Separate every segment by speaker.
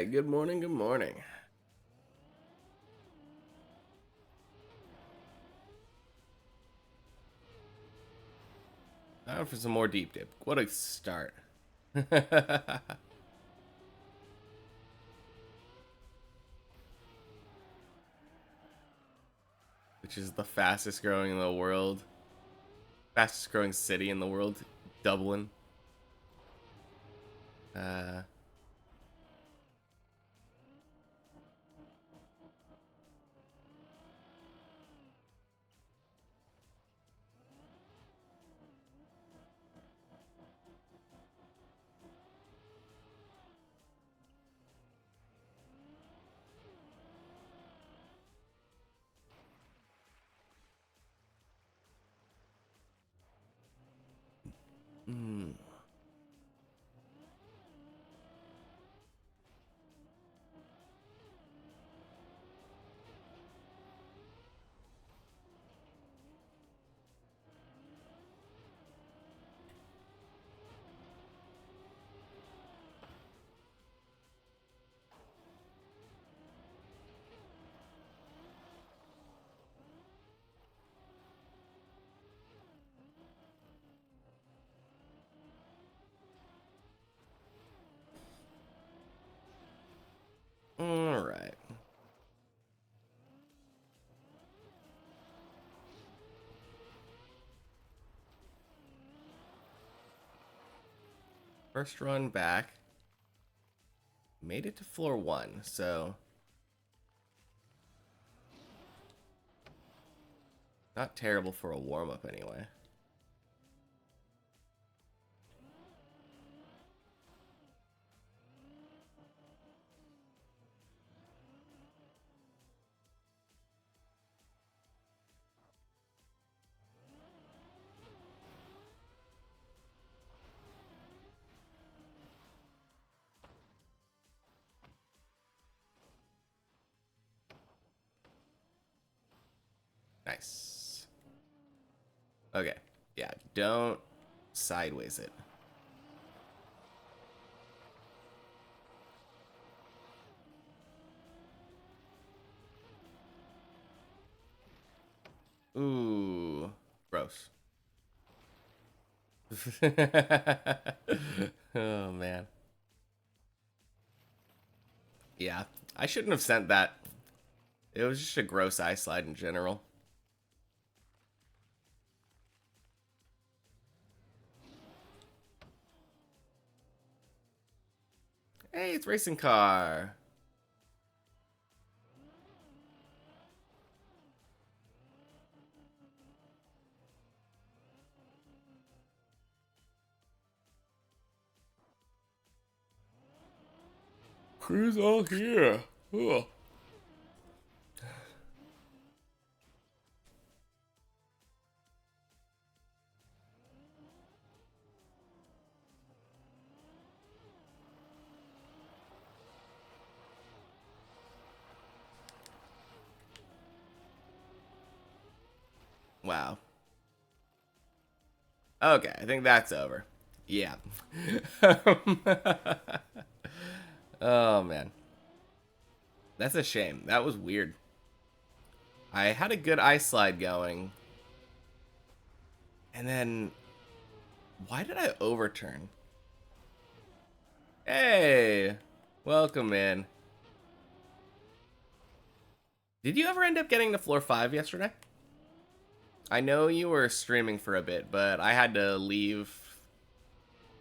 Speaker 1: right, good morning, good morning. Time for some more deep dip. What a start. Which is the fastest growing in the world. Fastest growing city in the world. Dublin. Uh, mm. Alright. First run back. Made it to floor 1, so... Not terrible for a warm-up anyway. Nice. Okay. Yeah, don't sideways it. Ooh. Gross. Oh, man. Yeah, I shouldn't have sent that. It was just a gross eye slide in general. Hey, it's racing car. Who's all here? Oh. Wow. Okay, I think that's over. Yeah. Oh, man. That's a shame. That was weird. I had a good eye slide going. And then... Why did I overturn? Hey! Welcome in. Did you ever end up getting to floor 5 yesterday? I know you were streaming for a bit, but I had to leave.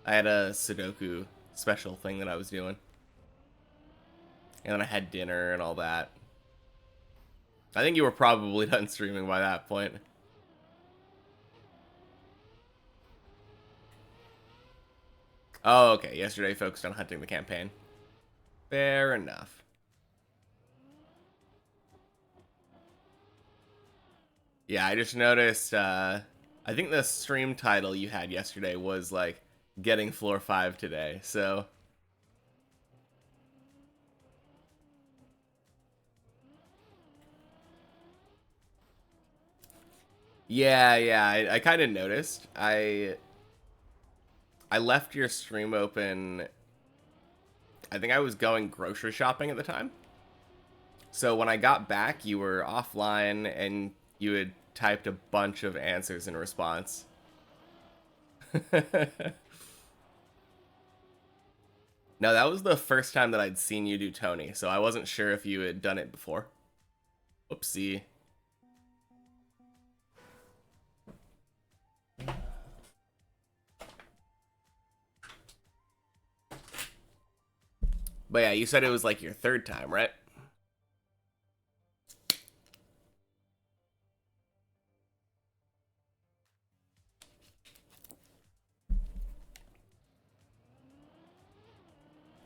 Speaker 1: I had a Sudoku special thing that I was doing. And then I had dinner and all that. I think you were probably done streaming by that point. Oh, okay. Yesterday focused on hunting the campaign. Fair enough. Yeah, I just noticed, I think the stream title you had yesterday was, like, getting floor 5 today, so... Yeah, I kind of noticed. I left your stream open I think I was going grocery shopping at the time. So when I got back, you were offline and you had typed a bunch of answers in response. No, that was the first time that I'd seen you do Tony, so I wasn't sure if you had done it before. Oopsie. But yeah, you said it was like your third time, right?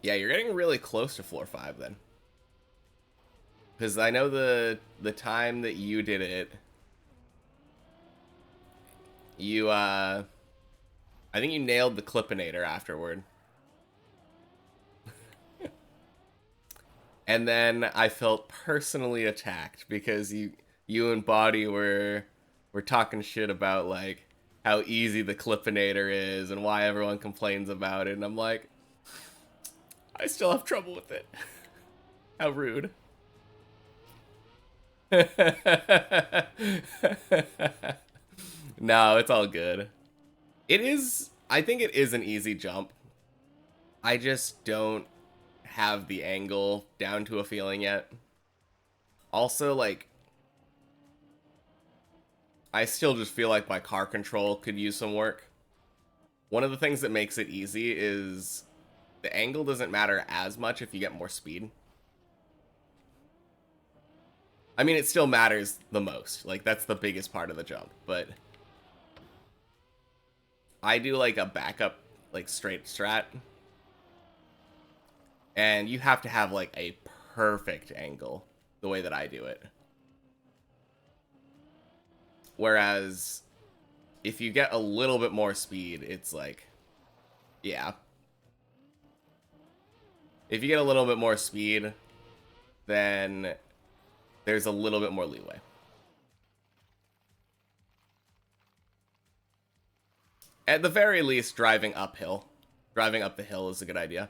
Speaker 1: Yeah, you're getting really close to floor 5 then. Because I know the time that you did it, you, I think you nailed the Clippinator afterward. And then I felt personally attacked because you and Body were talking shit about, like, how easy the Clippinator is and why everyone complains about it. And I'm like, I still have trouble with it. How rude. No, it's all good. It is, I think it is an easy jump. I just don't have the angle down to a feeling yet. Also, like, I still just feel like my car control could use some work. One of the things that makes it easy is the angle doesn't matter as much if you get more speed. I mean, it still matters the most. Like, that's the biggest part of the jump, but I do like a backup, like, straight strat. And you have to have, like, a perfect angle the way that I do it. Whereas if you get a little bit more speed, it's like, yeah. If you get a little bit more speed, then there's a little bit more leeway. At the very least, driving uphill. Driving up the hill is a good idea.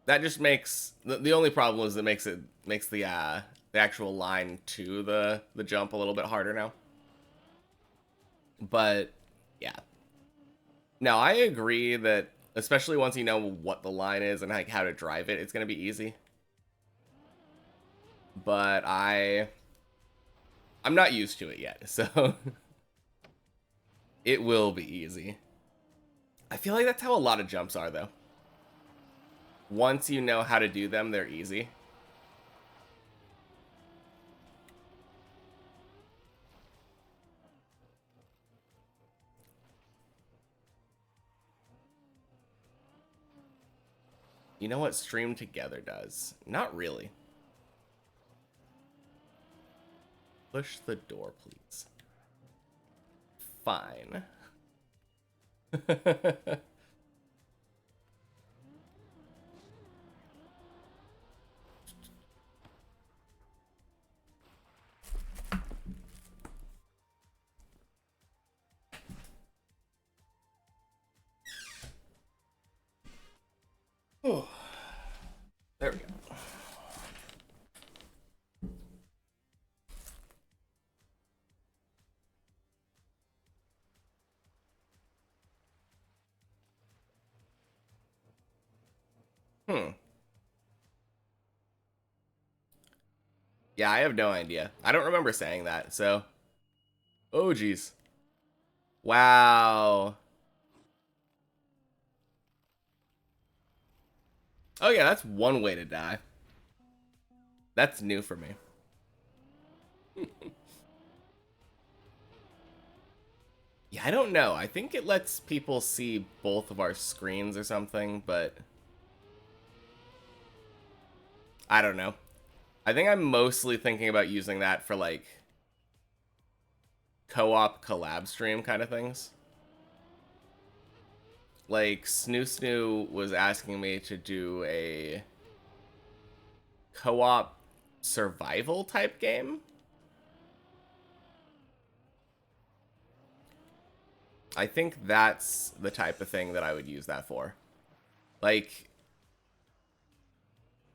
Speaker 1: That just makes the only problem is it makes the actual line to the jump a little bit harder now. But yeah. Now I agree that especially once you know what the line is and like how to drive it, it's gonna be easy. But I'm not used to it yet, so it will be easy. I feel like that's how a lot of jumps are though. Once you know how to do them, they're easy. You know what Stream Together does? Not really. Push the door, please. Fine. Oh, there we go. Yeah, I have no idea. I don't remember saying that, so. Oh, geez. Wow. Oh, yeah, that's one way to die. That's new for me. Yeah, I don't know. I think it lets people see both of our screens or something, but I don't know. I think I'm mostly thinking about using that for, like, co-op collab stream kind of things. Like, Snoo Snoo was asking me to do a co-op survival type game. I think that's the type of thing that I would use that for. Like,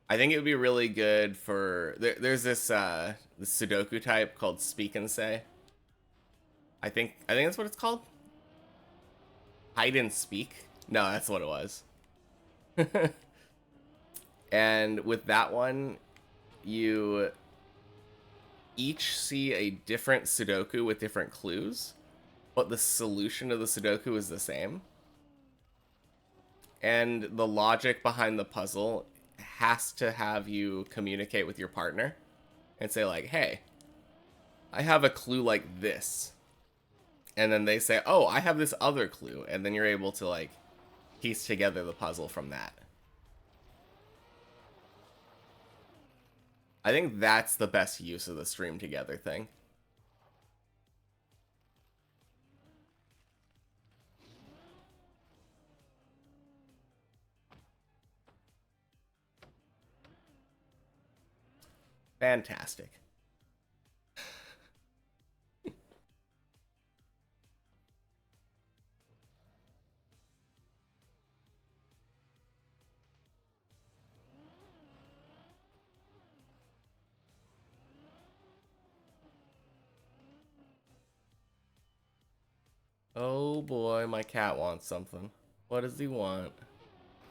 Speaker 1: I think it would be really good for... there's this Sudoku type called Speak and Say. I think that's what it's called. Hide and Speak? No, that's what it was. And with that one, you each see a different Sudoku with different clues, but the solution to the Sudoku is the same. And the logic behind the puzzle has to have you communicate with your partner and say like, hey, I have a clue like this. And then they say, oh, I have this other clue. And then you're able to like piece together the puzzle from that. I think that's the best use of the stream together thing. Fantastic. Oh boy, my cat wants something. What does he want?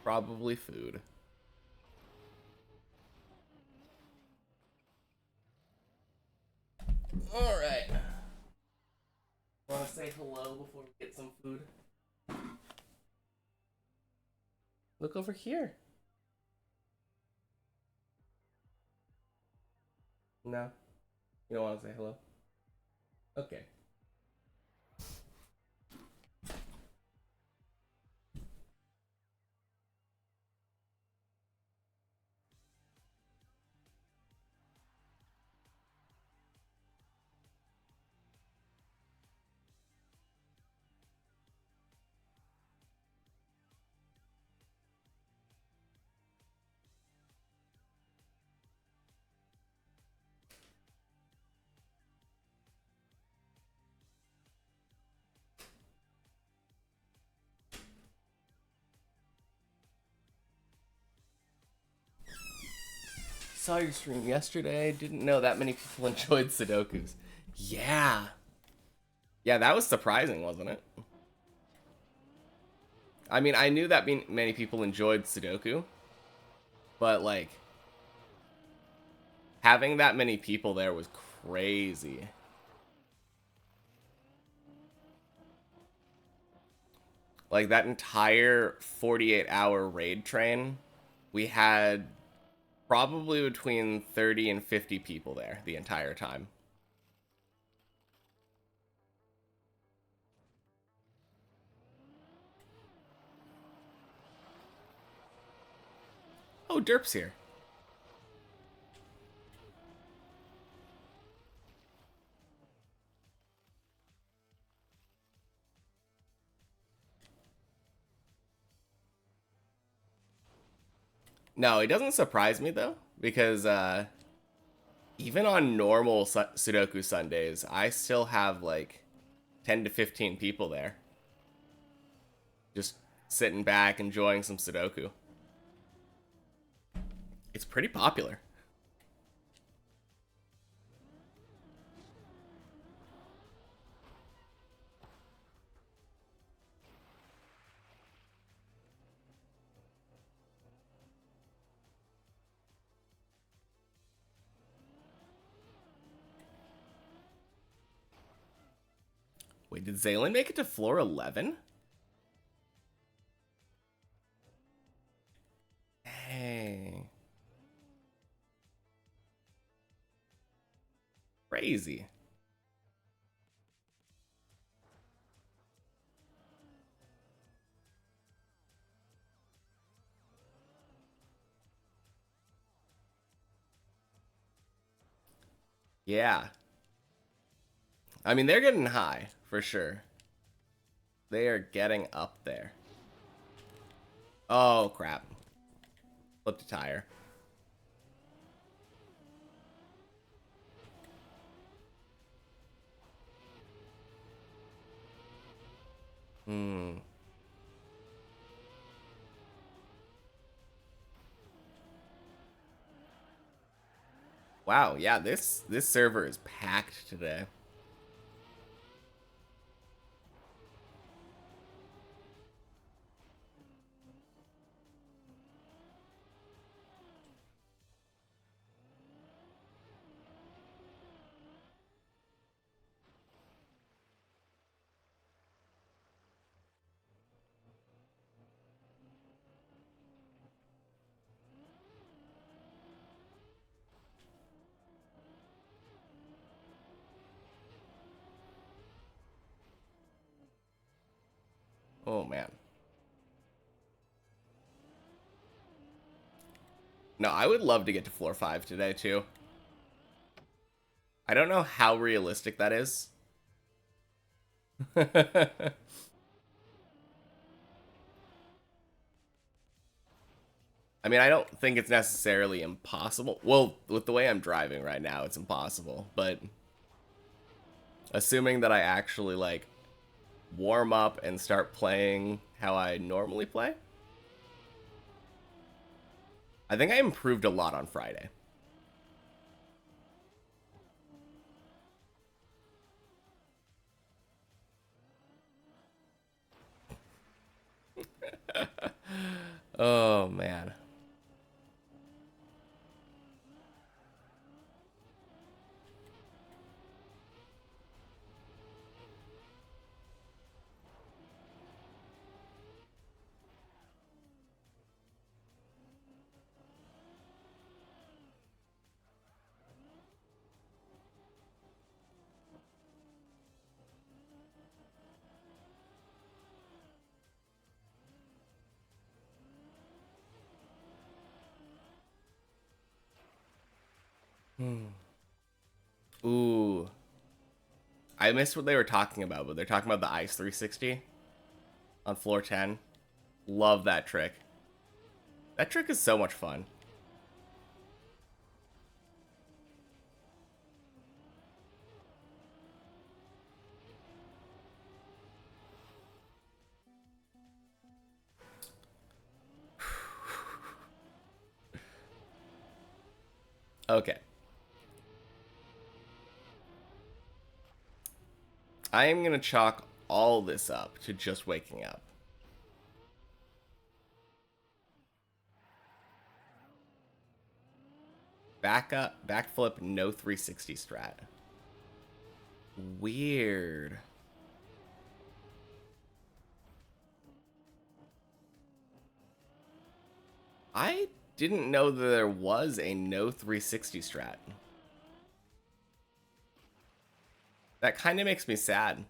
Speaker 1: Probably food. Alright. Want to say hello before we get some food? Look over here. No? You don't want to say hello? Okay. Saw your stream yesterday. Didn't know that many people enjoyed Sudokus. Yeah. Yeah, that was surprising, wasn't it? I mean, I knew that many people enjoyed Sudoku, but like having that many people there was crazy. Like that entire 48-hour raid train, we had probably between 30 and 50 people there the entire time. Oh, Derp's here. No, it doesn't surprise me though, because even on normal Sudoku Sundays, I still have like 10 to 15 people there. Just sitting back, enjoying some Sudoku. It's pretty popular. Wait, did Zaylin make it to floor 11? Hey. Crazy. Yeah. I mean, they're getting high, for sure. They are getting up there. Oh, crap. Flipped a tire. Hmm. Wow, yeah, this server is packed today. Oh man. No, I would love to get to floor 5 today too. I don't know how realistic that is. I mean, I don't think it's necessarily impossible. Well, with the way I'm driving right now, it's impossible. But assuming that I actually like warm up and start playing how I normally play, I think I improved a lot on Friday. Oh man. Ooh. I missed what they were talking about, but they're talking about the Ice 360 on floor 10. Love that trick. That trick is so much fun. Okay. I am going to chalk all this up to just waking up. Back up, backflip, no 360 strat. Weird. I didn't know that there was a no 360 strat. That kind of makes me sad.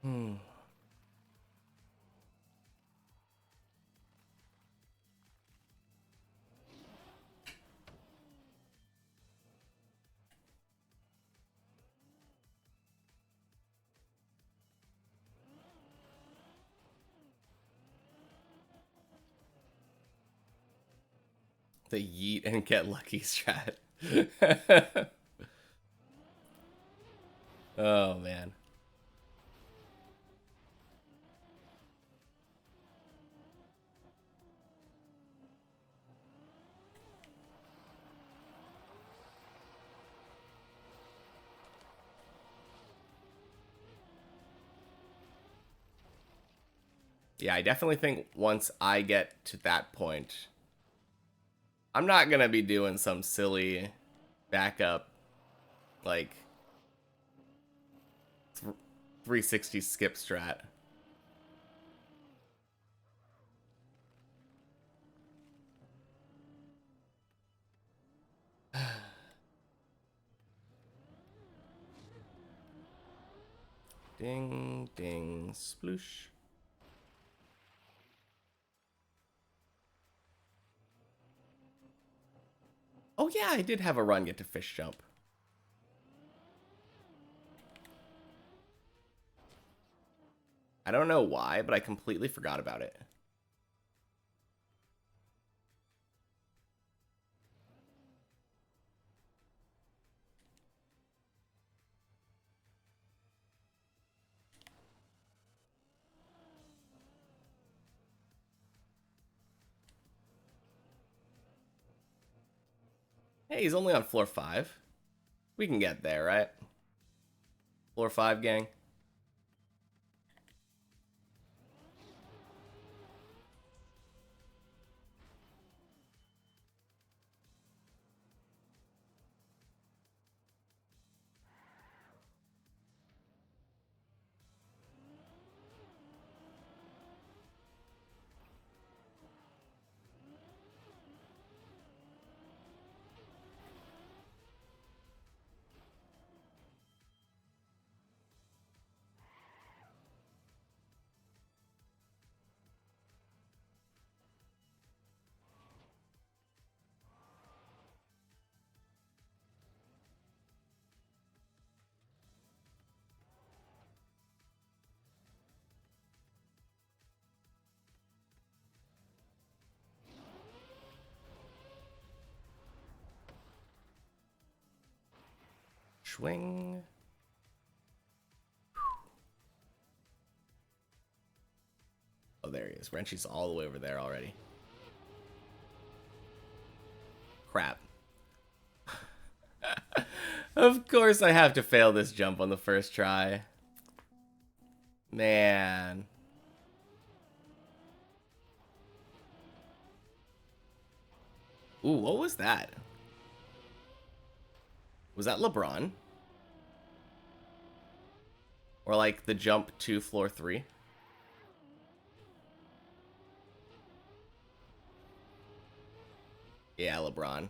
Speaker 1: Hmm. The yeet and get lucky strat. Oh man. Yeah, I definitely think once I get to that point, I'm not gonna be doing some silly backup, like, 360 skip strat. Ding, ding, sploosh. Oh yeah, I did have a run get to fish jump. I don't know why, but I completely forgot about it. Hey, he's only on floor 5. We can get there, right? Floor 5, gang. Swing. Oh, there he is. Wrenchy's all the way over there already. Crap. Of course I have to fail this jump on the first try. Man. Ooh, what was that? Was that LeBron? Or like the jump to floor 3? Yeah, LeBron.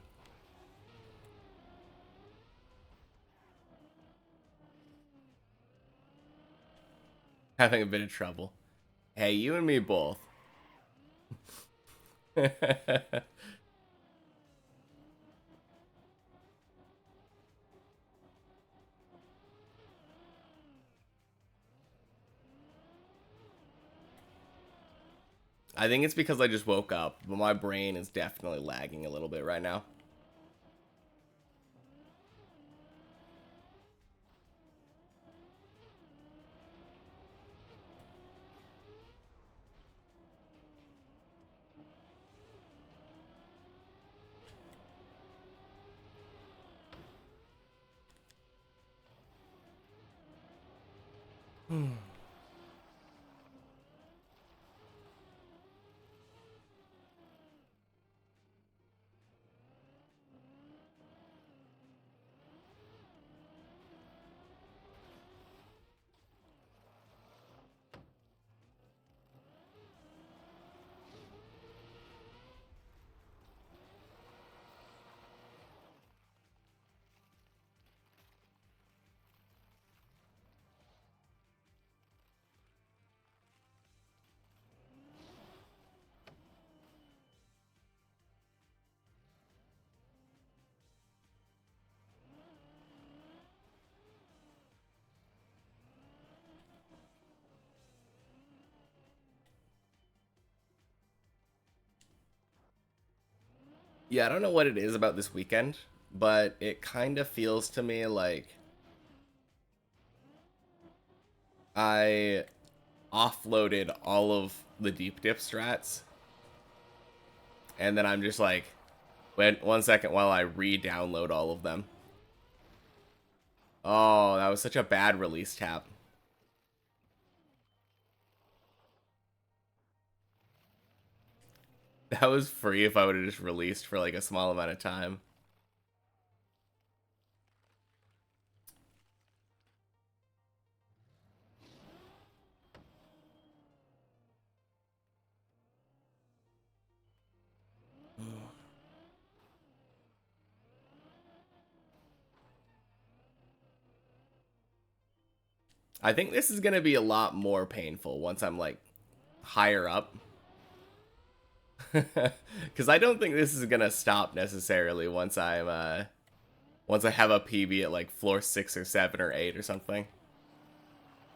Speaker 1: Having a bit of trouble. Hey, you and me both. I think it's because I just woke up, but my brain is definitely lagging a little bit right now. Yeah, I don't know what it is about this weekend, but it kind of feels to me like I offloaded all of the deep dip strats, and then I'm just like, wait 1 second while I re-download all of them. Oh, that was such a bad release tap. That was free if I would have just released for like a small amount of time. I think this is going to be a lot more painful once I'm like higher up. Because I don't think this is going to stop necessarily once once I have a PB at like floor 6 or 7 or 8 or something.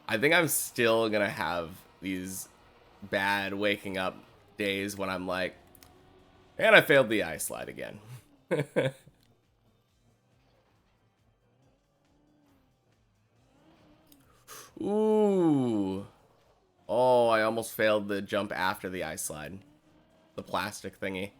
Speaker 1: I think I'm still going to have these bad waking up days when I'm like, and I failed the ice slide again. Ooh. Oh, I almost failed the jump after the ice slide. The plastic thingy.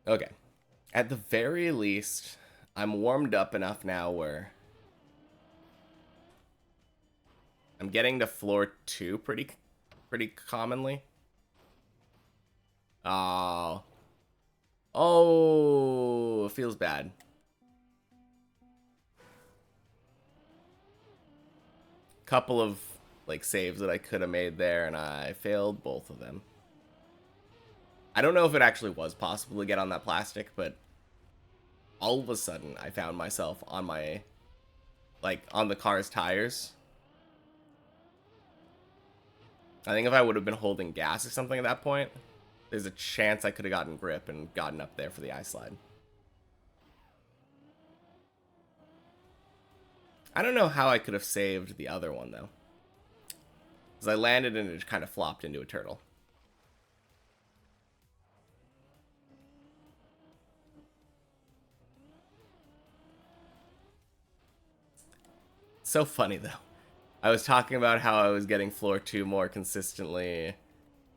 Speaker 1: Okay. At the very least, I'm warmed up enough now where I'm getting to floor 2 pretty commonly. Oh. Oh, it feels bad. Couple of like saves that I could have made there and I failed both of them. I don't know if it actually was possible to get on that plastic, but all of a sudden I found myself on my like on the car's tires. I think if I would have been holding gas or something at that point, there's a chance I could have gotten grip and gotten up there for the ice slide. I don't know how I could have saved the other one, though. Because I landed and it kind of flopped into a turtle. So funny, though. I was talking about how I was getting floor 2 more consistently,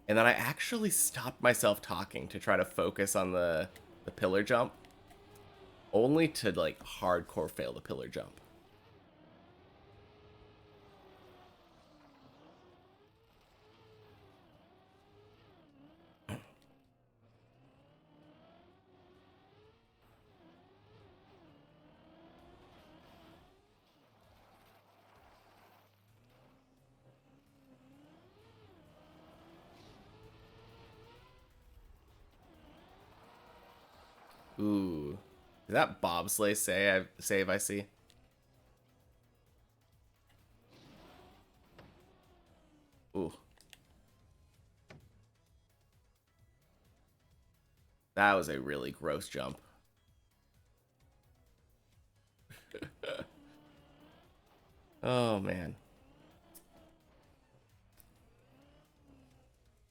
Speaker 1: and then I actually stopped myself talking to try to focus on the pillar jump, only to, like, hardcore fail the pillar jump. Ooh. Is that bobsleigh save I see? Ooh. That was a really gross jump. Oh, man.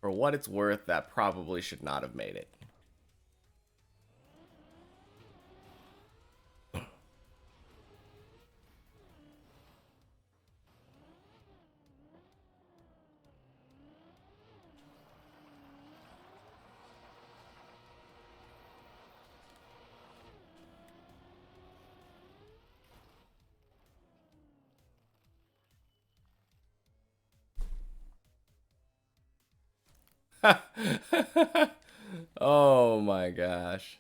Speaker 1: For what it's worth, that probably should not have made it. Oh my gosh.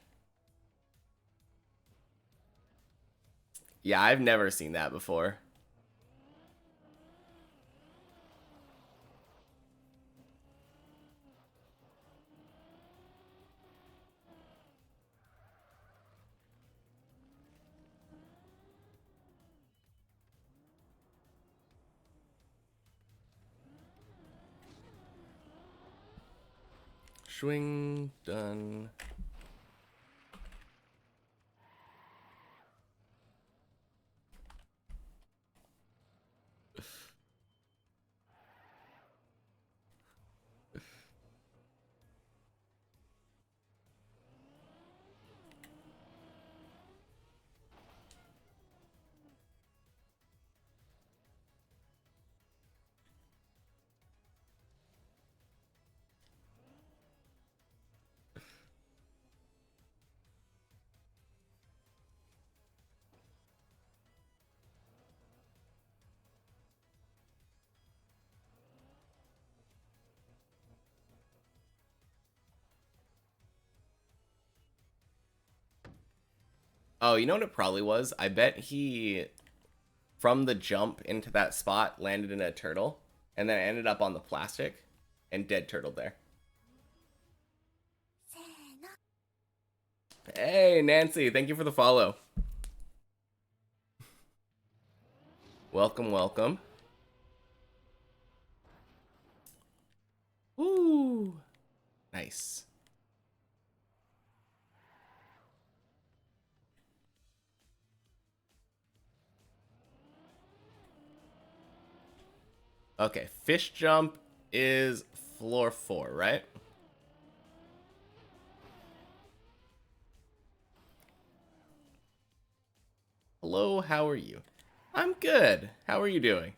Speaker 1: Yeah, I've never seen that before. Swing done. Oh, you know what it probably was? I bet he, from the jump into that spot, landed in a turtle, and then ended up on the plastic, and dead turtle there. Hey, Nancy, thank you for the follow. Welcome, welcome. Ooh, nice. Okay, fish jump is floor 4, right? Hello, how are you? I'm good. How are you doing?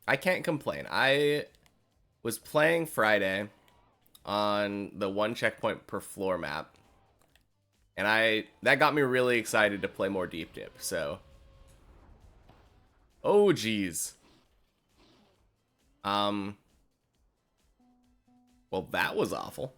Speaker 1: I can't complain. I was playing Friday on the one checkpoint per floor map, and that got me really excited to play more deep dip. So, oh geez. Um, well, that was awful.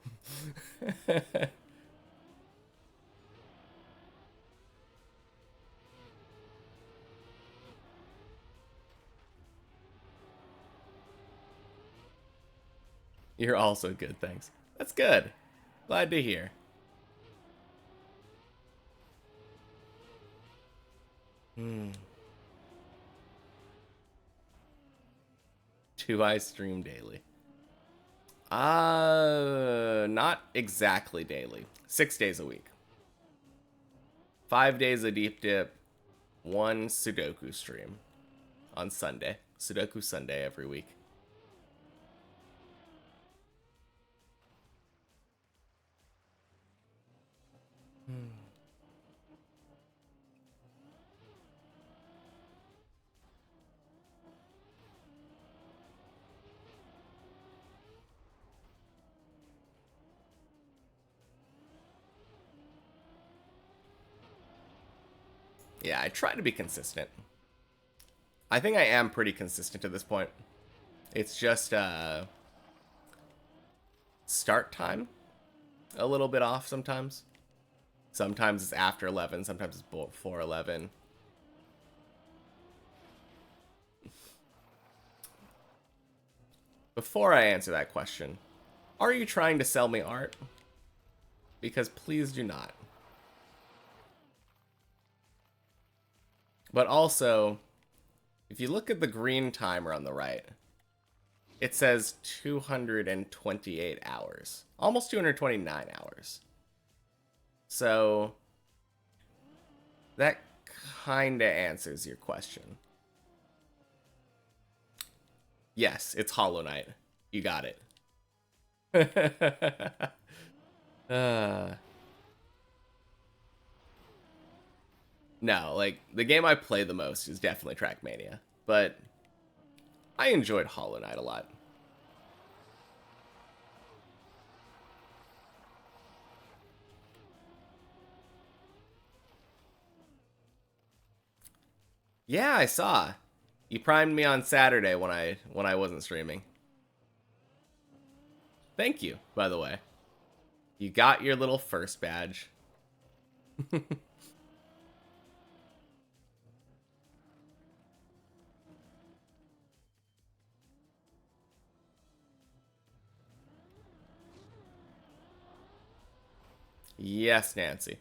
Speaker 1: You're also good, thanks. That's good. Glad to hear. Hmm. Do I stream daily? Not exactly daily. 6 days a week. 5 days a deep dip, one Sudoku stream on Sunday. Sudoku Sunday every week. Yeah, I try to be consistent. I think I am pretty consistent at this point. It's just start time a little bit off sometimes. Sometimes it's after 11, sometimes it's before 11. Before I answer that question, are you trying to sell me art? Because please do not. But also, if you look at the green timer on the right, it says 228 hours. Almost 229 hours. So, that kinda answers your question. Yes, it's Hollow Knight. You got it. uh, no, like, the game I play the most is definitely Trackmania. But I enjoyed Hollow Knight a lot. Yeah, I saw. You primed me on Saturday when I wasn't streaming. Thank you, by the way. You got your little first badge. Yes, Nancy.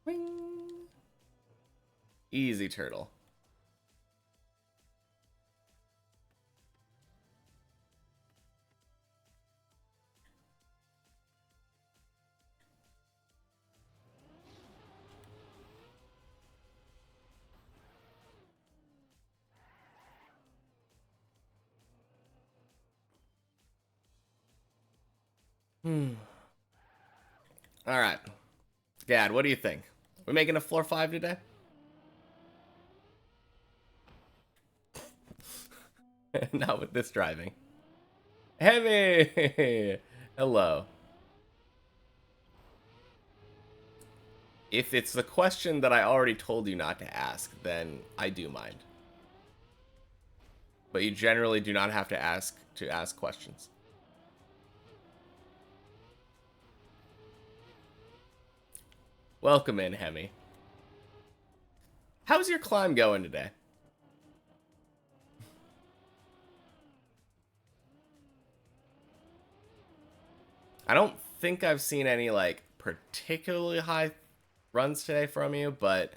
Speaker 1: Swing. Easy turtle. Hmm. Alright. Gad, what do you think? We making a floor 5 today? Not with this driving. Heavy! Hello. If it's the question that I already told you not to ask, then I do mind. But you generally do not have to ask questions. Welcome in, Hemi. How's your climb going today? I don't think I've seen any, like, particularly high runs today from you, but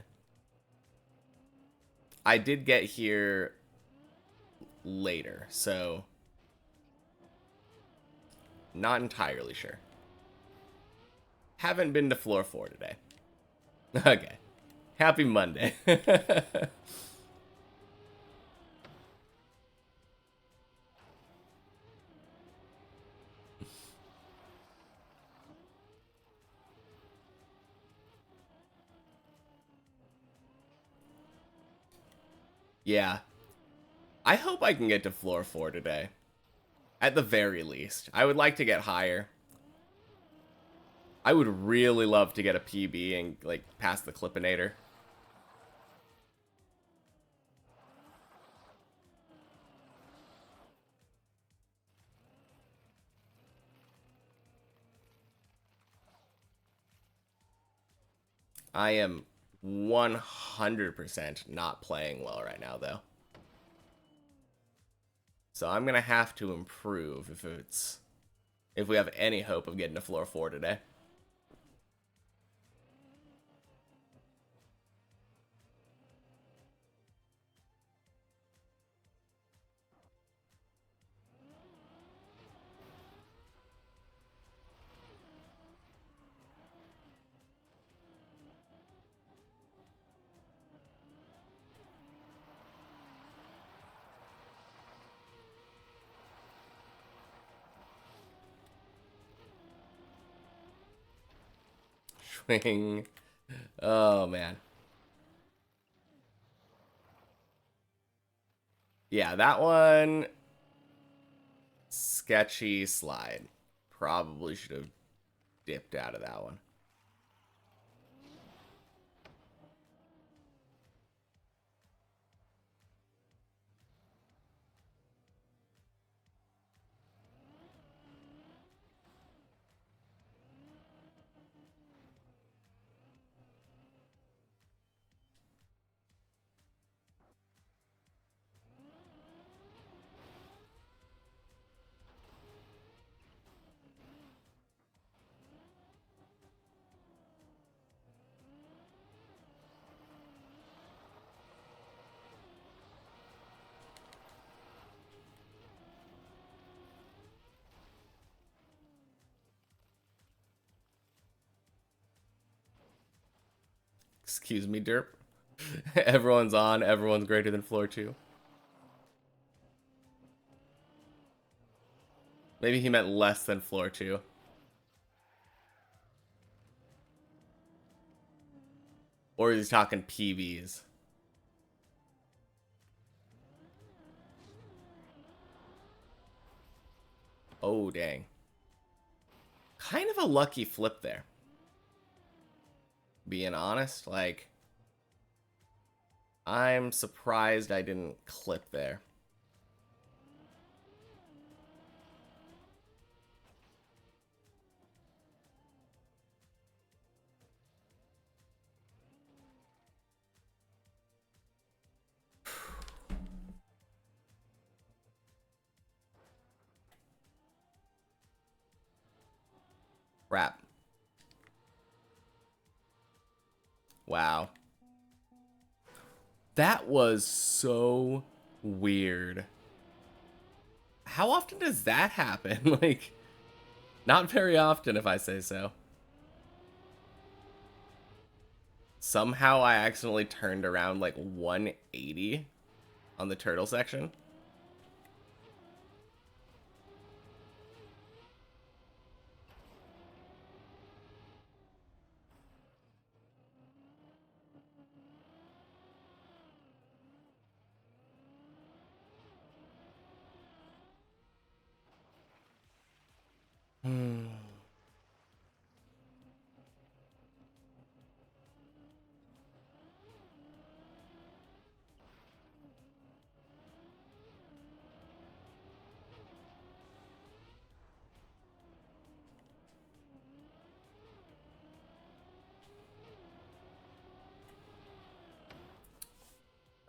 Speaker 1: I did get here later, so not entirely sure. Haven't been to floor 4 today. Okay. Happy Monday. Yeah. I hope I can get to floor 4 today. At the very least. I would like to get higher. I would really love to get a PB and, like, pass the Clippinator. I am 100% not playing well right now, though. So I'm going to have to improve if we have any hope of getting to floor 4 today. Swing. Oh, man. Yeah, that one... sketchy slide. Probably should have dipped out of that one. Excuse me, derp. Everyone's on. Everyone's greater than floor 2. Maybe he meant less than floor 2. Or he's talking PBs. Oh, dang. Kind of a lucky flip there. Being honest, like... I'm surprised I didn't clip there. Crap. Wow. That was so weird. How often does that happen? Like, not very often if I say so. Somehow I accidentally turned around like 180 on the turtle section.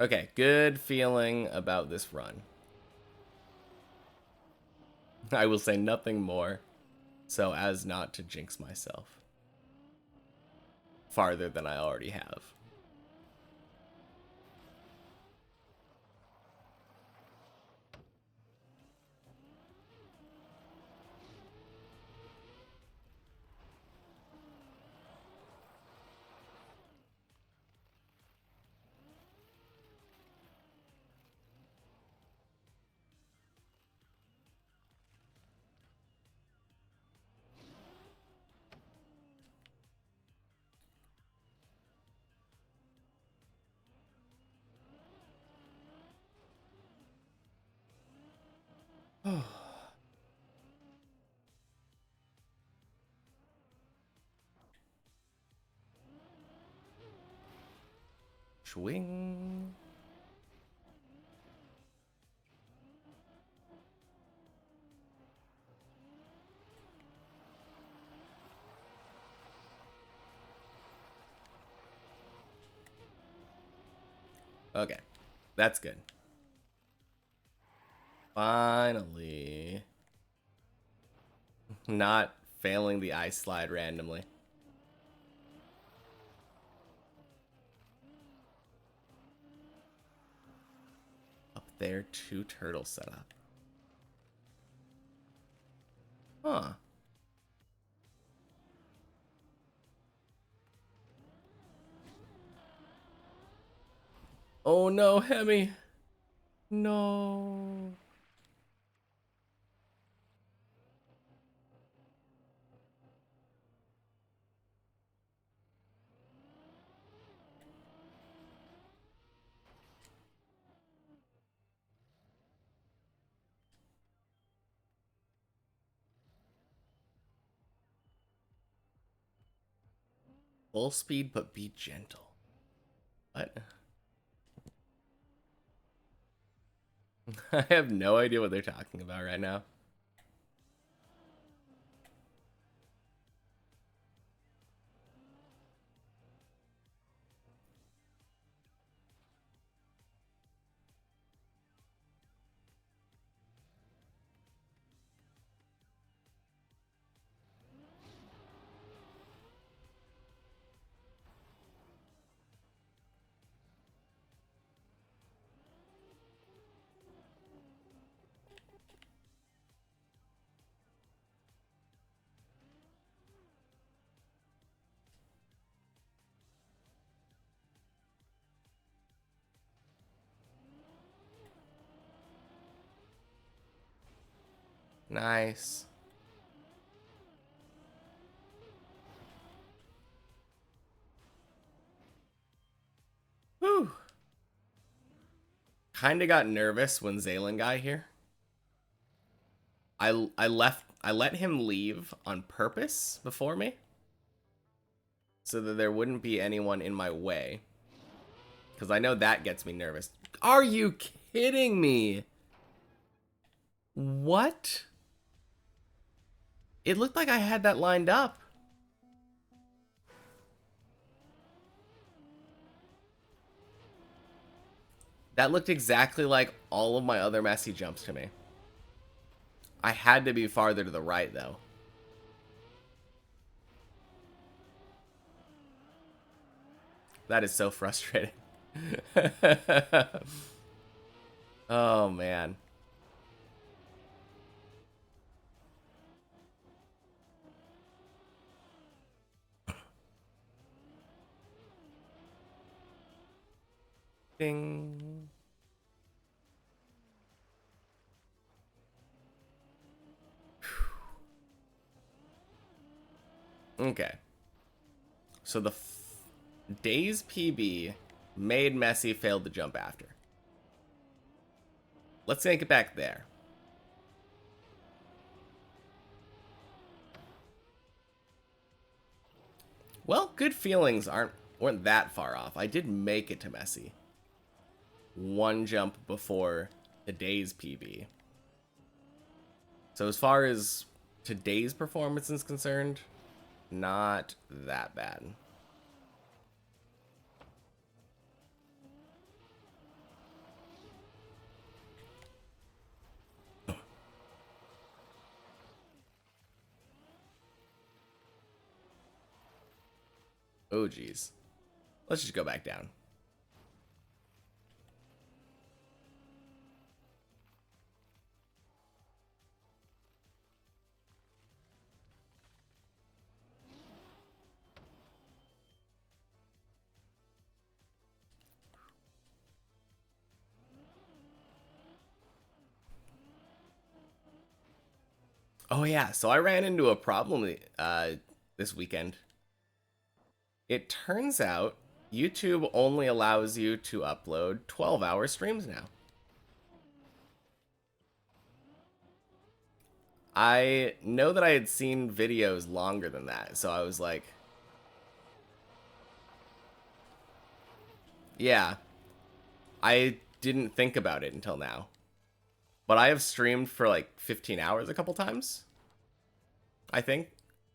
Speaker 1: Okay, good feeling about this run. I will say nothing more so as not to jinx myself farther than I already have. Swing. Okay, that's good. Finally. Not failing the ice slide randomly. Up there, 2 turtles set up. Huh. Oh no, Hemi. No. Full speed, but be gentle. What? I have no idea what they're talking about right now. Nice. Whew. Kinda got nervous when Zaylen got here. I let him leave on purpose before me, so that there wouldn't be anyone in my way. Because I know that gets me nervous. Are you kidding me? What? It looked like I had that lined up. That looked exactly like all of my other messy jumps to me. I had to be farther to the right, though. That is so frustrating. Oh, man. Ding. Okay. So the Days PB made Messi failed to jump after. Let's take it back there. Well, good feelings weren't that far off. I did make it to Messi. 1 jump before the Days PB. So as far as today's performance is concerned, not that bad. Oh, geez. Let's just go back down. Oh, yeah. So I ran into a problem this weekend. It turns out YouTube only allows you to upload 12-hour streams now. I know that I had seen videos longer than that, so I was like, yeah, I didn't think about it until now. But I have streamed for like 15 hours a couple times, I think.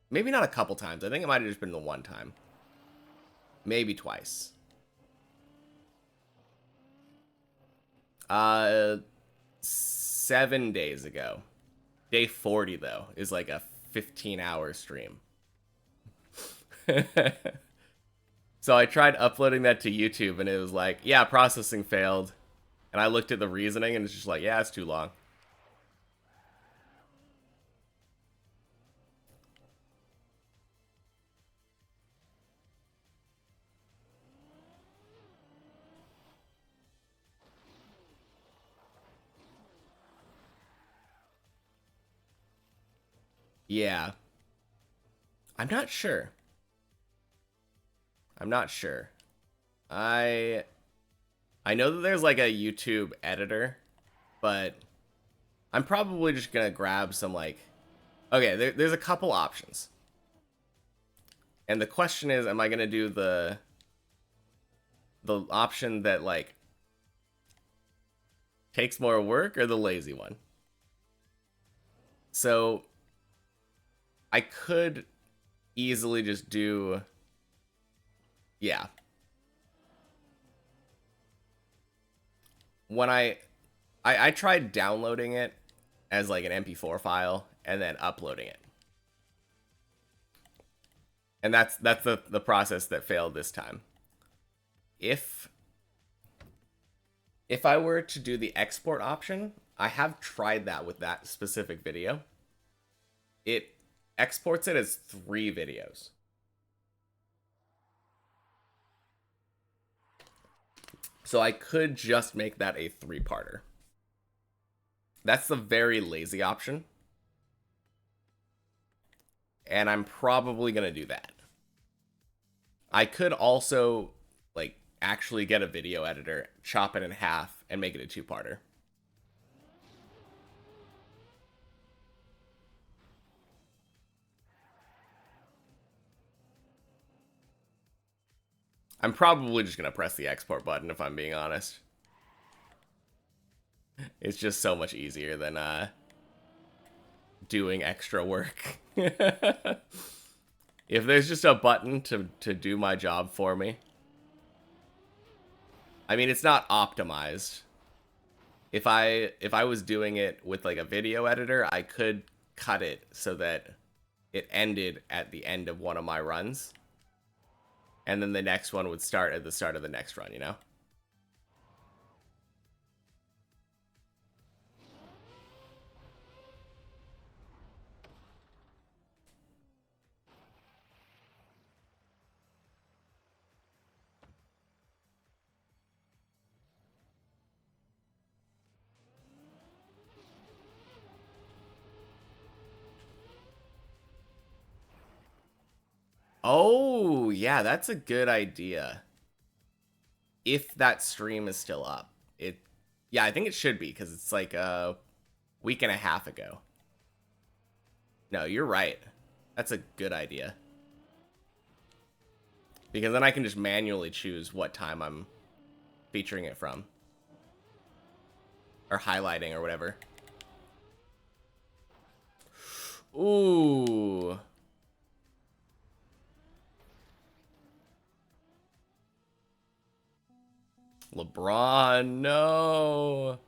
Speaker 1: Maybe not a couple times. I think it might have just been the one time. Maybe twice. 7 days ago. Day 40, though, is like a 15-hour stream. So I tried uploading that to YouTube, and it was like, yeah, processing failed. And I looked at the reasoning, and it's just like, yeah, it's too long. Yeah. I'm not sure. I'm not sure. I know that there's like a YouTube editor, but I'm probably just gonna grab some like, okay, there's a couple options. And the question is, am I gonna do the option that like takes more work or the lazy one? So I could easily just do, yeah. When I tried downloading it as like an MP4 file and then uploading it. And that's the process that failed this time. If I were to do the export option, I have tried that with that specific video. It exports it as 3 videos. So I could just make that a 3-parter. That's the very lazy option. And I'm probably going to do that. I could also like actually get a video editor, chop it in half, and make it a 2-parter. I'm probably just going to press the export button if I'm being honest. It's just so much easier than doing extra work. If there's just a button to do my job for me. I mean, it's not optimized. If I was doing it with like a video editor, I could cut it so that it ended at the end of one of my runs. And then the next one would start at the start of the next run, you know? Oh, yeah, that's a good idea. If that stream is still up. Yeah, I think it should be, because it's like a week and a half ago. No, you're right. That's a good idea. Because then I can just manually choose what time I'm featuring it from. Or highlighting or whatever. Ooh. LeBron, no.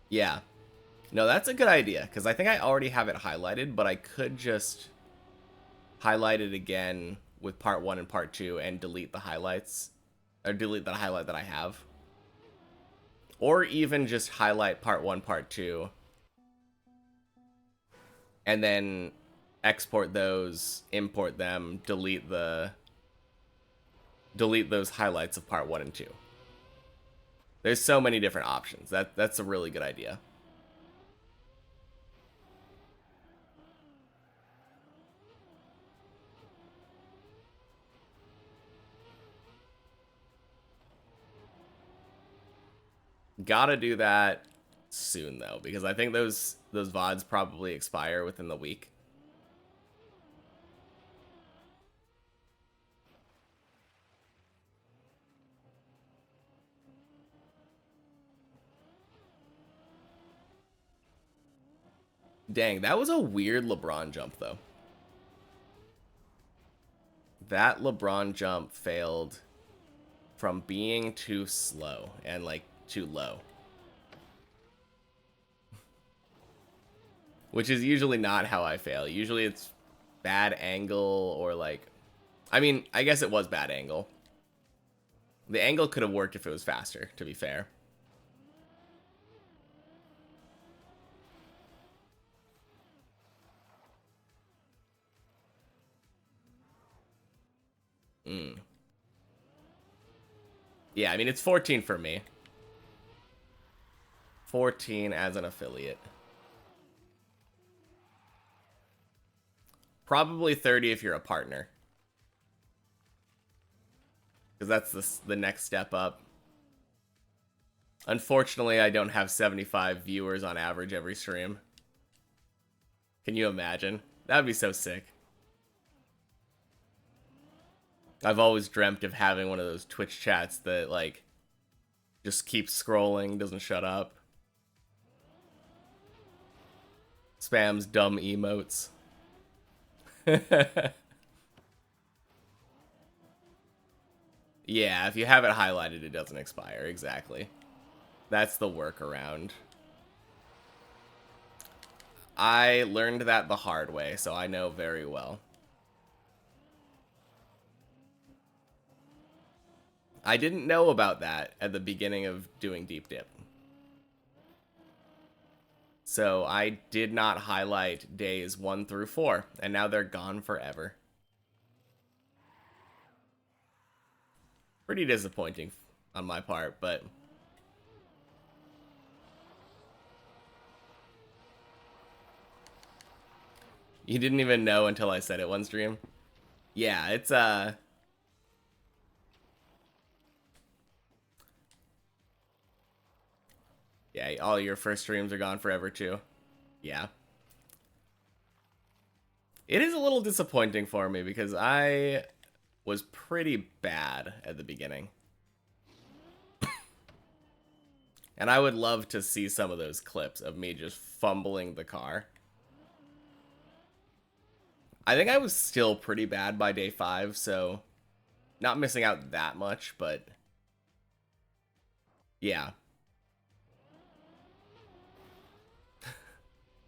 Speaker 1: Yeah. No, that's a good idea, because I think I already have it highlighted, but I could just highlight it again with part 1 and part 2 and delete the highlights, or delete the highlight that I have. Or even just highlight part 1, part 2, and then export those, import them, delete those highlights of part 1 and 2. There's so many different options. That's a really good idea. Gotta do that soon though, because I think those VODs probably expire within the week. Dang, that was a weird LeBron jump though. That LeBron jump failed from being too slow and like too low. Which is usually not how I fail. Usually it's bad angle or like... I mean, I guess it was bad angle. The angle could have worked if it was faster, to be fair. Yeah, I mean, it's 14 for me. 14 as an affiliate. Probably 30 if you're a partner. Because that's the next step up. Unfortunately, I don't have 75 viewers on average every stream. Can you imagine? That would be so sick. I've always dreamt of having one of those Twitch chats that, like, just keeps scrolling, doesn't shut up. Spams dumb emotes. Yeah, if you have it highlighted, it doesn't expire. Exactly. That's the workaround. I learned that the hard way, so I know very well. I didn't know about that at the beginning of doing Deep Dip. So I did not highlight days 1 through 4, and now they're gone forever. Pretty disappointing on my part, but... You didn't even know until I said it one stream? Yeah, it's, yeah, all your first streams are gone forever, too. Yeah. It is a little disappointing for me, because I was pretty bad at the beginning. And I would love to see some of those clips of me just fumbling the car. I think I was still pretty bad by day 5, so not missing out that much, but yeah.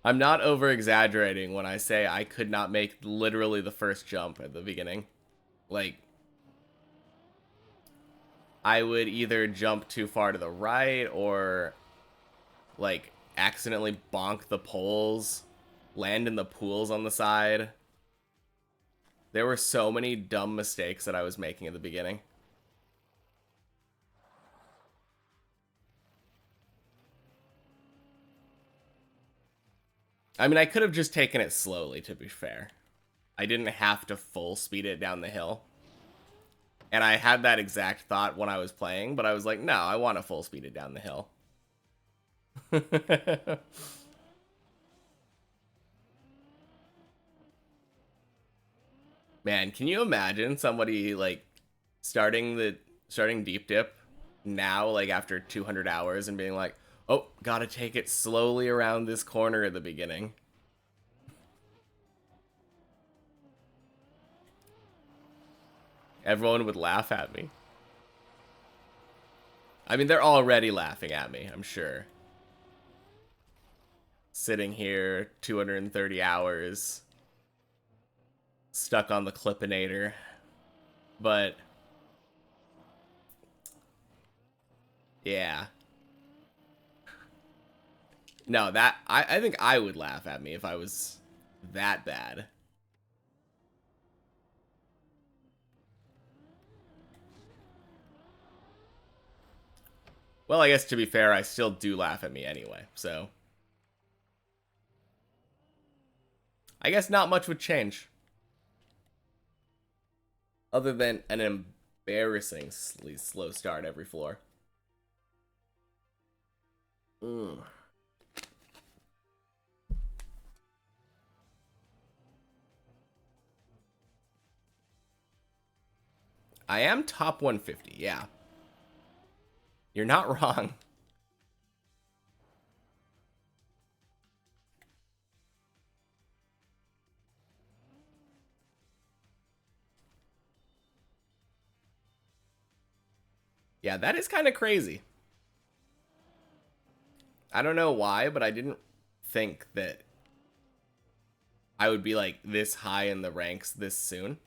Speaker 1: I'm not over-exaggerating when I say I could not make literally the first jump at the beginning. Like, I would either jump too far to the right or, like, accidentally bonk the poles, land in the pools on the side. There were so many dumb mistakes that I was making at the beginning. I mean, I could have just taken it slowly, to be fair. I didn't have to full speed it down the hill. And I had that exact thought when I was playing, but I was like, no, I want to full speed it down the hill. Man, can you imagine somebody, like, starting Deep Dip now, like, after 200 hours and being like, oh, gotta take it slowly around this corner at the beginning. Everyone would laugh at me. I mean, they're already laughing at me, I'm sure. sitting here 230 hours stuck on the Clippinator. But yeah. No, that I think I would laugh at me if I was that bad. Well, I guess to be fair, I still do laugh at me anyway, so I guess not much would change. Other than an embarrassingly slow start every floor. Mm. I am top 150, yeah. You're not wrong. Yeah, that is kind of crazy. I don't know why, but I didn't think that I would be like this high in the ranks this soon.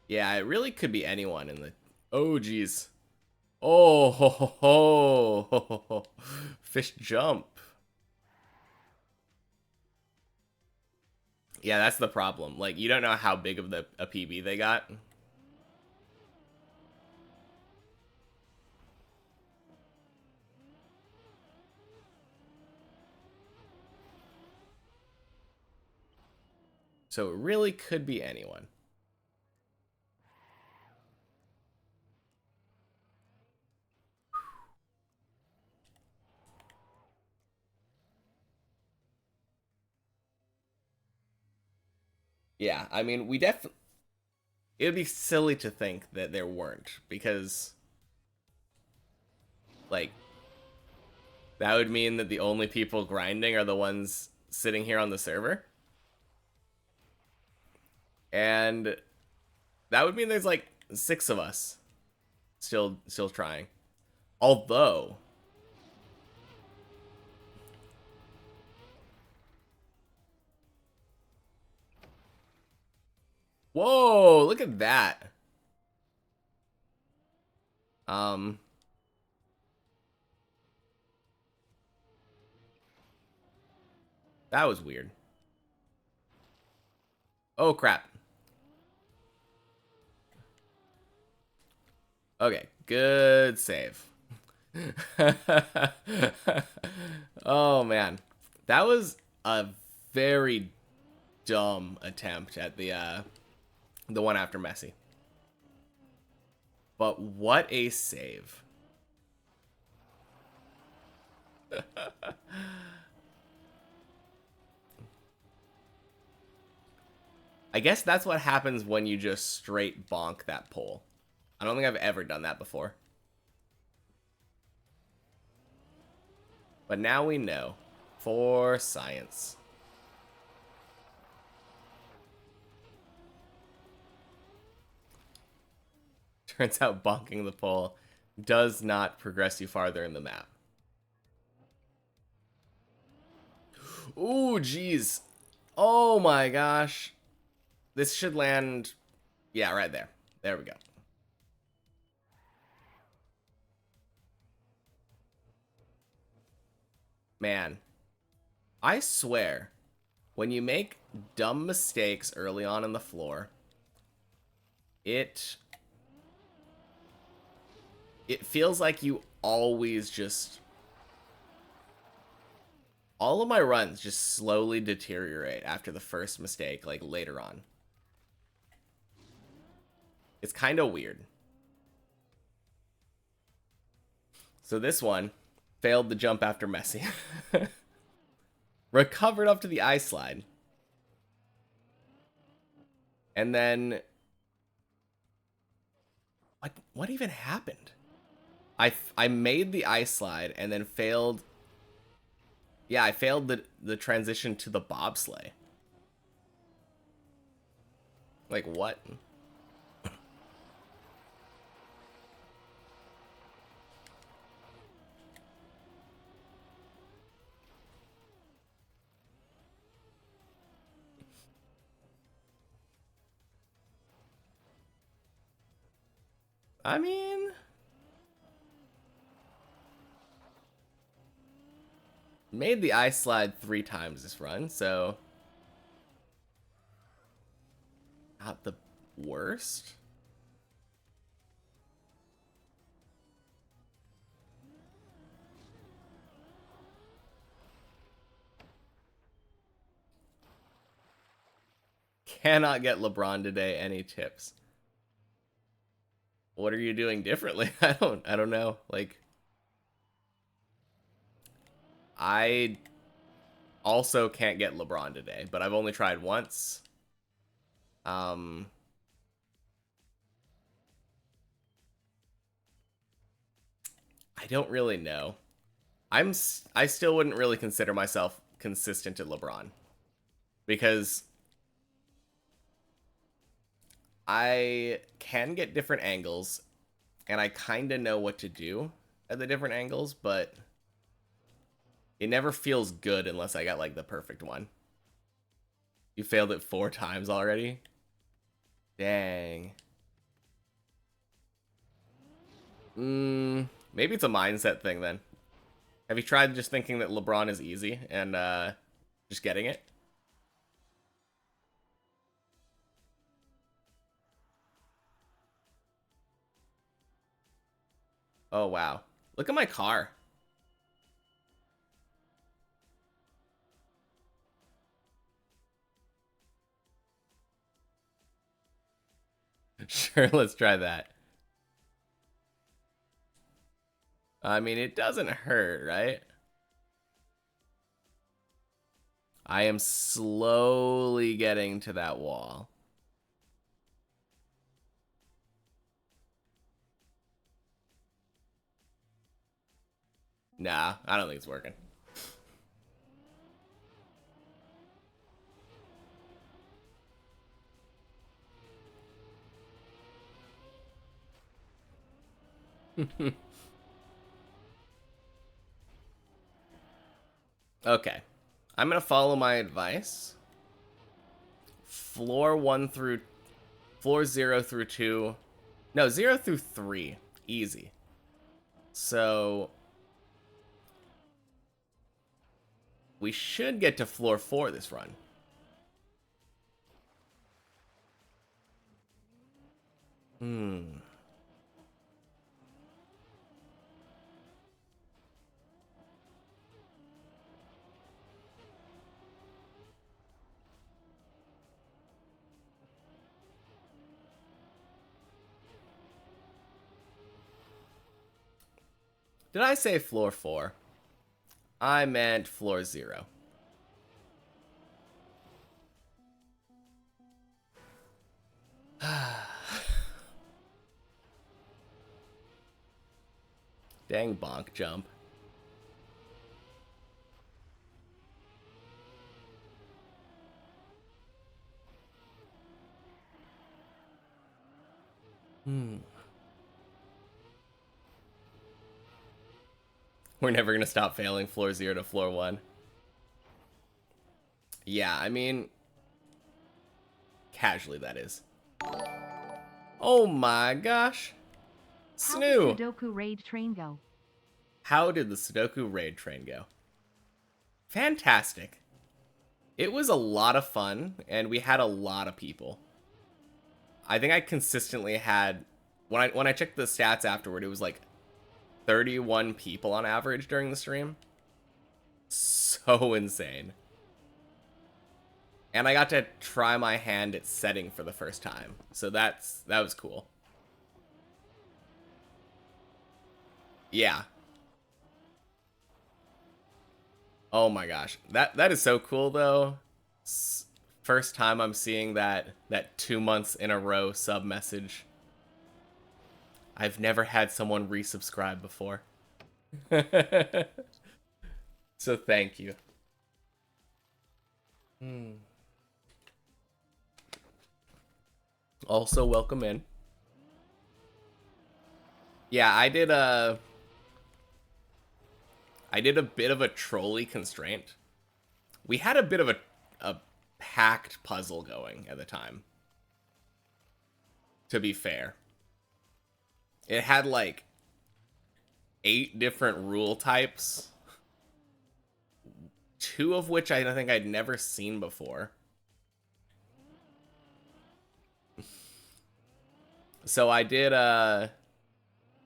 Speaker 1: Yeah, it really could be anyone in the... Oh, geez. Oh, ho, ho, ho, ho, ho, ho. Fish jump. Yeah, that's the problem. Like, you don't know how big of a PB they got. So it really could be anyone. Yeah, I mean, we definitely... It would be silly to think that there weren't, because, like, that would mean that the only people grinding are the ones sitting here on the server. And that would mean there's, like, 6 of us still trying. Although... Whoa, look at that. Um... That was weird. Oh, crap. Okay, good save. Oh, man. That was a very dumb attempt at the one after Messi. But what a save. I guess that's what happens when you just straight bonk that pole. I don't think I've ever done that before. But now we know. For science. Turns out bonking the pole does not progress you farther in the map. Ooh, jeez. Oh my gosh. This should land... Yeah, right there. There we go. Man, I swear, when you make dumb mistakes early on in the floor, it feels like you always just... All of my runs just slowly deteriorate after the first mistake, like later on. It's kind of weird. So this one failed the jump after Messi. Recovered up to the ice slide. And then... What even happened? I made the ice slide and then failed... Yeah, I failed the transition to the bobsleigh. Like, what? I mean... Made the ice slide 3 times this run, so... Not the worst. Cannot get LeBron today. Any tips? What are you doing differently? I don't know. Like, I also can't get LeBron today, but I've only tried once. I don't really know. I still wouldn't really consider myself consistent at LeBron because I can get different angles and I kind of know what to do at the different angles, but it never feels good unless I got like the perfect one. You failed it 4 times already? Dang. Maybe it's a mindset thing then. Have you tried just thinking that LeBron is easy and just getting it? Oh, wow. Look at my car. Sure, let's try that. I mean, it doesn't hurt, right? I am slowly getting to that wall. Nah, I don't think it's working. Okay. I'm going to follow my advice. Floor 0 through 2. No, 0 through 3. Easy. So we should get to floor 4 this run. Did I say floor 4? I meant floor 0. Dang bonk jump. We're never gonna stop failing floor 0 to floor 1. Yeah, I mean... Casually, that is. Oh my gosh. Snoo!
Speaker 2: How did the Sudoku raid train go?
Speaker 1: How did the Sudoku raid train go? Fantastic. It was a lot of fun, and we had a lot of people. I think I consistently had... When I checked the stats afterward, it was like 31 people on average during the stream. So insane. And I got to try my hand at setting for the first time. So that was cool. Yeah. Oh my gosh. That is so cool though. First time I'm seeing that 2 months in a row sub message. I've never had someone resubscribe before. So thank you. Also, welcome in. Yeah, I did a bit of a trolley constraint. We had a bit of a packed puzzle going at the time. To be fair, it had like 8 different rule types, 2 of which I think I'd never seen before. So I did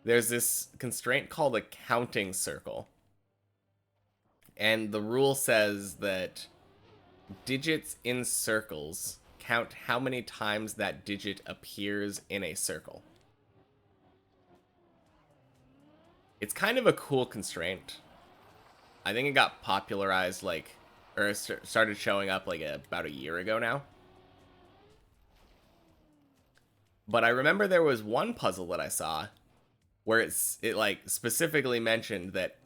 Speaker 1: there's this constraint called a counting circle. And the rule says that digits in circles count how many times that digit appears in a circle. It's kind of a cool constraint. I think it got popularized or started showing up like about a year ago now. But I remember there was one puzzle that I saw where it like specifically mentioned that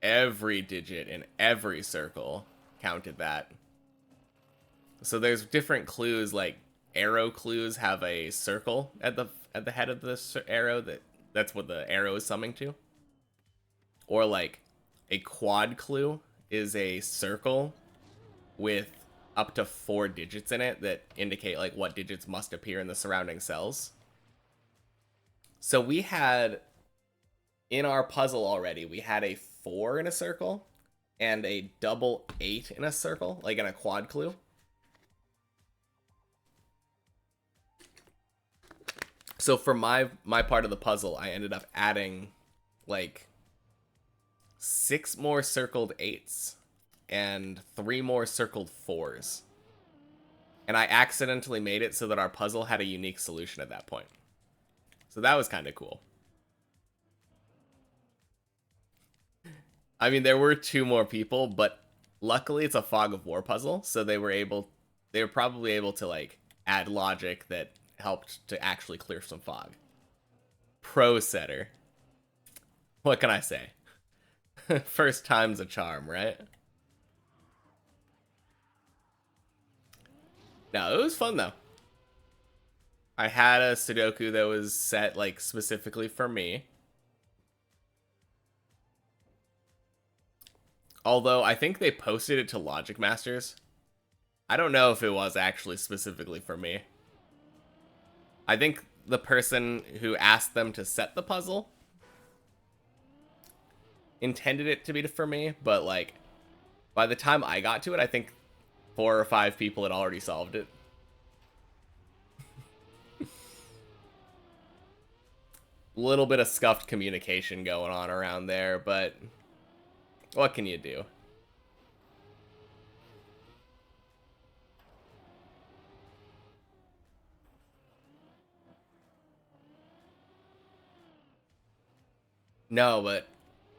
Speaker 1: every digit in every circle counted that. So there's different clues, like arrow clues have a circle at the head of the arrow that's what the arrow is summing to. Or like a quad clue is a circle with up to 4 digits in it that indicate like what digits must appear in the surrounding cells. So we had in our puzzle already, we had a 4 in a circle and a double 8 in a circle, like in a quad clue. So for my part of the puzzle, I ended up adding like 6 more circled 8s and 3 more circled 4s. And I accidentally made it so that our puzzle had a unique solution at that point. So that was kind of cool. I mean, there were 2 more people, but luckily it's a fog of war puzzle, so they were probably able to like add logic that helped to actually clear some fog. Pro setter. What can I say? First time's a charm, right? No, it was fun though. I had a Sudoku that was set like specifically for me. Although I think they posted it to Logic Masters. I don't know if it was actually specifically for me. I think the person who asked them to set the puzzle intended it to be for me, but like by the time I got to it, I think 4 or 5 people had already solved it. Little bit of scuffed communication going on around there, but what can you do? No, but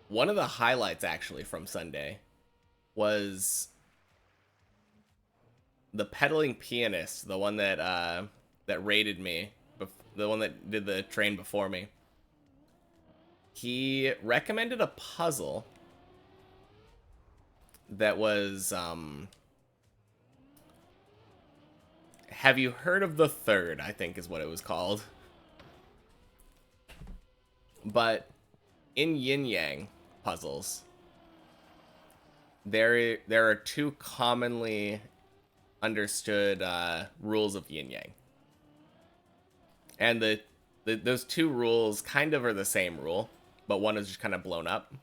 Speaker 1: one of the highlights actually from Sunday was the pedaling pianist, the one that raided me, the one that did the train before me. He recommended a puzzle that was have you heard of the Third? I think is what it was called. But in yin yang puzzles, there are 2 commonly understood rules of yin yang, and those 2 rules kind of are the same rule, but one is just kind of blown up.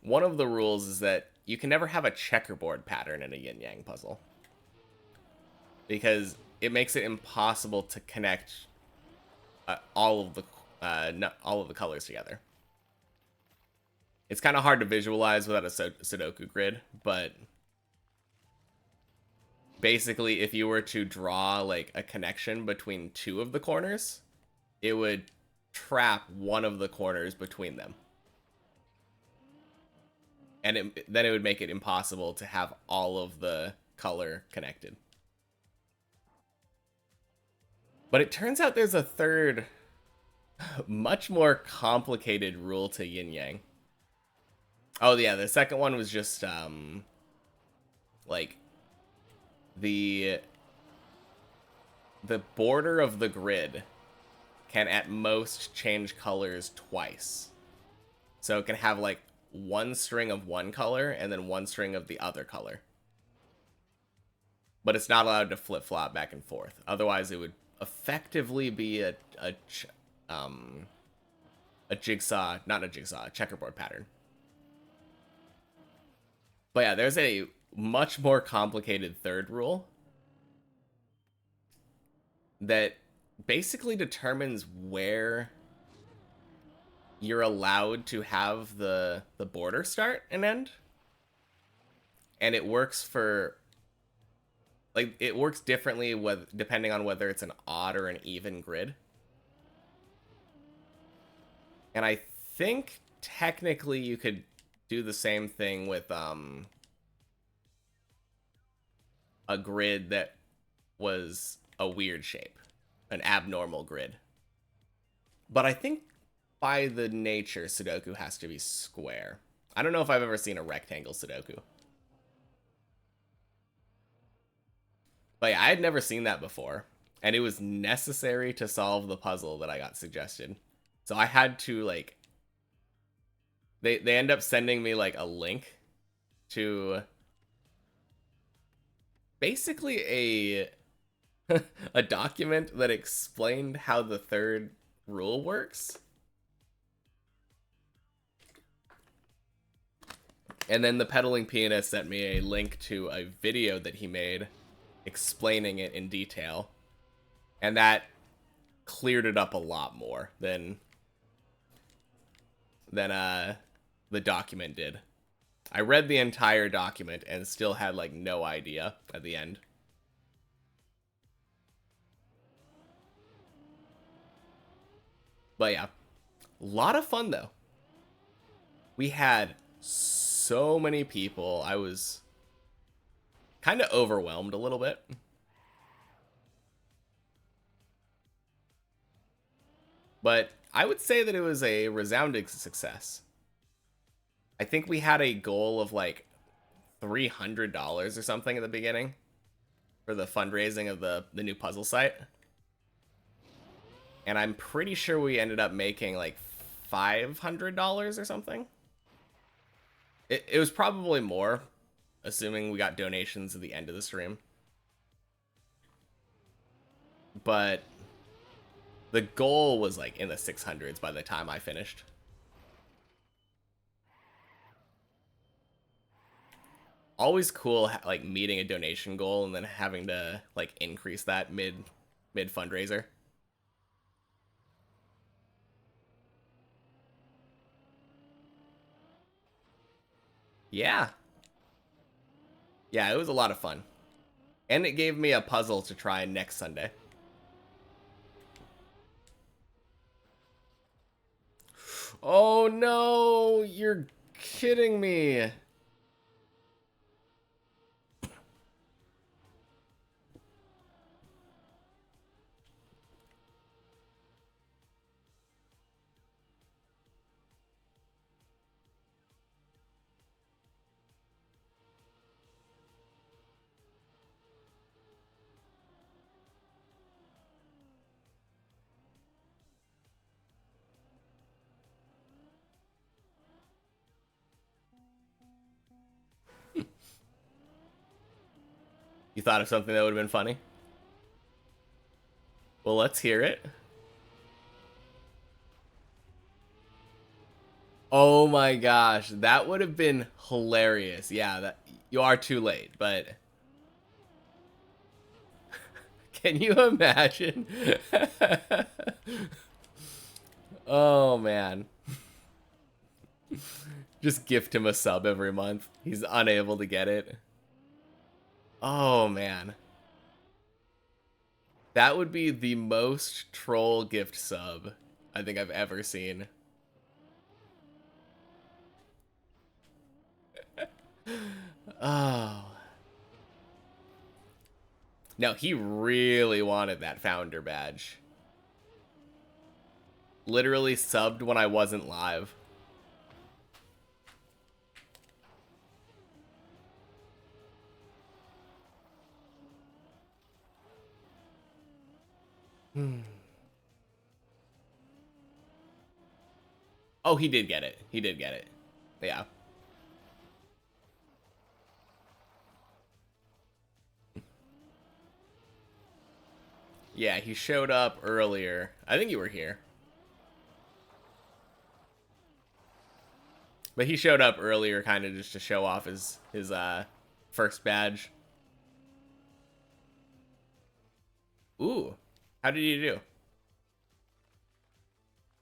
Speaker 1: One of the rules is that you can never have a checkerboard pattern in a yin yang puzzle because it makes it impossible to connect all of the colors together. It's kind of hard to visualize without a Sudoku grid, but basically if you were to draw like a connection between 2 of the corners, it would trap one of the corners between them. And then it would make it impossible to have all of the color connected. But it turns out there's a third, much more complicated rule to yin yang. Oh yeah, the second one was just like the the border of the grid can at most change colors twice. So it can have like one string of one color and then one string of the other color. But it's not allowed to flip-flop back and forth. Otherwise, it would effectively be a jigsaw, not a jigsaw, a checkerboard pattern. But yeah, there's a much more complicated third rule that basically determines where you're allowed to have the border start and end. And it works for, like, it works differently with depending on whether it's an odd or an even grid. And I think technically you could do the same thing with a grid that was a weird shape, an abnormal grid. But I think by the nature, Sudoku has to be square. I don't know if I've ever seen a rectangle Sudoku. But yeah, I had never seen that before. And it was necessary to solve the puzzle that I got suggested. So I had to, like... They end up sending me, like, a link to... basically a document that explained how the third rule works. And then the pedaling pianist sent me a link to a video that he made explaining it in detail. And that cleared it up a lot more than the document did. I read the entire document and still had like no idea at the end. But yeah, a lot of fun though. We had so many people. I was kind of overwhelmed a little bit. But I would say that it was a resounding success. I think we had a goal of like $300 or something at the beginning for the fundraising of the new puzzle site. And I'm pretty sure we ended up making like $500 or something. It was probably more, assuming we got donations at the end of the stream. But the goal was like in the 600s by the time I finished. Always cool, like meeting a donation goal and then having to like increase that mid fundraiser. Yeah. Yeah, it was a lot of fun. And it gave me a puzzle to try next Sunday. Oh no, you're kidding me. You thought of something that would have been funny? Well, let's hear it. Oh my gosh, that would have been hilarious. Yeah, that you are too late, but can you imagine? Oh man. Just gift him a sub every month. He's unable to get it. Oh man. That would be the most troll gift sub I think I've ever seen. Oh. No, he really wanted that founder badge. Literally subbed when I wasn't live. Oh, he did get it. He did get it. Yeah. Yeah, he showed up earlier. I think you were here. But he showed up earlier kind of just to show off his first badge. Ooh. How did you do?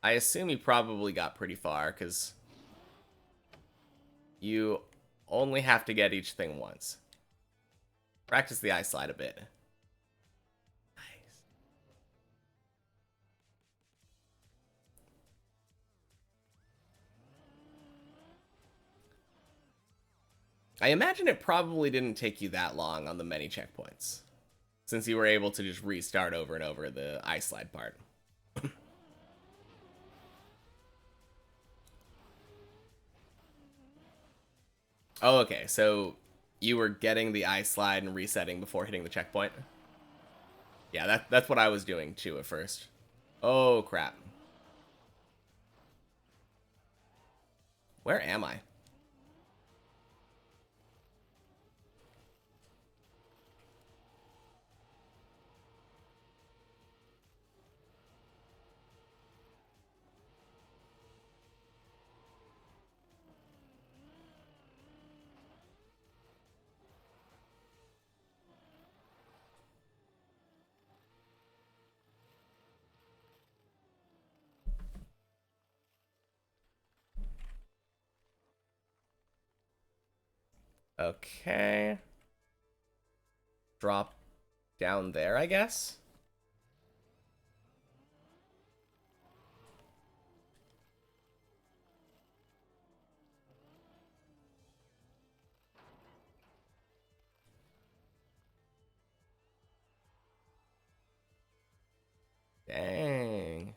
Speaker 1: I assume you probably got pretty far, because you only have to get each thing once. Practice the ice slide a bit. Nice. I imagine it probably didn't take you that long on the many checkpoints, since you were able to just restart over and over the ice slide part. Oh, okay. So you were getting the ice slide and resetting before hitting the checkpoint? Yeah, that's what I was doing too at first. Oh, crap. Where am I? Okay. Drop down there, I guess? Dang.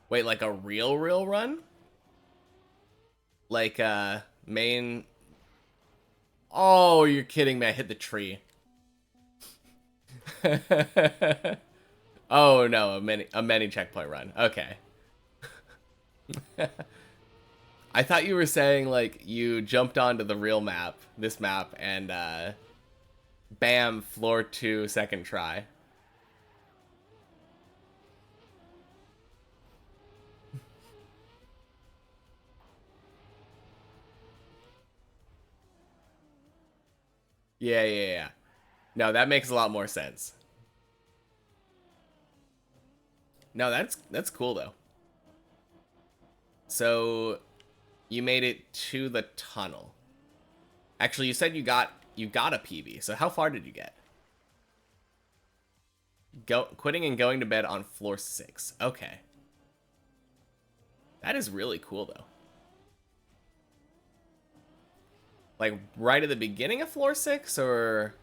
Speaker 1: Wait, like a real run? Like, main... Oh, you're kidding me. I hit the tree. Oh, no, a many checkpoint run. Okay. I thought you were saying, like, you jumped onto the real map, this map, and, bam, floor 2, second try. Yeah. No, that makes a lot more sense. No, that's cool, though. So, you made it to the tunnel. Actually, you said you got a PB. So how far did you get? Quitting and going to bed on floor 6. Okay. That is really cool, though. Like, right at the beginning of floor 6, or...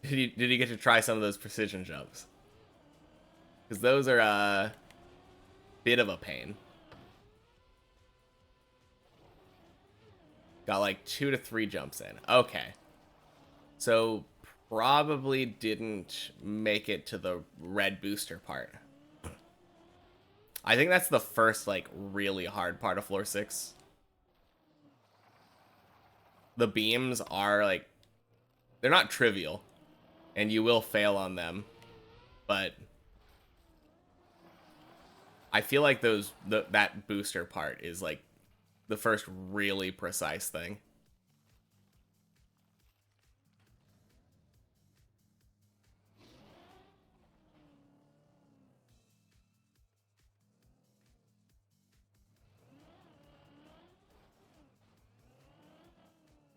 Speaker 1: Did you get to try some of those precision jumps? Because those are a bit of a pain. Got like 2 to 3 jumps in. Okay. So, probably didn't make it to the red booster part. I think that's the first, like, really hard part of floor 6. The beams are, like, they're not trivial, and you will fail on them, but I feel like that booster part is, like, the first really precise thing.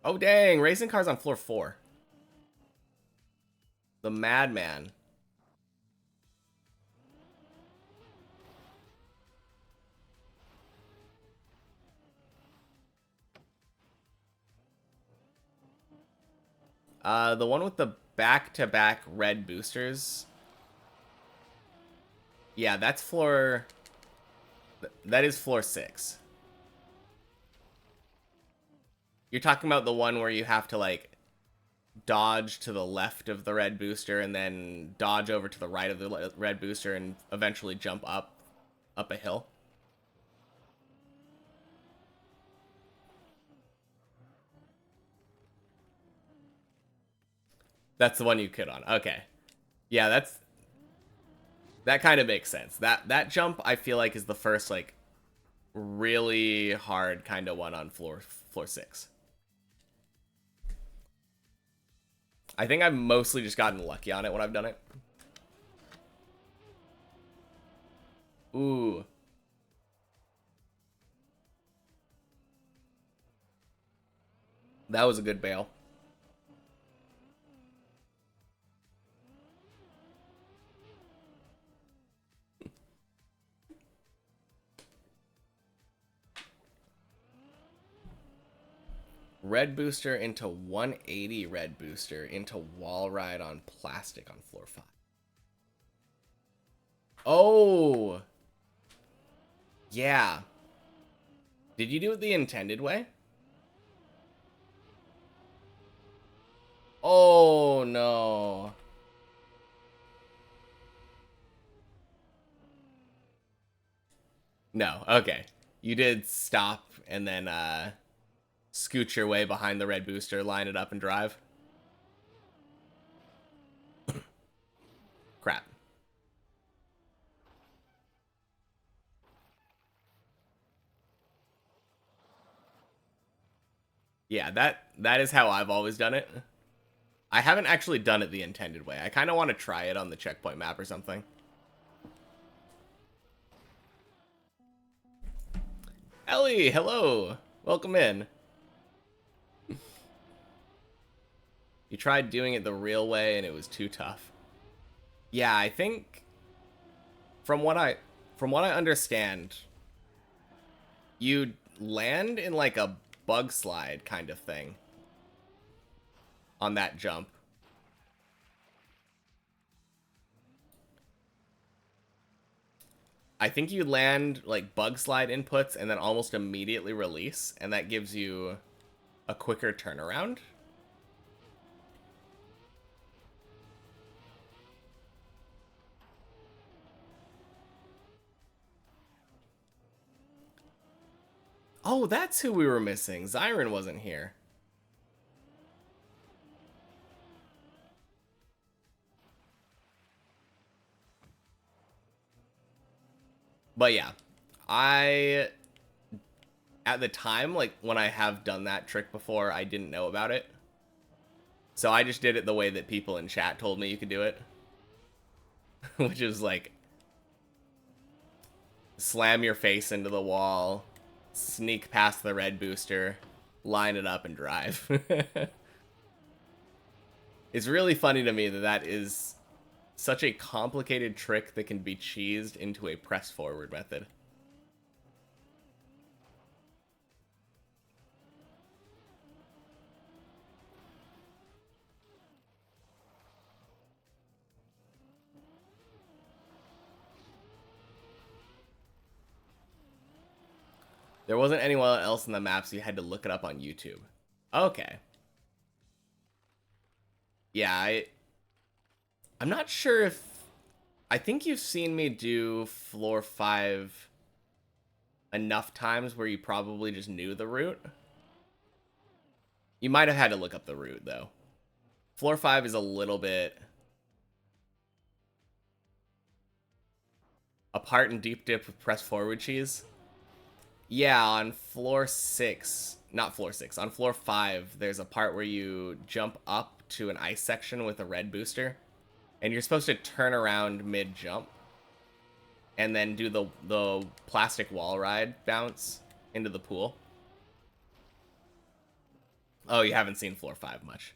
Speaker 1: Oh, dang. Racing cars on floor 4. The Madman. The one with the back-to-back red boosters. Yeah, that's floor... That is floor 6. You're talking about the one where you have to, like, dodge to the left of the red booster and then dodge over to the right of the red booster and eventually jump up a hill. That's the one you kid on. Okay. Yeah, that kind of makes sense. That jump I feel like is the first like really hard kind of one on floor 6. I think I've mostly just gotten lucky on it when I've done it. Ooh. That was a good bail. Red booster into 180 red booster into wall ride on plastic on floor 5. Oh. Yeah. Did you do it the intended way? Oh no. No. Okay. You did stop and then scoot your way behind the red booster, line it up and drive. Crap. Yeah, that is how I've always done it. I haven't actually done it the intended way. I kind of want to try it on the checkpoint map or something. Ellie, hello. Welcome in. You tried doing it the real way and it was too tough. Yeah, I think from what I understand, you land in like a bug slide kind of thing on that jump. I think you land like bug slide inputs and then almost immediately release, and that gives you a quicker turnaround. Oh, that's who we were missing. Zyron wasn't here. But yeah, I at the time, like when I have done that trick before, I didn't know about it. So I just did it the way that people in chat told me you could do it. Which is like slam your face into the wall, sneak past the red booster, line it up and drive. It's really funny to me that that is such a complicated trick that can be cheesed into a press forward method. There wasn't anyone else in the map, so you had to look it up on YouTube. Okay. Yeah, I'm not sure if... I think you've seen me do floor 5 enough times where you probably just knew the route. You might have had to look up the route, though. Floor 5 is a little bit... apart and deep dip with press forward cheese. Yeah, on floor 6... not floor 6. On floor 5, there's a part where you jump up to an ice section with a red booster. And you're supposed to turn around mid-jump. And then do the plastic wall ride bounce into the pool. Oh, you haven't seen floor 5 much.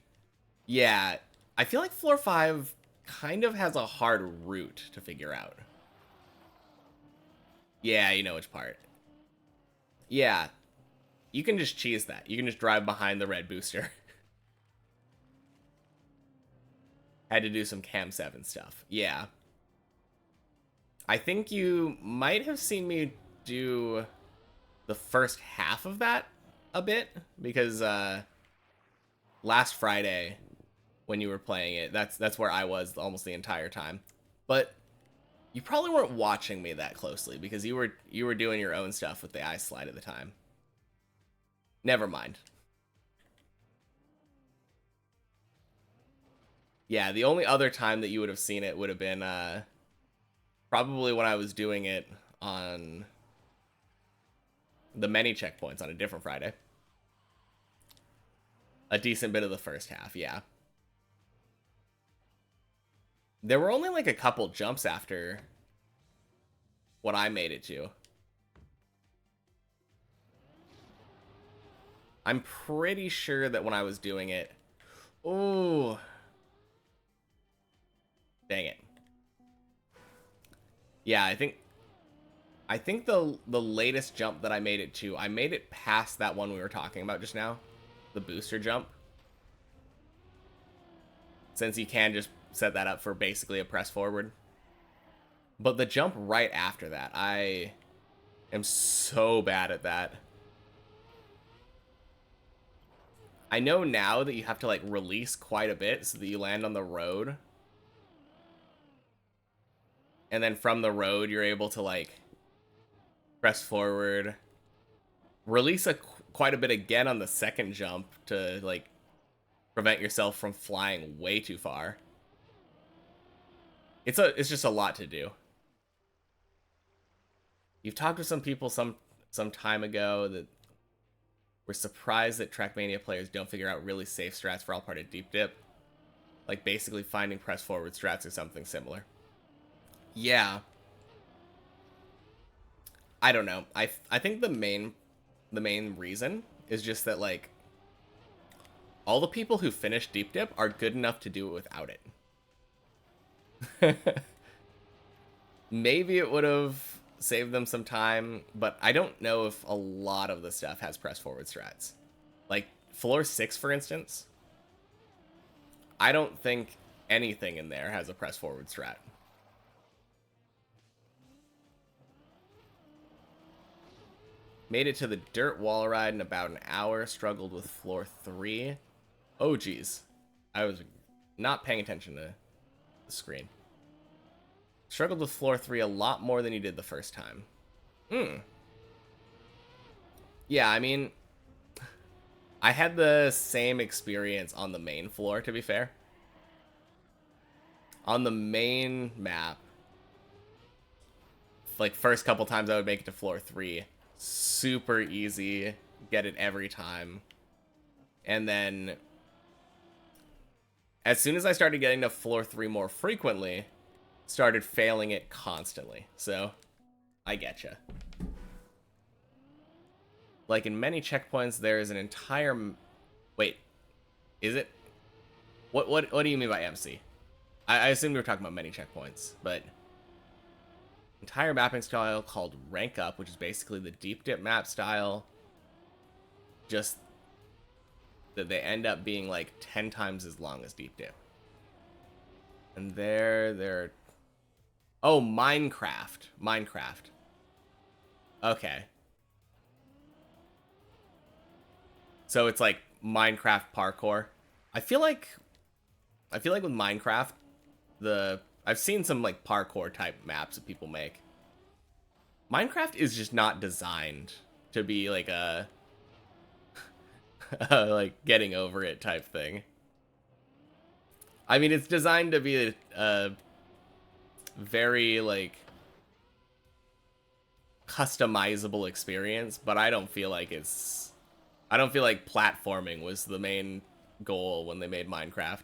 Speaker 1: Yeah, I feel like floor 5 kind of has a hard route to figure out. Yeah, you know which part. Yeah, you can just cheese that. You can just drive behind the red booster. Had to do some Cam 7 stuff. Yeah. I think you might have seen me do the first half of that a bit because last Friday when you were playing it, that's where I was almost the entire time. But you probably weren't watching me that closely because you were doing your own stuff with the ice slide at the time. Never mind. Yeah, the only other time that you would have seen it would have been probably when I was doing it on the many checkpoints on a different Friday. A decent bit of the first half, yeah. There were only like a couple jumps after what I made it to. I'm pretty sure that when I was doing it... Oh... Dang it. Yeah, I think the latest jump that I made it to, I made it past that one we were talking about just now. The booster jump. Since you can just set that up for basically a press forward. But the jump right after that, I am so bad at that. I know now that you have to like release quite a bit so that you land on the road. And then from the road, you're able to like press forward, release quite a bit again on the second jump to like prevent yourself from flying way too far. It's just a lot to do. You've talked to some people some time ago that were surprised that Trackmania players don't figure out really safe strats for all part of deep dip, like basically finding press forward strats or something similar. Yeah. I don't know. I think the main reason is just that like all the people who finish deep dip are good enough to do it without it. Maybe it would have saved them some time, but I don't know if a lot of the stuff has press forward strats. Like floor 6, for instance, I don't think anything in there has a press forward strat. Made it to the dirt wall ride in about an hour. Struggled with floor 3. Oh, geez. I was not paying attention to the screen. Struggled with floor 3 a lot more than you did the first time. Yeah, I mean, I had the same experience on the main floor, to be fair. On the main map, like, first couple times I would make it to floor 3. Super easy. Get it every time. And then, as soon as I started getting to floor 3 more frequently, started failing it constantly. So, I getcha. Like, in many checkpoints, there is an entire... Wait. Is it? What do you mean by MC? I assume we were talking about many checkpoints, but... Entire mapping style called Rank Up, which is basically the deep dip map style. Just that they end up being like 10 times as long as deep dip. And they're... Oh, Minecraft. Okay. So it's like Minecraft parkour. I feel like with Minecraft, I've seen some like parkour type maps that people make. Minecraft is just not designed to be like a like getting over it type thing. I mean, it's designed to be a very like customizable experience, but I don't feel like platforming was the main goal when they made Minecraft.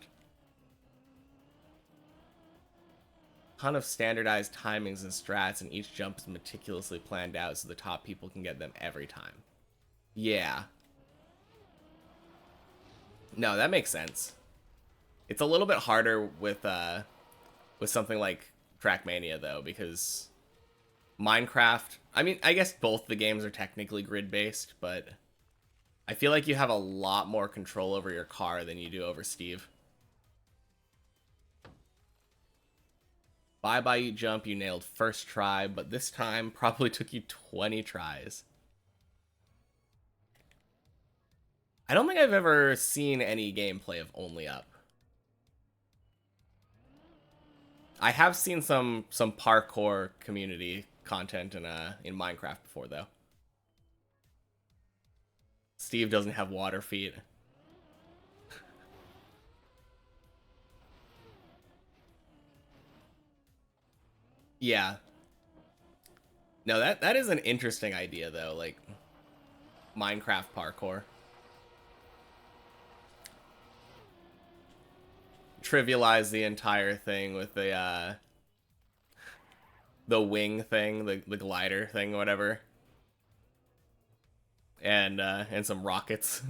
Speaker 1: Ton of standardized timings and strats, and each jump is meticulously planned out so the top people can get them every time. Yeah. No, that makes sense. It's a little bit harder with something like Trackmania though, because Minecraft, I mean, I guess both the games are technically grid-based, but I feel like you have a lot more control over your car than you do over Steve. Bye Bye You Jump you nailed first try, but this time probably took you 20 tries. I don't think I've ever seen any gameplay of Only Up. I have seen some parkour community content in Minecraft before though. Steve doesn't have water feet. Yeah. No, that is an interesting idea though, like Minecraft parkour. Trivialize the entire thing with the wing thing, the glider thing, whatever. And some rockets.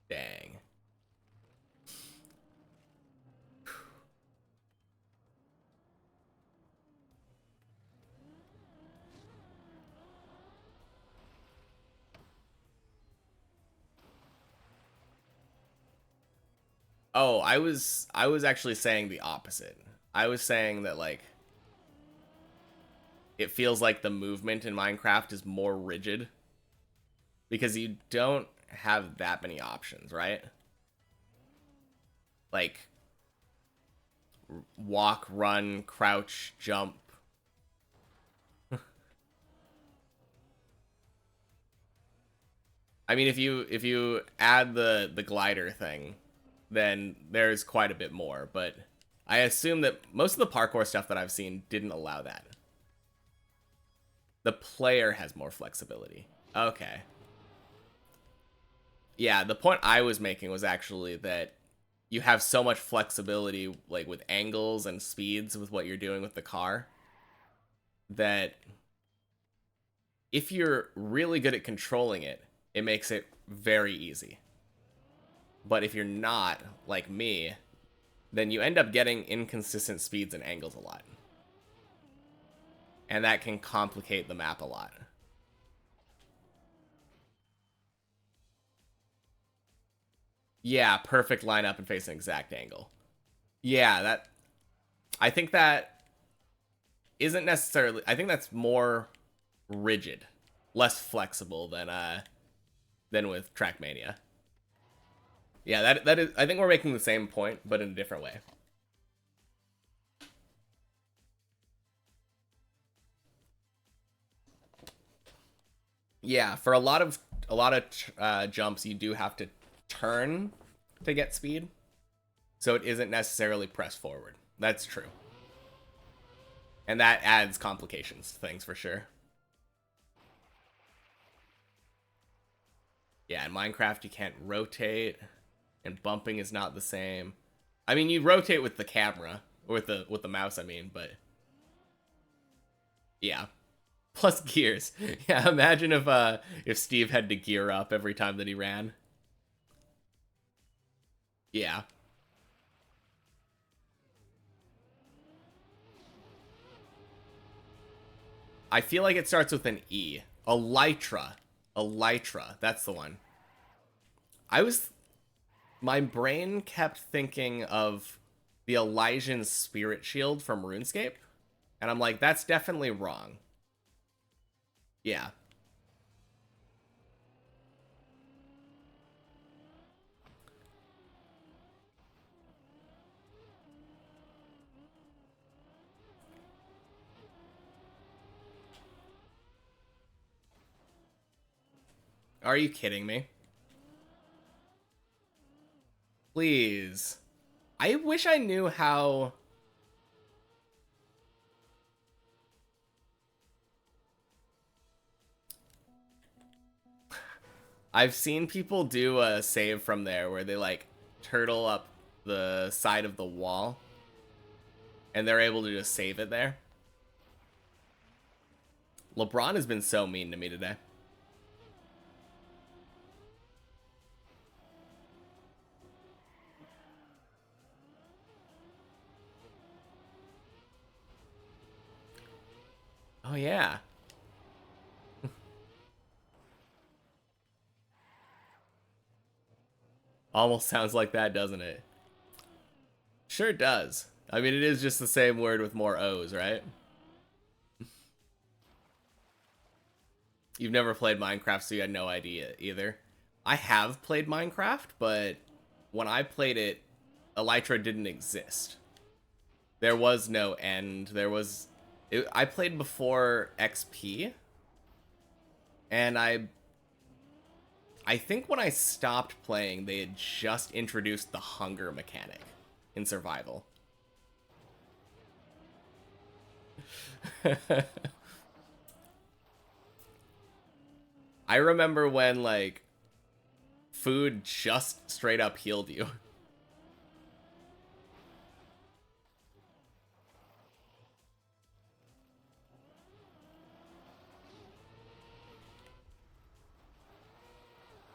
Speaker 1: Dang. Oh, I was actually saying the opposite. I was saying that like it feels like the movement in Minecraft is more rigid because you don't have that many options, right? Like walk, run, crouch, jump. I mean, if you add the glider thing, then there's quite a bit more, but I assume that most of the parkour stuff that I've seen didn't allow that. The player has more flexibility. Okay. Yeah, the point I was making was actually that you have so much flexibility, like with angles and speeds with what you're doing with the car, that if you're really good at controlling it, it makes it very easy. But if you're not, like me, then you end up getting inconsistent speeds and angles a lot. And that can complicate the map a lot. Yeah, perfect lineup and face an exact angle. Yeah, that I think that isn't necessarily, I think that's more rigid, less flexible than with Trackmania. Yeah, that is, I think we're making the same point but in a different way. Yeah, for a lot of jumps you do have to turn to get speed. So it isn't necessarily press forward. That's true. And that adds complications to things for sure. Yeah, in Minecraft you can't rotate, and bumping is not the same. I mean, you rotate with the camera, or with the mouse, I mean, but yeah. Plus gears. Yeah, imagine if Steve had to gear up every time that he ran. Yeah. I feel like it starts with an E. Elytra. Elytra. That's the one. I was My brain kept thinking of the Elysian spirit shield from RuneScape, and I'm like, that's definitely wrong. Yeah. Are you kidding me? Please. I wish I knew how. I've seen people do a save from there where they like turtle up the side of the wall and they're able to just save it there. LeBron has been so mean to me today. Oh yeah. Almost sounds like that, doesn't it? Sure does. I mean, it is just the same word with more O's, right? You've never played Minecraft, so you had no idea either. I have played Minecraft, but when I played it, Elytra didn't exist. There was no end. I played before XP, and I think when I stopped playing, they had just introduced the hunger mechanic in survival. I remember when, like, food just straight up healed you.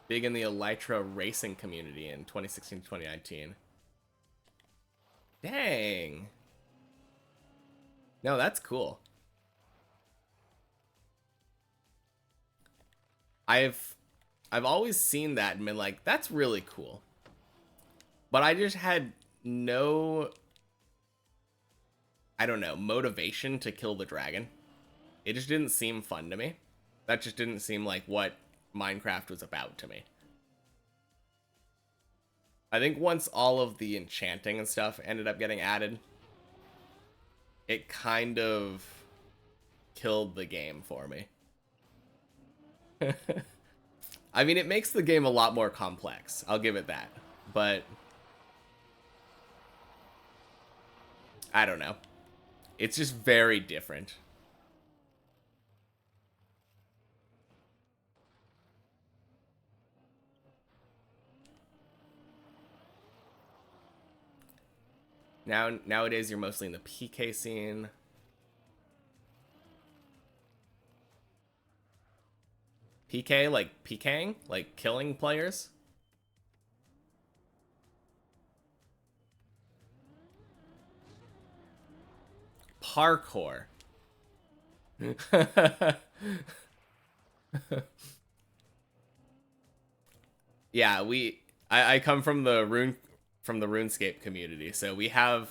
Speaker 1: Big in the Elytra racing community in 2016 to 2019. Dang. No, that's cool. I've always seen that and been like, that's really cool. But I just had no, I don't know, motivation to kill the dragon. It just didn't seem fun to me. That just didn't seem like what Minecraft was about to me. I think once all of the enchanting and stuff ended up getting added, it kind of killed the game for me. I mean, it makes the game a lot more complex. I'll give it that. But I don't know. It's just very different. Nowadays, you're mostly in the PK scene. PK, like PKing? Like killing players? Parkour. Yeah, I come from the RuneScape community, so we have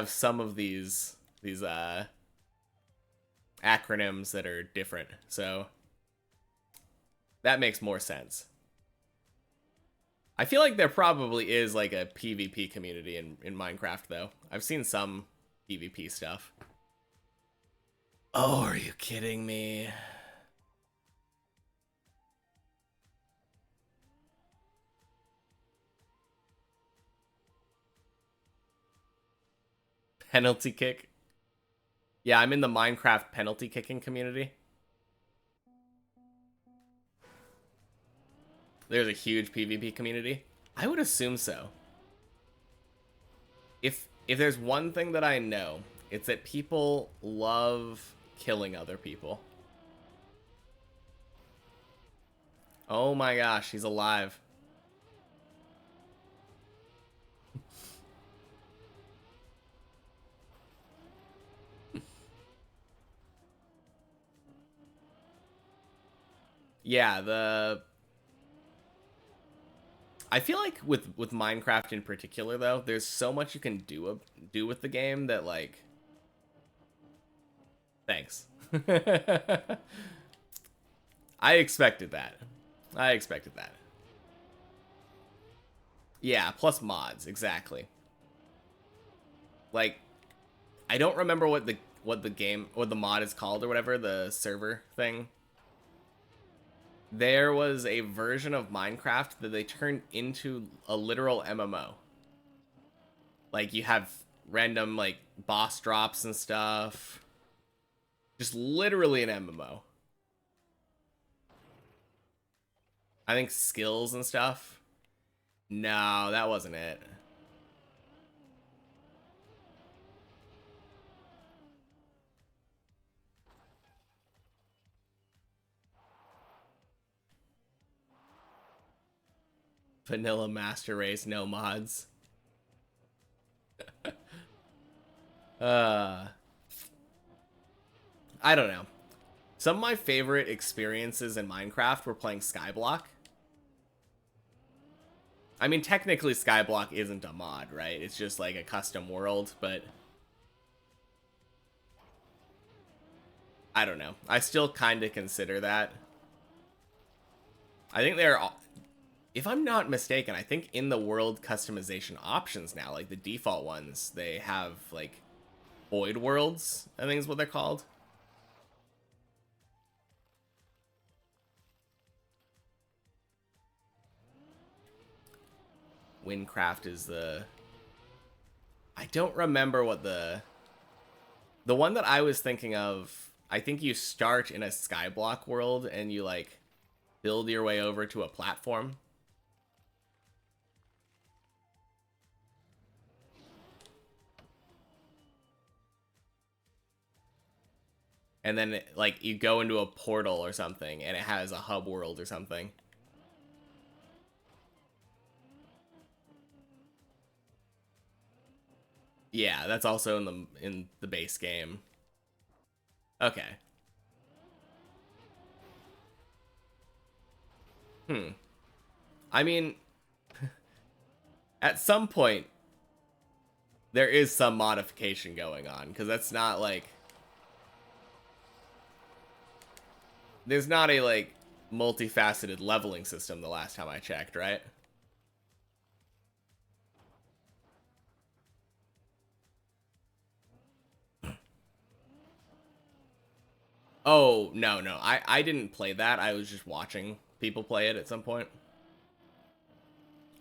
Speaker 1: some of these acronyms that are different. So that makes more sense. I feel like there probably is like a PvP community in Minecraft though. I've seen some PvP stuff. Oh, are you kidding me? Penalty kick. Yeah, I'm in the Minecraft penalty kicking community. There's a huge PvP community. I would assume so. If there's one thing that I know, it's that people love killing other people. Oh my gosh, he's alive. Yeah, I feel like with Minecraft in particular though, there's so much you can do with the game that like thanks. I expected that. I expected that. Yeah, plus mods, exactly. Like I don't remember what the game or the mod is called or whatever, the server thing. There was a version of Minecraft that they turned into a literal MMO. Like you have random like boss drops and stuff. Just literally an MMO. I think skills and stuff. No, that wasn't it. Vanilla Master Race, no mods. uh I don't know. Some of my favorite experiences in Minecraft were playing Skyblock. I mean, technically Skyblock isn't a mod, right? It's just like a custom world, but I don't know. I still kind of consider that. I think they're, if I'm not mistaken, I think in the world customization options now, like the default ones, they have like void worlds, I think is what they're called. Windcraft is the, I don't remember what the one that I was thinking of. I think you start in a Skyblock world and you like build your way over to a platform. And then like you go into a portal or something and it has a hub world or something. Yeah, that's also in the base game. Okay. I mean, at some point there is some modification going on, because that's not like, there's not a like multifaceted leveling system the last time I checked, right? Oh, no. I didn't play that. I was just watching people play it at some point.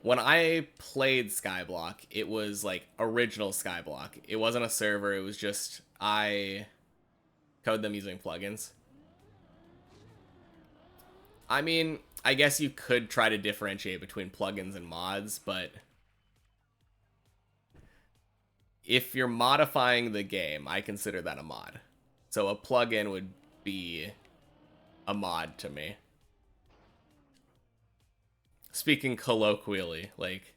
Speaker 1: When I played Skyblock, it was like original Skyblock. It wasn't a server. It was just I code them using plugins. I mean, I guess you could try to differentiate between plugins and mods, but if you're modifying the game, I consider that a mod. So a plugin would be a mod to me. Speaking colloquially, like,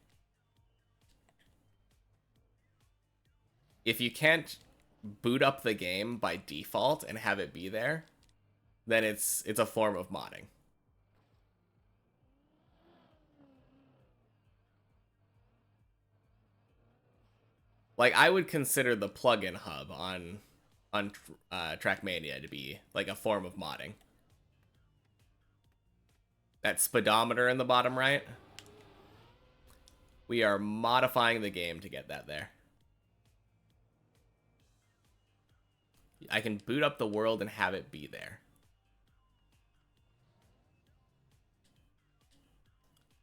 Speaker 1: if you can't boot up the game by default and have it be there, then it's a form of modding. Like, I would consider the plugin hub on Trackmania to be like a form of modding. That speedometer in the bottom right, we are modifying the game to get that there. I can boot up the world and have it be there.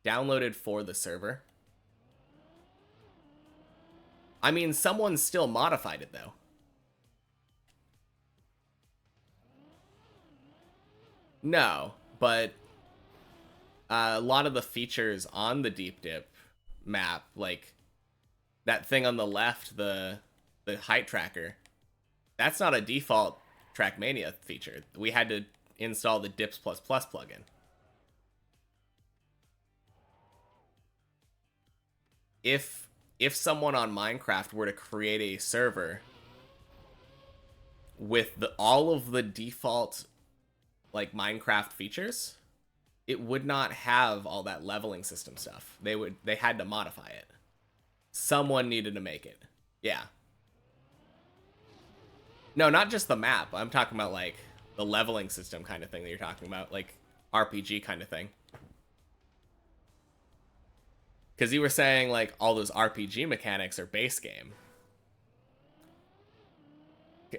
Speaker 1: Downloaded for the server. I mean, someone still modified it though. No, but a lot of the features on the Deep Dip map, like that thing on the left, the height tracker, that's not a default Trackmania feature. We had to install the Dips++ plugin. If someone on Minecraft were to create a server with all of the default like Minecraft features, it would not have all that leveling system stuff. They had to modify it. Someone needed to make it. Yeah. No, not just the map. I'm talking about like the leveling system kind of thing that you're talking about, like RPG kind of thing. Because you were saying like all those RPG mechanics are base game.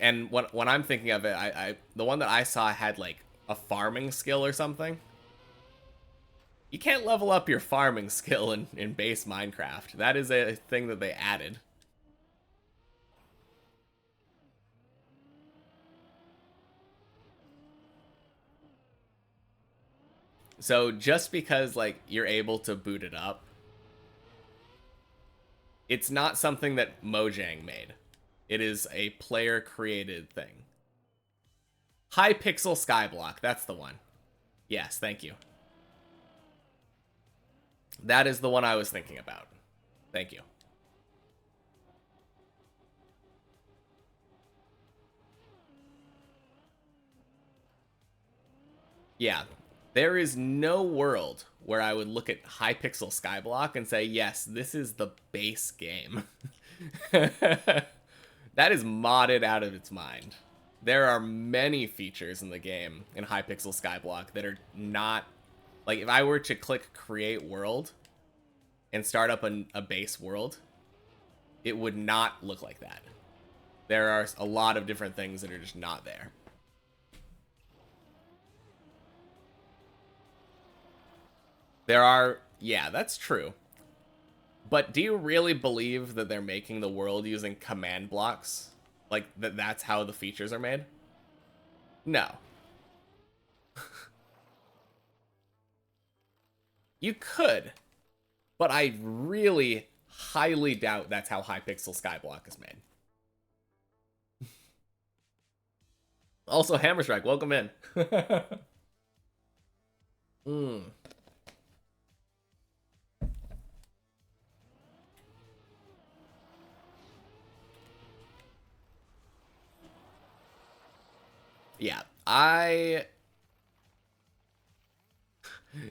Speaker 1: And when I'm thinking of it, I the one that I saw had like a farming skill or something. You can't level up your farming skill in base Minecraft. That is a thing that they added. So just because like you're able to boot it up, it's not something that Mojang made. It is a player created thing. Hypixel Skyblock, that's the one. Yes, thank you. That is the one I was thinking about. Thank you. Yeah, there is no world where I would look at Hypixel Skyblock and say, yes, this is the base game. That is modded out of its mind. There are many features in the game in Hypixel Skyblock that are not... Like, if I were to click Create World and start up a base world, it would not look like that. There are a lot of different things that are just not there. There are... Yeah, that's true. But do you really believe that they're making the world using command blocks? Like, that's how the features are made? No. You could. But I really highly doubt that's how Hypixel Skyblock is made. Also, Hammerstrike, welcome in.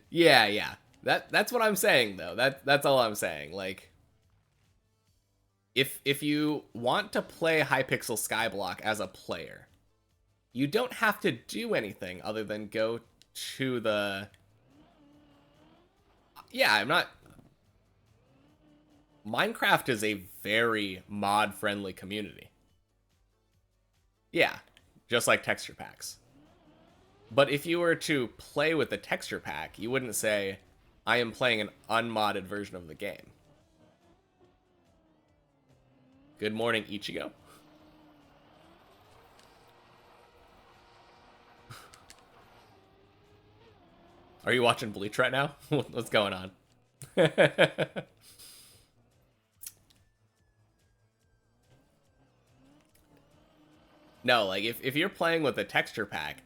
Speaker 1: Yeah, yeah. That's what I'm saying though. That's all I'm saying. Like, if you want to play Hypixel Skyblock as a player, you don't have to do anything other than go to the... Yeah, I'm not... Minecraft is a very mod-friendly community. Yeah, just like texture packs. But if you were to play with the texture pack, you wouldn't say, I am playing an unmodded version of the game. Good morning, Ichigo. Are you watching Bleach right now? What's going on? No, like, if you're playing with a texture pack,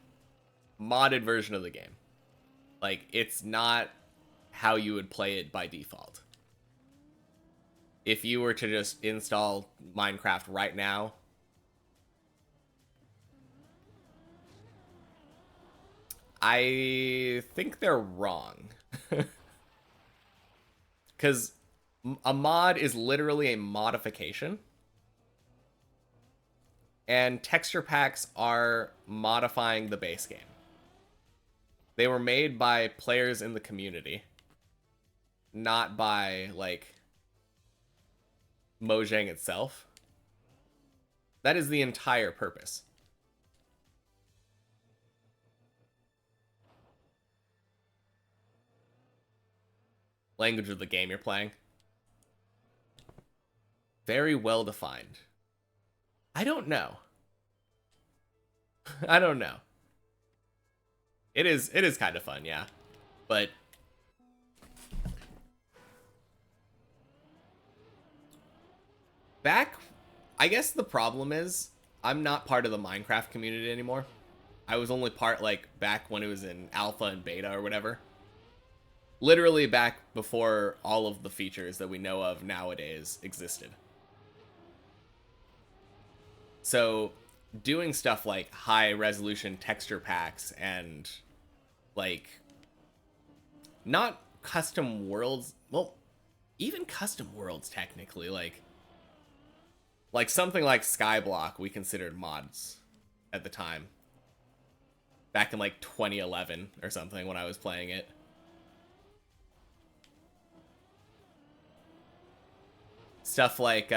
Speaker 1: modded version of the game, like, it's not how you would play it by default. If you were to just install Minecraft right now, I think they're wrong. Because a mod is literally a modification. And texture packs are modifying the base game. They were made by players in the community, not by, like, Mojang itself. That is the entire purpose. Language of the game you're playing. Very well defined. I don't know. I don't know. It is kind of fun, yeah. But back, I guess the problem is I'm not part of the Minecraft community anymore. I was only part, like, back when it was in alpha and beta or whatever. Literally back before all of the features that we know of nowadays existed. So doing stuff like high resolution texture packs and, like, not custom worlds, well, even custom worlds technically, like something like Skyblock we considered mods at the time. Back in, like, 2011 or something when I was playing it. Stuff like,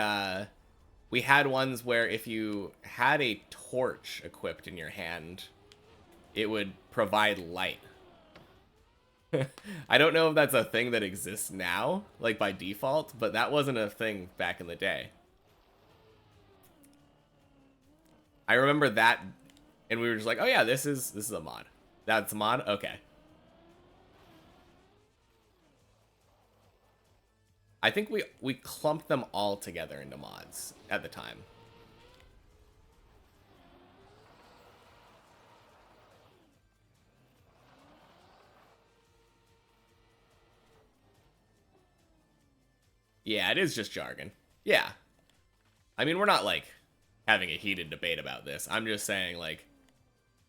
Speaker 1: we had ones where if you had a torch equipped in your hand, it would provide light. I don't know if that's a thing that exists now, like, by default, but that wasn't a thing back in the day. I remember that, and we were just like, oh yeah, this is a mod. That's a mod? Okay. I think we clumped them all together into mods at the time. Yeah, it is just jargon. Yeah. I mean, we're not, like, having a heated debate about this. I'm just saying, like,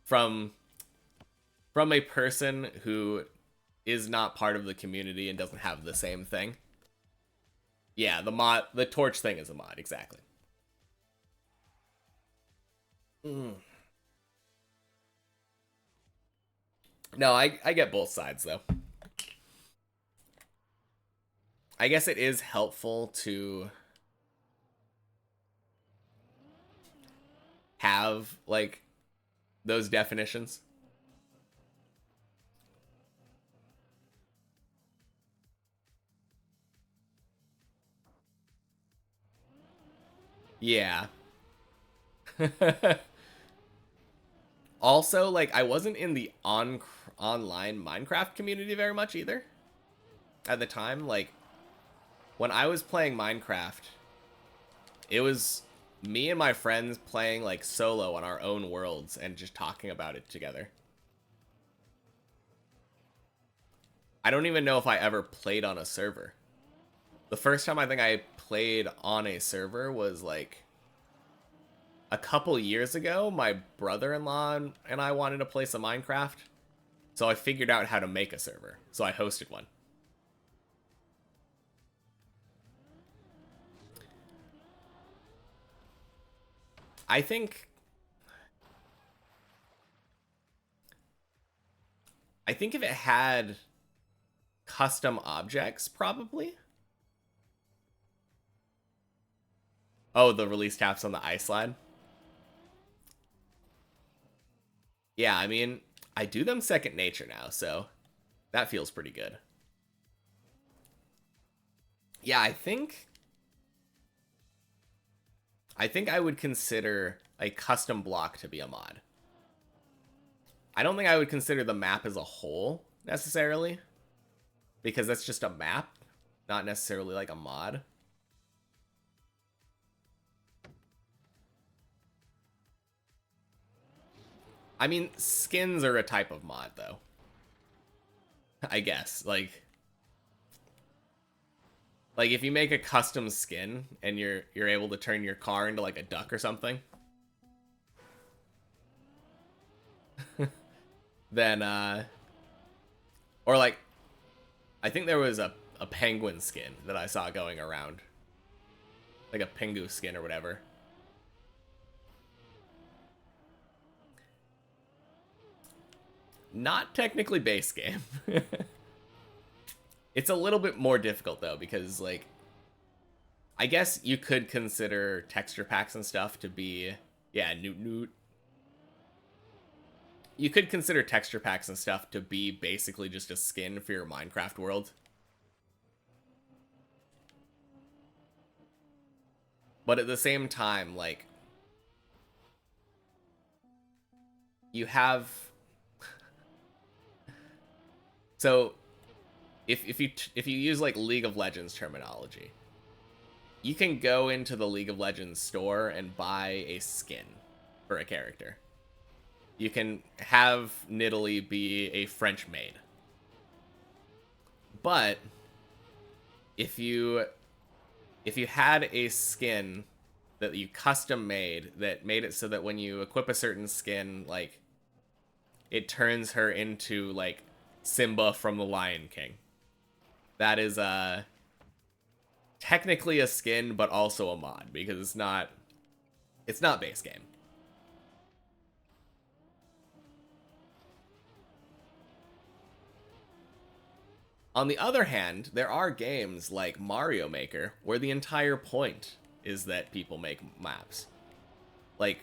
Speaker 1: from a person who is not part of the community and doesn't have the same thing. Yeah, the torch thing is a mod, exactly. Mm. No, I get both sides though. I guess it is helpful to have like those definitions. Yeah. Also, like I wasn't in the online Minecraft community very much either at the time. Like when I was playing Minecraft, it was me and my friends playing like solo on our own worlds and just talking about it together. I don't even know if I ever played on a server. The first time I think I played on a server was like a couple years ago. My brother-in-law and I wanted to play some Minecraft, so I figured out how to make a server. So I hosted one. I think if it had custom objects, probably. Oh, the release taps on the ice slide. Yeah, I mean, I do them second nature now, so that feels pretty good. Yeah, I think I would consider a custom block to be a mod. I don't think I would consider the map as a whole necessarily, because that's just a map, not necessarily like a mod. I mean, skins are a type of mod though. I guess. Like if you make a custom skin and you're able to turn your car into like a duck or something, then or like I think there was a penguin skin that I saw going around. Like a Pingu skin or whatever. Not technically base game. It's a little bit more difficult though, because like I guess you could consider texture packs and stuff to be, yeah, Noot. You could consider texture packs and stuff to be basically just a skin for your Minecraft world. But at the same time, like you have so if you use like League of Legends terminology, you can go into the League of Legends store and buy a skin for a character. You can have Nidalee be a French maid. But if you had a skin that you custom made that made it so that when you equip a certain skin, like it turns her into like Simba from the Lion King. That is technically a skin, but also a mod because it's not base game. On the other hand, there are games like Mario Maker where the entire point is that people make maps. Like,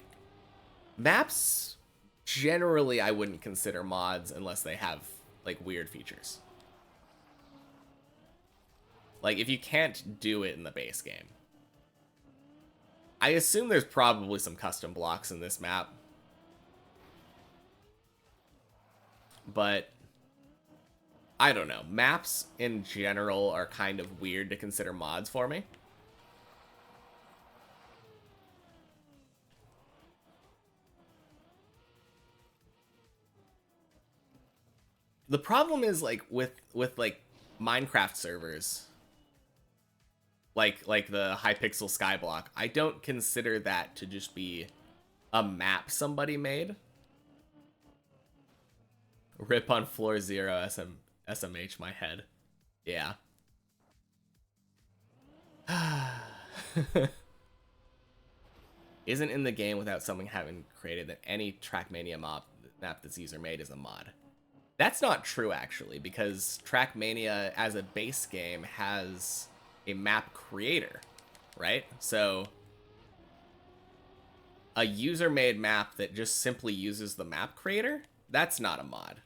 Speaker 1: maps, generally I wouldn't consider mods unless they have, like, weird features. Like, if you can't do it in the base game. I assume there's probably some custom blocks in this map. But I don't know. Maps in general are kind of weird to consider mods for me. The problem is like with like Minecraft servers, like the Hypixel Skyblock, I don't consider that to just be a map somebody made. Rip on Floor Zero SMH my head. Yeah. Isn't in the game without someone having created that any Trackmania map that's user made is a mod. That's not true, actually, because Trackmania as a base game has a map creator, right? So a user-made map that just simply uses the map creator, that's not a mod.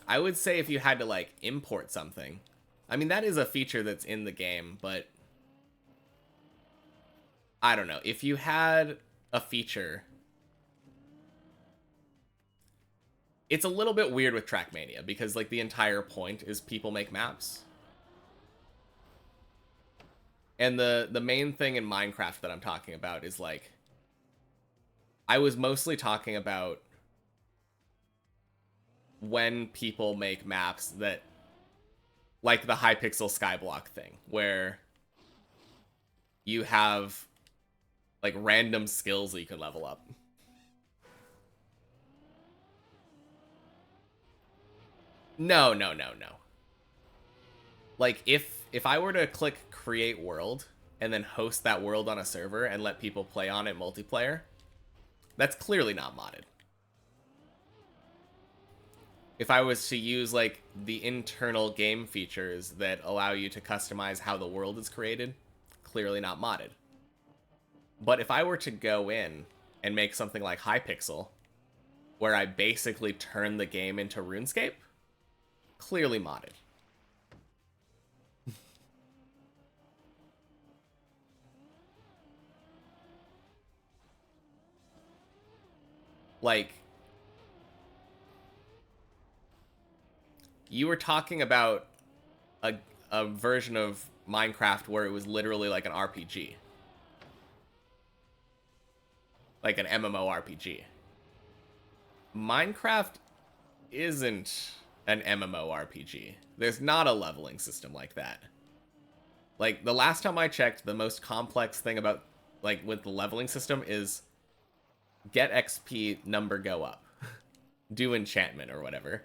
Speaker 1: I would say if you had to, like, import something, I mean, that is a feature that's in the game, but I don't know. If you had a feature, it's a little bit weird with Trackmania because, like, the entire point is people make maps. And the main thing in Minecraft that I'm talking about is, like, I was mostly talking about when people make maps that, like the Hypixel Skyblock thing, where you have, like, random skills that you can level up. No. Like, if I were to click create world and then host that world on a server and let people play on it multiplayer, that's clearly not modded. If I was to use, like, the internal game features that allow you to customize how the world is created, clearly not modded. But if I were to go in and make something like Hypixel, where I basically turn the game into RuneScape, clearly modded. Like, you were talking about a version of Minecraft where it was literally like an RPG. Like an MMORPG. Minecraft isn't an MMORPG. There's not a leveling system like that. Like, the last time I checked, the most complex thing about, like, with the leveling system is get XP, number go up. Do enchantment or whatever.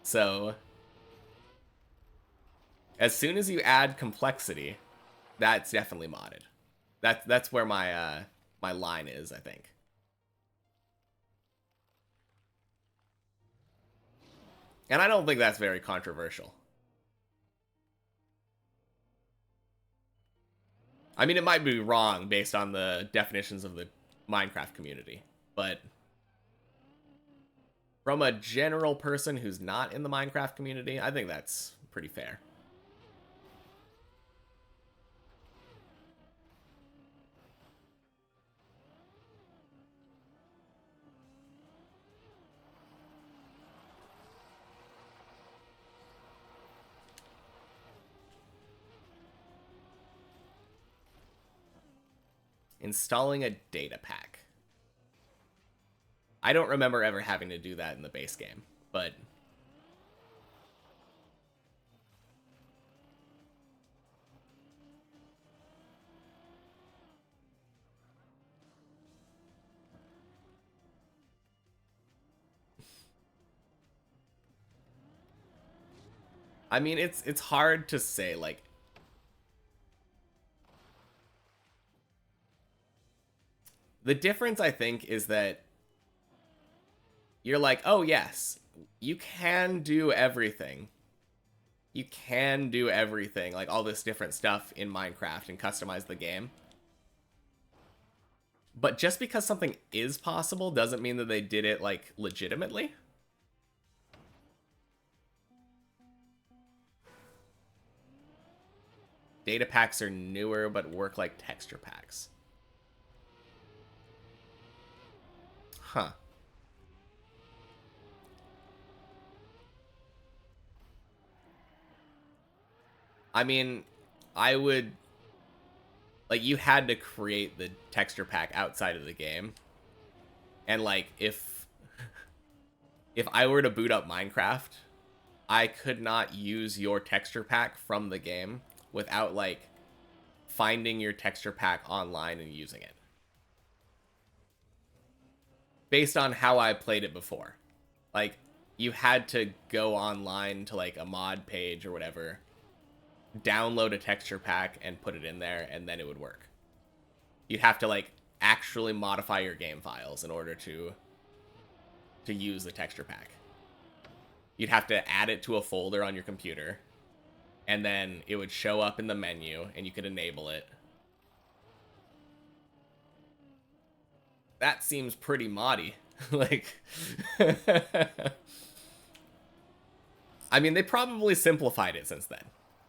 Speaker 1: So, as soon as you add complexity, that's definitely modded. That's where my my line is, I think. And I don't think that's very controversial. I mean, it might be wrong based on the definitions of the Minecraft community, but from a general person who's not in the Minecraft community, I think that's pretty fair. Installing a data pack. I don't remember ever having to do that in the base game, but I mean, it's hard to say, like, the difference, I think, is that you're like, oh, yes, you can do everything. You can do everything, like all this different stuff in Minecraft and customize the game. But just because something is possible doesn't mean that they did it, like, legitimately. Data packs are newer but work like texture packs. Huh. I mean, I would, like, you had to create the texture pack outside of the game. And, like, if I were to boot up Minecraft, I could not use your texture pack from the game without, like, finding your texture pack online and using it. Based on how I played it before. Like, you had to go online to like a mod page or whatever, download a texture pack and put it in there, and then it would work. You'd have to like actually modify your game files in order to use the texture pack. You'd have to add it to a folder on your computer, and then it would show up in the menu and you could enable it. That seems pretty moddy. Like, I mean, they probably simplified it since then.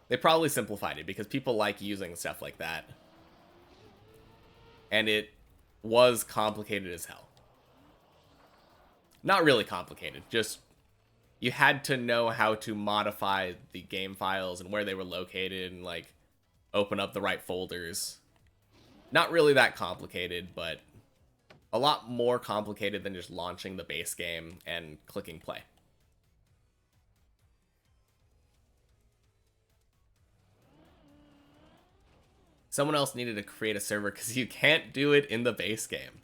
Speaker 1: They probably simplified it because people like using stuff like that. And it was complicated as hell. Not really complicated, just you had to know how to modify the game files and where they were located and like open up the right folders. Not really that complicated, but a lot more complicated than just launching the base game and clicking play. Someone else needed to create a server because you can't do it in the base game.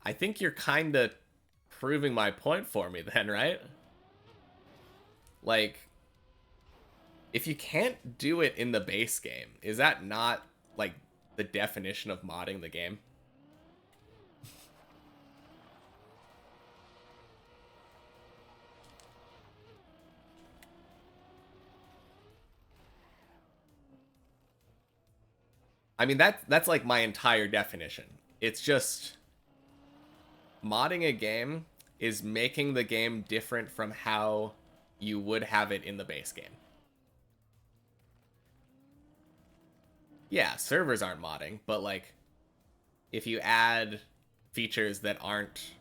Speaker 1: I think you're kind of proving my point for me then, right? Like, if you can't do it in the base game, is that not like the definition of modding the game? I mean, that's like my entire definition. It's just modding a game is making the game different from how you would have it in the base game. Yeah, servers aren't modding, but like if you add features that aren't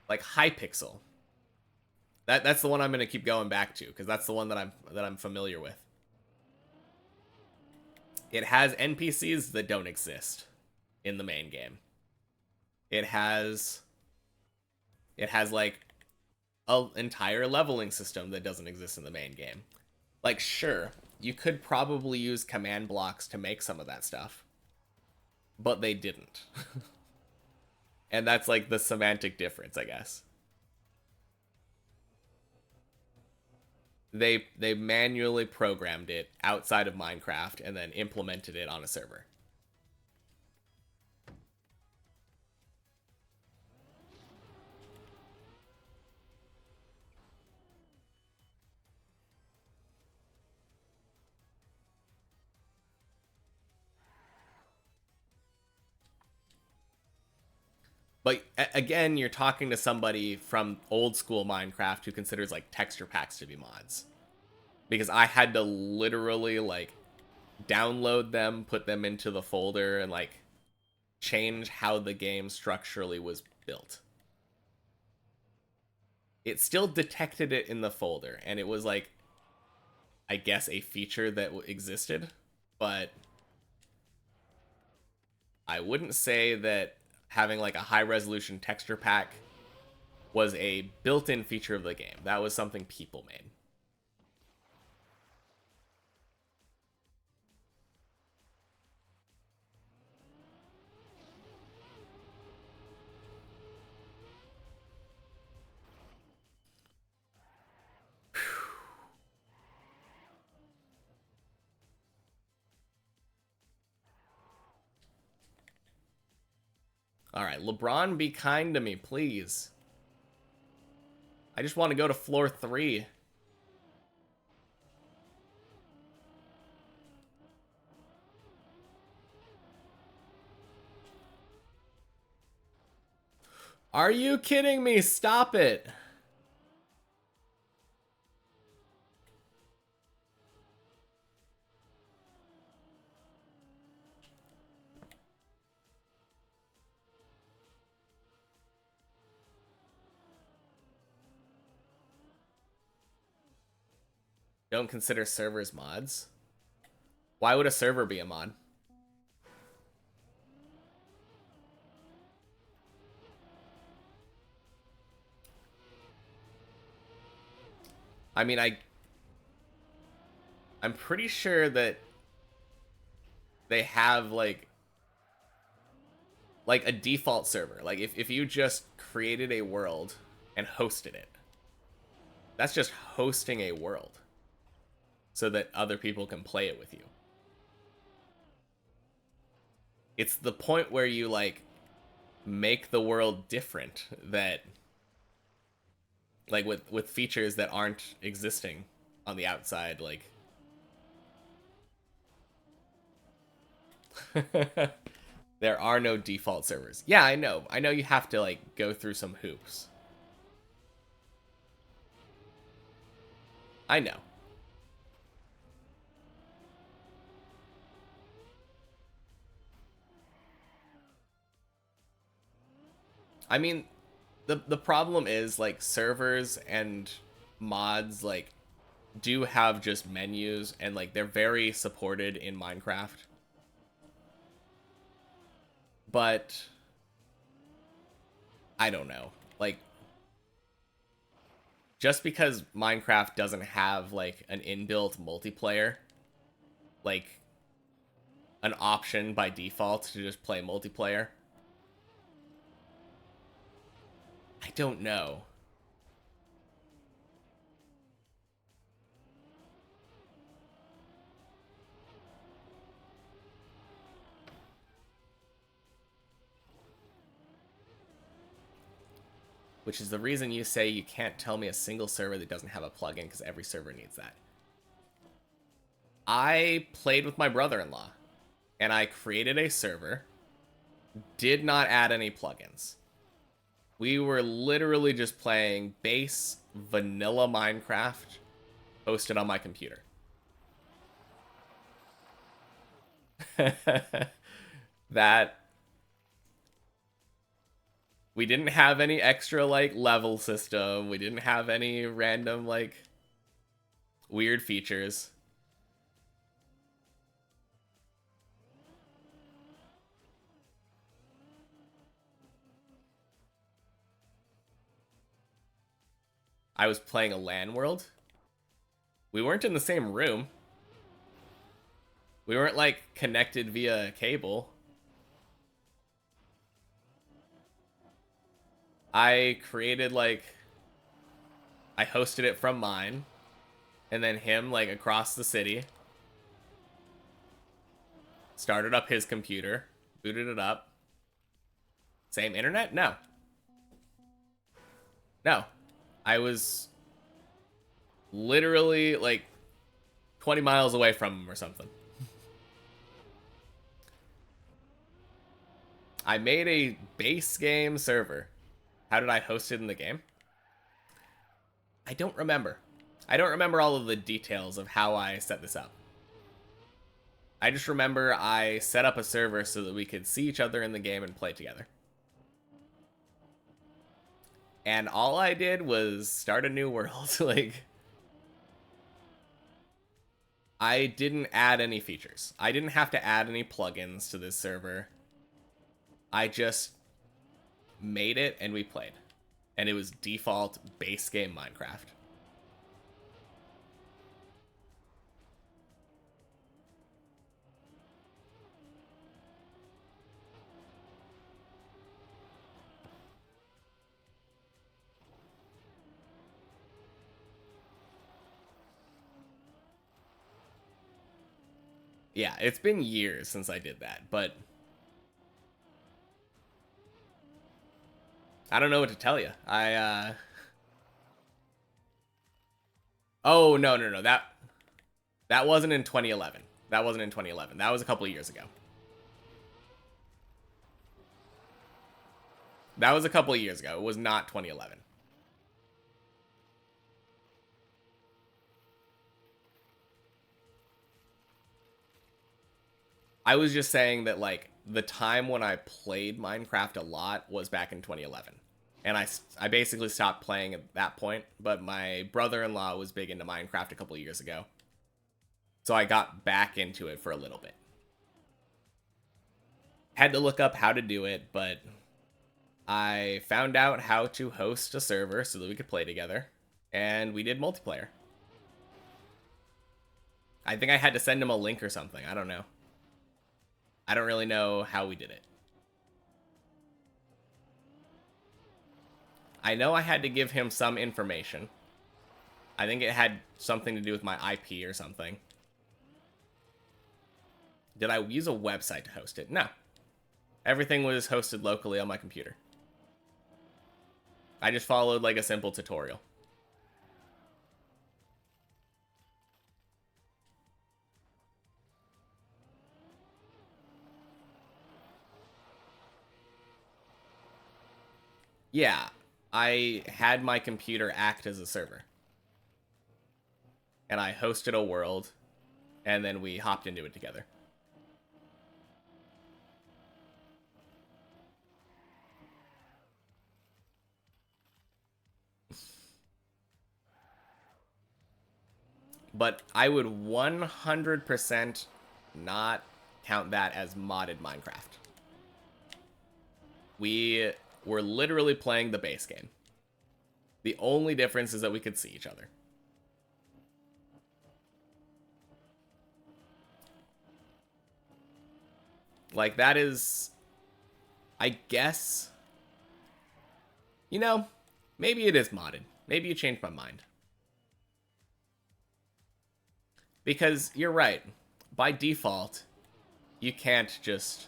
Speaker 1: like Hypixel. That's the one I'm going to keep going back to because that's the one that I'm familiar with. It has NPCs that don't exist in the main game. It has like an entire leveling system that doesn't exist in the main game. Like, sure, you could probably use command blocks to make some of that stuff, but they didn't. And that's like the semantic difference, I guess. They manually programmed it outside of Minecraft and then implemented it on a server. But again, you're talking to somebody from old school Minecraft who considers like texture packs to be mods. Because I had to literally like download them, put them into the folder, and like change how the game structurally was built. It still detected it in the folder, and it was like, I guess, a feature that existed, but I wouldn't say that having like a high resolution texture pack was a built-in feature of the game. That was something people made. All right, LeBron, be kind to me, please. I just want to go to floor 3. Are you kidding me? Stop it. Don't consider servers mods. Why would a server be a mod? I mean, I'm pretty sure that they have like like a default server. Like if you just created a world and hosted it, that's just hosting a world so that other people can play it with you. It's the point where you like make the world different, that like with features that aren't existing on the outside, like there are no default servers. Yeah, I know. I know you have to like go through some hoops. I know. I mean, the problem is like servers and mods like do have just menus, and like they're very supported in Minecraft. But I don't know. Like just because Minecraft doesn't have like an inbuilt multiplayer, like an option by default to just play multiplayer, I don't know. Which is the reason you say you can't tell me a single server that doesn't have a plugin, because every server needs that. I played with my brother-in-law, and I created a server, did not add any plugins. We were literally just playing base vanilla Minecraft hosted on my computer. That we didn't have any extra like level system. We didn't have any random like weird features. I was playing a LAN world. We weren't in the same room. We weren't like connected via cable. I created like, I hosted it from mine, and then him like across the city started up his computer, booted it up. Same internet? No. No. I was literally like 20 miles away from him or something. I made a base game server. How did I host it in the game? I don't remember. I don't remember all of the details of how I set this up. I just remember I set up a server so that we could see each other in the game and play together. And all I did was start a new world. Like, I didn't add any features. I didn't have to add any plugins to this server. I just made it and we played. And it was default base game Minecraft. Yeah, it's been years since I did that, but I don't know what to tell you. Oh, no. That wasn't in 2011. That wasn't in 2011. That was a couple of years ago. That was a couple of years ago. It was not 2011. I was just saying that, like, the time when I played Minecraft a lot was back in 2011. And I basically stopped playing at that point, but my brother-in-law was big into Minecraft a couple of years ago. So I got back into it for a little bit. Had to look up how to do it, but I found out how to host a server so that we could play together, and we did multiplayer. I think I had to send him a link or something. I don't know. I don't really know how we did it. I know I had to give him some information. I think it had something to do with my IP or something. Did I use a website to host it? No. Everything was hosted locally on my computer. I just followed like a simple tutorial. Yeah, I had my computer act as a server. And I hosted a world, and then we hopped into it together. But I would 100% not count that as modded Minecraft. We were literally playing the base game. The only difference is that we could see each other. Like, that is... I guess... You know, maybe it is modded. Maybe you changed my mind. Because you're right. By default, you can't just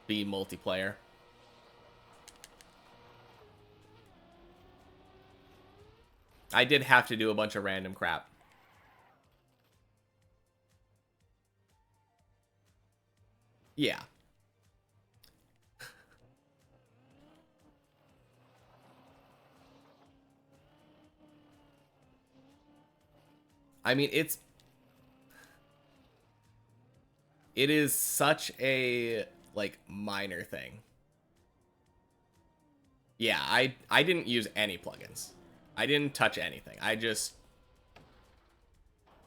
Speaker 1: be multiplayer. I did have to do a bunch of random crap. Yeah. I mean, it is such a, like, minor thing. Yeah, I didn't use any plugins. I didn't touch anything. I just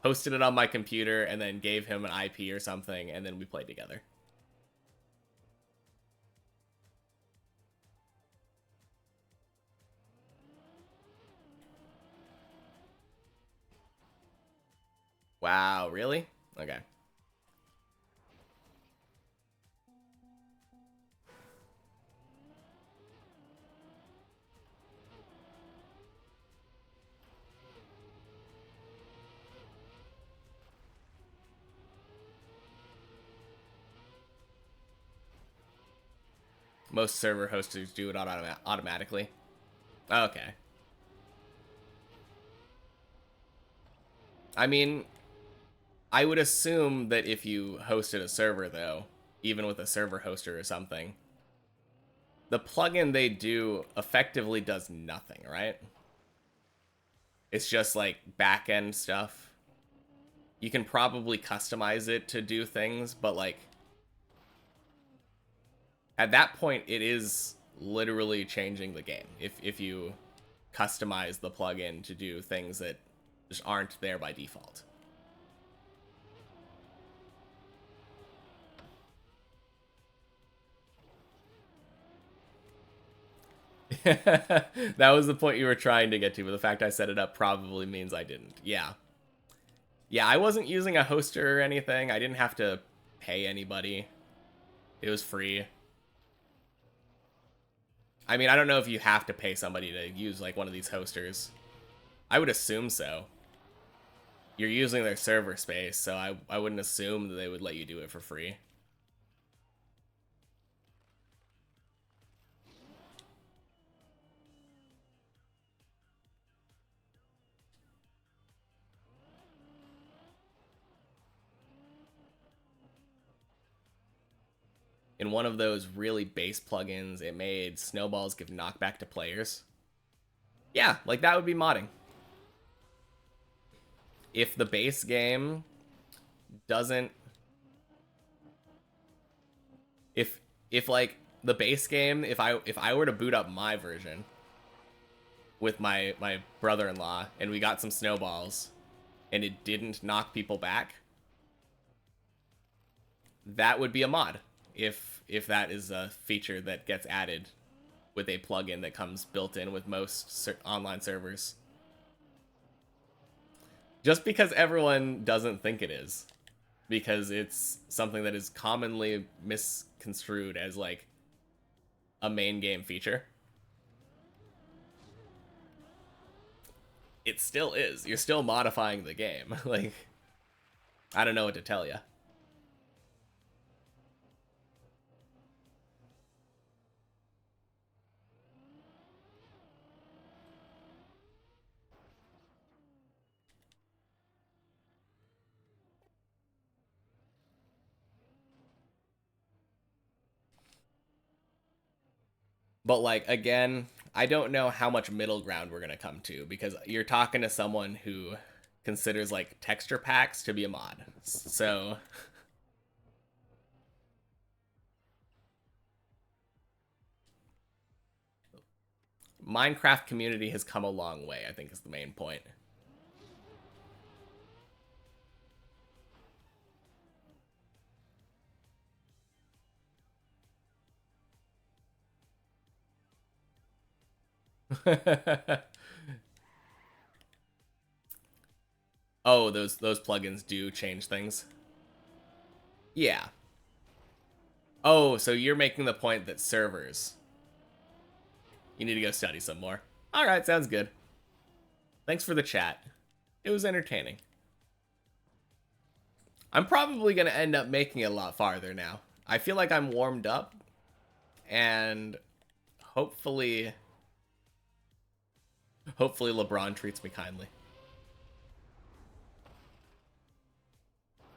Speaker 1: hosted it on my computer and then gave him an IP or something, and then we played together. Wow, really? Okay. Most server hosters do it automatically. Okay. I mean, I would assume that if you hosted a server, though, even with a server hoster or something, the plugin they do effectively does nothing, right? It's just like back-end stuff. You can probably customize it to do things, but like at that point it is literally changing the game if you customize the plugin to do things that just aren't there by default. That was the point you were trying to get to, but the fact I set it up probably means I didn't. Yeah. Yeah, I wasn't using a hoster or anything. I didn't have to pay anybody. It was free. I mean, I don't know if you have to pay somebody to use, like, one of these hosters. I would assume so. You're using their server space, so I wouldn't assume that they would let you do it for free. In one of those really base plugins, it made snowballs give knockback to players. Yeah, like that would be modding. If the base game doesn't... If like the base game, if I were to boot up my version with my brother-in-law and we got some snowballs and it didn't knock people back, that would be a mod. If that is a feature that gets added with a plugin that comes built in with most online servers. Just because everyone doesn't think it is. Because it's something that is commonly misconstrued as, like, a main game feature. it still is. You're still modifying the game. Like, I don't know what to tell you. But like again, I don't know how much middle ground we're gonna come to because you're talking to someone who considers like texture packs to be a mod. So Minecraft community has come a long way, I think is the main point. Oh, those plugins do change things. Yeah. Oh, so you're making the point that servers. You need to go study some more. All right, sounds good. Thanks for the chat. It was entertaining. I'm probably going to end up making it a lot farther now. I feel like I'm warmed up, and hopefully LeBron treats me kindly.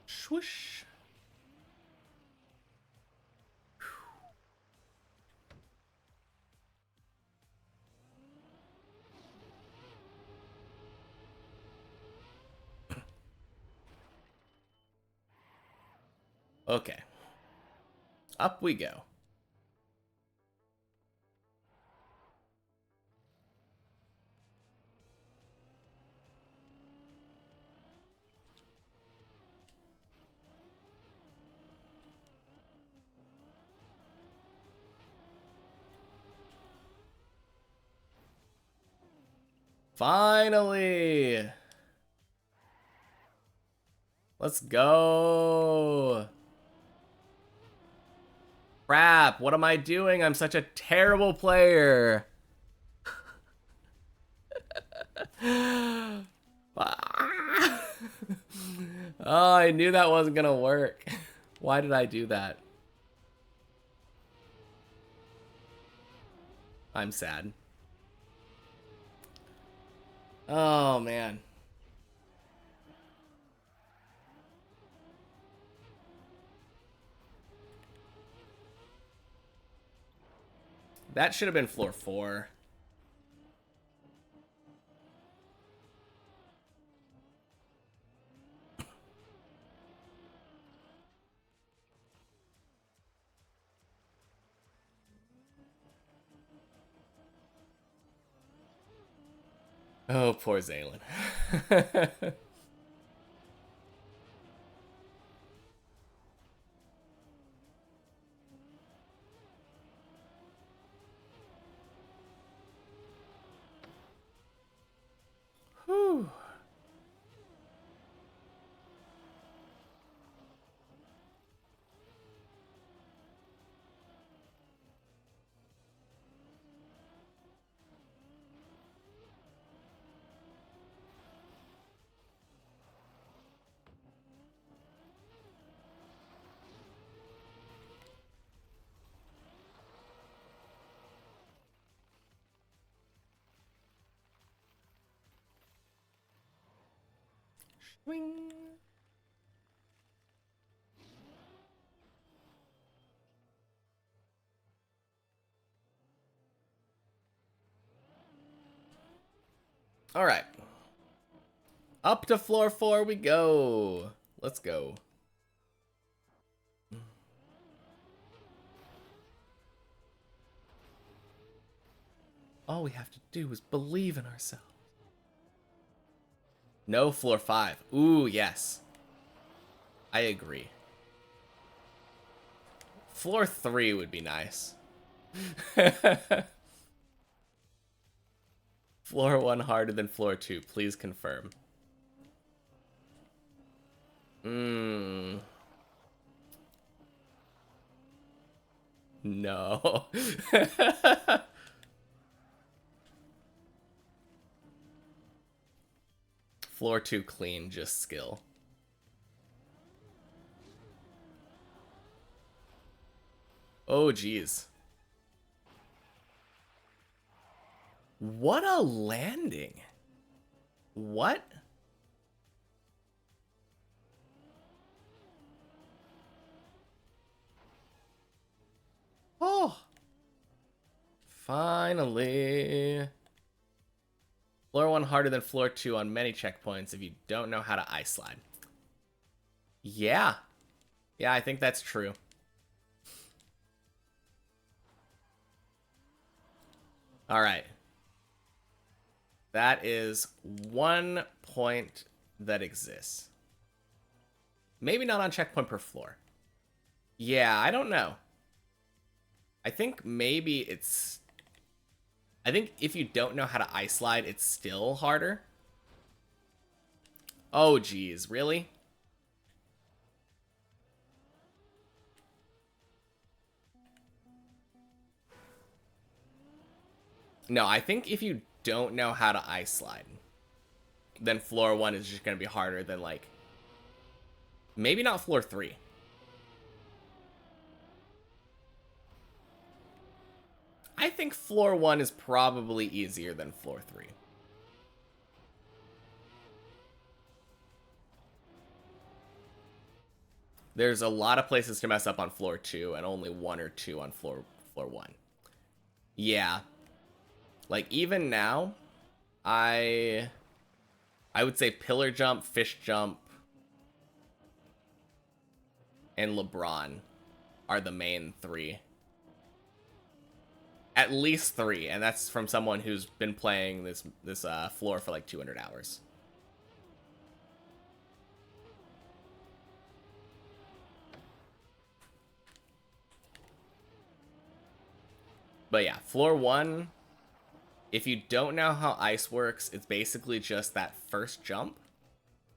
Speaker 1: Swoosh. Okay. Up we go. Finally! Let's go! Crap, what am I doing? I'm such a terrible player. Oh, I knew that wasn't gonna work. Why did I do that? I'm sad. Oh, man. That should have been floor 4. Oh, poor Zaylin. Whew. Swing. All right. Up to floor 4 we go. Let's go. All we have to do is believe in ourselves. No, floor 5. Ooh, yes. I agree. Floor 3 would be nice. Floor 1 harder than floor 2. Please confirm. No. Floor 2 clean, just skill. Oh, geez. What a landing. What? Oh. Finally. Floor 1 harder than floor 2 on many checkpoints if you don't know how to ice slide. Yeah. Yeah, I think that's true. All right. That is 1 point that exists. Maybe not on checkpoint per floor. Yeah, I don't know. I think maybe it's... I think if you don't know how to ice slide, it's still harder. Oh, geez. Really? No, I think if you don't know how to ice slide, then floor 1 is just going to be harder than, like... Maybe not floor 3. I think floor 1 is probably easier than floor 3. There's a lot of places to mess up on floor 2 and only 1 or 2 on floor 1. Yeah. Like, even now, I would say pillar jump, fish jump, and LeBron are the main 3. At least 3, and that's from someone who's been playing this floor for like 200 hours. But yeah, floor 1, if you don't know how ice works, it's basically just that first jump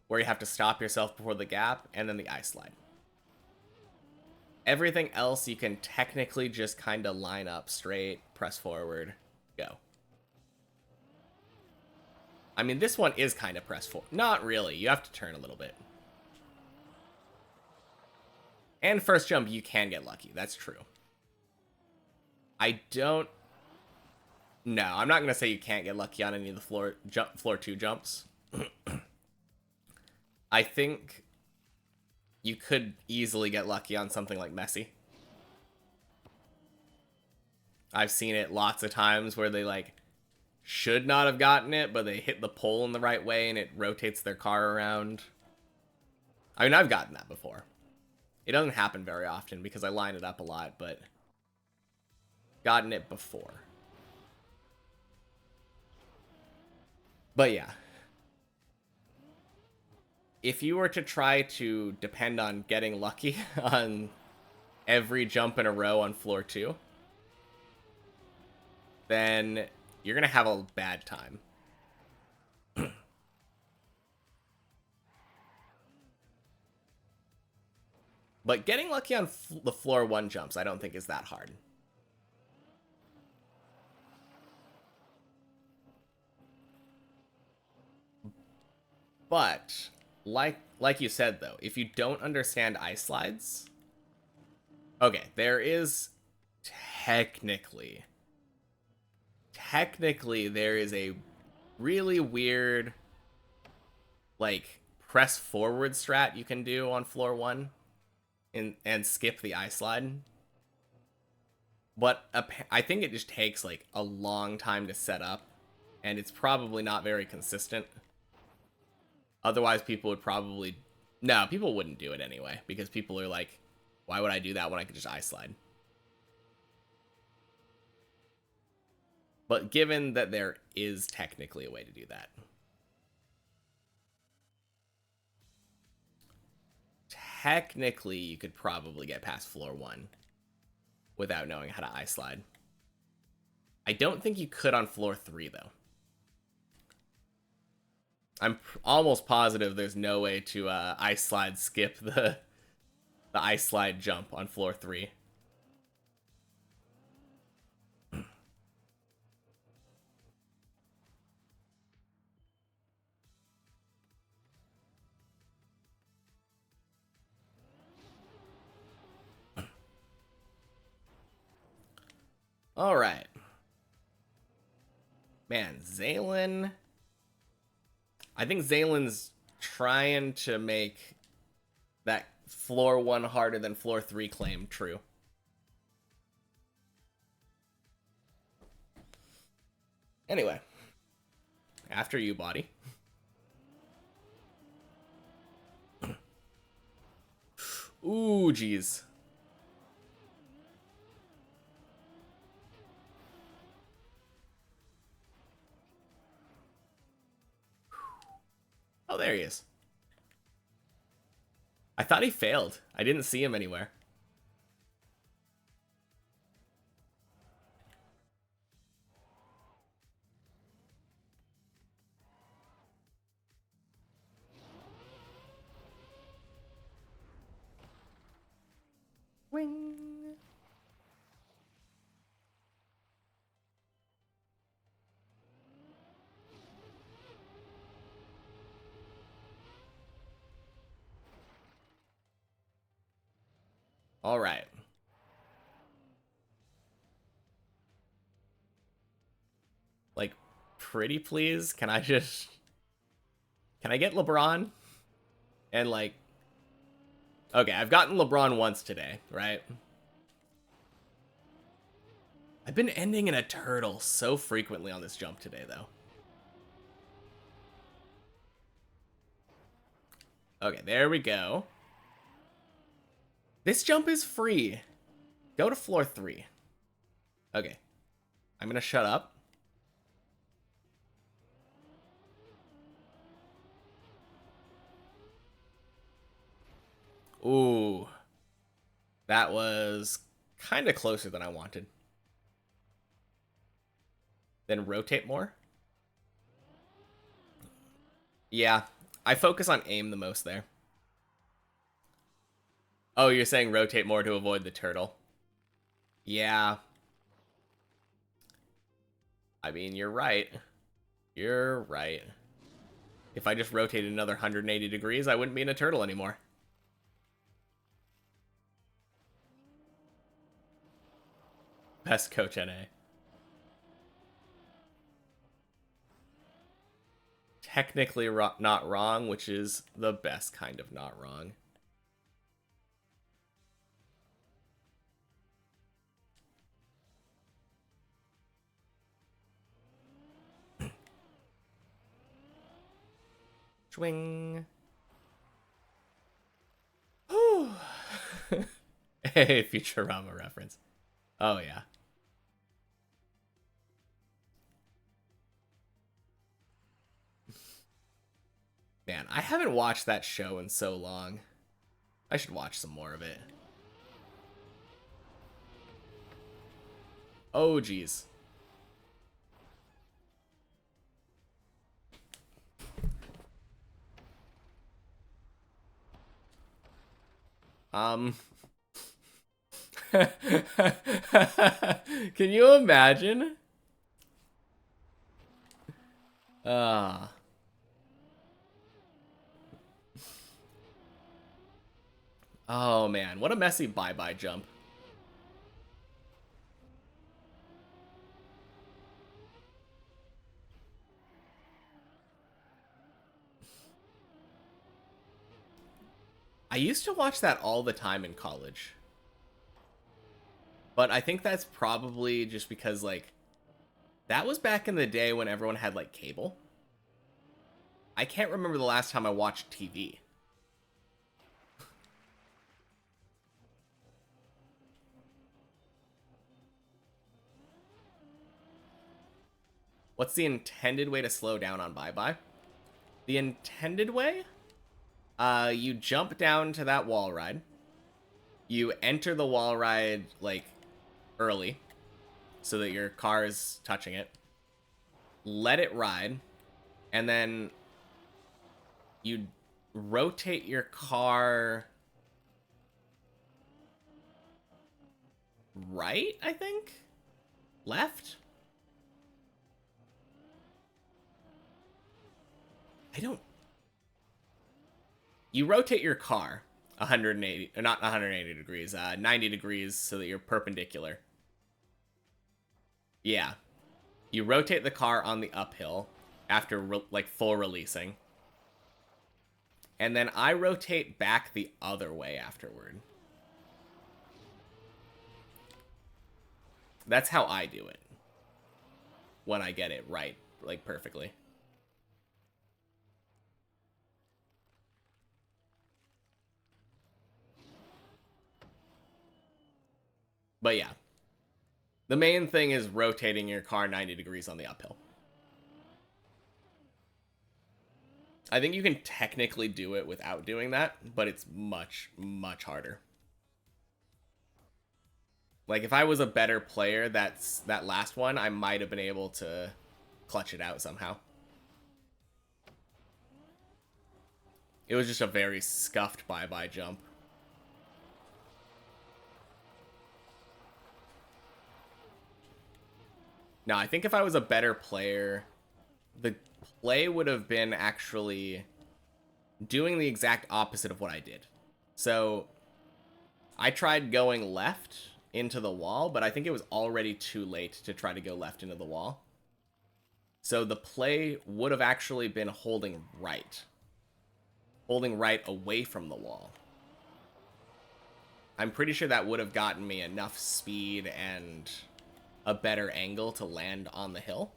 Speaker 1: where you have to stop yourself before the gap and then the ice slide. Everything else you can technically just kind of line up straight, press forward, go. I mean, this one is kind of press forward. Not really. You have to turn a little bit. And first jump, you can get lucky. That's true. I don't... No, I'm not going to say you can't get lucky on any of the floor 2 jumps. I think you could easily get lucky on something like Messi. I've seen it lots of times where they, like, should not have gotten it, but they hit the pole in the right way and it rotates their car around. I mean, I've gotten that before. It doesn't happen very often because I line it up a lot, but gotten it before. But yeah. If you were to try to depend on getting lucky on every jump in a row on floor 2, then you're going to have a bad time. But getting lucky on the floor 1 jumps, I don't think is that hard. But like you said though, if you don't understand ice slides, okay, there is technically there is a really weird, like, press forward strat you can do on floor 1 and skip the ice slide. But I think it just takes, like, a long time to set up, and it's probably not very consistent. Otherwise, people would probably... No, people wouldn't do it anyway, because people are like, why would I do that when I could just ice slide? But given that there is technically a way to do that, technically you could probably get past floor 1 without knowing how to ice slide. I don't think you could on floor 3 though. I'm almost positive there's no way to ice slide skip the ice slide jump on floor 3. All right. Man, Zaylin. I think Zaylin's trying to make that floor 1 harder than floor 3 claim true. Anyway. After you, body. Ooh, jeez. Oh, there he is. I thought he failed. I didn't see him anywhere. Wing. All right. Like, pretty please? Can I get LeBron? And like, okay, I've gotten LeBron once today, right? I've been ending in a turtle so frequently on this jump today, though. Okay, there we go. This jump is free. Go to floor 3. Okay. I'm gonna shut up. Ooh. That was kind of closer than I wanted. Then rotate more. Yeah, I focus on aim the most there. Oh, you're saying rotate more to avoid the turtle. Yeah. I mean, you're right. You're right. If I just rotated another 180 degrees, I wouldn't be in a turtle anymore. Best coach NA. Technically not wrong, which is the best kind of not wrong. Swing. Hey, Futurama reference. Oh, yeah. Man, I haven't watched that show in so long. I should watch some more of it. Oh, geez. Can you imagine? Oh man, what a messy bye-bye jump. I used to watch that all the time in college. But I think that's probably just because, like, that was back in the day when everyone had, like, cable. I can't remember the last time I watched TV. What's the intended way to slow down on bye-bye? The intended way? You jump down to that wall ride. You enter the wall ride, like, early, so that your car is touching it. Let it ride, and then you rotate your car right, I think? Left? I don't... You rotate your car 180, or not 180 degrees, 90 degrees so that you're perpendicular. Yeah. You rotate the car on the uphill after like full releasing. And then I rotate back the other way afterward. That's how I do it. When I get it right, like perfectly. But yeah. The main thing is rotating your car 90 degrees on the uphill. I think you can technically do it without doing that, but it's much, much harder. Like, if I was a better player, that last one, I might have been able to clutch it out somehow. It was just a very scuffed bye-bye jump. Now, I think if I was a better player, the play would have been actually doing the exact opposite of what I did. So, I tried going left into the wall, but I think it was already too late to try to go left into the wall. So the play would have actually been holding right. Holding right away from the wall. I'm pretty sure that would have gotten me enough speed and a better angle to land on the hill.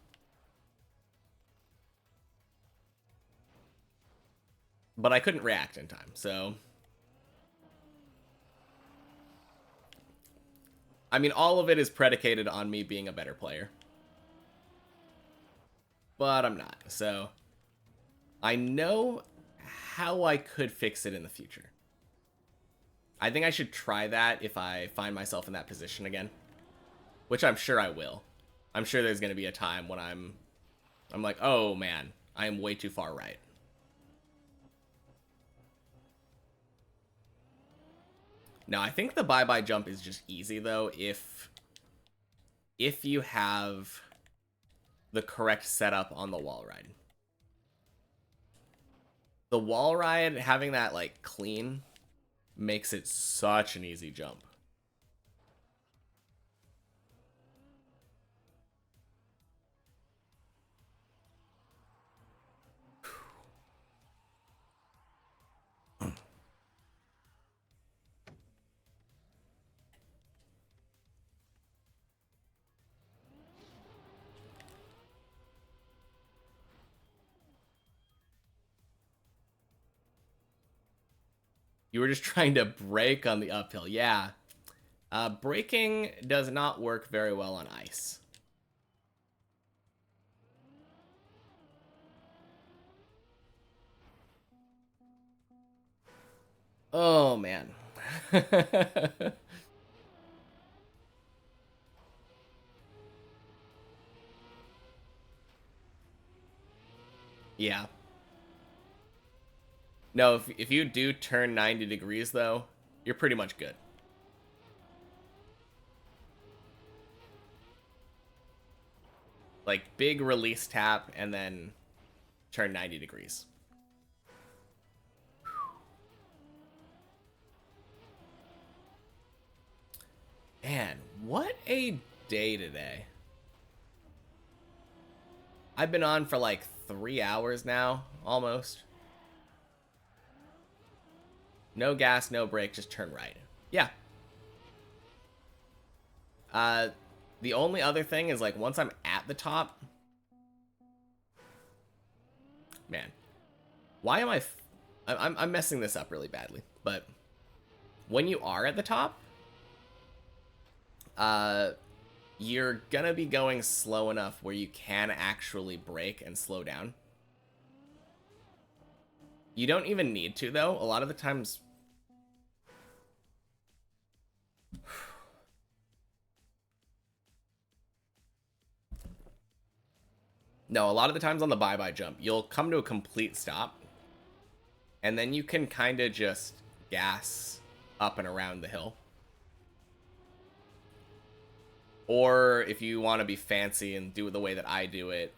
Speaker 1: But I couldn't react in time, so... I mean, all of it is predicated on me being a better player. But I'm not, so... I know how I could fix it in the future. I think I should try that if I find myself in that position again. Which I'm sure I will. I'm sure there's going to be a time when I'm like, oh man, I am way too far right. Now, I think the bye-bye jump is just easy, though, if you have the correct setup on the wall ride. The wall ride, having that, like, clean, makes it such an easy jump. You were just trying to brake on the uphill. Yeah. Braking does not work very well on ice. Oh, man. Yeah. No, if you do turn 90 degrees, though, you're pretty much good. Like, big release tap, and then turn 90 degrees. Man, what a day today. I've been on for like 3 hours now, almost. No gas, no brake, just turn right. Yeah. The only other thing is, like, once I'm at the top... Man. Why am I'm messing this up really badly, but... When you are at the top... You're gonna be going slow enough where you can actually brake and slow down. You don't even need to, though. A lot of the times... No, a lot of the times on the bye-bye jump, you'll come to a complete stop, and then you can kind of just gas up and around the hill. Or if you want to be fancy and do it the way that I do it,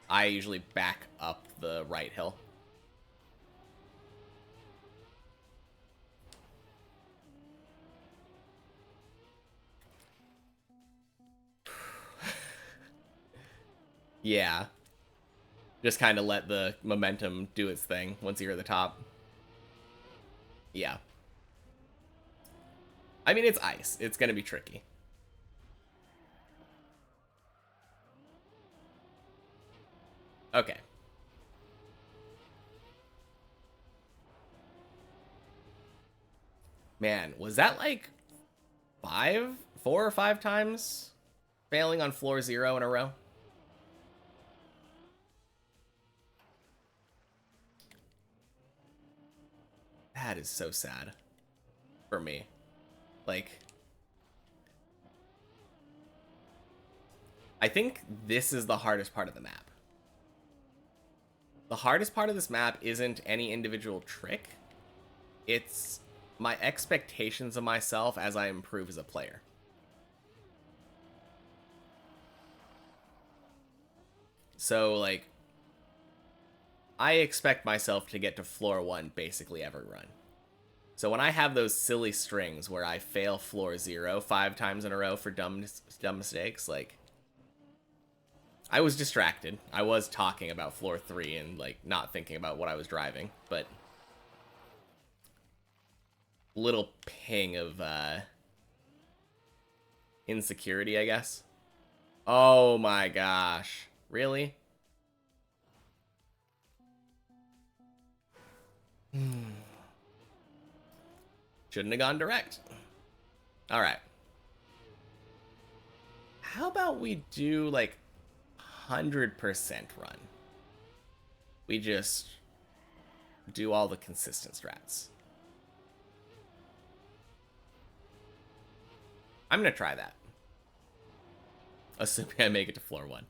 Speaker 1: I usually back up the right hill. Yeah. Just kind of let the momentum do its thing once you're at the top. Yeah. I mean, it's ice. It's going to be tricky. Okay. Man, was that like 4 or 5 times failing on floor 0 in a row? That is so sad for me. Like, I think this is the hardest part of the map. The hardest part of this map isn't any individual trick. It's my expectations of myself as I improve as a player. So, like, I expect myself to get to floor 1 basically every run. So when I have those silly strings where I fail floor 0 5 times in a row for dumb mistakes, like, I was distracted. I was talking about floor 3 and, like, not thinking about what I was driving, but little ping of insecurity, I guess. Oh my gosh. Really? Shouldn't have gone direct. All right. How about we do, like, 100% run? We just do all the consistent strats. I'm going to try that. Assuming I make it to floor 1.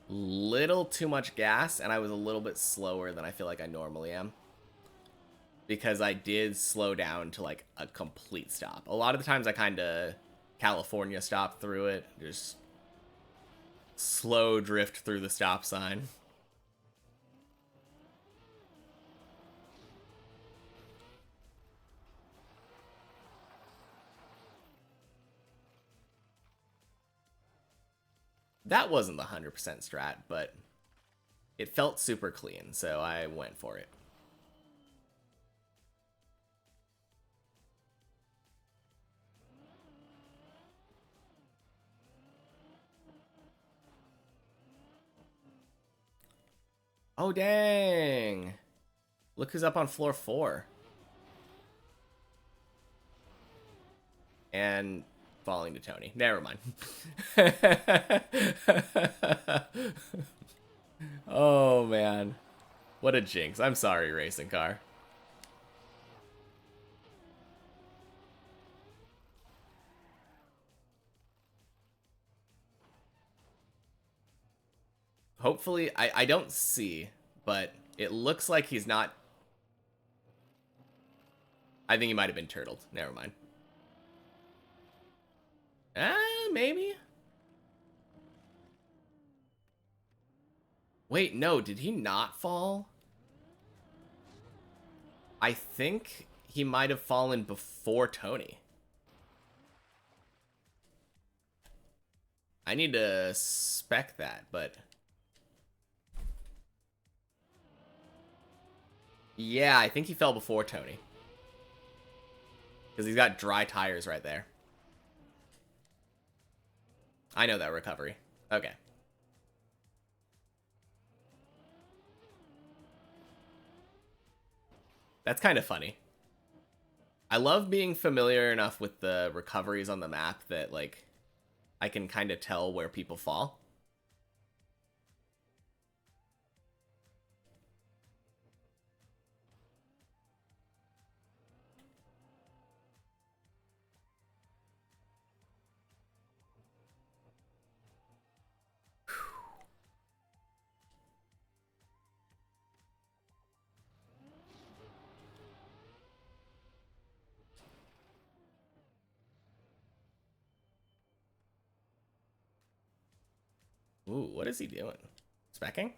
Speaker 1: Little too much gas, and I was a little bit slower than I feel like I normally am. Because I did slow down to, like, a complete stop. A lot of the times I kind of California stop through it. Just slow drift through the stop sign. That wasn't the 100% strat, but it felt super clean, so I went for it. Oh, dang. Look who's up on floor 4. And falling to Tony. Never mind. Oh, man. What a jinx. I'm sorry, racing car. Hopefully, I don't see, but it looks like he's not. I think he might have been turtled. Never mind. Maybe? Wait, no, did he not fall? I think he might have fallen before Tony. I need to spec that, but... Yeah, I think he fell before Tony. Because he's got dry tires right there. I know that recovery. Okay. That's kind of funny. I love being familiar enough with the recoveries on the map that, like, I can kind of tell where people fall. Ooh, what is he doing? Specking?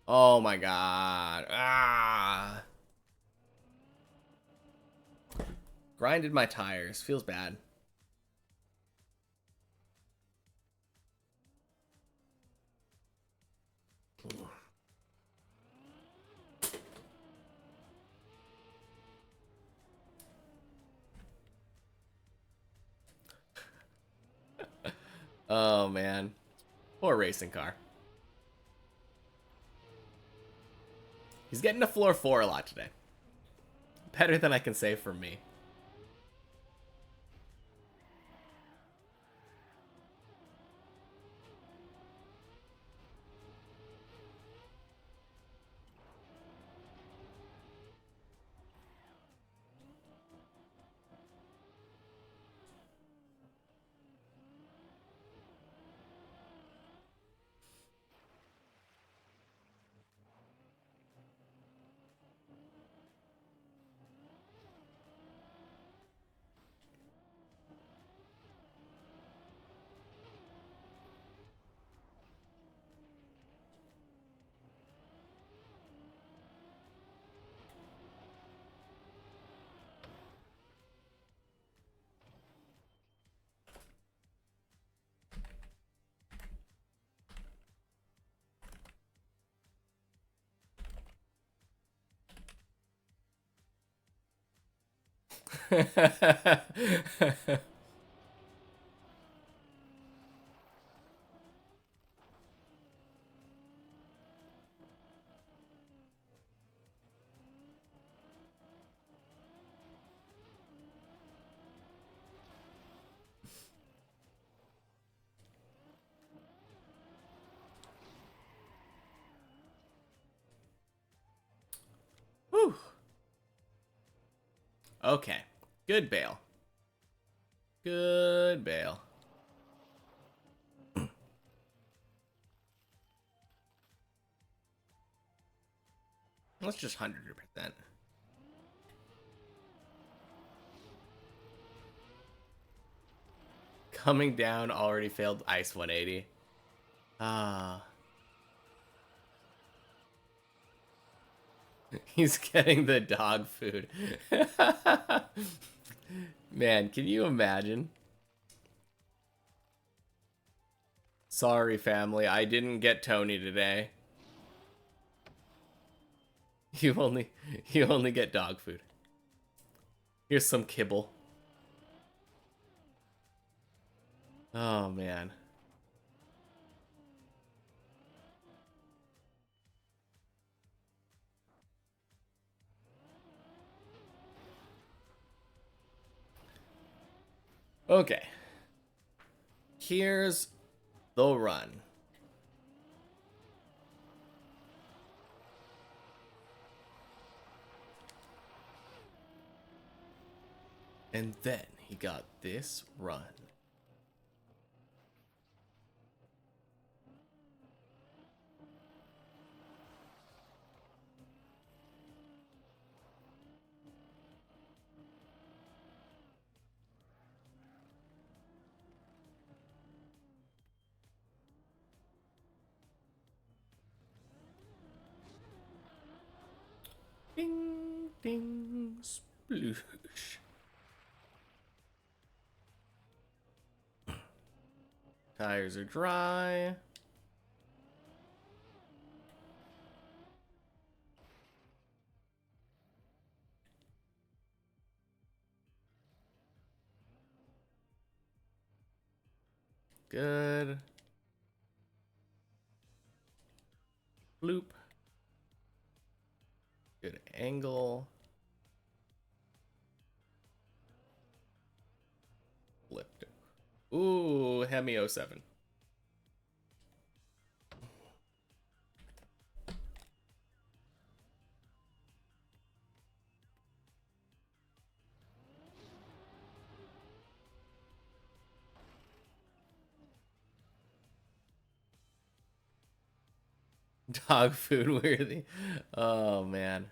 Speaker 1: Oh my god. Ah! Grinded my tires. Feels bad. Oh man. Poor racing car. He's getting to floor 4 a lot today. Better than I can say for me. Whew. Okay. Good bail. Good bail. Let's just 100%. Coming down, already failed ice 180. Ah. He's getting the dog food. Man, can you imagine? Sorry, family. I didn't get Tony today. You only you only get dog food. Here's some kibble. Oh man. Okay. Here's the run. And then he got this run. Ding, ding, sploosh. Tires are dry. Good. Bloop. Good angle. Flipped. Ooh, Hemi 07. Dog food worthy. Oh man.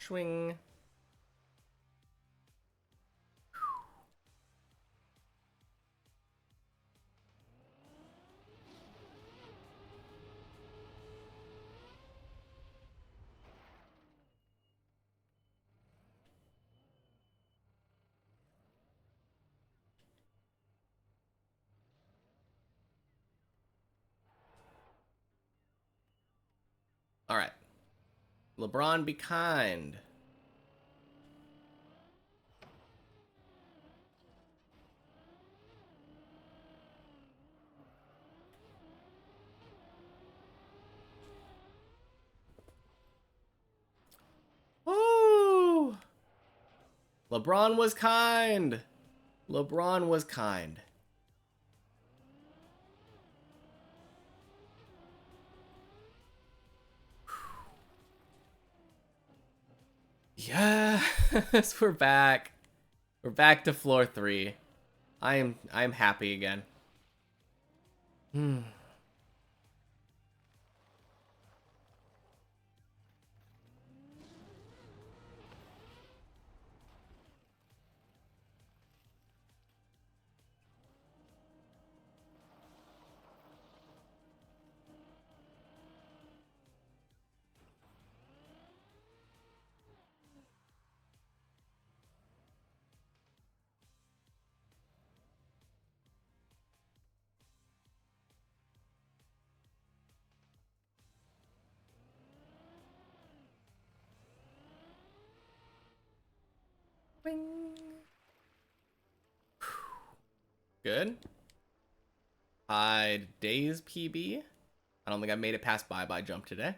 Speaker 1: Swing. All right. LeBron, be kind. Woo! LeBron was kind. LeBron was kind. Yes, we're back. We're back to floor 3. I'm happy again. Bing. Good. Days PB. I don't think I made it past bye-bye jump today.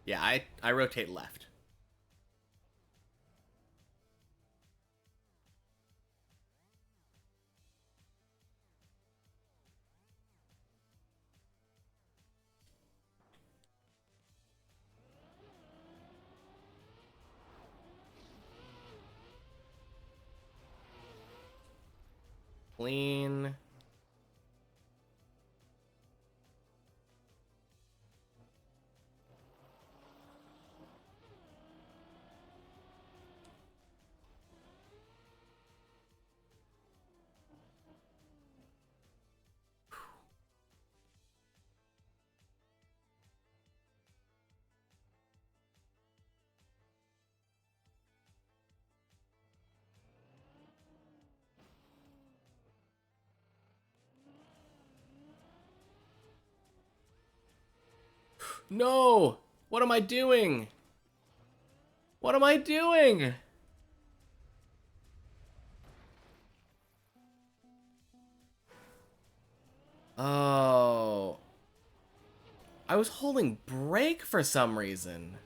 Speaker 1: Yeah, I rotate left. Clean. No! What am I doing? What am I doing? Oh. I was holding brake for some reason.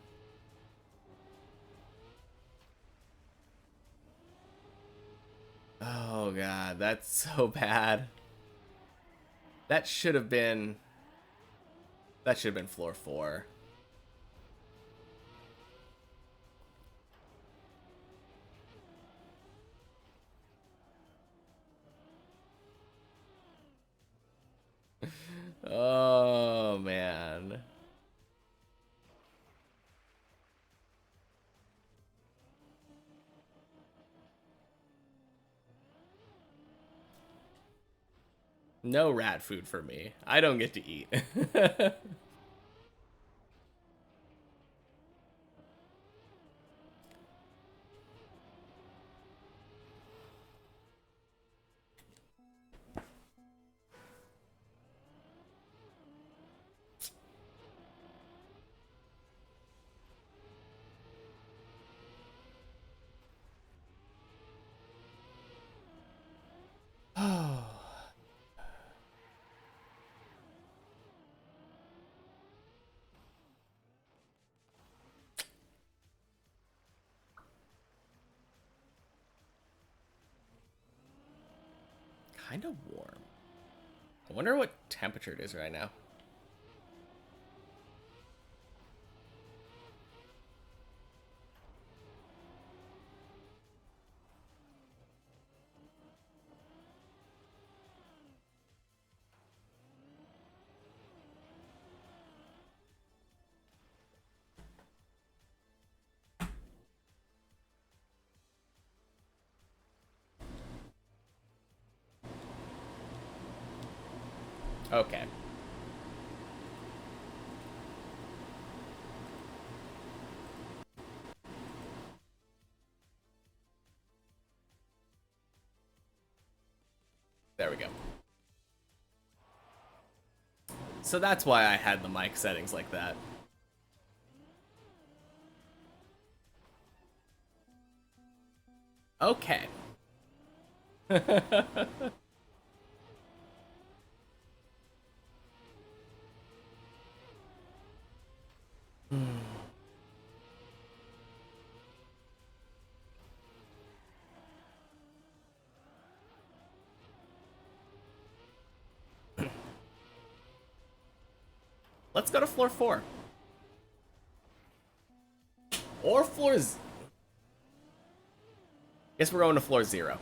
Speaker 1: Oh god, that's so bad. That should have been floor 4. Oh man. No rat food for me. I don't get to eat. Oh. Kind of warm. I wonder what temperature it is right now. 1 Okay. There we go. So that's why I had the mic settings like that. Okay. Let's go to floor 4. Or floors. Guess we're going to floor 0.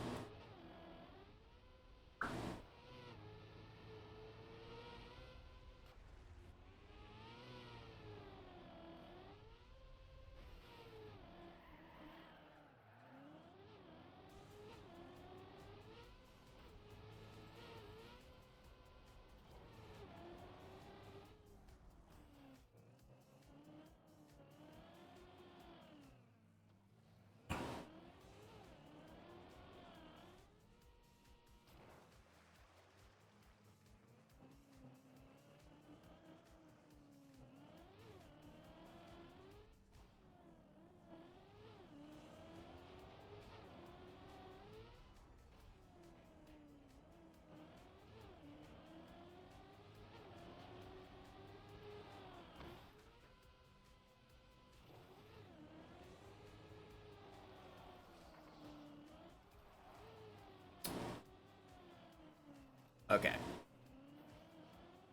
Speaker 1: Okay.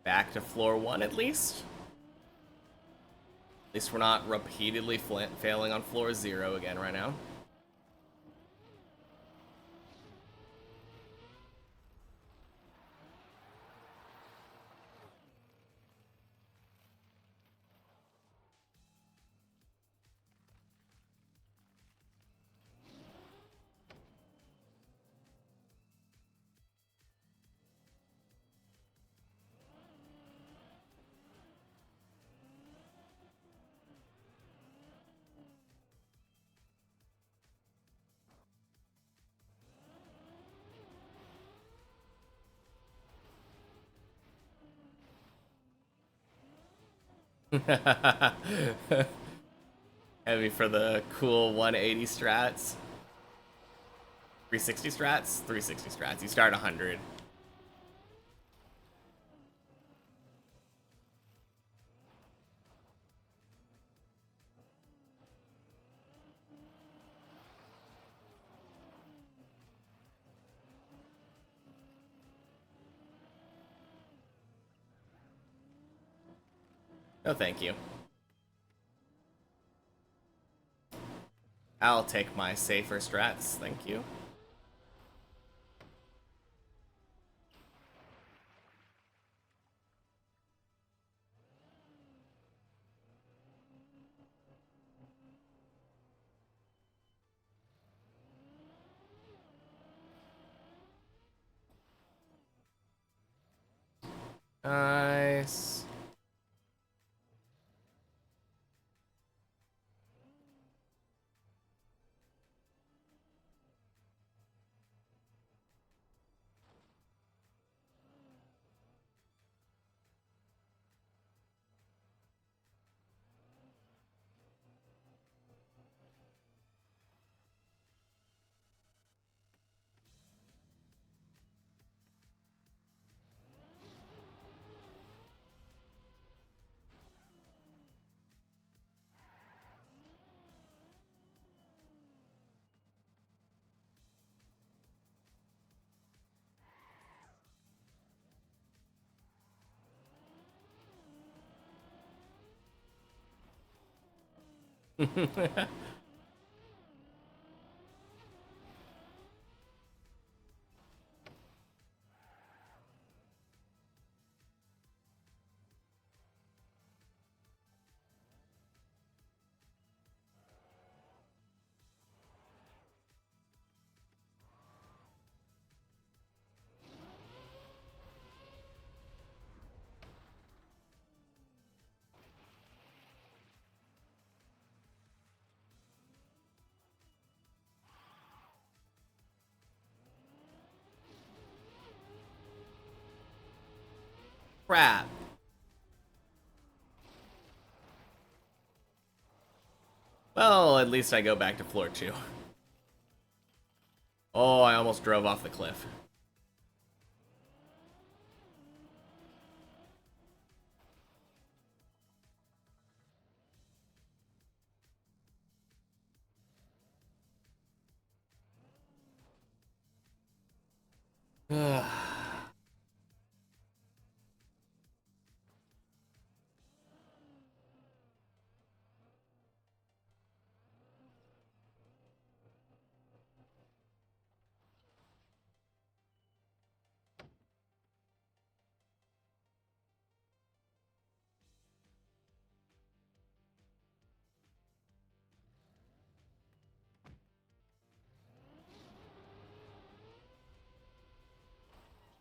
Speaker 1: Back to floor 1 at least. At least we're not repeatedly failing on floor 0 again right now. Heavy for the cool 180 strats. 360 strats? 360 strats. You start 100. No, thank you. I'll take my safer strats, thank you. Nice. Crap. Well, at least I go back to floor 2. Oh, I almost drove off the cliff.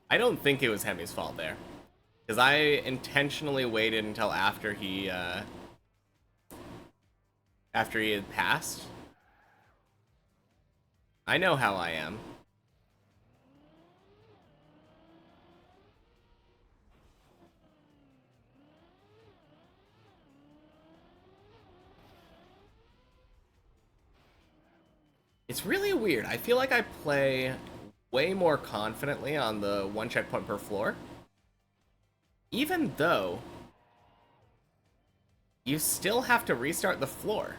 Speaker 1: I don't think it was Hemi's fault there. Because I intentionally waited until after he had passed. I know how I am. It's really weird. I feel like I play way more confidently on the one checkpoint per floor. Even though you still have to restart the floor.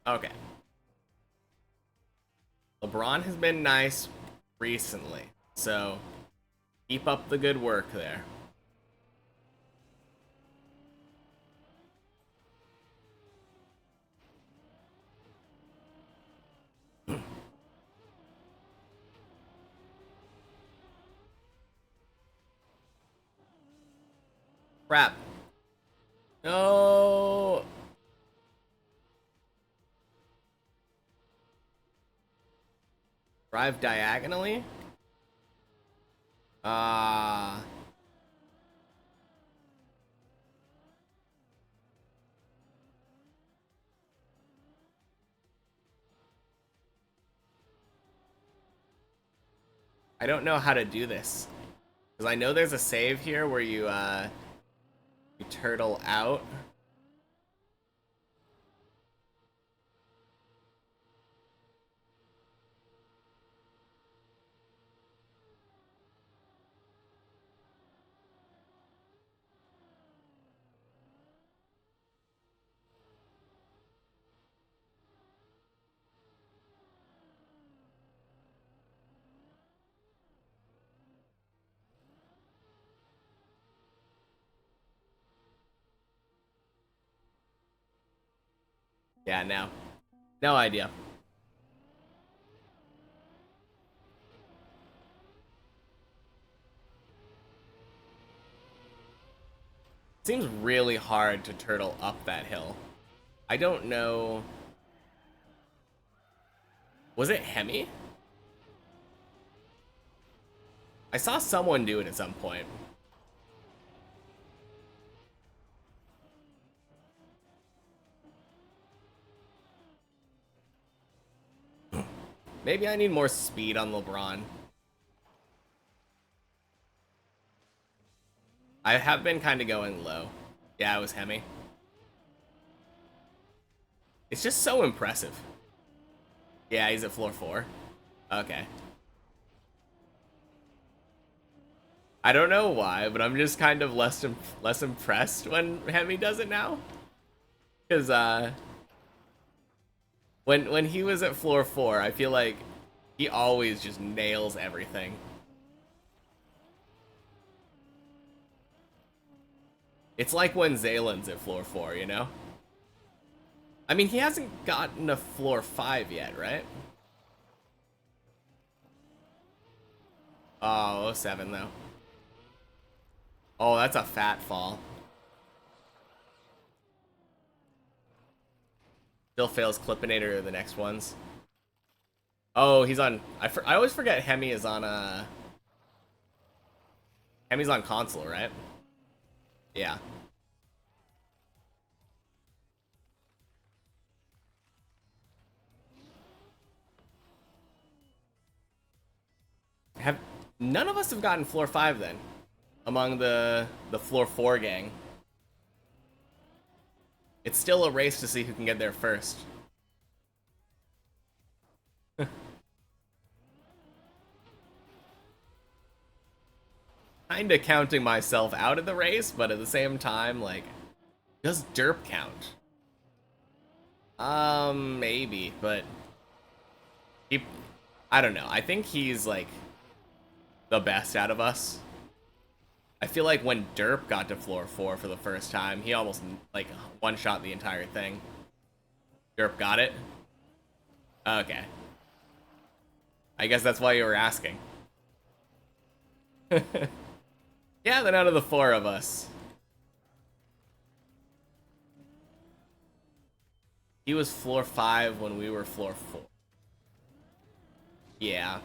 Speaker 1: Okay. LeBron has been nice recently, so keep up the good work there. Crap. No. Drive diagonally? Ah. I don't know how to do this. Because I know there's a save here where you turtle out. Yeah, no. No idea. Seems really hard to turtle up that hill. I don't know. Was it Hemi? I saw someone do it at some point. Maybe I need more speed on LeBron. I have been kind of going low. Yeah, it was Hemi. It's just so impressive. Yeah, he's at floor 4. Okay. I don't know why, but I'm just kind of less impressed when Hemi does it now. Because when he was at floor 4, I feel like he always just nails everything. It's like when Zalen's at floor 4, you know? I mean, he hasn't gotten to floor 5 yet, right? Oh, 07 though. Oh, that's a fat fall. Still fails Clippinator the next ones. Oh, he's on... I always forget Hemi is on, Hemi's on console, right? Yeah. Have... None of us have gotten floor 5, then. Among the floor 4 gang. It's still a race to see who can get there first. Kinda counting myself out of the race, but at the same time, like, does Derp count? Maybe, but I don't know. I think he's like the best out of us. I feel like when Derp got to floor 4 for the first time, he almost like one-shot the entire thing. Derp got it? Okay. I guess that's why you were asking. Yeah, then out of the 4 of us. He was floor 5 when we were floor 4. Yeah.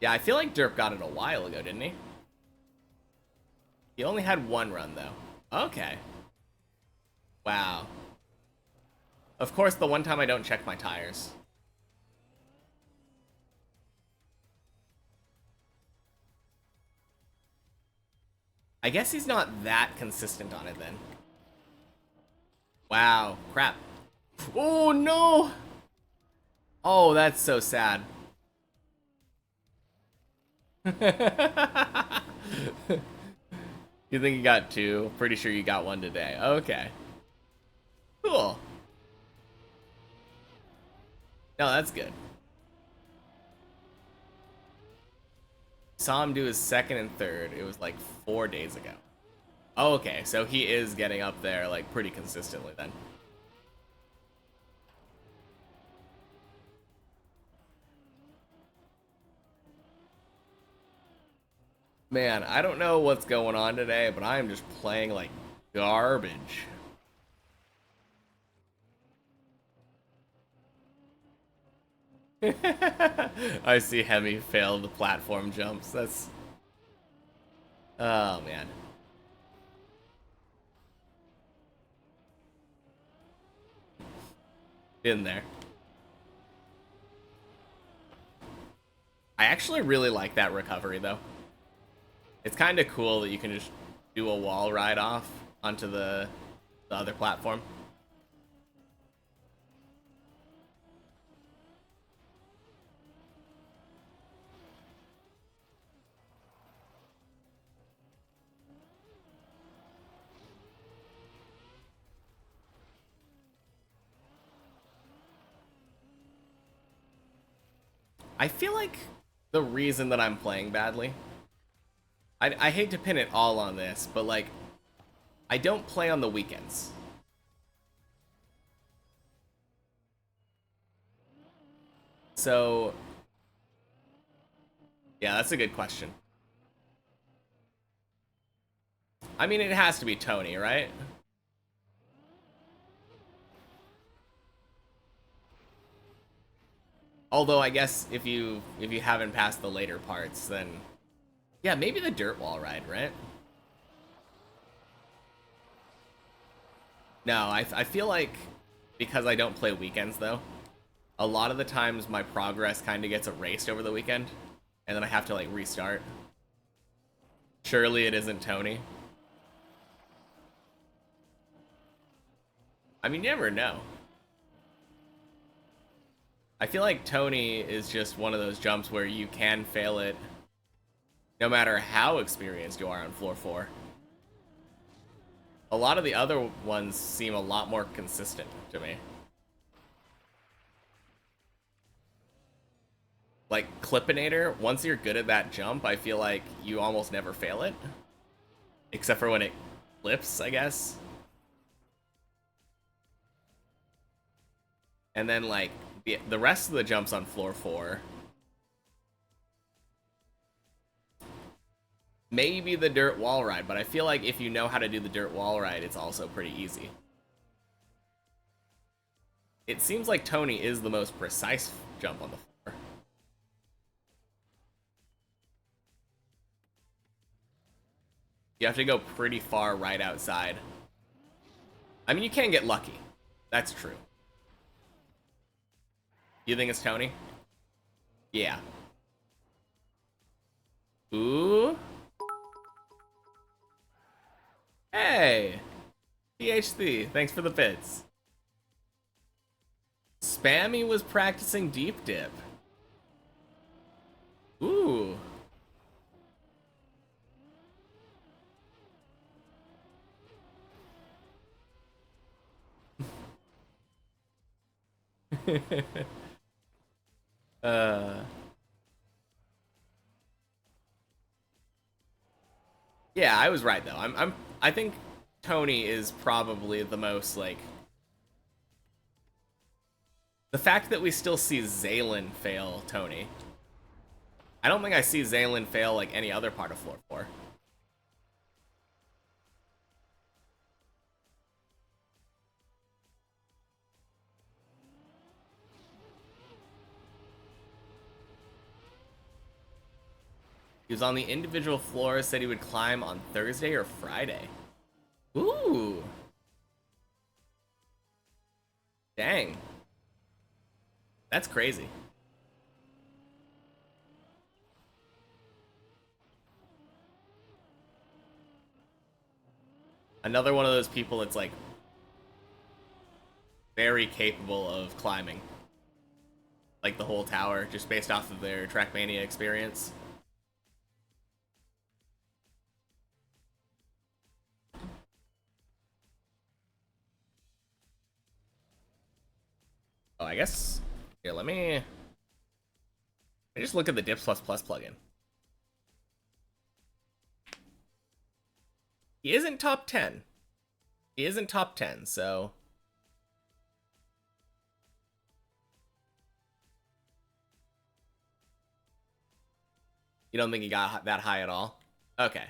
Speaker 1: Yeah, I feel like Derp got it a while ago, didn't he? He only had 1 run, though. Okay. Wow. Of course, the one time I don't check my tires. I guess he's not that consistent on it, then. Wow. Crap. Oh, no! Oh, that's so sad. You think you got 2? Pretty sure you got 1 today. Okay. Cool. No, that's good. Saw him do his 2nd and 3rd. It was like 4 days ago. Oh, okay, so he is getting up there like pretty consistently then. Man, I don't know what's going on today, but I am just playing like garbage. I see Hemi fail the platform jumps. That's... Oh, man. In there. I actually really like that recovery, though. It's kind of cool that you can just do a wall ride off onto the other platform. I feel like the reason that I'm playing badly... I hate to pin it all on this, but like, I don't play on the weekends. So, yeah, that's a good question. I mean, it has to be Tony, right? Although I guess if you haven't passed the later parts, then yeah, maybe the dirt wall ride, right? No, I feel like because I don't play weekends though, a lot of the times my progress kind of gets erased over the weekend, and then I have to like restart. Surely it isn't Tony. I mean, you never know. I feel like Tony is just one of those jumps where you can fail it no matter how experienced you are on floor 4. A lot of the other ones seem a lot more consistent to me. Like Clippinator, once you're good at that jump, I feel like you almost never fail it. Except for when it flips, I guess. And then like the rest of the jumps on floor 4, Maybe the dirt wall ride, but I feel like if you know how to do the dirt wall ride, it's also pretty easy. It seems like Tony is the most precise jump on the floor. You have to go pretty far right outside. I mean, you can get lucky. That's true. You think it's Tony? Yeah. Ooh. Hey. THC, thanks for the bits. Spammy was practicing deep dip. Ooh. uh Yeah, I was right though. I think Tony is probably the most like the fact that we still see Zaylin fail Tony. I don't think I see Zaylin fail like any other part of floor 4. He was on the individual floors, said he would climb on Thursday or Friday. Ooh. Dang. That's crazy. Another one of those people that's like very capable of climbing. Like the whole tower, just based off of their Trackmania experience. Oh, I guess. Here, let me. I just look at the Dips Plus Plus plugin. He isn't top 10. He isn't top 10, so. You don't think he got that high at all? Okay.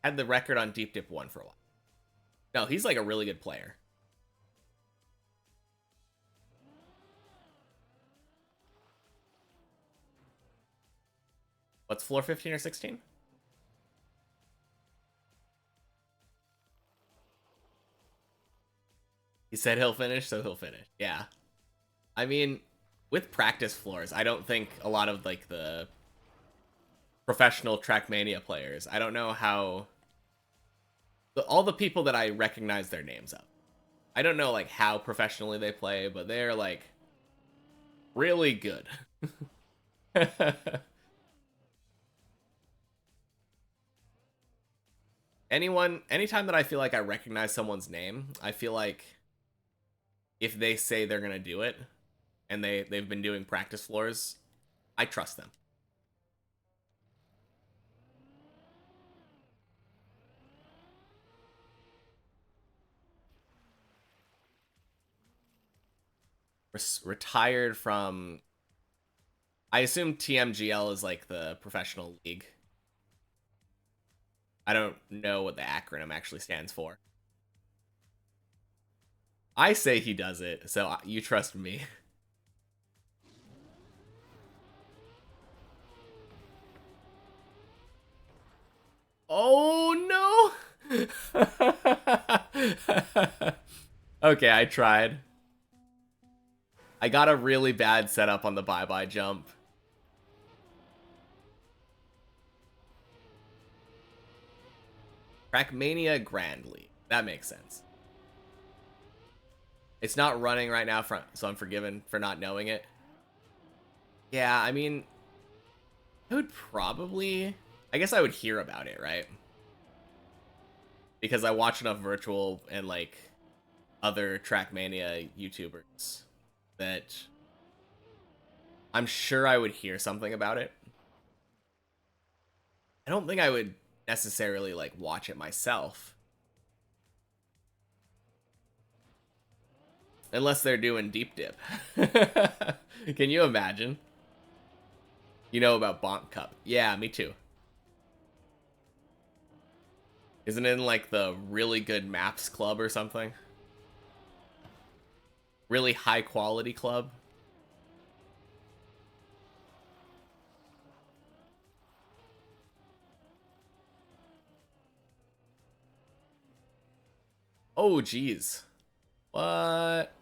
Speaker 1: Had the record on Deep Dip 1 for a while. No, he's like a really good player. What's floor 15 or 16? He said he'll finish, so he'll finish. Yeah. I mean, with practice floors, I don't think a lot of like the professional Trackmania players, I don't know how all the people that I recognize their names of. I don't know like how professionally they play, but they're like really good. Anytime that I feel like I recognize someone's name, I feel like if they say they're gonna do it and they've been doing practice floors, I trust them. Retired from, I assume TMGL is like the professional league. I don't know what the acronym actually stands for. I say he does it, so you trust me. Oh no! Okay, I tried. I got a really bad setup on the bye-bye jump. Trackmania Grand League. That makes sense. It's not running right now, so I'm forgiven for not knowing it. Yeah, I mean, I would probably... I guess I would hear about it, right? Because I watch enough virtual and, like, other Trackmania YouTubers that I'm sure I would hear something about it. I don't think I would necessarily, like, watch it myself. Unless they're doing deep dip. Can you imagine? You know about Bonk Cup. Yeah, me too. Isn't it in like the really good maps club or something? Really high quality club? Oh, geez. What?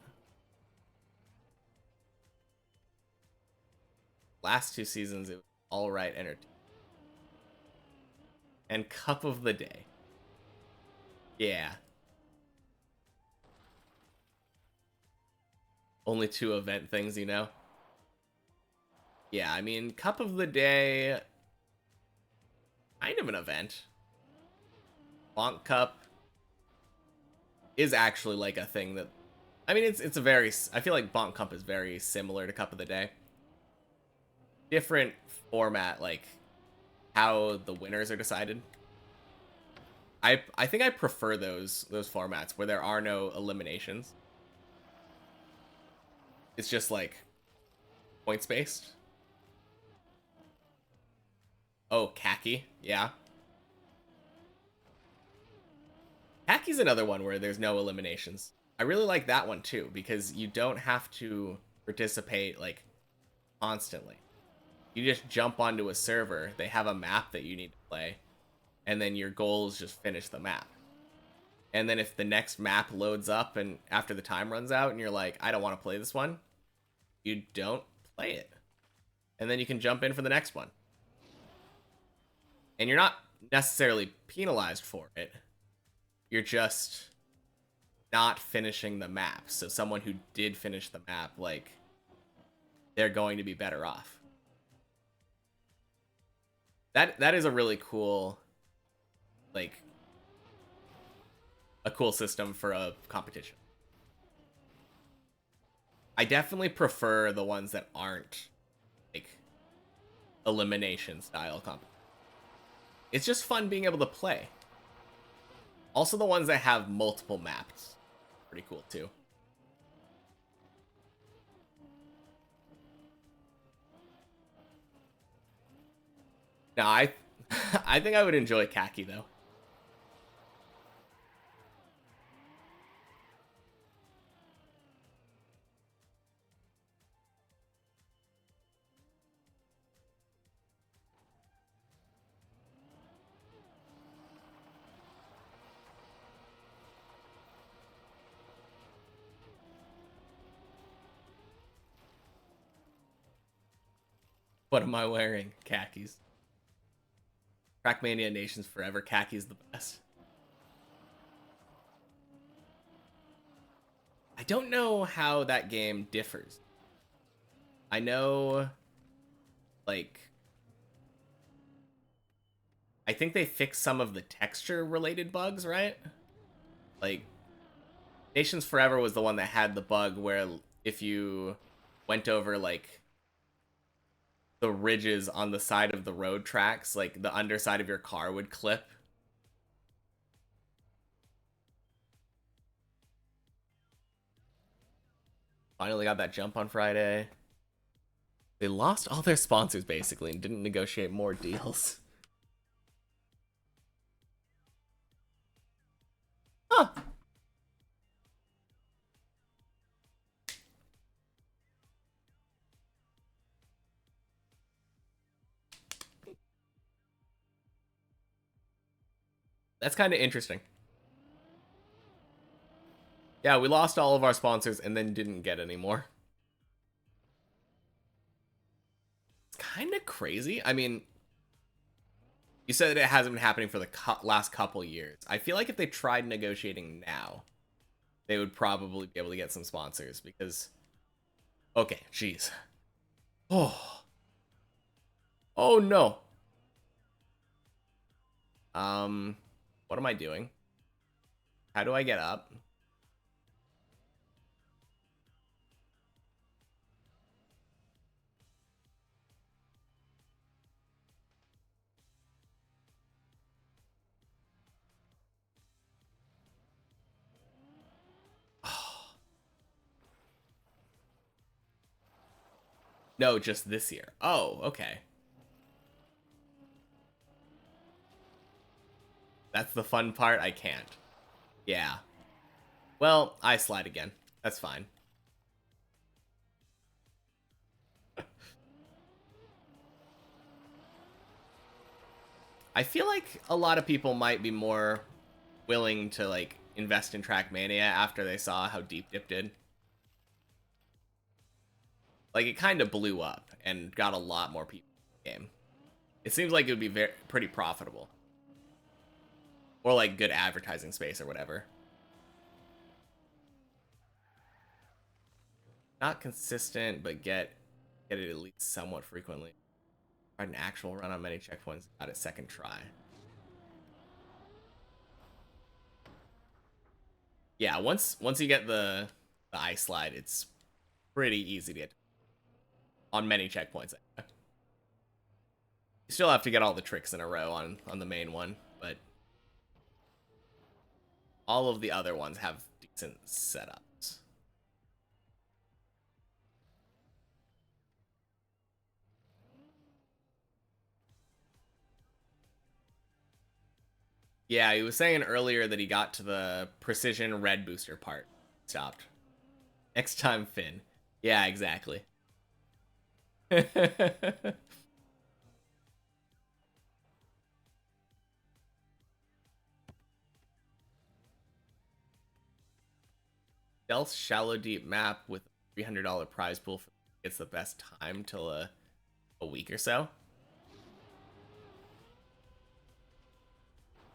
Speaker 1: Last two seasons, it was all right entertainment. And Cup of the Day. Yeah. Only two event things, you know? Yeah, I mean, Cup of the Day, kind of an event. Bonk Cup is actually like a thing that, I mean, it's a very, I feel like Bonk Cup is very similar to Cup of the Day. Different format, like how the winners are decided. I think I prefer those formats where there are no eliminations. It's just like points based. Oh, khaki, yeah. Khaki's another one where there's no eliminations. I really like that one too because you don't have to participate like constantly. You just jump onto a server, they have a map that you need to play, and then your goal is just finish the map. And then if the next map loads up and after the time runs out and you're like, I don't want to play this one, you don't play it. And then you can jump in for the next one. And you're not necessarily penalized for it. You're just not finishing the map. So someone who did finish the map, like, they're going to be better off. That is a really cool, like, a cool system for a competition. I definitely prefer the ones that aren't like elimination style competition. It's just fun being able to play. Also the ones that have multiple maps. Pretty cool too. No, I I think I would enjoy khaki though. What am I wearing? Khakis. Trackmania Nations forever. Khaki's the best. I don't know how that game differs. I know, like, I think they fixed some of the texture related bugs, right? Like, Nations Forever was the one that had the bug where if you went over, like, the ridges on the side of the road tracks, like, the underside of your car would clip. Finally got that jump on Friday. They lost all their sponsors, basically, and didn't negotiate more deals. Huh. That's kind of interesting. Yeah, we lost all of our sponsors and then didn't get any more. It's kind of crazy. I mean, you said it hasn't been happening for the last couple years. I feel like if they tried negotiating now, they would probably be able to get some sponsors because... Okay, jeez. Oh. Oh, no. What am I doing? How do I get up? No, just this year. Oh, okay. That's the fun part. I can't. Yeah. Well, I slide again. That's fine. I feel like a lot of people might be more willing to like invest in Trackmania after they saw how Deep Dip did. Like it kind of blew up and got a lot more people in the game. It seems like it would be pretty profitable, or like good advertising space or whatever. Not consistent, but get it at least somewhat frequently. Tried an actual run on many checkpoints, got it second try. Yeah, once you get the ice slide, it's pretty easy to get on many checkpoints. You still have to get all the tricks in a row on the main one, but all of the other ones have decent setups. Yeah, he was saying earlier that he got to the precision red booster part. Stopped. Next time, Finn. Yeah, exactly. Stealth shallow deep map with $300 prize pool for gets the best time till a week or so.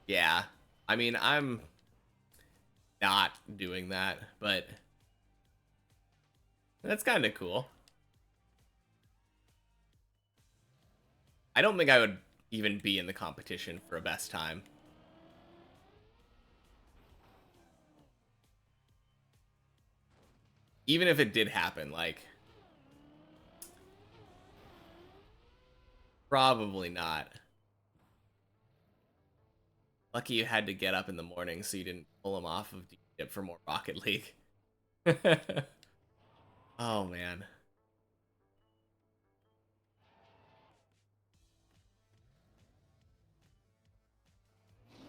Speaker 1: Yeah. I mean, I'm not doing that, but that's kind of cool. I don't think I would even be in the competition for a best time. Even if it did happen, like, probably not. Lucky you had to get up in the morning so you didn't pull him off of Dip for more Rocket League. Oh, man.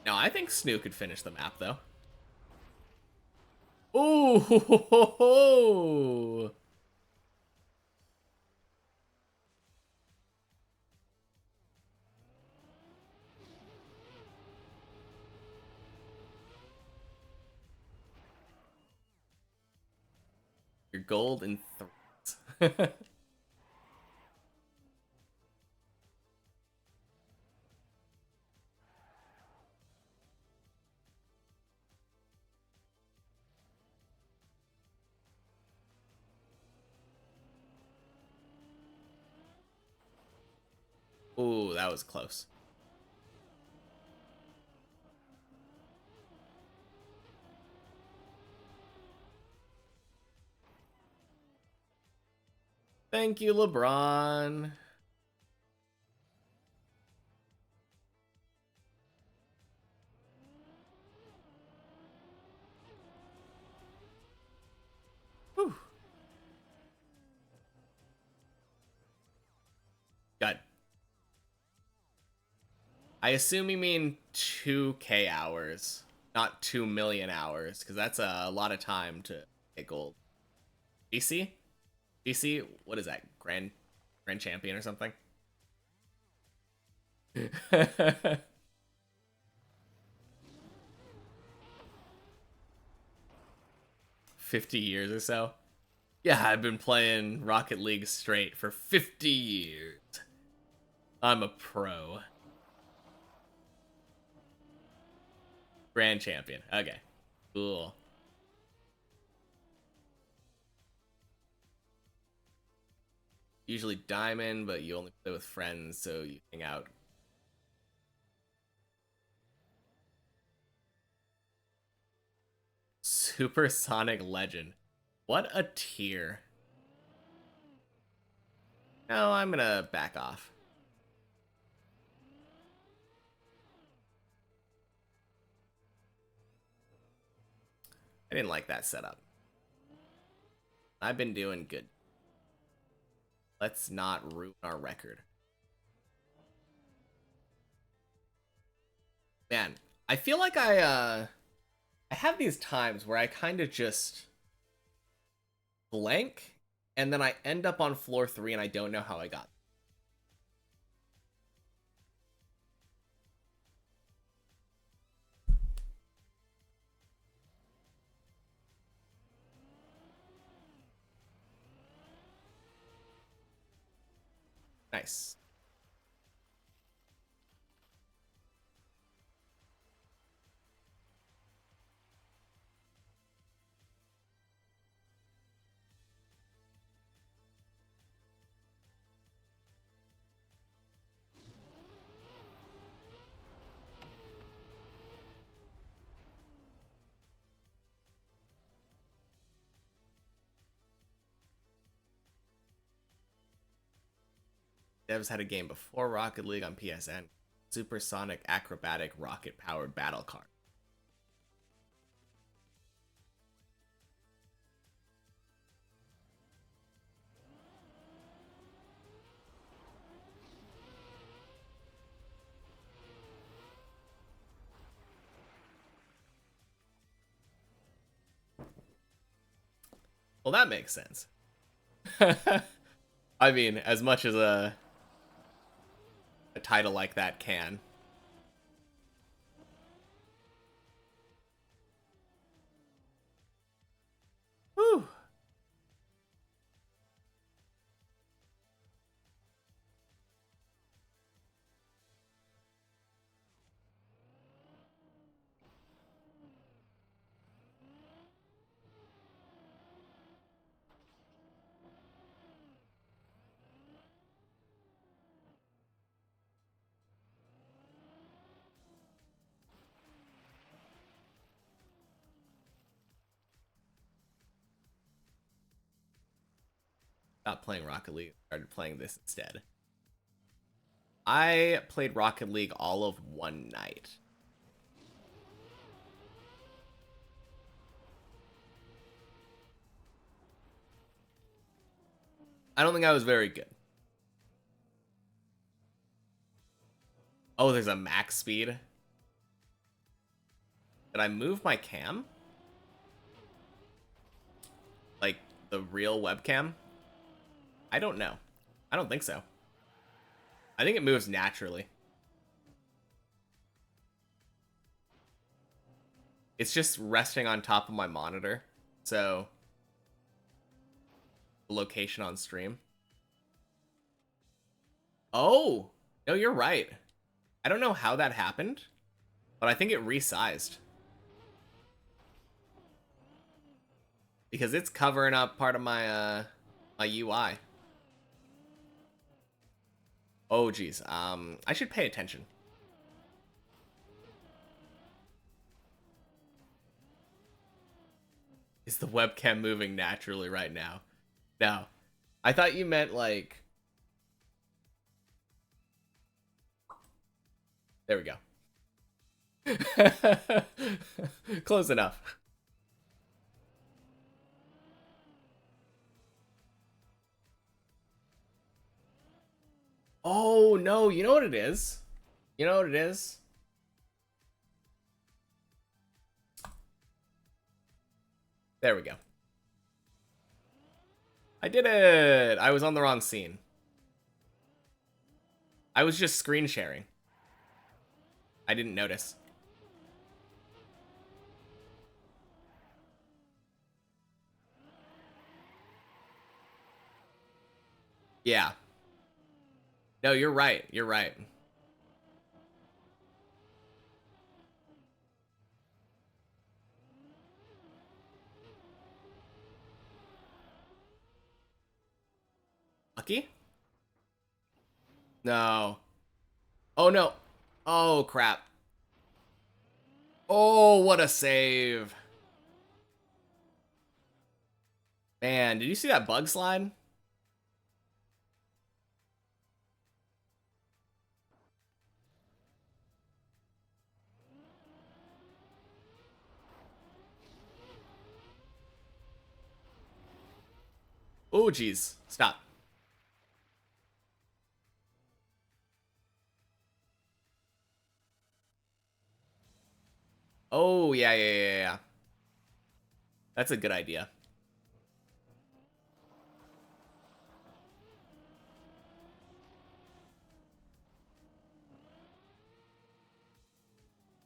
Speaker 1: No, I think Snoo could finish the map, though. Ooh, ho, ho, ho, ho. Your gold in threes. Ooh, that was close. Thank you, LeBron. Whew. Good. I assume you mean 2K hours, not 2 million hours, because that's a lot of time to get gold. BC? BC? What is that? Grand Champion or something? 50 years or so? Yeah, I've been playing Rocket League straight for 50 years. I'm a pro. Grand Champion. Okay. Cool. Usually Diamond, but you only play with friends, so you hang out. Supersonic Legend. What a tier. No, I'm gonna back off. I didn't like that setup. I've been doing good. Let's not ruin our record. Man, I feel like I have these times where I kind of just blank, and then I end up on floor 3 and I don't know how I got. Nice. Devs had a game before Rocket League on PSN. Supersonic Acrobatic Rocket Powered Battle Card. Well, that makes sense. I mean, as much as a title like that can. Whew. Stopped playing Rocket League, started playing this instead. I played Rocket League all of one night. I don't think I was very good. Oh, there's a max speed. Did I move my cam? Like the real webcam? I don't know. I don't think so. I think it moves naturally. It's just resting on top of my monitor. So, the location on stream. Oh! No, you're right. I don't know how that happened, but I think it resized. Because it's covering up part of my, my UI. Oh, geez. I should pay attention. Is the webcam moving naturally right now? No. I thought you meant, like... There we go. Close enough. Oh, no. You know what it is? You know what it is? There we go. I did it! I was on the wrong scene. I was just screen sharing. I didn't notice. Yeah. No, you're right. You're right. Lucky? No. Oh, no. Oh, crap. Oh, what a save. Man, did you see that bug slide? Oh, geez. Stop. Oh, yeah, yeah, yeah, yeah. That's a good idea.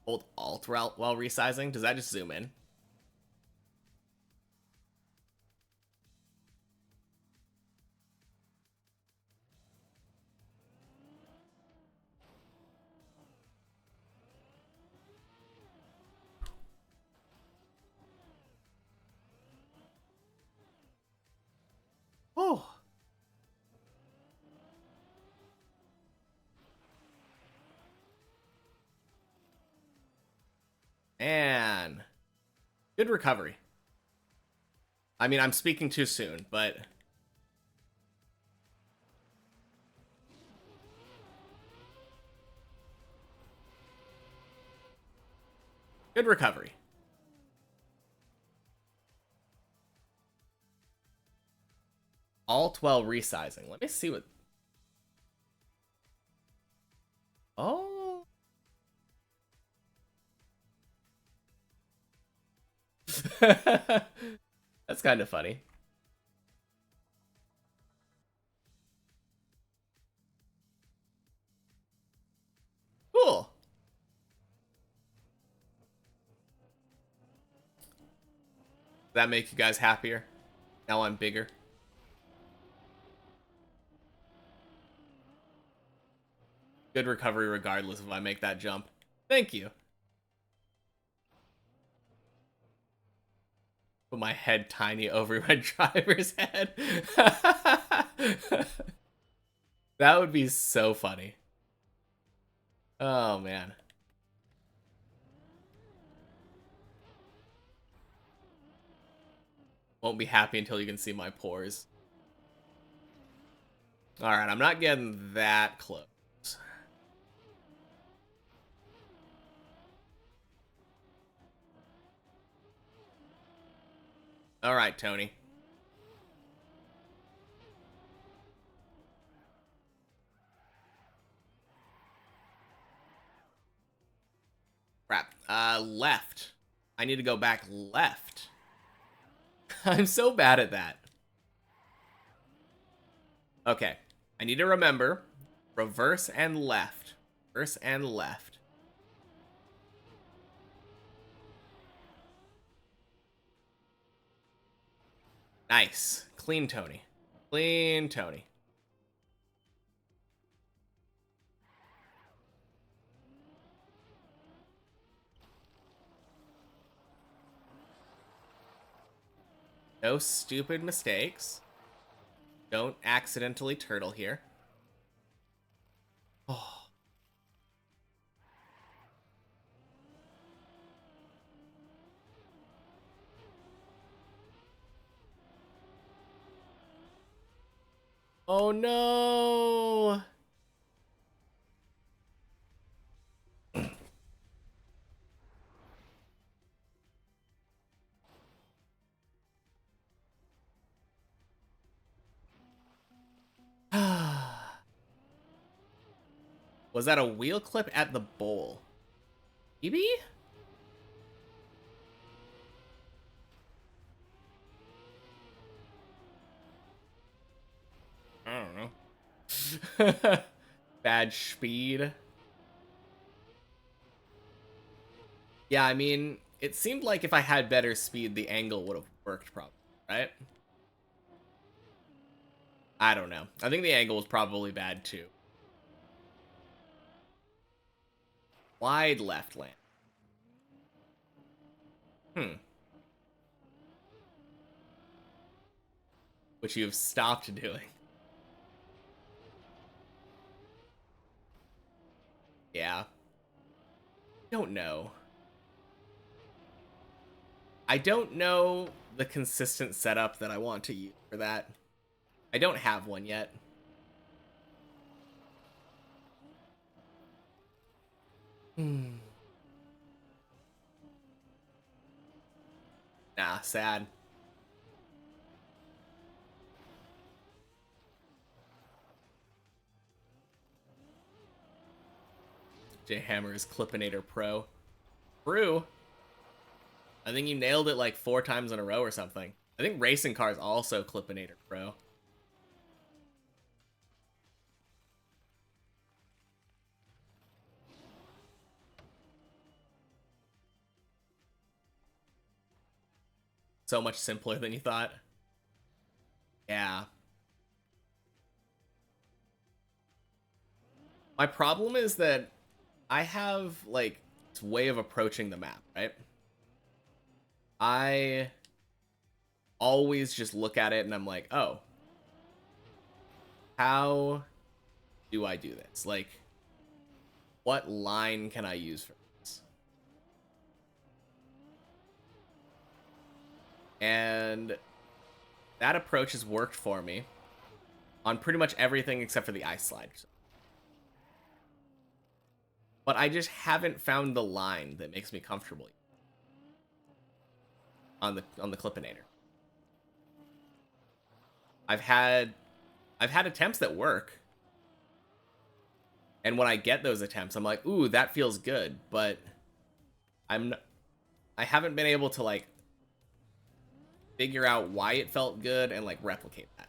Speaker 1: Hold Alt while resizing. Does that just zoom in? Oh. Man. Good recovery. I mean, I'm speaking too soon, but... Good recovery. Alt while resizing. Let me see what... Oh. That's kind of funny. Cool. Does that make you guys happier? Now I'm bigger. Good recovery regardless if I make that jump. Thank you. Put my head tiny over my driver's head. That would be so funny. Oh, man. Won't be happy until you can see my pores. Alright, I'm not getting that close. Alright, Tony. Crap. Left. I need to go back left. I'm so bad at that. Okay. I need to remember reverse and left. Reverse and left. Nice. Clean Tony. Clean Tony. No stupid mistakes. Don't accidentally turtle here. Oh. Oh no! Was that a wheel clip at the bowl? Maybe? I don't know. Bad speed. Yeah, I mean, it seemed like if I had better speed, the angle would have worked probably, right? I don't know. I think the angle was probably bad too. Wide left land. Which you've stopped doing. Yeah. Don't know. I don't know the consistent setup that I want to use for that. I don't have one yet. Nah, sad. J Hammer is Clippinator Pro. True. I think you nailed it like 4 times in a row or something. I think racing cars also Clippinator Pro. So much simpler than you thought. Yeah. My problem is that I have, like, this way of approaching the map, right? I always just look at it and I'm like, oh, how do I do this? Like, what line can I use for this? And that approach has worked for me on pretty much everything except for the ice slide. But I just haven't found the line that makes me comfortable on the Clippinator. I've had attempts that work. And when I get those attempts, I'm like, ooh, that feels good, but I haven't been able to, like, figure out why it felt good and, like, replicate that.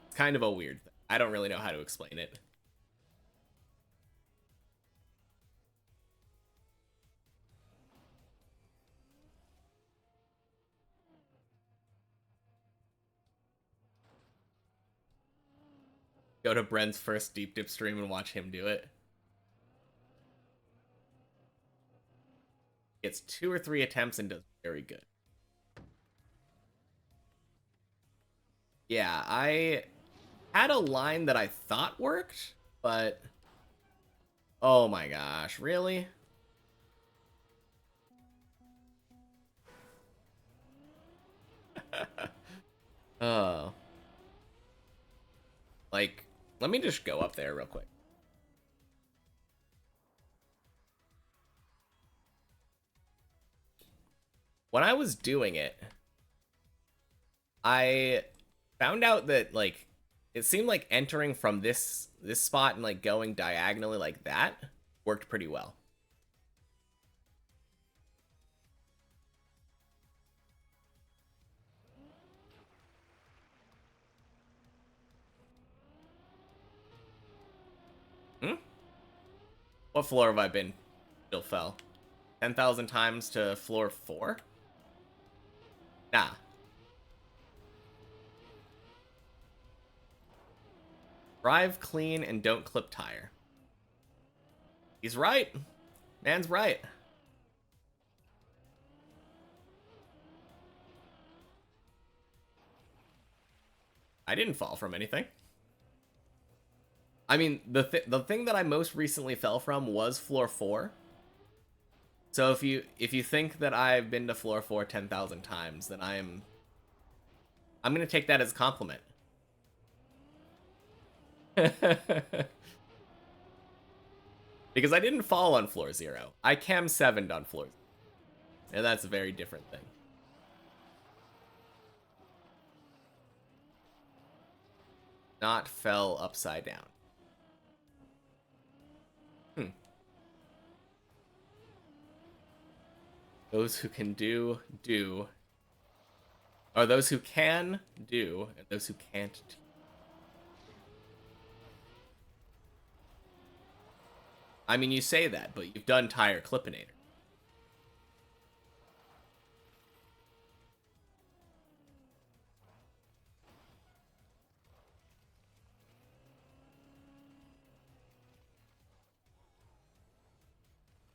Speaker 1: It's kind of a weird thing. I don't really know how to explain it. Go to Bren's first deep dip stream and watch him do it. Gets 2 or 3 attempts and does very good. Yeah, I had a line that I thought worked, but oh my gosh, really? Oh. Like, let me just go up there real quick. When I was doing it, I found out that, like, it seemed like entering from this spot and, like, going diagonally like that worked pretty well. Hmm? What floor have I been? Still fell. 10,000 times to floor 4? Nah. Drive clean and don't clip tire. He's right. Man's right. I didn't fall from anything. I mean, the thing that I most recently fell from was floor 4. So if you think that I've been to floor 4 10,000 times, then I'm gonna take that as a compliment. Because I didn't fall on floor 0. I cam 7'd on floor 0. And that's a very different thing. Not fell upside down. Those who can do, or those who can do, and those who can't do. I mean, you say that, but you've done tire Clippinator.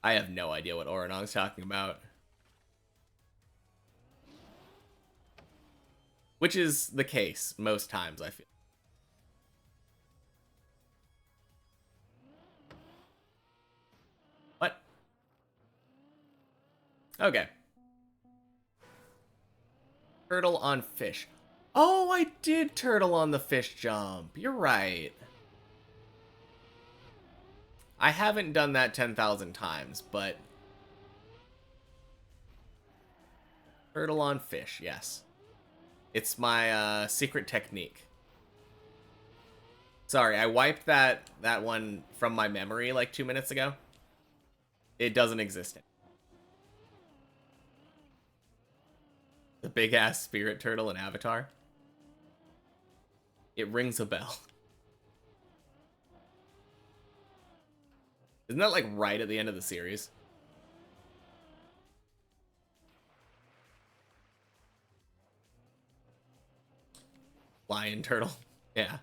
Speaker 1: I have no idea what Oranong's talking about. Which is the case most times, I feel. What? Okay. Turtle on fish. Oh, I did turtle on the fish jump. You're right. I haven't done that 10,000 times, but... Turtle on fish, yes. It's my secret technique. Sorry, I wiped that one from my memory like 2 minutes ago. It doesn't exist anymore. The big ass spirit turtle in Avatar. It rings a bell. Isn't that like right at the end of the series? Lion turtle. Yeah.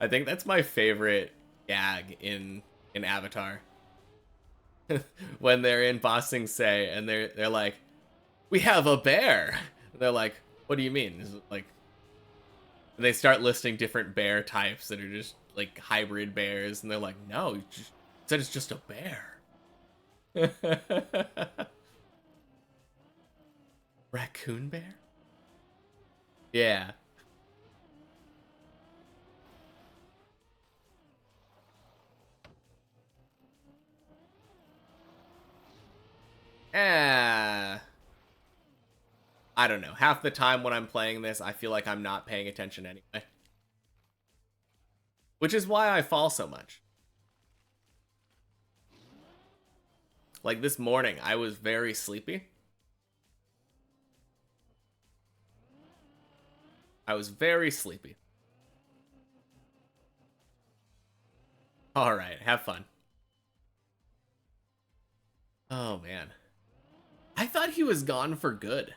Speaker 1: I think that's my favorite gag in Avatar. When they're in Ba Sing Se and they're like, "We have a bear." And they're like, "What do you mean?" Is it like they start listing different bear types that are just like hybrid bears, and they're like, "No, you just said it's just a bear." Raccoon bear? Yeah. Eh. I don't know. Half the time when I'm playing this, I feel like I'm not paying attention anyway. Which is why I fall so much. Like this morning, I was very sleepy. I was very sleepy. Alright, have fun. Oh, man. I thought he was gone for good.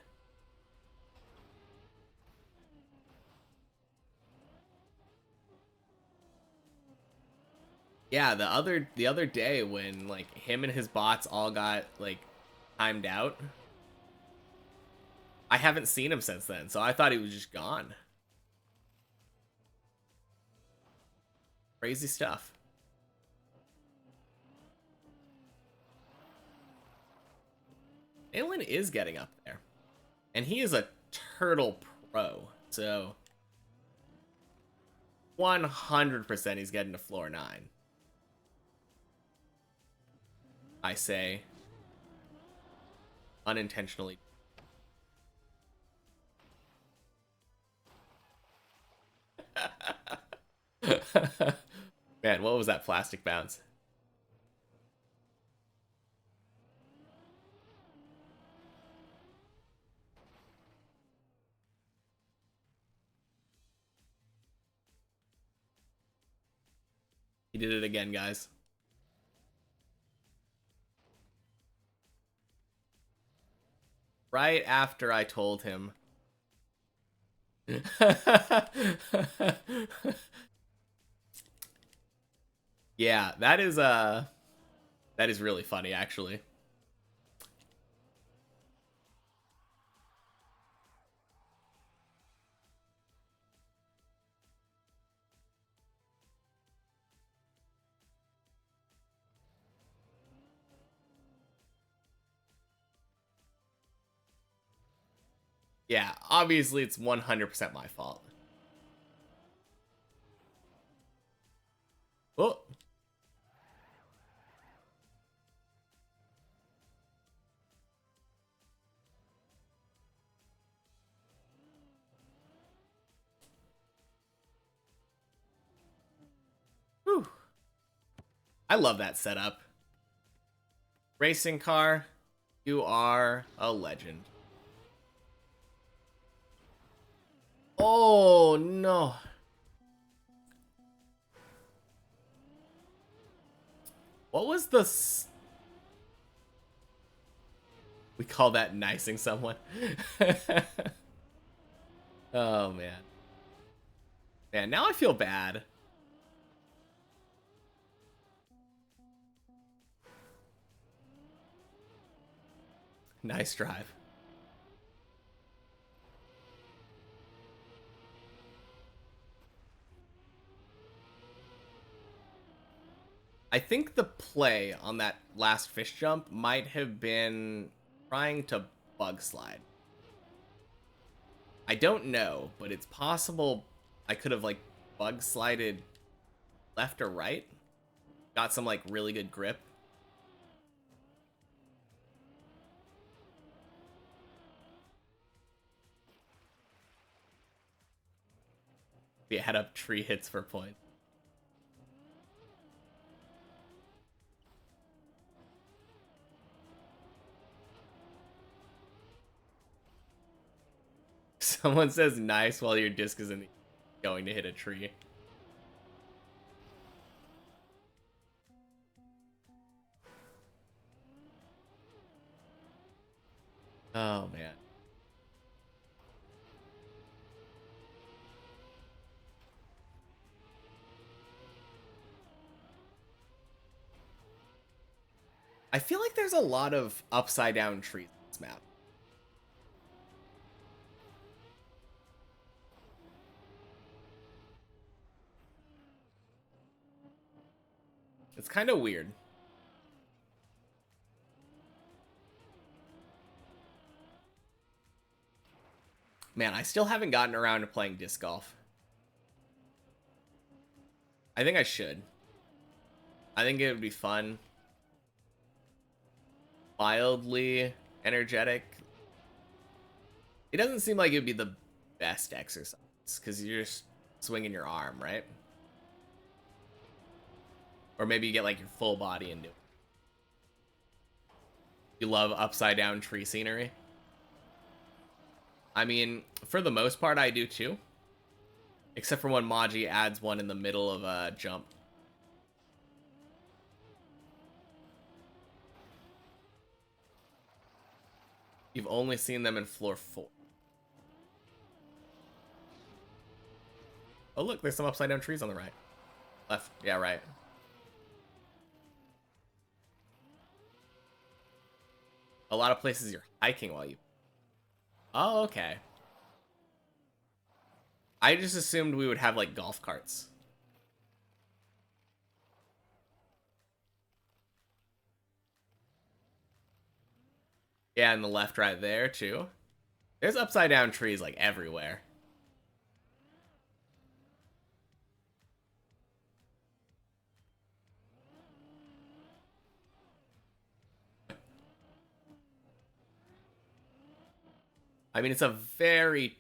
Speaker 1: Yeah, the other day when like him and his bots all got like timed out, I haven't seen him since then, so I thought he was just gone. Crazy stuff. Aelin is getting up there. And he is a turtle pro, so 100% he's getting to floor 9. I say unintentionally. Man, what was that plastic bounce? He did it again, guys. Right after I told him. Yeah, that is really funny actually. Yeah, obviously it's 100% my fault. Oh. Whew. I love that setup. Racing car, you are a legend. Oh, no. What was the... We call that nicing someone. Oh, man. Man, now I feel bad. Nice drive. I think the play on that last fish jump might have been trying to bug slide. I don't know, but it's possible I could have like bug slided left or right. Got some like really good grip. We add up tree hits for points. Someone says nice while your disc is going to hit a tree. Oh, man. I feel like there's a lot of upside down trees in this map. It's kind of weird. Man, I still haven't gotten around to playing disc golf. I think I should. I think it would be fun. Mildly energetic. It doesn't seem like it would be the best exercise because you're just swinging your arm, right? Or maybe you get like your full body into it. You love upside down tree scenery? I mean, for the most part, I do too. Except for when Maji adds one in the middle of a jump. You've only seen them in floor 4. Oh, look, there's some upside down trees on the right. Left. Yeah, right. A lot of places you're hiking while you... Oh, okay. I just assumed we would have, like, golf carts. Yeah, and the left right there, too. There's upside down trees, like, everywhere. I mean, it's a very...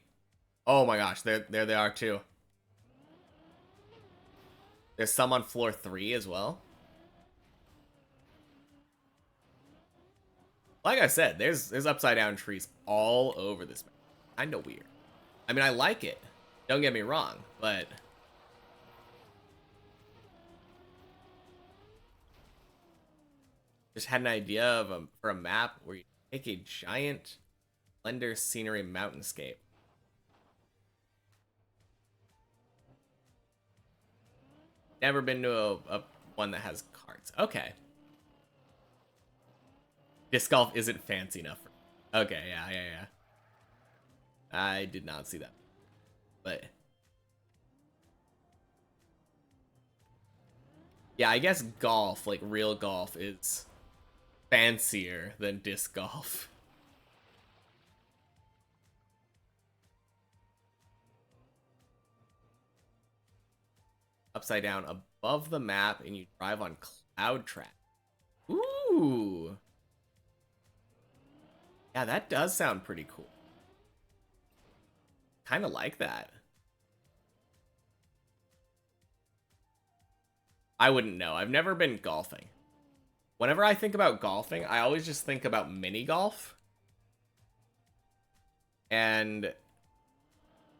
Speaker 1: Oh my gosh, there they are, too. There's some on floor 3 as well. Like I said, there's upside down trees all over this map. Kinda weird. I mean, I like it. Don't get me wrong, but... Just had an idea of for a map where you take a giant slender scenery mountainscape. Never been to a one that has carts. Okay. Disc golf isn't fancy enough for... Okay, yeah. I did not see that. But... Yeah, I guess golf, like real golf, is fancier than disc golf. Upside down above the map and you drive on cloud track. Ooh. Yeah, that does sound pretty cool. Kind of like that. I wouldn't know. I've never been golfing. Whenever I think about golfing, I always just think about mini golf. And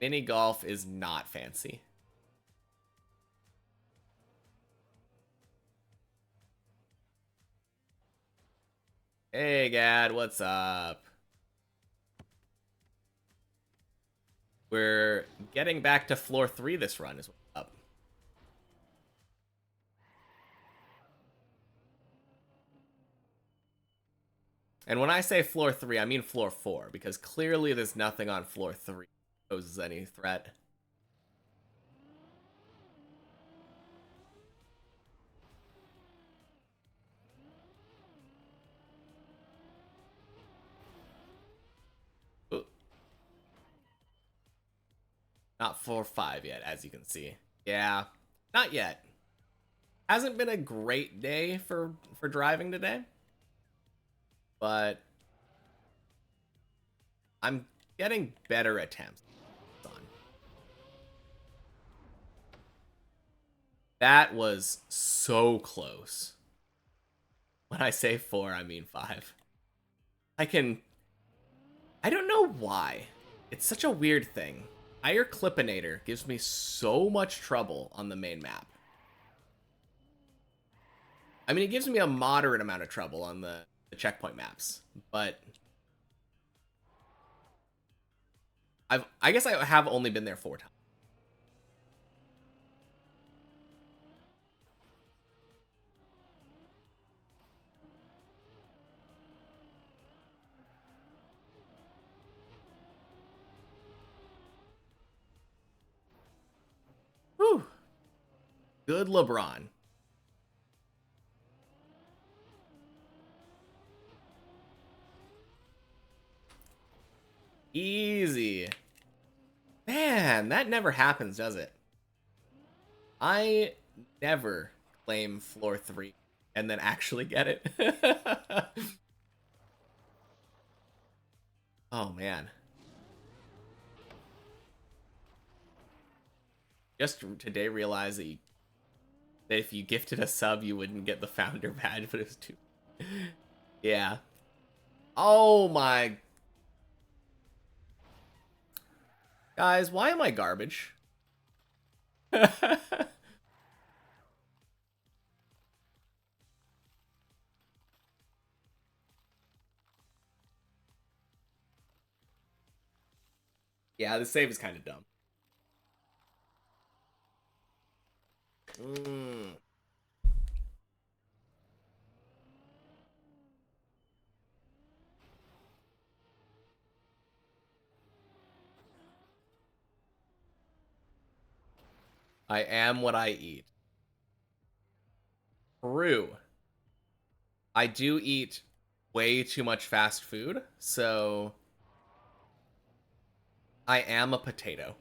Speaker 1: mini golf is not fancy. Hey, Gad, what's up? We're getting back to floor 3 this run is what's up. And when I say floor 3, I mean floor 4, because clearly there's nothing on floor 3 that poses any threat. Ooh. Not floor 5 yet, as you can see. Yeah, not yet. Hasn't been a great day for driving today. But I'm getting better attempts on. That was so close. When I say 4, I mean 5. I can... I don't know why. It's such a weird thing. Higher Clippinator gives me so much trouble on the main map. I mean, it gives me a moderate amount of trouble on the checkpoint maps, but... I guess I have only been there 4 times. Whew. Good LeBron. Easy. Man, that never happens, does it? I never claim floor 3 and then actually get it. Oh, man. Just today realized that, that if you gifted a sub, you wouldn't get the founder badge, but it was too... Yeah. Oh, my... Guys, why am I garbage? Yeah, the save is kind of dumb. I am what I eat. True. I do eat way too much fast food, so I am a potato.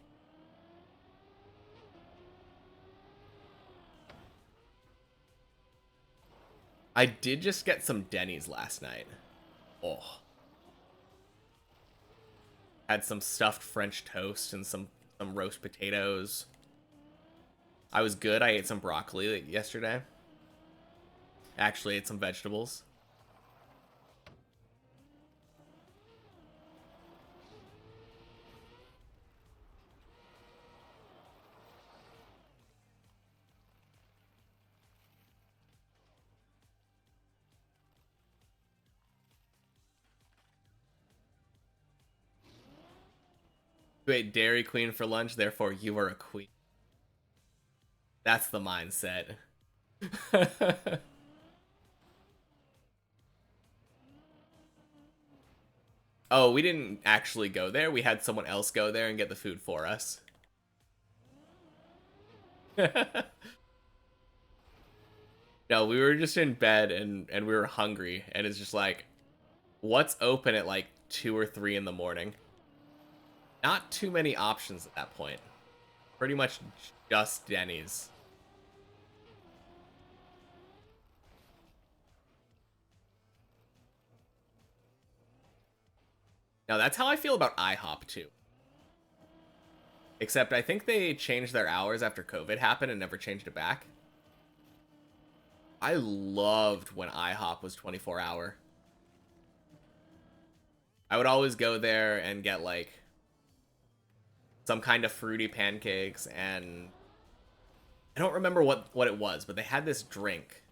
Speaker 1: I did just get some Denny's last night. Oh. Had some stuffed French toast and some roast potatoes. I was good. I ate some broccoli yesterday. Actually ate some vegetables. You ate Dairy Queen for lunch, therefore you are a queen. That's the mindset. Oh, we didn't actually go there. We had someone else go there and get the food for us. No, we were just in bed and we were hungry, and it's just like, what's open at like 2 or 3 in the morning? Not too many options at that point. Pretty much just Denny's. Now, that's how I feel about IHOP, too. Except I think they changed their hours after COVID happened and never changed it back. I loved when IHOP was 24-hour. I would always go there and get, like, some kind of fruity pancakes, and I don't remember what it was, but they had this drink.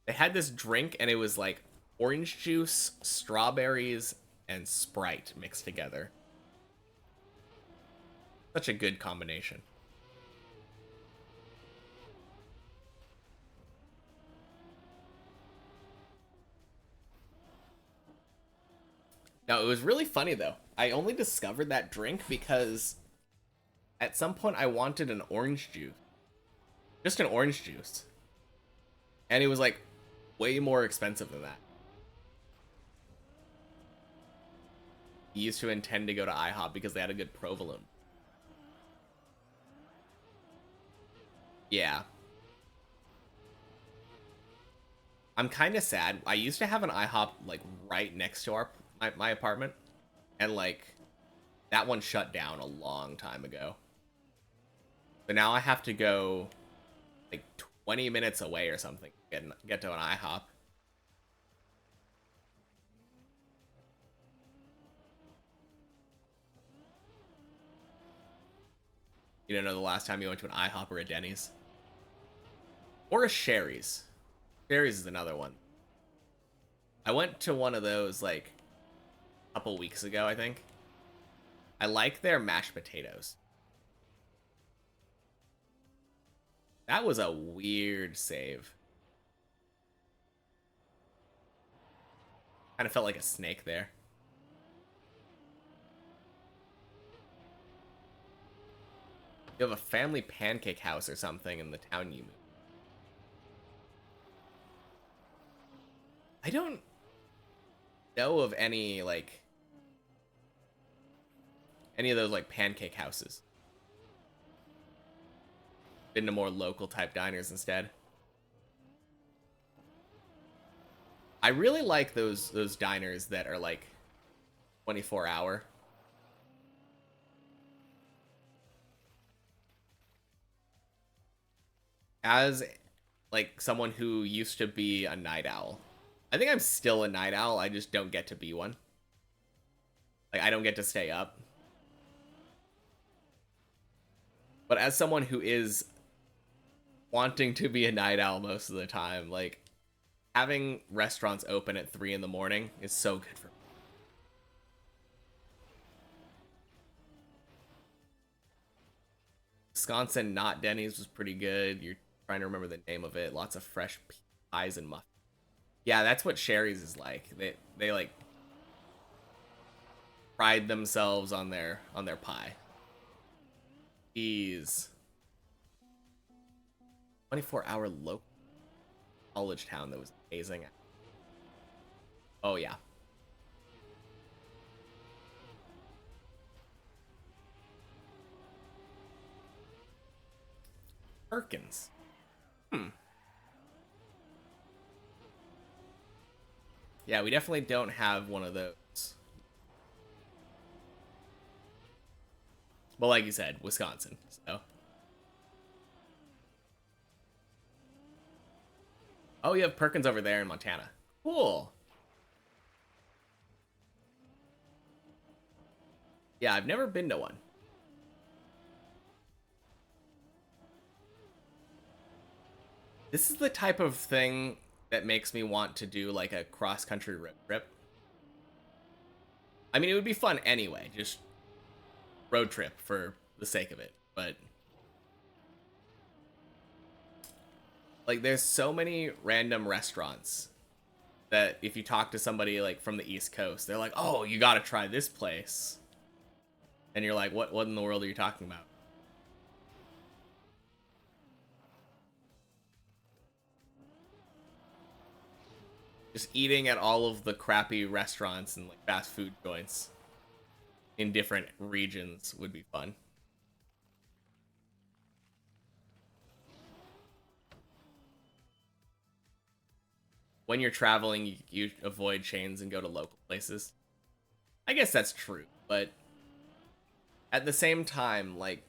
Speaker 1: They had this drink, and it was, like, orange juice, strawberries, and Sprite mixed together. Such a good combination. Now, it was really funny, though. I only discovered that drink because at some point I wanted an orange juice. Just an orange juice. And it was, like, way more expensive than that. He used to intend to go to IHOP because they had a good provolone. Yeah. I'm kind of sad. I used to have an IHOP, like, right next to my apartment. And, like, that one shut down a long time ago. So now I have to go like 20 minutes away or something to get to an IHOP. You don't know the last time you went to an IHOP or a Denny's? Or a Sherry's. Sherry's is another one. I went to one of those like a couple weeks ago, I think. I like their mashed potatoes. That was a weird save. Kind of felt like a snake there. You have a family pancake house or something in the town you moved. I don't know of any, like, any of those, like, pancake houses. Been to more local type diners instead. I really like those diners that are, like, 24-hour. As, like, someone who used to be a night owl, I think I'm still a night owl, I just don't get to be one. Like, I don't get to stay up. But as someone who is wanting to be a night owl most of the time, like, having restaurants open at 3 in the morning is so good for me. Wisconsin not Denny's was pretty good. You're trying to remember the name of it. Lots of fresh pies and muffins. Yeah, that's what Sherry's is like. They like pride themselves on their pie. Jeez. 24-hour local college town that was amazing. Oh yeah. Perkins. Yeah, we definitely don't have one of those. But like you said, Wisconsin. So. Oh, you have Perkins over there in Montana. Cool. Yeah, I've never been to one. This is the type of thing that makes me want to do like a cross-country road trip. I mean, it would be fun anyway, just road trip for the sake of it, but like there's so many random restaurants that if you talk to somebody like from the East Coast, they're like, "Oh, you got to try this place." And you're like, "What in the world are you talking about?" Just eating at all of the crappy restaurants and like fast food joints in different regions would be fun. When you're traveling, you avoid chains and go to local places. I guess that's true, but at the same time, like,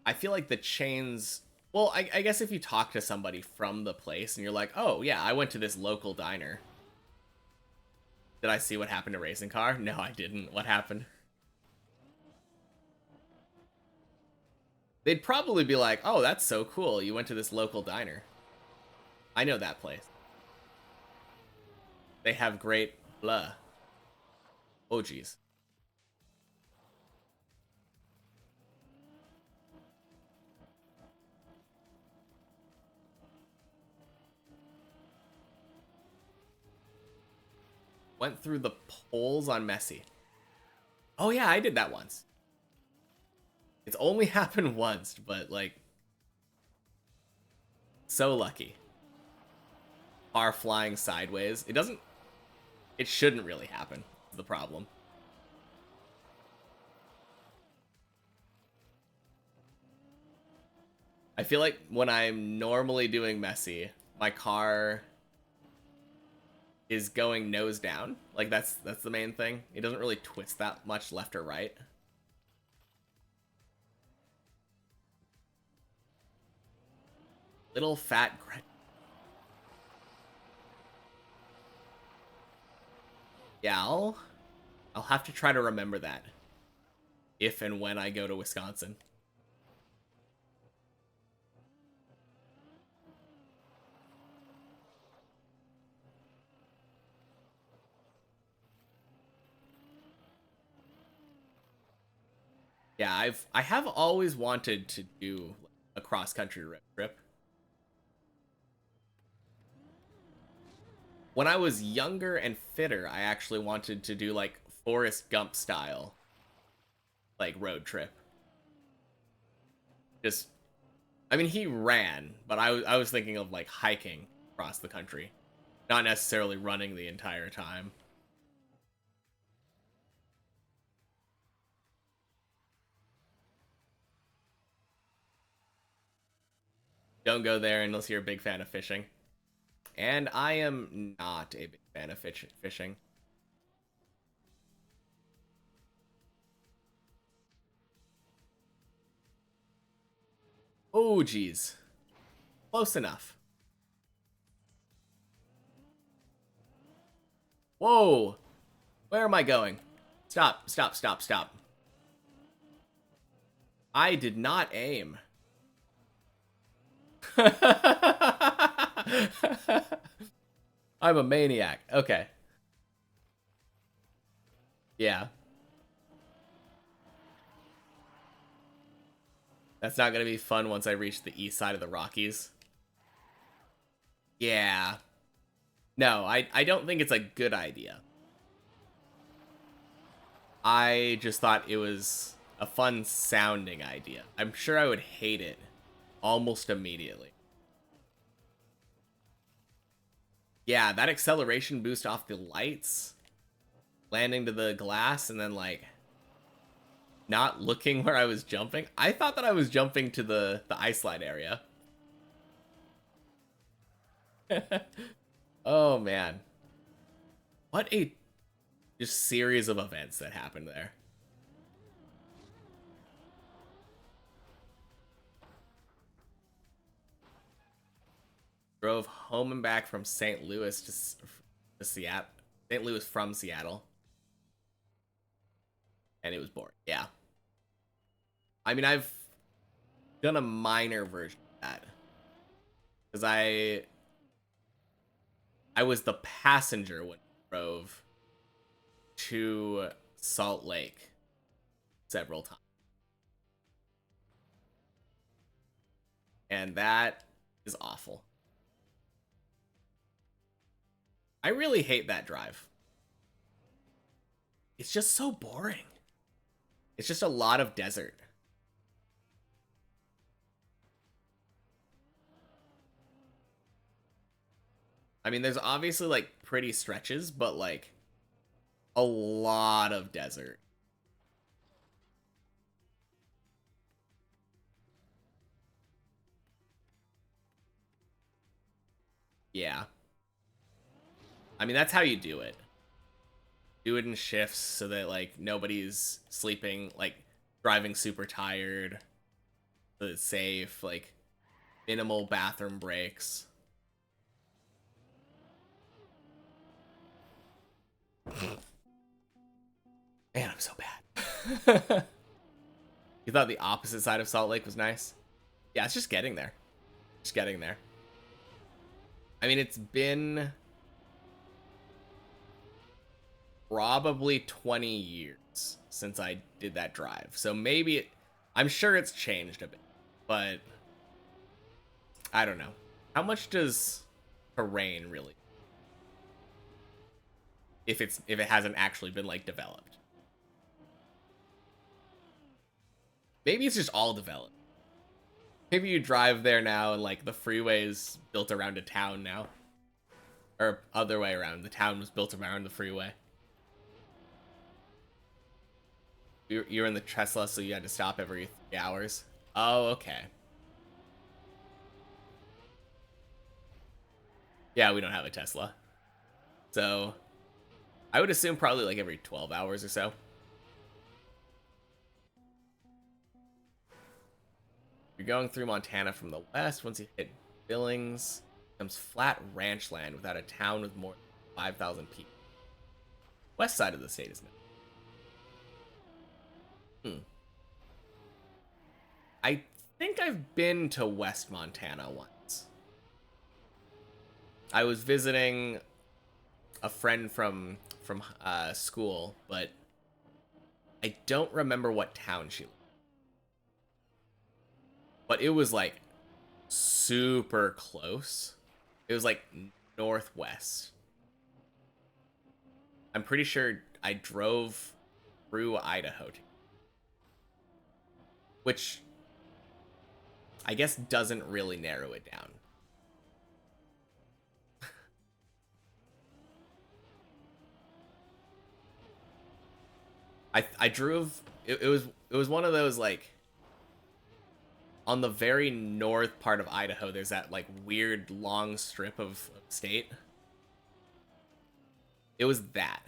Speaker 1: I feel like the chains. Well, I guess if you talk to somebody from the place and you're like, "Oh yeah, I went to this local diner. Did I see what happened to Racing Car? No, I didn't. What happened?" They'd probably be like, "Oh, that's so cool. You went to this local diner. I know that place. They have great blah." Oh, geez. Went through the polls on Messi. Oh yeah, I did that once. It's only happened once, but like, so lucky. Car flying sideways. It doesn't. It shouldn't really happen. Is the problem. I feel like when I'm normally doing Messi, my car is going nose down. Like that's the main thing. It doesn't really twist that much left or right. Little fat Yeah, I'll have to try to remember that if and when I go to Wisconsin. Yeah, I have always wanted to do a cross-country road trip. When I was younger and fitter, I actually wanted to do like Forrest Gump style like road trip. Just I mean he ran, but I was thinking of like hiking across the country, not necessarily running the entire time. Don't go there unless you're a big fan of fishing. And I am not a big fan of fishing. Oh, geez. Close enough. Whoa. Where am I going? Stop, stop, stop, stop. I did not aim. I'm a maniac. Okay. Yeah. That's not going to be fun once I reach the east side of the Rockies. Yeah. No, I don't think it's a good idea. I just thought it was a fun sounding idea. I'm sure I would hate it almost immediately. Yeah, that acceleration boost off the lights, landing to the glass, and then like not looking where I was jumping. I thought that I was jumping to the ice slide area. Oh man. What a just series of events that happened there. Drove home and back from St. Louis to Seattle. St. Louis from Seattle. And it was boring. Yeah. I mean, I've done a minor version of that. Because I was the passenger when I drove to Salt Lake several times. And that is awful. I really hate that drive. It's just so boring. It's just a lot of desert. I mean, there's obviously like pretty stretches, but like a lot of desert. Yeah. I mean, that's how you do it. Do it in shifts so that like nobody's sleeping, like driving super tired, so it's safe, like minimal bathroom breaks. Man, I'm so bad. You thought the opposite side of Salt Lake was nice? Yeah, it's just getting there. Just getting there. I mean, it's been probably 20 years since I did that drive. So maybe I'm sure it's changed a bit, but I don't know. How much does terrain really if it hasn't actually been like developed? Maybe it's just all developed. Maybe you drive there now and like the freeway is built around a town now. Or other way around, the town was built around the freeway. You're in the Tesla, so you had to stop every 3 hours. Oh, okay. Yeah, we don't have a Tesla. So, I would assume probably like every 12 hours or so. You're going through Montana from the west. Once you hit Billings becomes flat ranch land without a town with more than 5,000 people. West side of the state is no. I think I've been to West Montana once. I was visiting a friend from school, but I don't remember what town she lived. But it was like super close. It was like northwest. I'm pretty sure I drove through Idaho, which I guess doesn't really narrow it down. I drove it was one of those like on the very north part of Idaho there's that like weird long strip of state. It was that.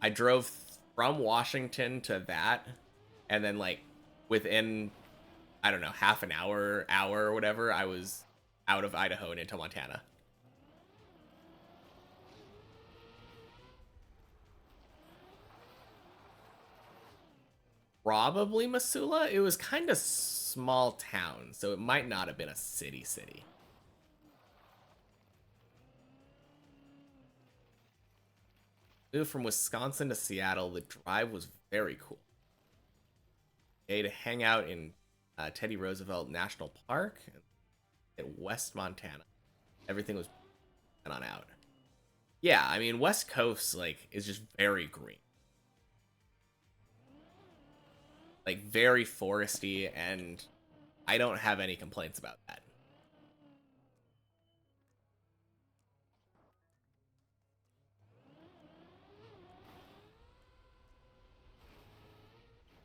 Speaker 1: I drove from Washington to that and then like within I don't know, half an hour or whatever, I was out of Idaho and into Montana. Probably Missoula. It was kind of small town, so it might not have been a city. Moved from Wisconsin to Seattle. The drive was very cool. Okay, to hang out in Teddy Roosevelt National Park in West Montana. Everything was on out. Yeah, I mean West Coast like is just very green. Like very foresty, and I don't have any complaints about that.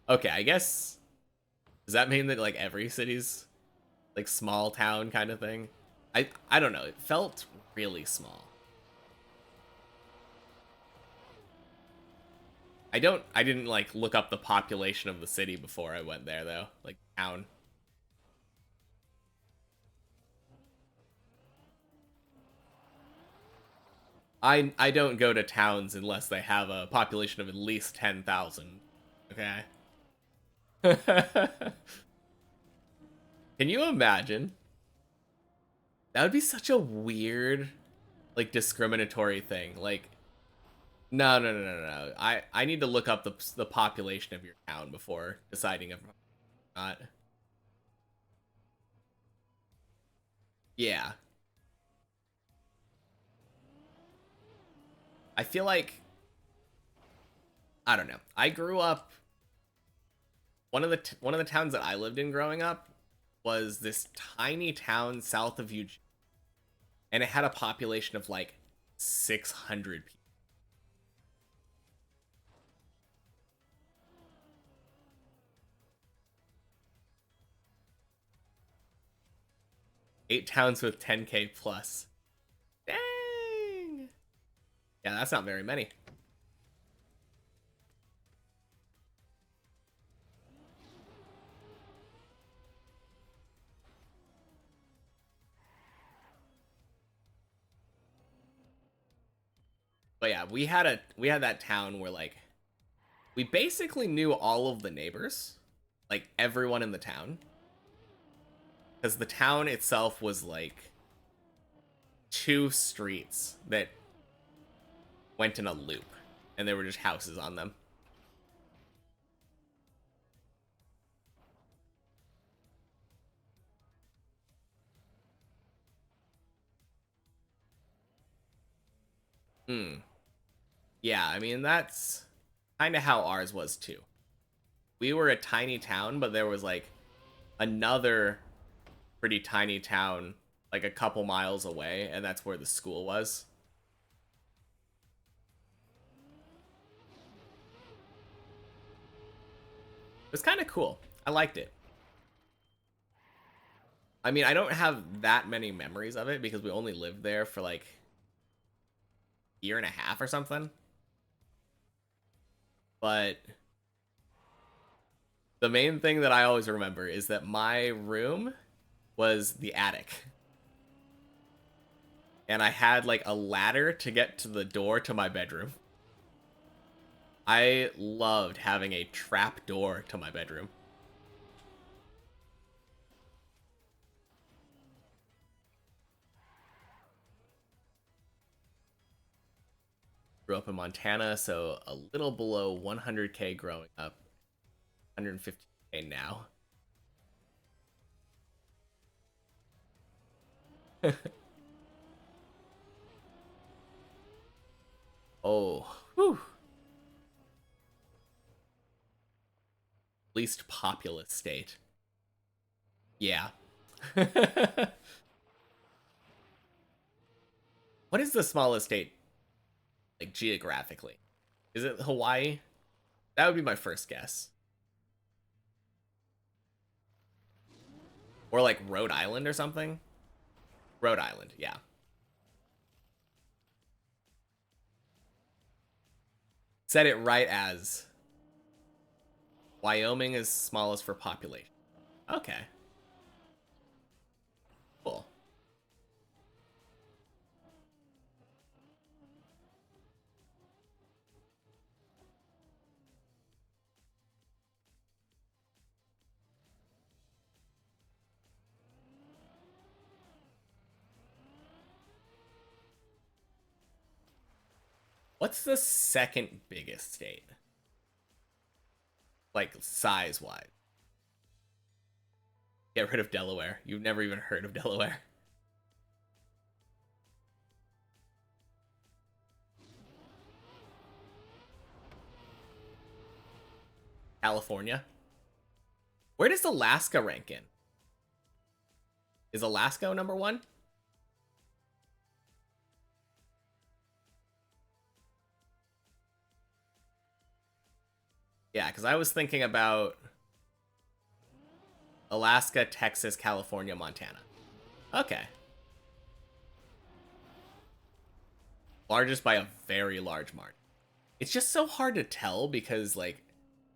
Speaker 1: Okay, I guess does that mean that like every city's like small town kind of thing? I don't know. It felt really small. I didn't like look up the population of the city before I went there though, like town. I don't go to towns unless they have a population of at least 10,000. Okay. Can you imagine? That would be such a weird like discriminatory thing. Like no. I need to look up the population of your town before deciding if not. Yeah. I feel like I don't know. I grew up one of the towns that I lived in growing up was this tiny town south of Eugene, and it had a population of like 600 people. 8 towns with 10K plus. Dang. Yeah, that's not very many. But yeah, we had that town where like we basically knew all of the neighbors, like everyone in the town, because the town itself was like two streets that went in a loop, and there were just houses on them. Hmm. Yeah, I mean that's kind of how ours was too. We were a tiny town, but there was like another pretty tiny town like a couple miles away, and that's where the school was. It was kind of cool. I liked it. I mean, I don't have that many memories of it because we only lived there for like a year and a half or something. But the main thing that I always remember is that my room was the attic. and I had like a ladder to get to the door to my bedroom. I loved having a trap door to my bedroom. Grew up in Montana, so a little below 100K growing up, 150K now. Oh, whew. Least populous state. Yeah. What is the smallest state, like, geographically? Is it Hawaii? That would be my first guess. Or, like, Rhode Island or something? Rhode Island, yeah. Said it right as Wyoming is smallest for population. Okay. Cool. What's the second biggest state? Like, size-wise. Get rid of Delaware. You've never even heard of Delaware. California. Where does Alaska rank in? Is Alaska number one? Yeah, because I was thinking about Alaska, Texas, California, Montana. Okay. Largest by a very large margin. It's just so hard to tell because, like,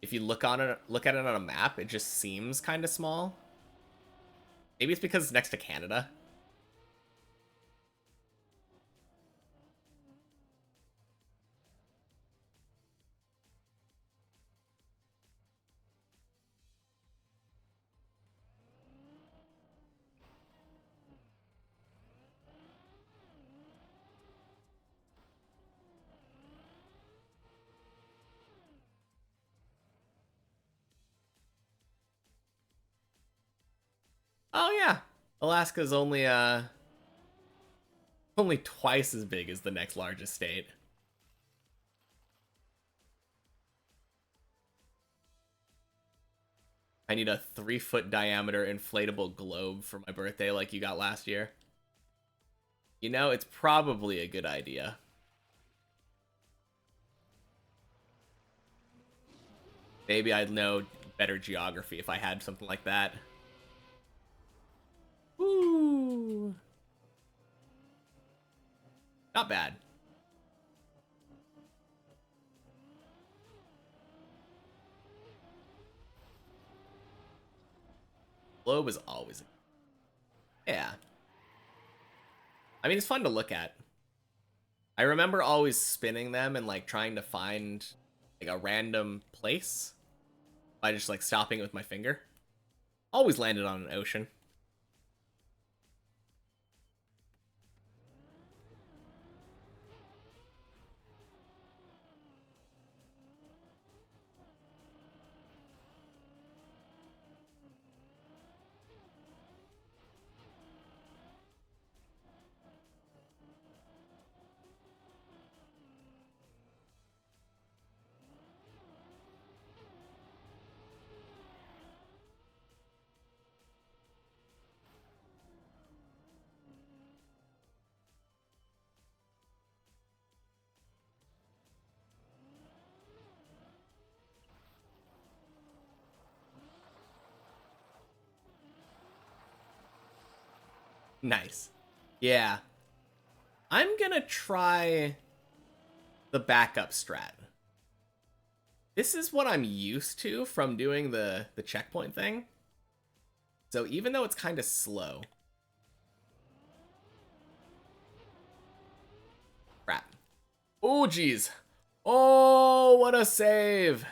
Speaker 1: if you look at it on a map, it just seems kind of small. Maybe it's because it's next to Canada. Oh yeah, Alaska's only twice as big as the next largest state. I need a 3-foot diameter inflatable globe for my birthday like you got last year. You know, it's probably a good idea. Maybe I'd know better geography if I had something like that. Woo! Not bad. Globe is always... Yeah. I mean, it's fun to look at. I remember always spinning them and, like, trying to find, like, a random place by just, like, stopping it with my finger. Always landed on an ocean. Nice. Yeah. I'm gonna try the backup strat. This is what I'm used to from doing the checkpoint thing. So even though it's kind of slow, Oh, geez. Oh, what a save.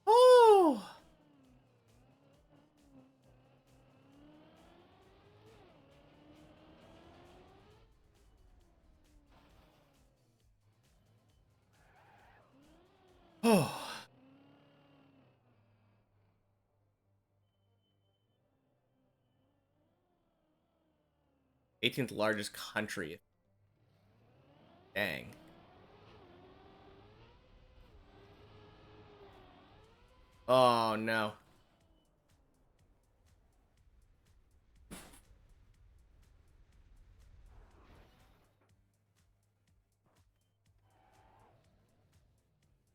Speaker 1: Oh. Oh. 18th largest country. Dang. Oh, no.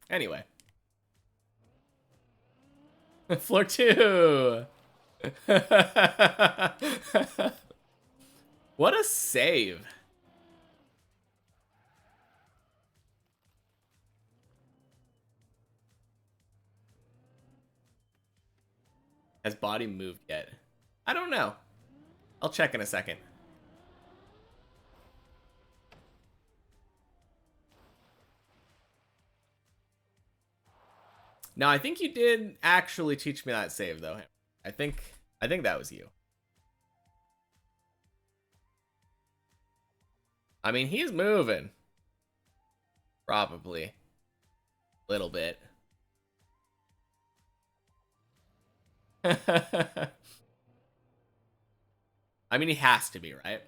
Speaker 1: Anyway. Floor 2. What a save. Has body moved yet? I don't know. I'll check in a second. No, I think you did actually teach me that save though. I think that was you. I mean, he's moving. Probably. A little bit. I mean, he has to be, right?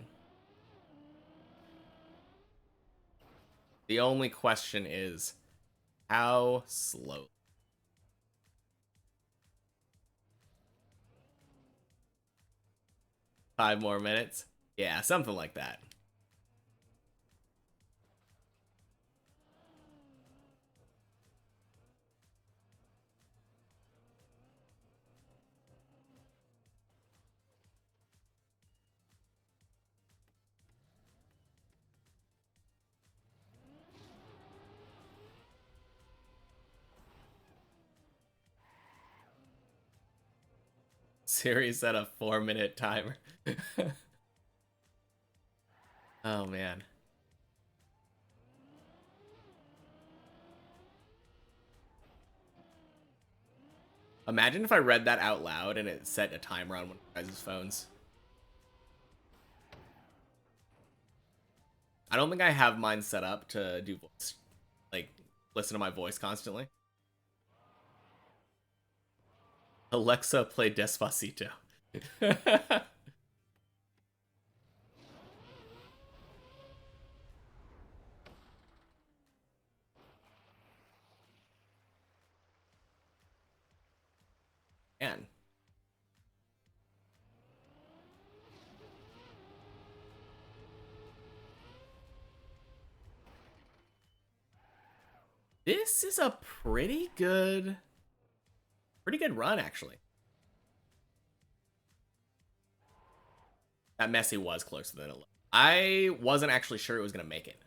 Speaker 1: The only question is, how slow? 5 more minutes? Yeah, something like that. Siri set a 4-minute timer. Oh, man. Imagine if I read that out loud and it set a timer on one of your guys' phones. I don't think I have mine set up to do voice, like, listen to my voice constantly. Alexa, play Despacito. Man. This is a pretty good run, actually. That Messi was closer than it looked. I wasn't actually sure it was going to make it.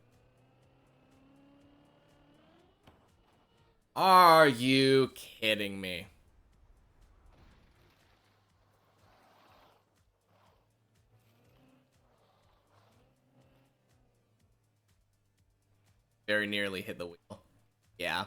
Speaker 1: Are you kidding me? Very nearly hit the wheel. Yeah.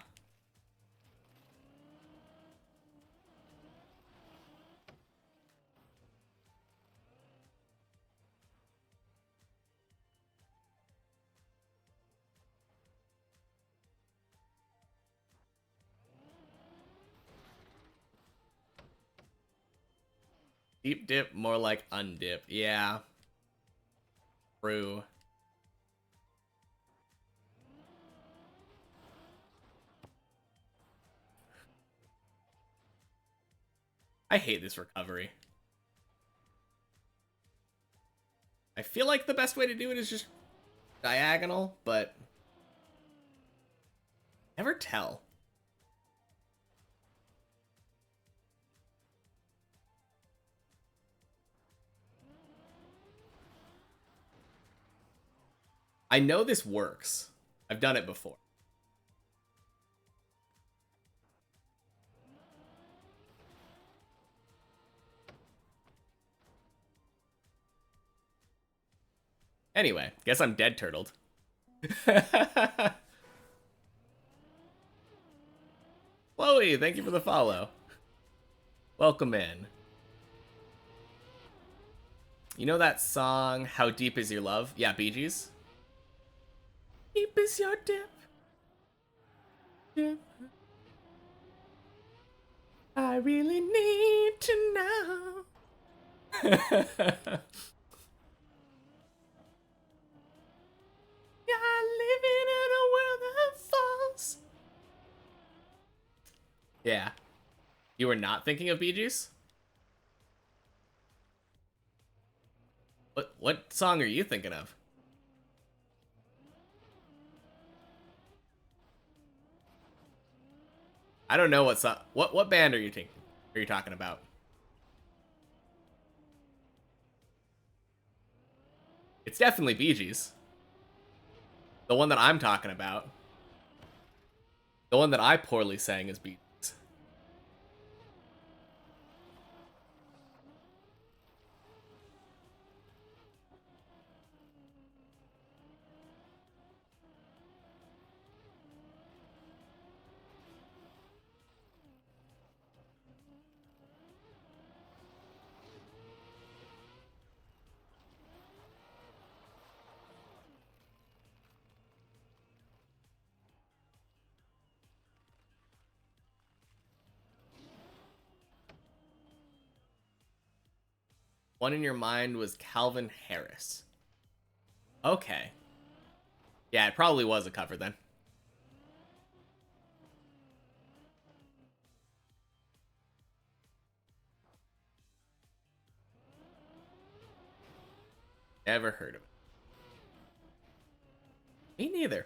Speaker 1: Deep dip, more like undip. Yeah. True. I hate this recovery. I feel like the best way to do it is just diagonal, but never tell. I know this works. I've done it before. Anyway, guess I'm dead turtled. Chloe, thank you for the follow. Welcome in. You know that song, How Deep Is Your Love? Yeah, Bee Gees. Deep is your dip. Dip. I really need to know. You're living in a world of falls. Yeah. You were not thinking of Bee Gees? What song are you thinking of? I don't know what song. What band are you talking about? It's definitely Bee Gees. The one that I'm talking about. The one that I poorly sang is Bee Gees. One in your mind was Calvin Harris. Okay. Yeah, it probably was a cover then. Never heard of it. Me neither.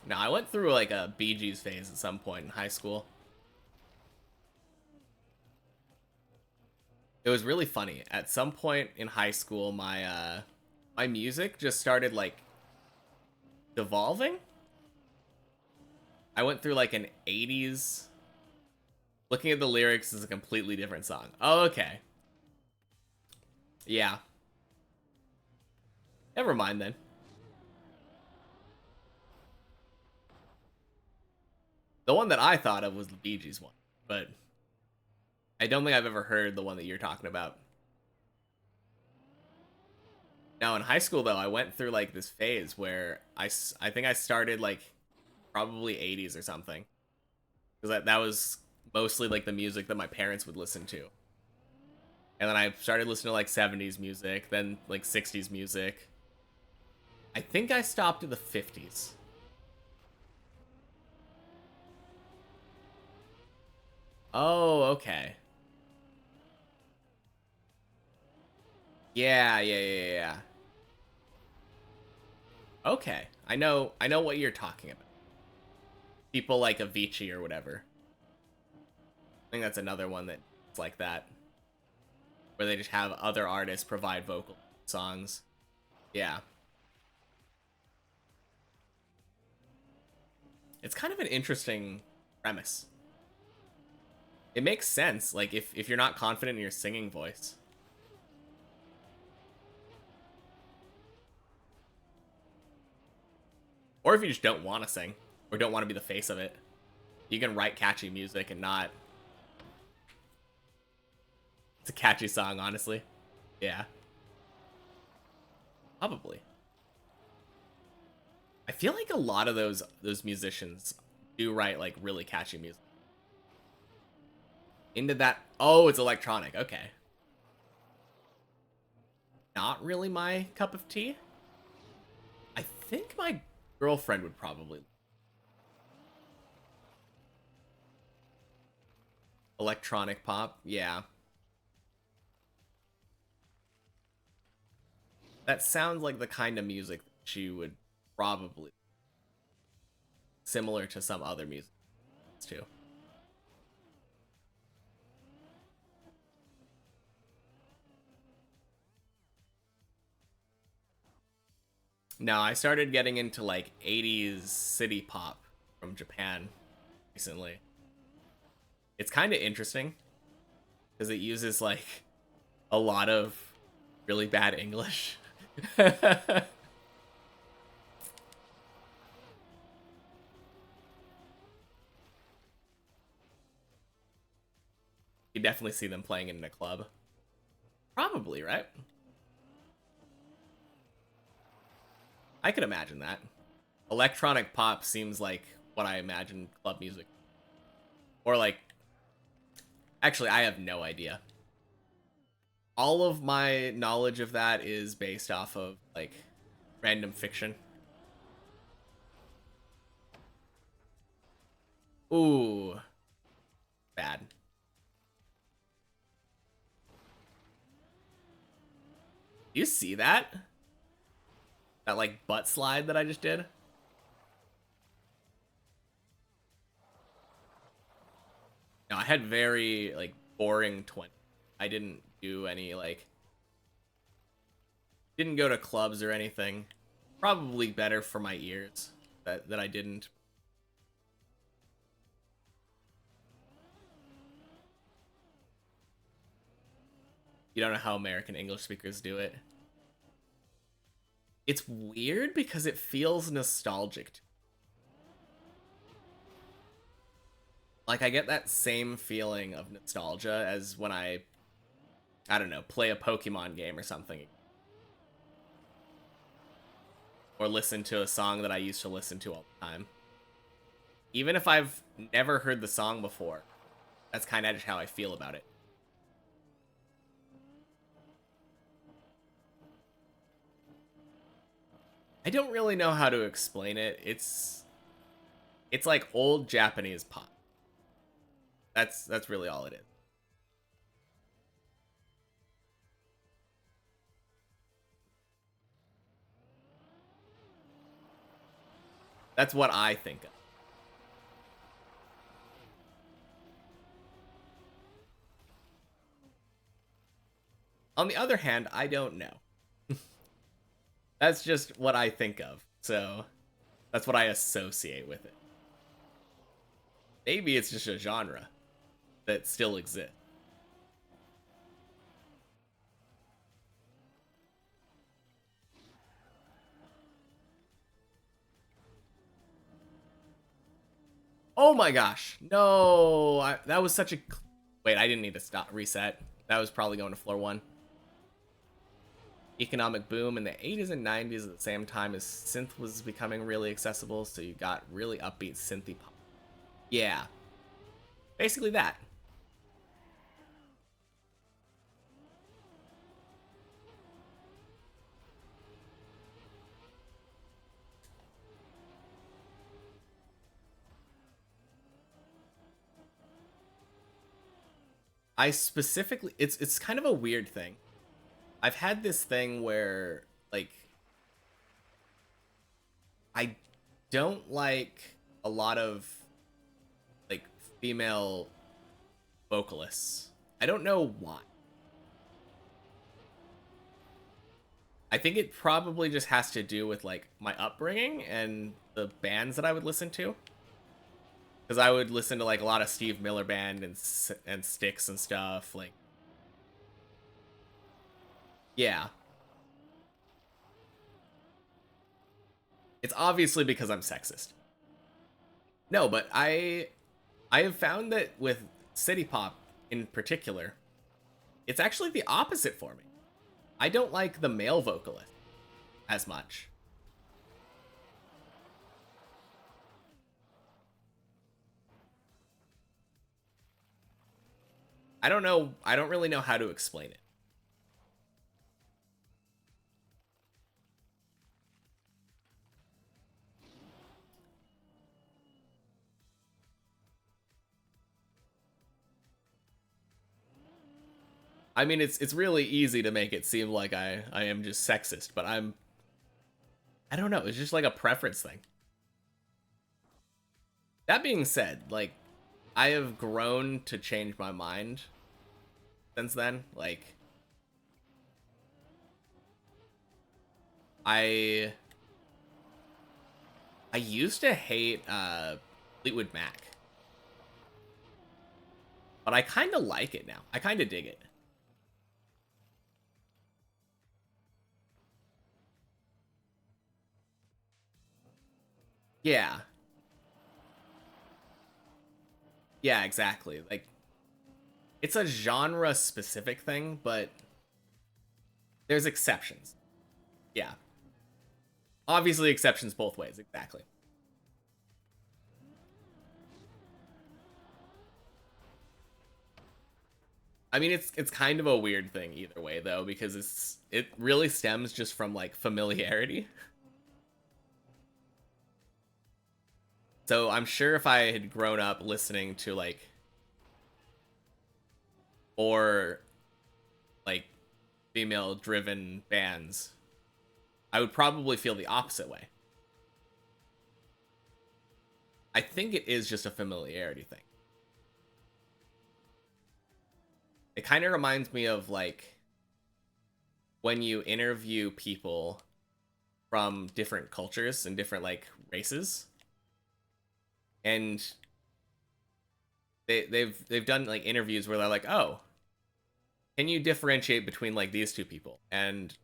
Speaker 1: No, I went through like a Bee Gees phase at some point in high school. It was really funny. At some point in high school, my music just started like devolving. I went through like an 80s. Looking at the lyrics is a completely different song. Oh, okay. Yeah. Never mind then. The one that I thought of was the Bee Gees one, but I don't think I've ever heard the one that you're talking about. Now, in high school, though, I went through like this phase where I think I started like probably 80s or something. Because that was mostly like the music that my parents would listen to. And then I started listening to like 70s music, then like 60s music. I think I stopped at the 50s. Oh, okay. Yeah. Okay. I know what you're talking about. People like Avicii or whatever. I think that's another one that's like that. Where they just have other artists provide vocal songs. Yeah. It's kind of an interesting premise. It makes sense, like if you're not confident in your singing voice. Or if you just don't want to sing, or don't want to be the face of it. You can write catchy music and not... It's a catchy song, honestly. Yeah. Probably. I feel like a lot of those musicians do write like really catchy music. Into that... Oh, it's electronic. Okay. Not really my cup of tea. I think my girlfriend would probably... Electronic pop, yeah. That sounds like the kind of music she would probably... Similar to some other music, too. No, I started getting into like 80s city pop from Japan recently. It's kind of interesting because it uses like a lot of really bad English. You definitely see them playing it in a club. Probably, right? I could imagine that. Electronic pop seems like what I imagine club music. Or like, actually, I have no idea. All of my knowledge of that is based off of like random fiction. Ooh, bad. You see that? That like butt slide that I just did? No, I had very like boring 20. I didn't do any like didn't go to clubs or anything. Probably better for my ears that I didn't. You don't know how American English speakers do it. It's weird because it feels nostalgic. Like I get that same feeling of nostalgia as when I don't know, play a Pokemon game or something. Or listen to a song that I used to listen to all the time. Even if I've never heard the song before, that's kind of just how I feel about it. I don't really know how to explain it. It's like old Japanese pop. That's really all it is. That's what I think of. On the other hand, I don't know. That's just what I think of. So that's what I associate with it. Maybe it's just a genre that still exists. Oh my gosh. No. That was such a... Wait, I didn't need to stop reset. That was probably going to floor 1. Economic boom in the 80s and 90s at the same time as synth was becoming really accessible, so you got really upbeat synthy pop. Yeah. Basically that. I specifically... It's kind of a weird thing. I've had this thing where, like, I don't like a lot of, like, female vocalists. I don't know why. I think it probably just has to do with, like, my upbringing and the bands that I would listen to. Because I would listen to, like, a lot of Steve Miller Band and Styx and stuff. Like, yeah. It's obviously because I'm sexist. No, but I have found that with city pop in particular, it's actually the opposite for me. I don't like the male vocalist as much. I don't know. I don't really know how to explain it. I mean, it's really easy to make it seem like I am just sexist, but I don't know. It's just like a preference thing. That being said, like I have grown to change my mind since then. Like I I used to hate Fleetwood Mac. But I kind of like it now. I kind of dig it. Yeah. Yeah, exactly. Like, it's a genre specific thing, but there's exceptions. Yeah. Obviously, exceptions both ways. Exactly. I mean, it's kind of a weird thing either way though, because it really stems just from like familiarity. So I'm sure if I had grown up listening to like more like female driven bands, I would probably feel the opposite way. I think it is just a familiarity thing. It kind of reminds me of like when you interview people from different cultures and different like races, and they've done like interviews where they're like, "Oh, can you differentiate between like these two people?" And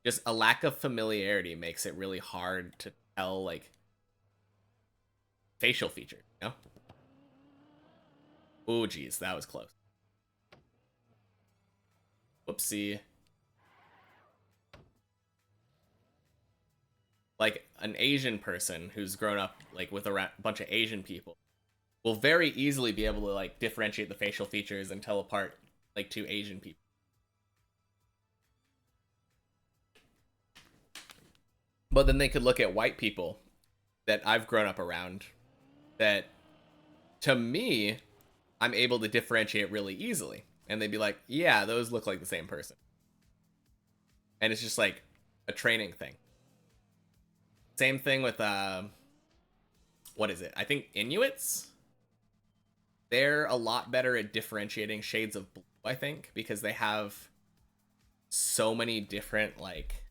Speaker 1: just a lack of familiarity makes it really hard to tell like facial features, you know? Oh geez, that was close. Whoopsie. Like an Asian person who's grown up like with a bunch of Asian people will very easily be able to like differentiate the facial features and tell apart like two Asian people. But then they could look at white people that I've grown up around that to me I'm able to differentiate really easily. And they'd be like, "Yeah, those look like the same person." And it's just like a training thing. Same thing with what is it? I think Inuits. They're a lot better at differentiating shades of blue, I think, because they have so many different like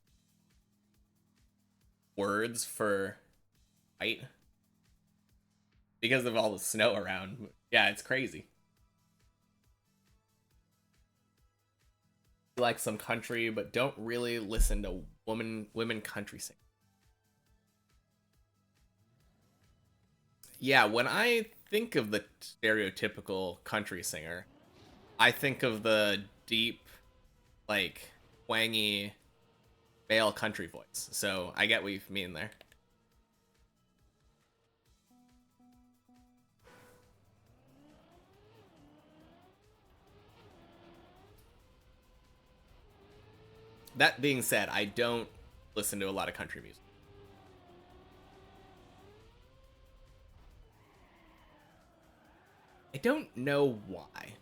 Speaker 1: words for white because of all the snow around. Yeah, it's crazy. Like some country, but don't really listen to women country sing. Yeah, when I think of the stereotypical country singer, I think of the deep, like twangy male country voice. So I get what you mean there. That being said, I don't listen to a lot of country music. I don't know why.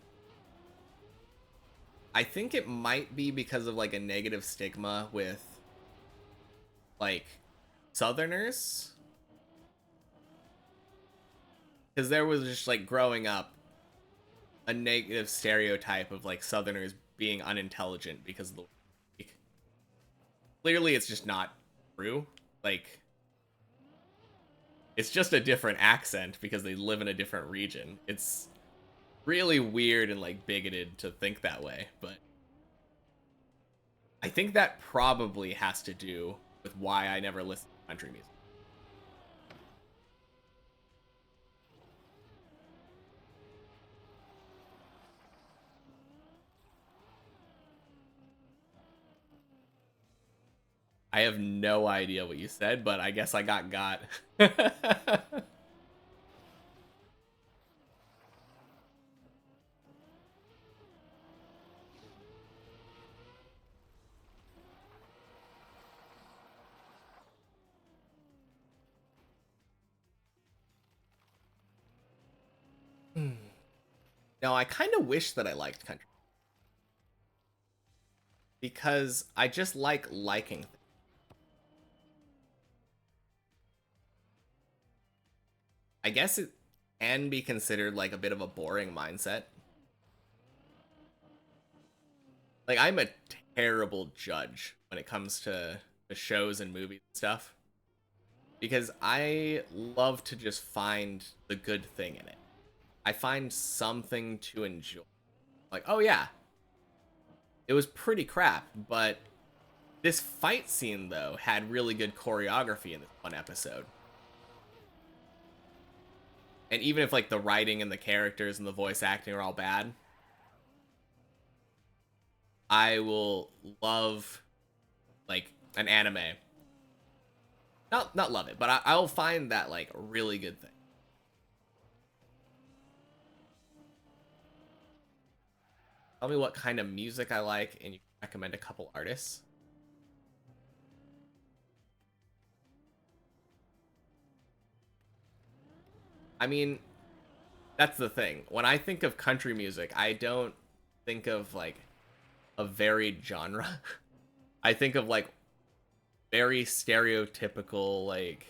Speaker 1: I think it might be because of like a negative stigma with like Southerners. Because there was just like growing up a negative stereotype of like Southerners being unintelligent because of the like, clearly it's just not true. Like it's just a different accent because they live in a different region. It's really weird and like bigoted to think that way, but I think that probably has to do with why I never listened to country music. I have no idea what you said, but I guess I got. No, I kind of wish that I liked country because I just like liking things. I guess it can be considered like a bit of a boring mindset. Like I'm a terrible judge when it comes to the shows and movies and stuff because I love to just find the good thing in it. I find something to enjoy. Like, oh yeah, it was pretty crap, but this fight scene, though, had really good choreography in this one episode. And even if, like, the writing and the characters and the voice acting are all bad, I will love, like, an anime. Not love it, but I'll find that, like, a really good thing. Tell me what kind of music I like, and you can recommend a couple artists. I mean, that's the thing. When I think of country music, I don't think of, like, a varied genre. I think of, like, very stereotypical, like,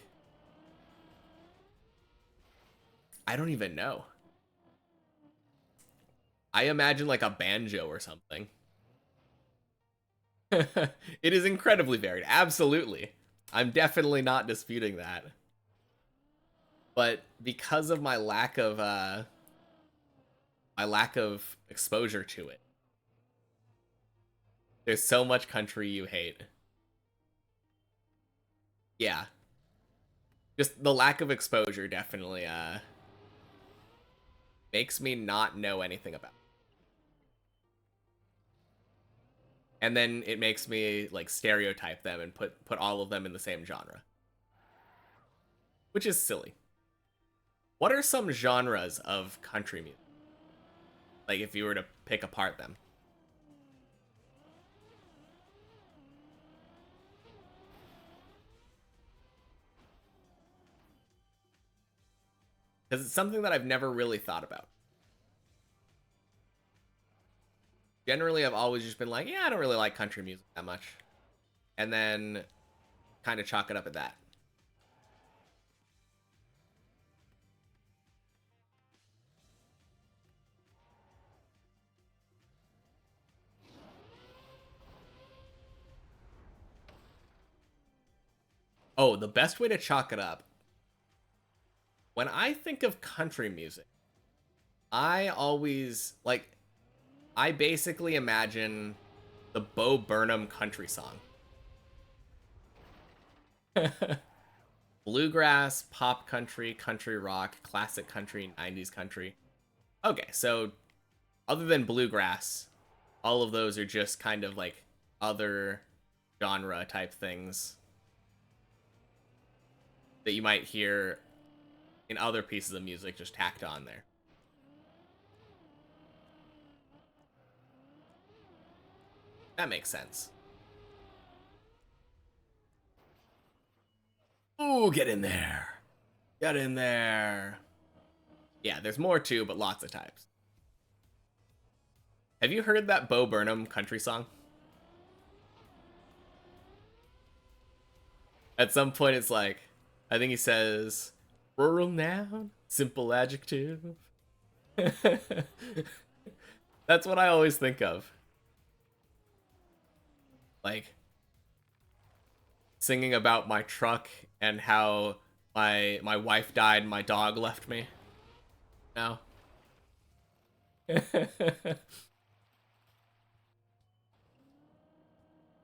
Speaker 1: I don't even know. I imagine, like, a banjo or something. It is incredibly varied. Absolutely. I'm definitely not disputing that. But because of my lack of exposure to it, there's so much country you hate. Yeah. Just the lack of exposure definitely makes me not know anything about it. And then it makes me, like, stereotype them and put all of them in the same genre, which is silly. What are some genres of country music? Like, if you were to pick apart them. Because it's something that I've never really thought about. Generally, I've always just been like, yeah, I don't really like country music that much. And then kind of chalk it up at that. Oh, the best way to chalk it up. When I think of country music, I always, like, I basically imagine the Bo Burnham country song. Bluegrass, pop country, country rock, classic country, 90s country. Okay, so other than bluegrass, all of those are just kind of like other genre type things that you might hear in other pieces of music just tacked on there. That makes sense. Ooh, get in there. Get in there. Yeah, there's more too, but lots of types. Have you heard that Bo Burnham country song? At some point, it's like, I think he says, rural noun, simple adjective. That's what I always think of. Like, singing about my truck and how my wife died and my dog left me. No.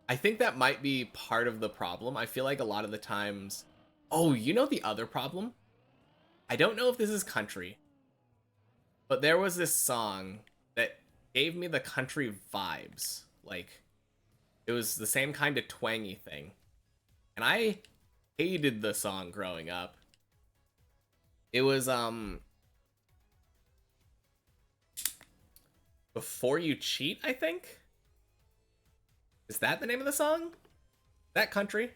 Speaker 1: I think that might be part of the problem. I feel like a lot of the times... Oh, you know the other problem? I don't know if this is country, but there was this song that gave me the country vibes. Like, it was the same kind of twangy thing. And I hated the song growing up. It was, Before You Cheat, I think? Is that the name of the song? That country?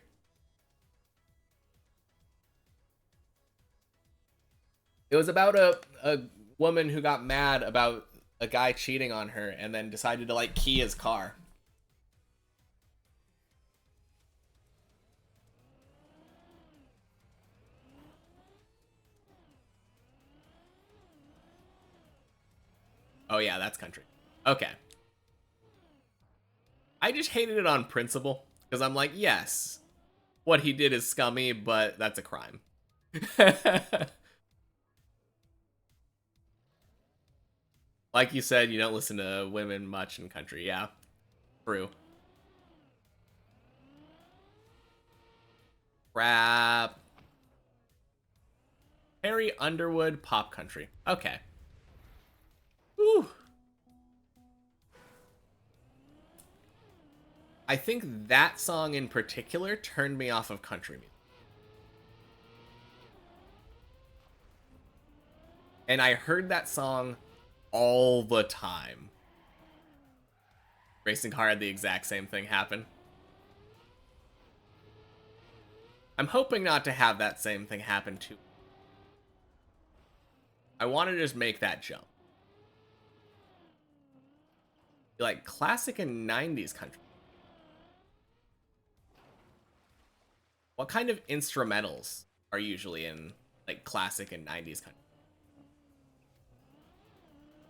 Speaker 1: It was about a woman who got mad about a guy cheating on her and then decided to, like, key his car. Oh yeah, that's country. Okay. I just hated it on principle because I'm like, yes, what he did is scummy, but that's a crime. Like you said, you don't listen to women much in country. Yeah, true. Rap. Harry Underwood pop country. Okay. Whew. I think that song in particular turned me off of country music. And I heard that song all the time. Racing car had the exact same thing happen. I'm hoping not to have that same thing happen too. I want to just make that jump. Like classic and 90s country. What kind of instrumentals are usually in like classic and 90s country?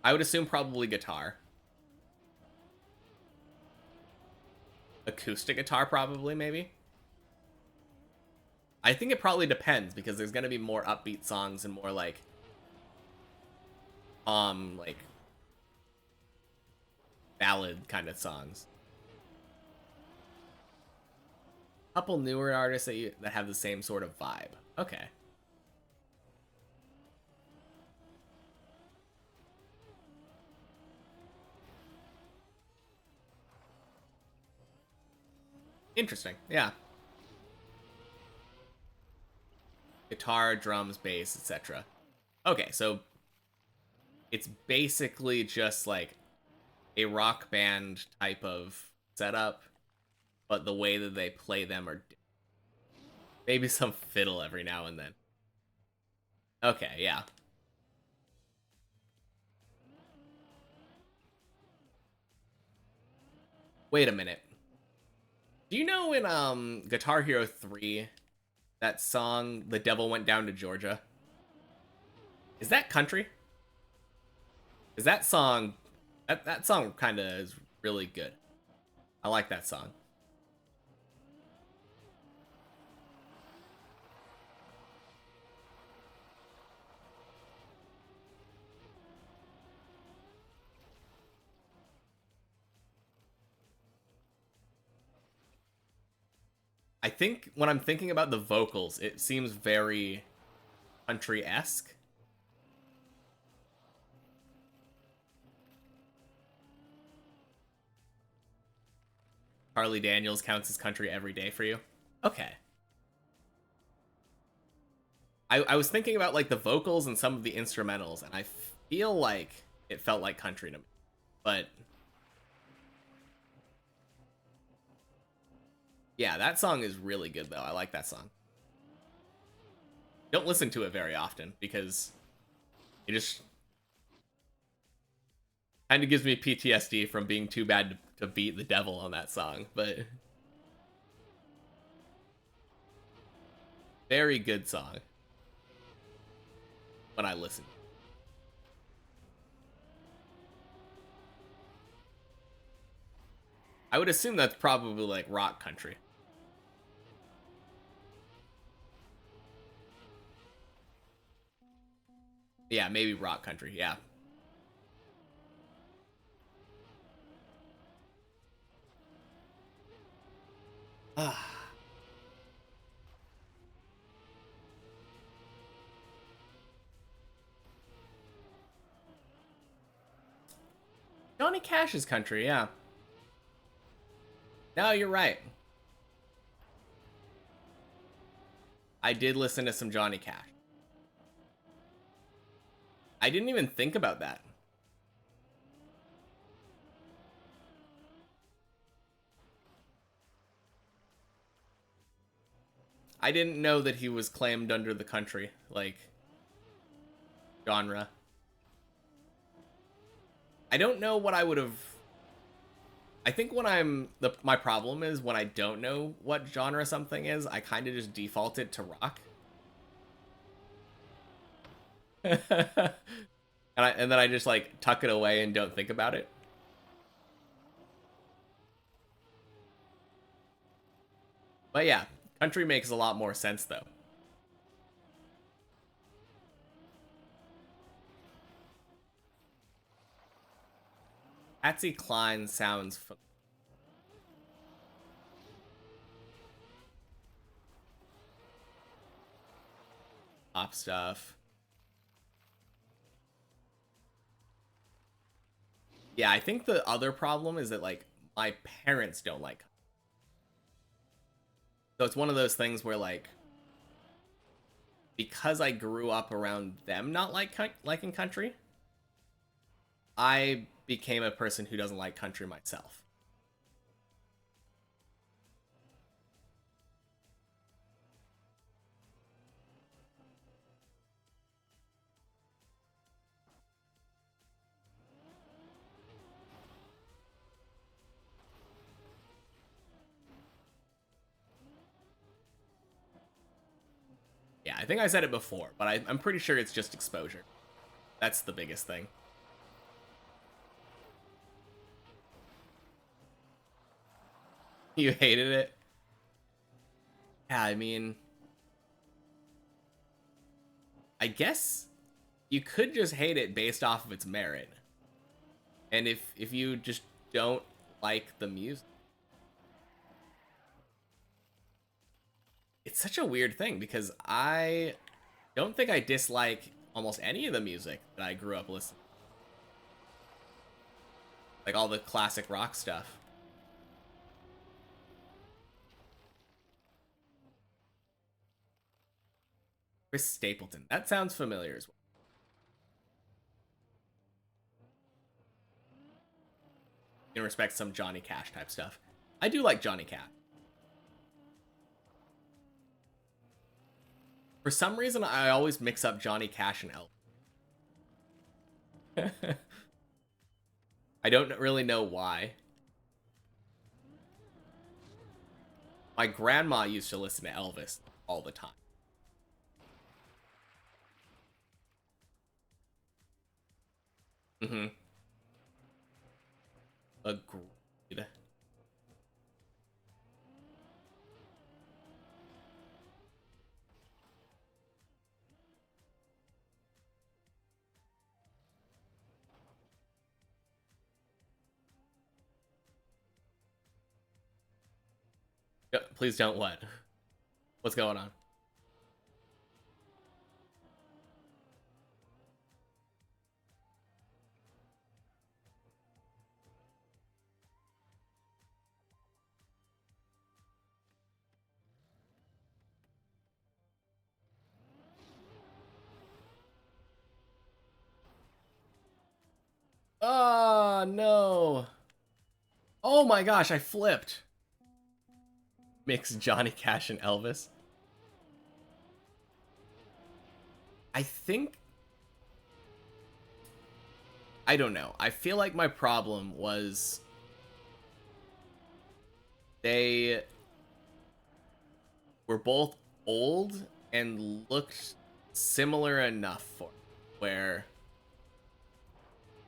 Speaker 1: I would assume probably guitar. Acoustic guitar probably, maybe. I think it probably depends because there's gonna be more upbeat songs and more like ballad kind of songs. Couple newer artists that have the same sort of vibe. Okay. Interesting. Yeah. Guitar, drums, bass, etc. Okay, so it's basically just like a rock band type of setup, but the way that they play them are maybe some fiddle every now and then. Okay, yeah. Wait a minute. Do you know in Guitar Hero 3 that song The Devil Went Down to Georgia? Is that country? Is that song that song kind of is really good. I like that song. I think when I'm thinking about the vocals, it seems very country-esque. Harley Daniels counts as country every day for you. Okay. I was thinking about like the vocals and some of the instrumentals, and I feel like it felt like country to me. But yeah, that song is really good though. I like that song. Don't listen to it very often because it just kind of gives me PTSD from being too bad to beat the devil on that song. But very good song when I listen. I would assume that's probably like rock country. Yeah, maybe rock country. Yeah. Johnny Cash's country, yeah. No, you're right. I did listen to some Johnny Cash. I didn't even think about that. I didn't know that he was claimed under the country, like, genre. I don't know what I would have... I think when my problem is when I don't know what genre something is, I kind of just default it to rock. And then I just, like, tuck it away and don't think about it. But yeah, country makes a lot more sense, though. Patsy Cline sounds pop stuff. Yeah, I think the other problem is that, like, my parents don't like country. So it's one of those things where, like, because I grew up around them not liking country, I became a person who doesn't like country myself. Yeah, I think I said it before, but I'm pretty sure it's just exposure. That's the biggest thing. You hated it? Yeah, I mean, I guess you could just hate it based off of its merit. And if you just don't like the music, it's such a weird thing because I don't think I dislike almost any of the music that I grew up listening. Like all the classic rock stuff. Chris Stapleton. That sounds familiar as well. In respect some Johnny Cash type stuff. I do like Johnny Cash. For some reason, I always mix up Johnny Cash and Elvis. I don't really know why. My grandma used to listen to Elvis all the time. Mm-hmm. Agreed. Please don't what? What's going on? Oh, no. Oh my gosh, I flipped. Mix Johnny Cash and Elvis. I think... I don't know. I feel like my problem was... They were both old and looked similar enough for where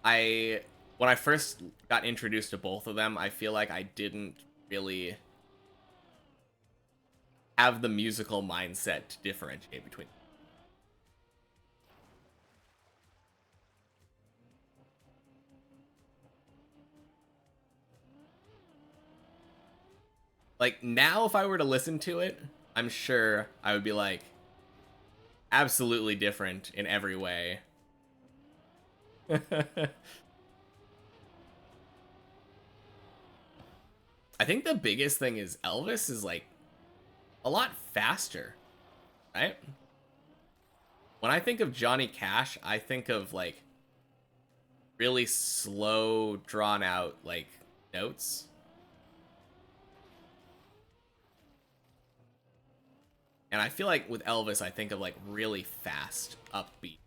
Speaker 1: I when I first got introduced to both of them, I feel like I didn't really have the musical mindset to differentiate between. Like now if I were to listen to it, I'm sure I would be like absolutely different in every way. I think the biggest thing is Elvis is like a lot faster, right? When I think of Johnny Cash, I think of like really slow, drawn out like notes. And I feel like with Elvis, I think of like really fast, upbeat.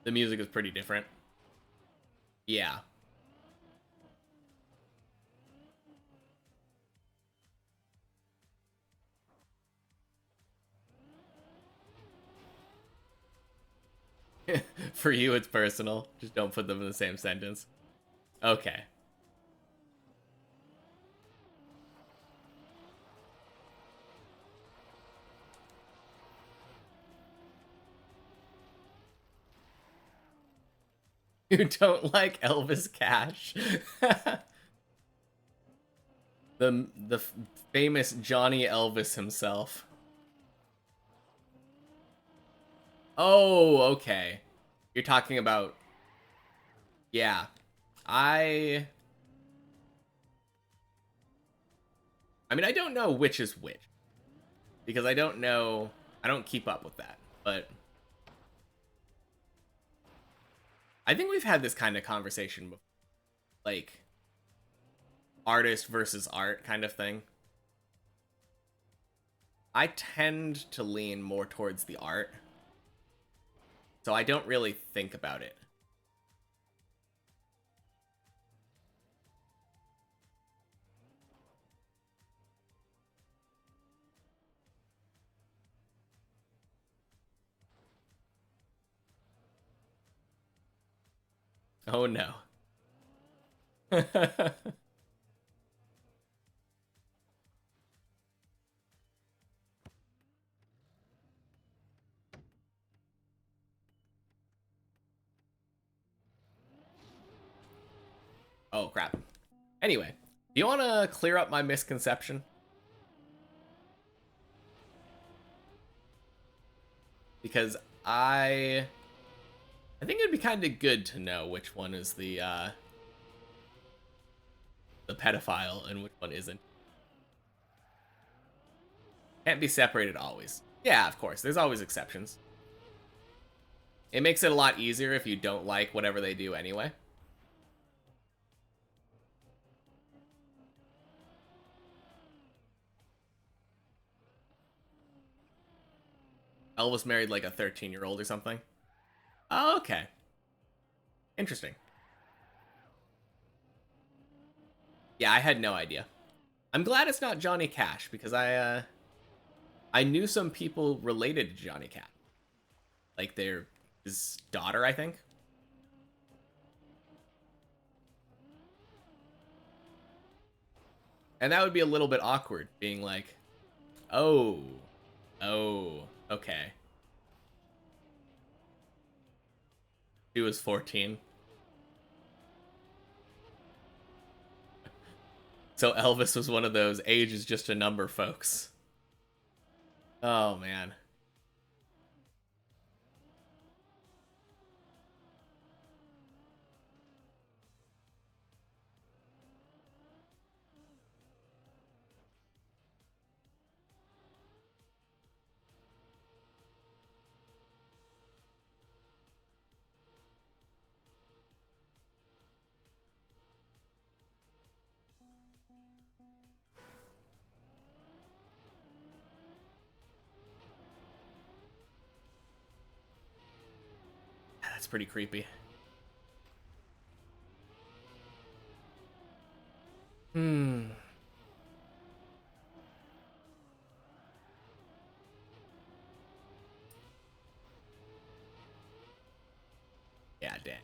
Speaker 1: The music is pretty different. Yeah. For you, it's personal. Just don't put them in the same sentence. Okay. You don't like Elvis Cash. the famous Johnny Elvis himself. Oh, okay. You're talking about, yeah. I I mean, I don't know which is which because I don't know. I don't keep up with that. But I think we've had this kind of conversation before. Like artist versus art kind of thing. I tend to lean more towards the art. So I don't really think about it. Oh no. Oh crap. Anyway, do you want to clear up my misconception? Because I think it'd be kind of good to know which one is the pedophile and which one isn't. Can't be separated always. Yeah, of course. There's always exceptions. It makes it a lot easier if you don't like whatever they do anyway. Elvis married like a 13-year-old or something. Oh, okay. Interesting. Yeah, I had no idea. I'm glad it's not Johnny Cash because I knew some people related to Johnny Cash. Like his daughter, I think. And that would be a little bit awkward, being like, oh, oh, okay. She was 14. So Elvis was one of those age is just a number folks. Oh, man. That's pretty creepy. Hmm. Yeah, damn.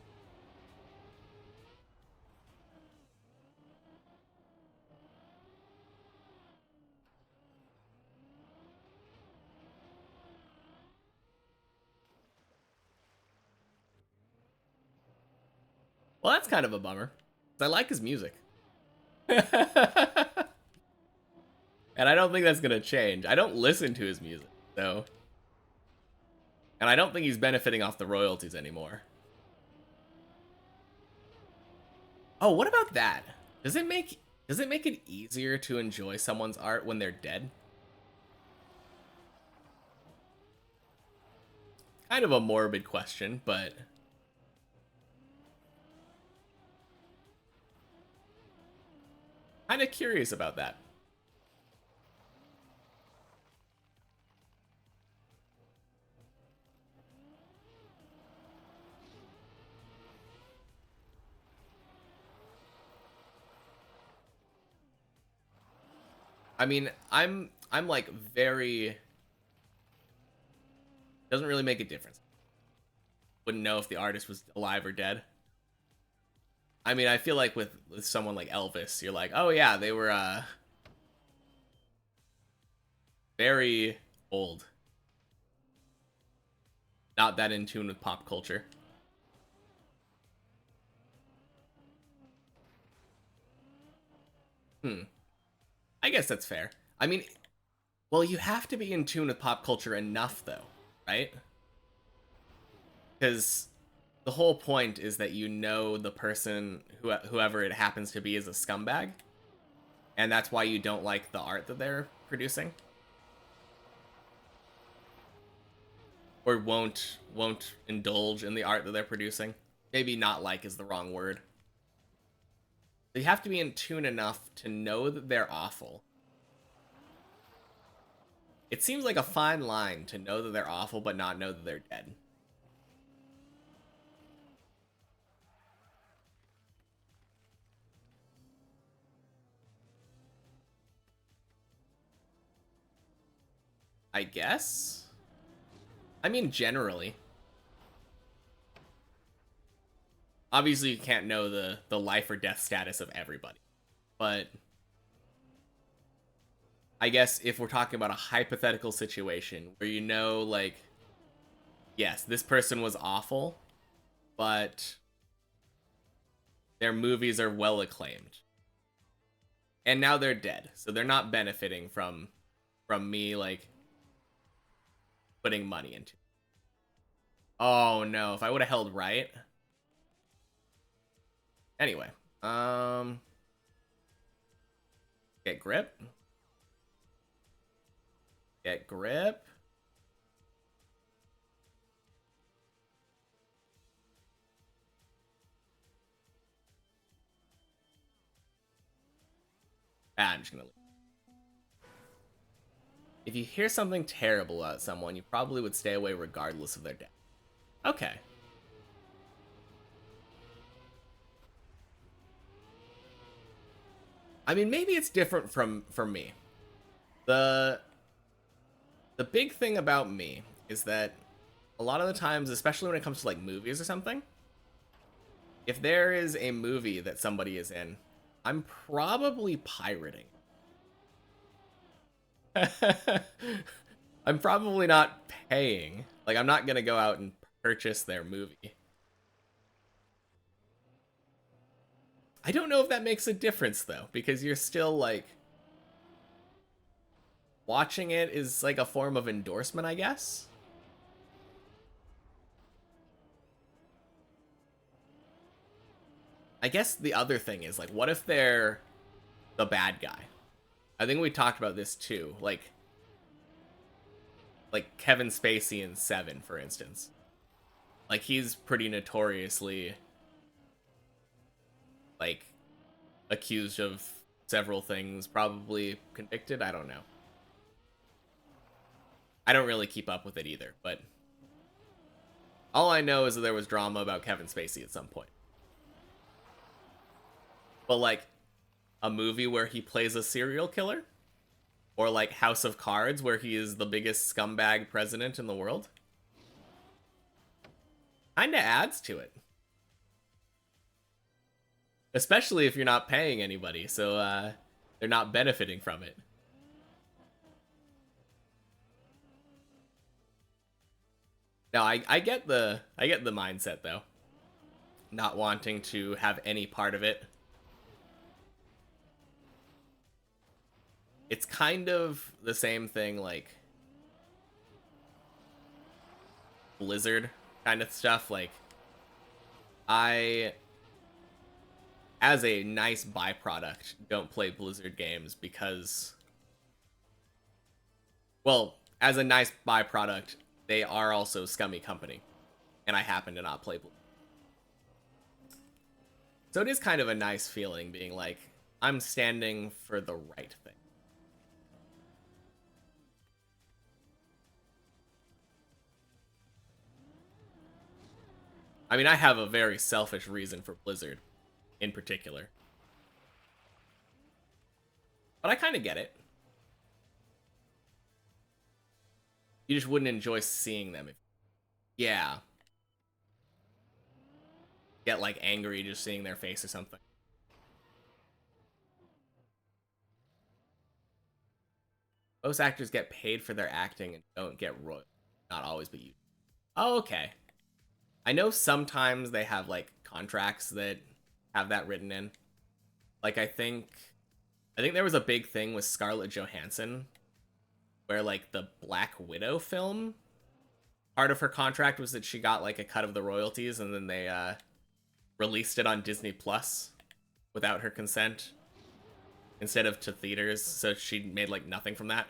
Speaker 1: Well, that's kind of a bummer. I like his music. And I don't think that's going to change. I don't listen to his music, so. And I don't think he's benefiting off the royalties anymore. Oh, what about that? Does it make it easier to enjoy someone's art when they're dead? Kind of a morbid question, but kind of curious about that. I mean, I'm like very doesn't really make a difference. wouldn't know if the artist was alive or dead. I mean, I feel like with someone like Elvis, you're like, oh yeah, they were very old, not that in tune with pop culture. Hmm. I guess that's fair. I mean, well, you have to be in tune with pop culture enough, though, right? Because the whole point is that you know the person, whoever it happens to be, is a scumbag, and that's why you don't like the art that they're producing, or won't indulge in the art that they're producing. Maybe not like is the wrong word. You have to be in tune enough to know that they're awful. It seems like a fine line to know that they're awful but not know that they're dead. I guess? I mean, generally. Obviously, you can't know the life or death status of everybody. But I guess if we're talking about a hypothetical situation where you know, like, yes, this person was awful, but their movies are well acclaimed. And now they're dead. So they're not benefiting from me, like, putting money into it. Oh no, if I would have held right. Anyway, get grip. Get grip. I'm just gonna leave. If you hear something terrible about someone, you probably would stay away regardless of their death. Okay. I mean, maybe it's different from me. The the big thing about me is that a lot of the times, especially when it comes to like movies or something, if there is a movie that somebody is in, I'm probably pirating. I'm probably not paying. Like, I'm not gonna go out and purchase their movie. I don't know if that makes a difference though, because you're still like watching it is like a form of endorsement, I guess. I guess the other thing is like, what if they're the bad guy? I think we talked about this too. Like Kevin Spacey in Seven, for instance. Like he's pretty notoriously like accused of several things, probably convicted. I don't know. I don't really keep up with it either, but all I know is that there was drama about Kevin Spacey at some point. But like a movie where he plays a serial killer, or like House of Cards where he is the biggest scumbag president in the world, kind of adds to it. Especially if you're not paying anybody, so they're not benefiting from it. Now I get the mindset though. Not wanting to have any part of it. It's kind of the same thing like Blizzard kind of stuff. Like I, as a nice byproduct, don't play Blizzard games because, well, as a nice byproduct, they are also scummy company, and I happen to not play Blizzard. So it is kind of a nice feeling being like, I'm standing for the right thing. I mean, I have a very selfish reason for Blizzard in particular. But I kind of get it. You just wouldn't enjoy seeing them. Yeah. get like angry just seeing their face or something. Most actors get paid for their acting and don't get royalties. Not always, but you. Oh, okay. I know sometimes they have like contracts that have that written in. Like I think there was a big thing with Scarlett Johansson where like the Black Widow film, part of her contract was that she got like a cut of the royalties, and then they released it on Disney Plus without her consent instead of to theaters, so she made like nothing from that.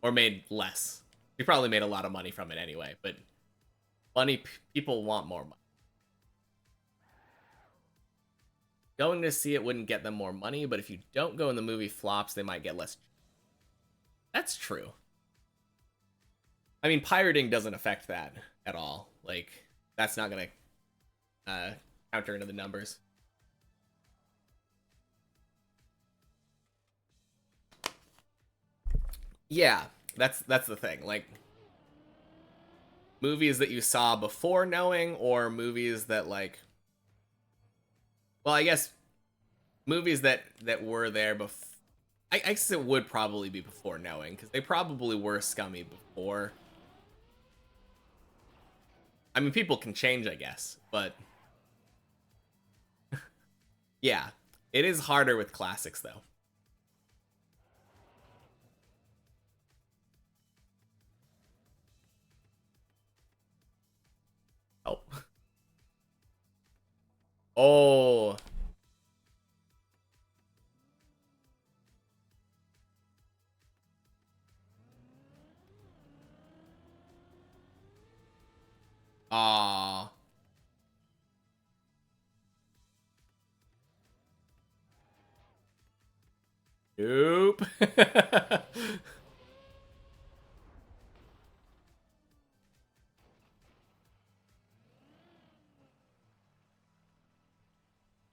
Speaker 1: Or made less. She probably made a lot of money from it anyway, but people want more money. Going to see it wouldn't get them more money, but if you don't go and the movie flops, they might get less. That's true. I mean, pirating doesn't affect that at all. Like, that's not gonna counter into the numbers. Yeah, that's the thing. Like, movies that you saw before knowing, or movies that like, well, I guess movies that were there before. I guess it would probably be before knowing, because they probably were scummy before. I mean, people can change, I guess, but yeah, it is harder with classics though. Oh. Oh. Ah. Nope.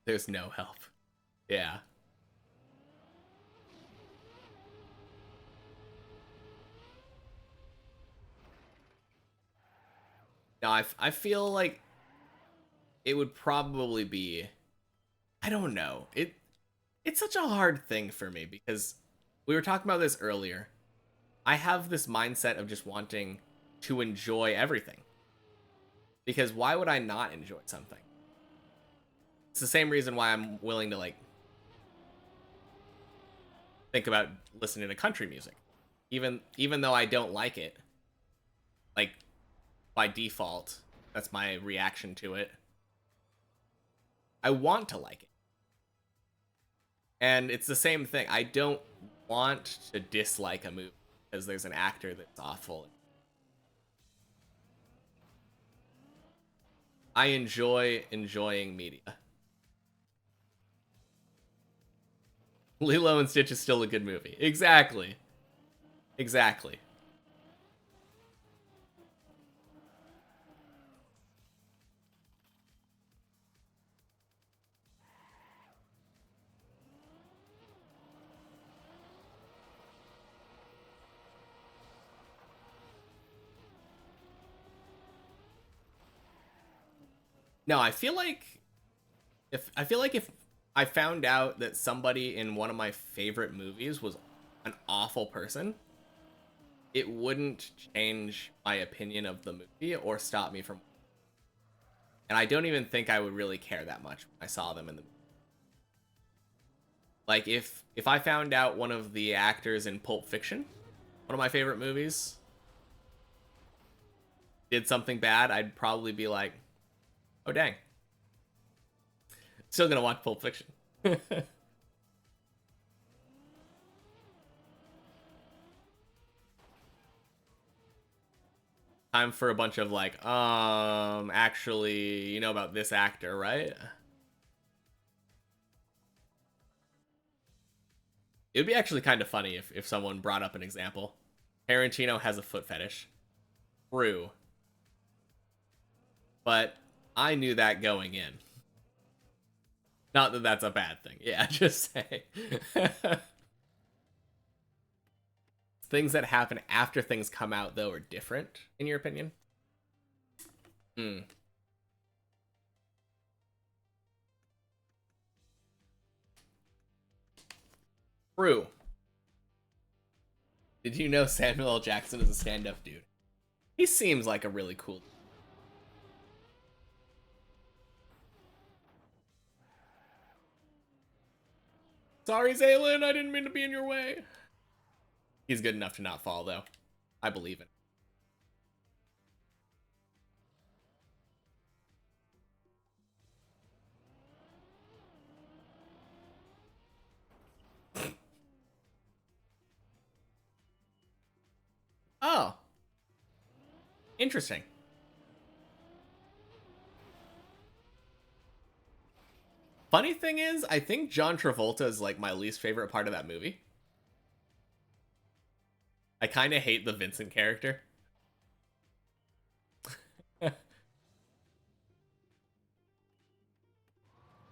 Speaker 1: There's no help. Yeah. No, I feel like it would probably be, I don't know. It's such a hard thing for me because we were talking about this earlier. I have this mindset of just wanting to enjoy everything. Because why would I not enjoy something? It's the same reason why I'm willing to like think about listening to country music. Even though I don't like it, like by default, that's my reaction to it. I want to like it. And it's the same thing. I don't want to dislike a movie because there's an actor that's awful. I enjoy enjoying media. Lilo and Stitch is still a good movie. Exactly. Exactly. No, I feel like if I found out that somebody in one of my favorite movies was an awful person, it wouldn't change my opinion of the movie or stop me from. And I don't even think I would really care that much when I saw them in the movie. Like if I found out one of the actors in Pulp Fiction, one of my favorite movies, did something bad, I'd probably be like, "Oh dang." Still gonna watch Pulp Fiction. Time for a bunch of like, actually, you know about this actor, right? It would be actually kind of funny if someone brought up an example. Tarantino has a foot fetish. True. But I knew that going in. Not that that's a bad thing. Yeah, just say. Things that happen after things come out, though, are different, in your opinion? Hmm. True. Did you know Samuel L. Jackson is a stand-up dude? He seems like a really cool dude. Sorry, Zaylin, I didn't mean to be in your way. He's good enough to not fall, though. I believe it. Oh. Interesting. Funny thing is, I think John Travolta is like my least favorite part of that movie. I kind of hate the Vincent character.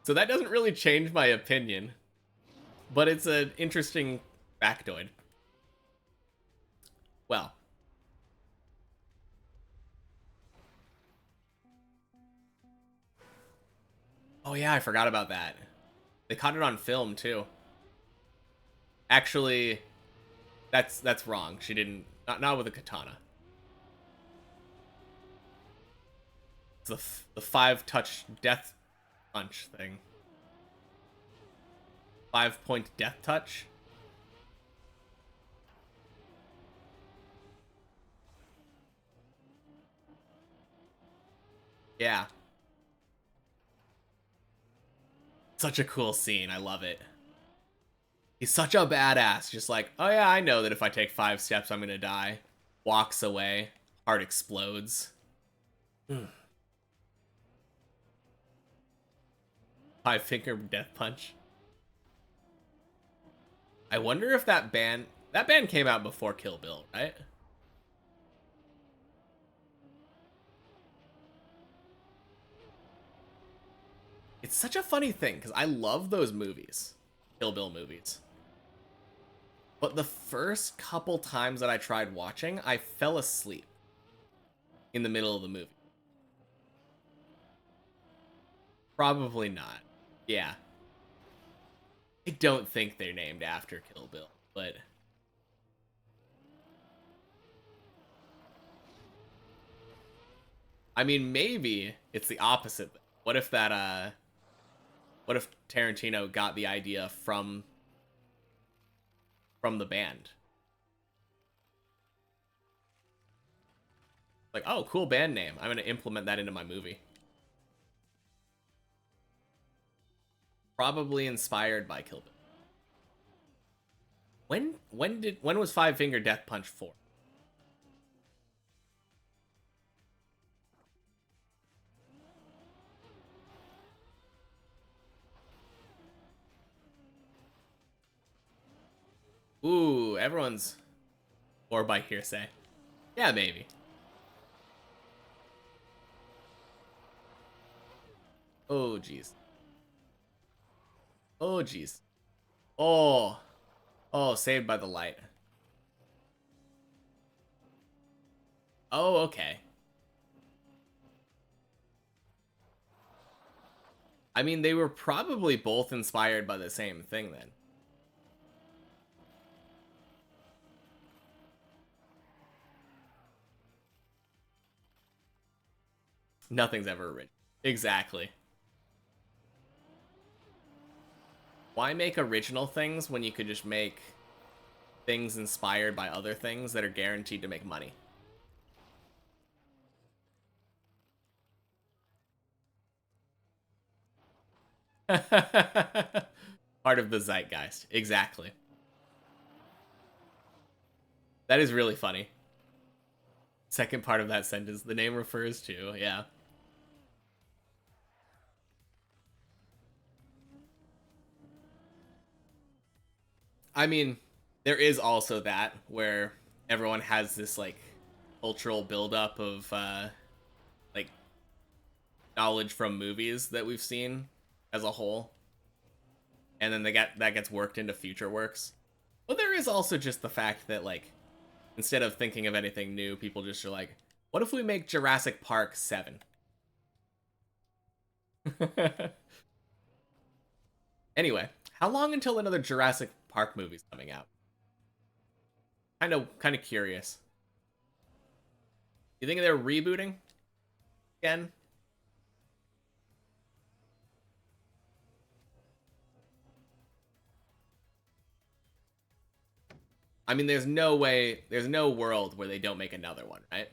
Speaker 1: So that doesn't really change my opinion, but it's an interesting factoid. Well, oh yeah, I forgot about that. They caught it on film too. Actually, that's wrong. She didn't. Not with a katana. It's the 5-touch death punch thing. 5-point death touch. Yeah. Such a cool scene. I love it. He's such a badass. Just like, oh yeah, I know that if I take 5 steps, I'm gonna die. Walks away. Heart explodes. 5-finger death punch. I wonder if that band came out before Kill Bill, right? It's such a funny thing because I love those movies, Kill Bill movies. But the first couple times that I tried watching, I fell asleep in the middle of the movie. Probably not. Yeah. I don't think they're named after Kill Bill, but I mean, maybe it's the opposite. What if what if Tarantino got the idea from the band? Like, oh, cool band name. I'm gonna implement that into my movie. Probably inspired by Kill Bill. When was 5-finger death punch for? Ooh, everyone's or by hearsay. Yeah, maybe. Oh jeez. Oh jeez. Oh. Oh, saved by the light. Oh, okay. I mean, they were probably both inspired by the same thing then. Nothing's ever original. Exactly. Why make original things when you could just make things inspired by other things that are guaranteed to make money? Part of the zeitgeist. Exactly. That is really funny. Second part of that sentence, the name refers to, yeah. I mean, there is also that where everyone has this like cultural buildup of like knowledge from movies that we've seen as a whole, and then that gets worked into future works. But there is also just the fact that like instead of thinking of anything new, people just are like, what if we make Jurassic Park 7? Anyway, how long until another Jurassic Park movies coming out. Kind of curious. You think they're rebooting again? I mean, there's no way, there's no world where they don't make another one, right?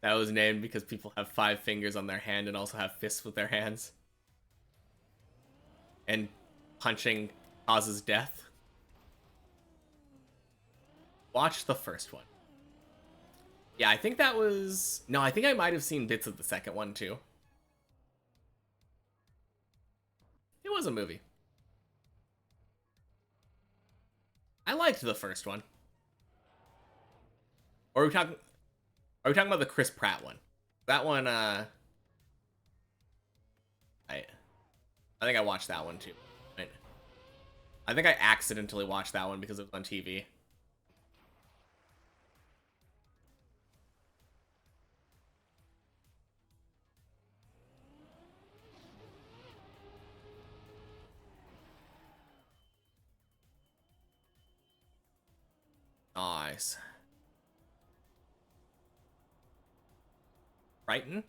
Speaker 1: That was named because people have 5 fingers on their hand and also have fists with their hands. And punching causes death. Watch the first one. Yeah, I think that was... No, I think I might have seen bits of the second one, too. It was a movie. I liked the first one. Or are we talking about the Chris Pratt one? That one, I think I watched that one, too. Right? I think I accidentally watched that one because it was on TV. Nice. Brighton?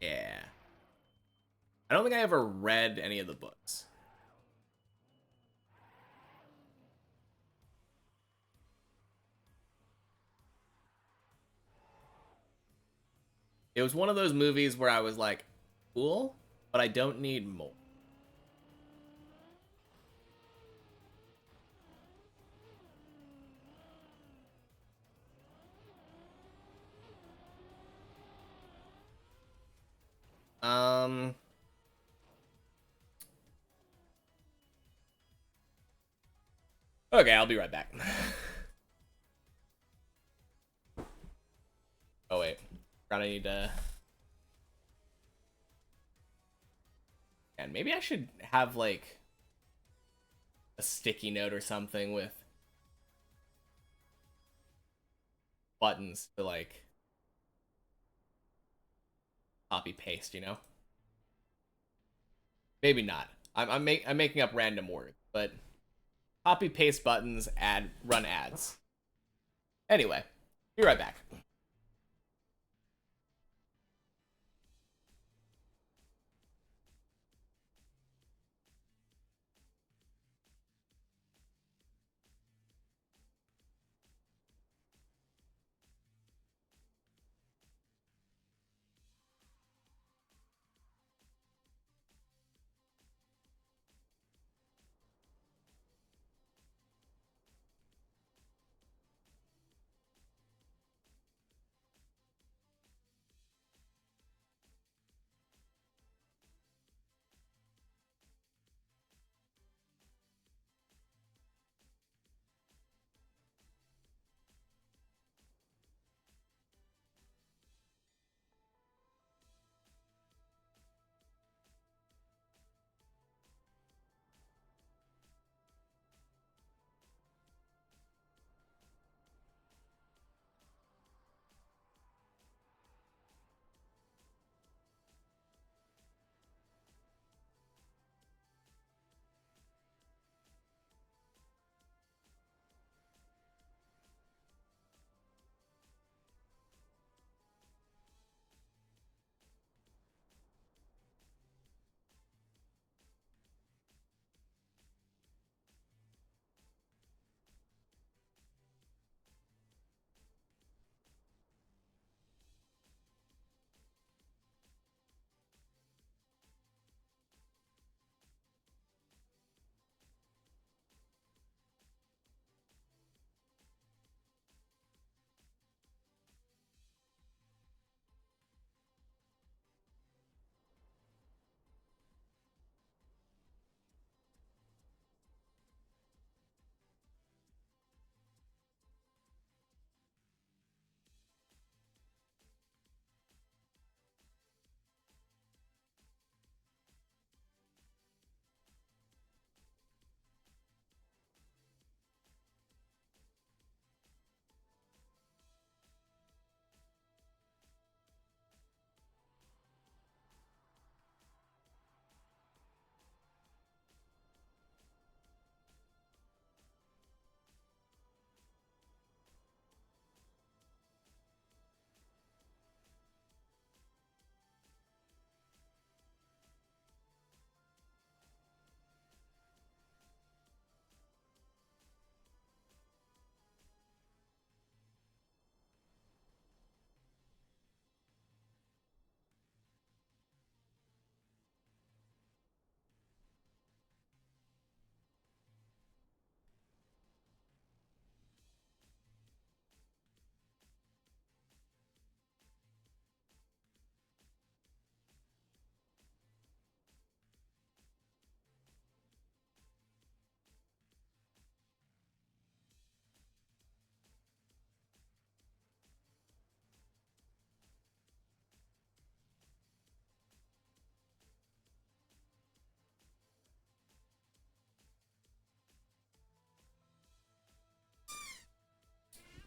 Speaker 1: Yeah. I don't think I ever read any of the books. It was one of those movies where I was like, cool, but I don't need more. Um... Okay, I'll be right back. Oh, wait. Forgot I need to... And maybe I should have, like, a sticky note or something with buttons to, like, copy paste, you know? Maybe not. I'm making up random words, but copy paste buttons, run ads. Anyway, be right back.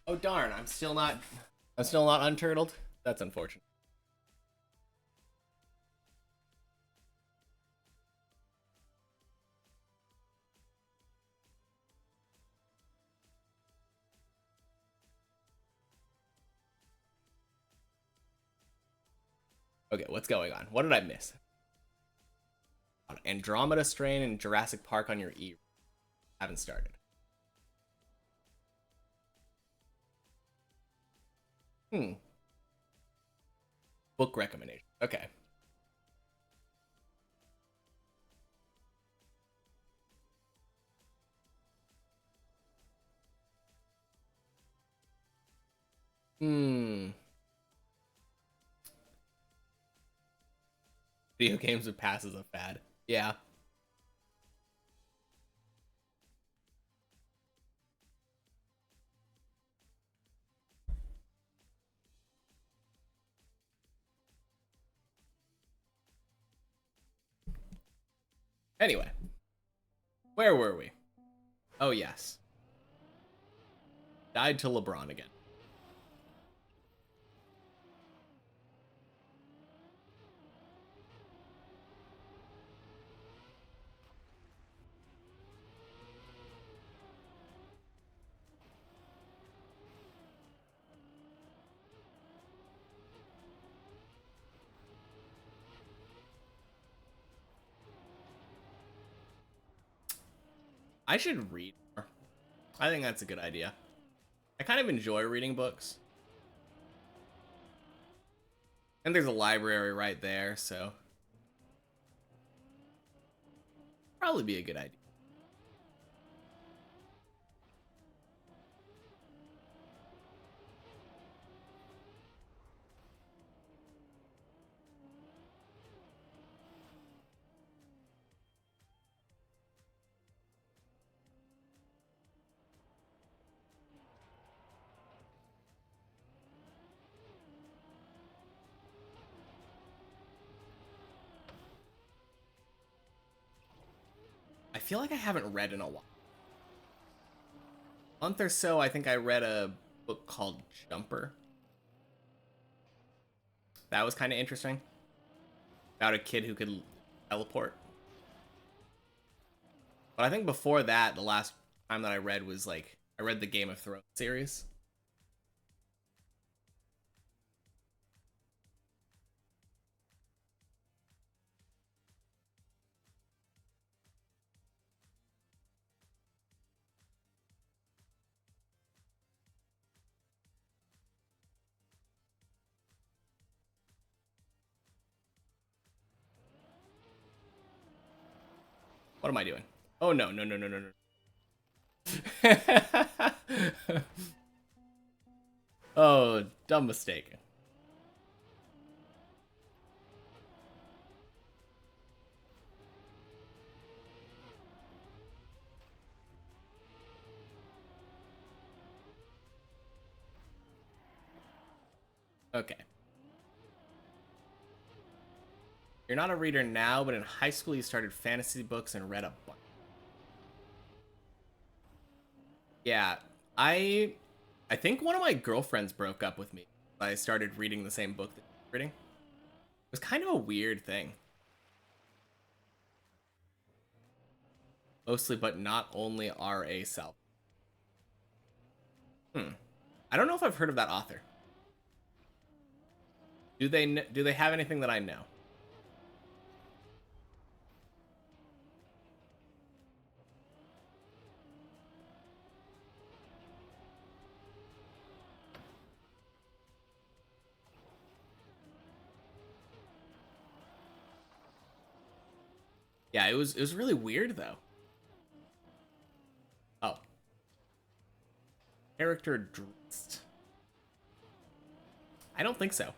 Speaker 1: Oh darn, I'm still not unturtled. That's unfortunate. Okay, what's going on? What did I miss? Andromeda Strain and Jurassic Park on your E. Haven't started. Hmm. Book recommendation. Okay. Hmm. Video games with passes a fad. Yeah. Anyway, where were we? Oh yes. Died to LeBron again. I should read more. I think that's a good idea. I kind of enjoy reading books. And there's a library right there, so probably be a good idea. I feel like I haven't read in a while. A month or so, I think I read a book called Jumper. That was kind of interesting. About a kid who could teleport. But I think before that, the last time that I read was like I read the Game of Thrones series. What am I doing? Oh no, no, no, no, no, no. Oh, dumb mistake. Okay. You're not a reader now, but in high school you started fantasy books and read a bunch. Yeah, I I think one of my girlfriends broke up with me. I started reading the same book that you were reading. It was kind of a weird thing. Mostly, but not only R.A. Self. Hmm. I don't know if I've heard of that author. Do they have anything that I know? Yeah, it was really weird though. Oh, character Drist. I don't think so.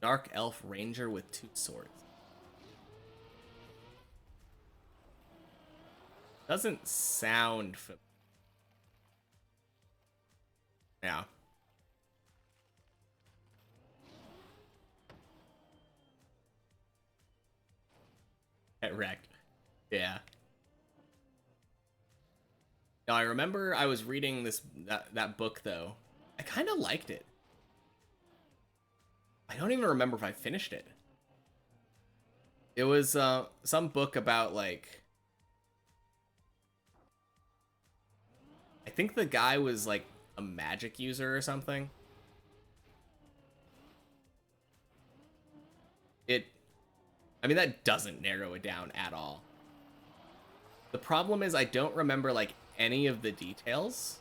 Speaker 1: Dark elf ranger with two swords. Doesn't sound familiar. Yeah, get wrecked. Yeah. Now, I remember I was reading that book, though. I kind of liked it. I don't even remember if I finished it. It was some book about, like... I think the guy was, like, a magic user or something. I mean, that doesn't narrow it down at all. The problem is I don't remember, like, any of the details.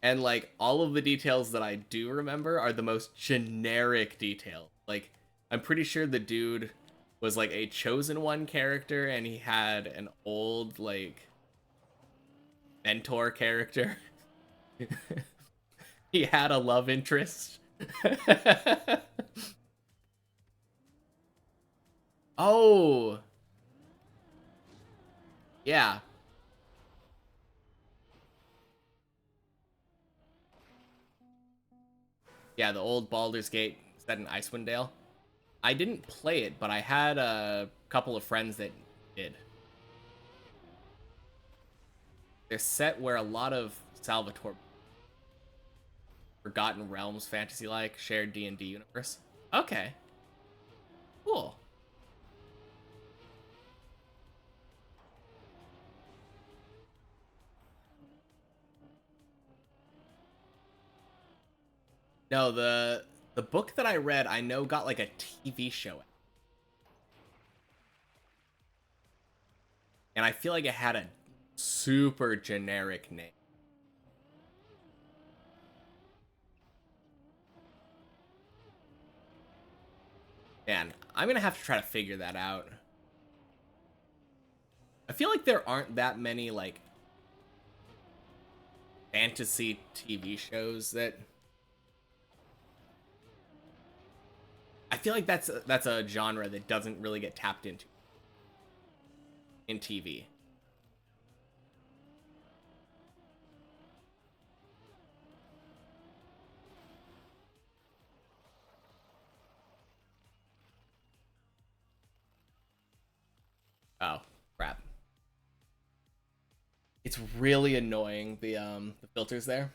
Speaker 1: And, like, all of the details that I do remember are the most generic detail. Like, I'm pretty sure the dude was, like, a Chosen One character, and he had an old, like, mentor character. He had a love interest. Oh! Yeah. Yeah, the old Baldur's Gate set in Icewind Dale. I didn't play it, but I had a couple of friends that did. They're set where a lot of Salvatore Forgotten Realms fantasy-like shared D&D universe. Okay. Cool. No, the book that I read, I know got like a TV show. And I feel like it had a super generic name. Man, I'm gonna have to try to figure that out. I feel like there aren't that many, like, fantasy TV shows that... I feel like that's a genre that doesn't really get tapped into in TV. Oh, crap. It's really annoying, the filters there.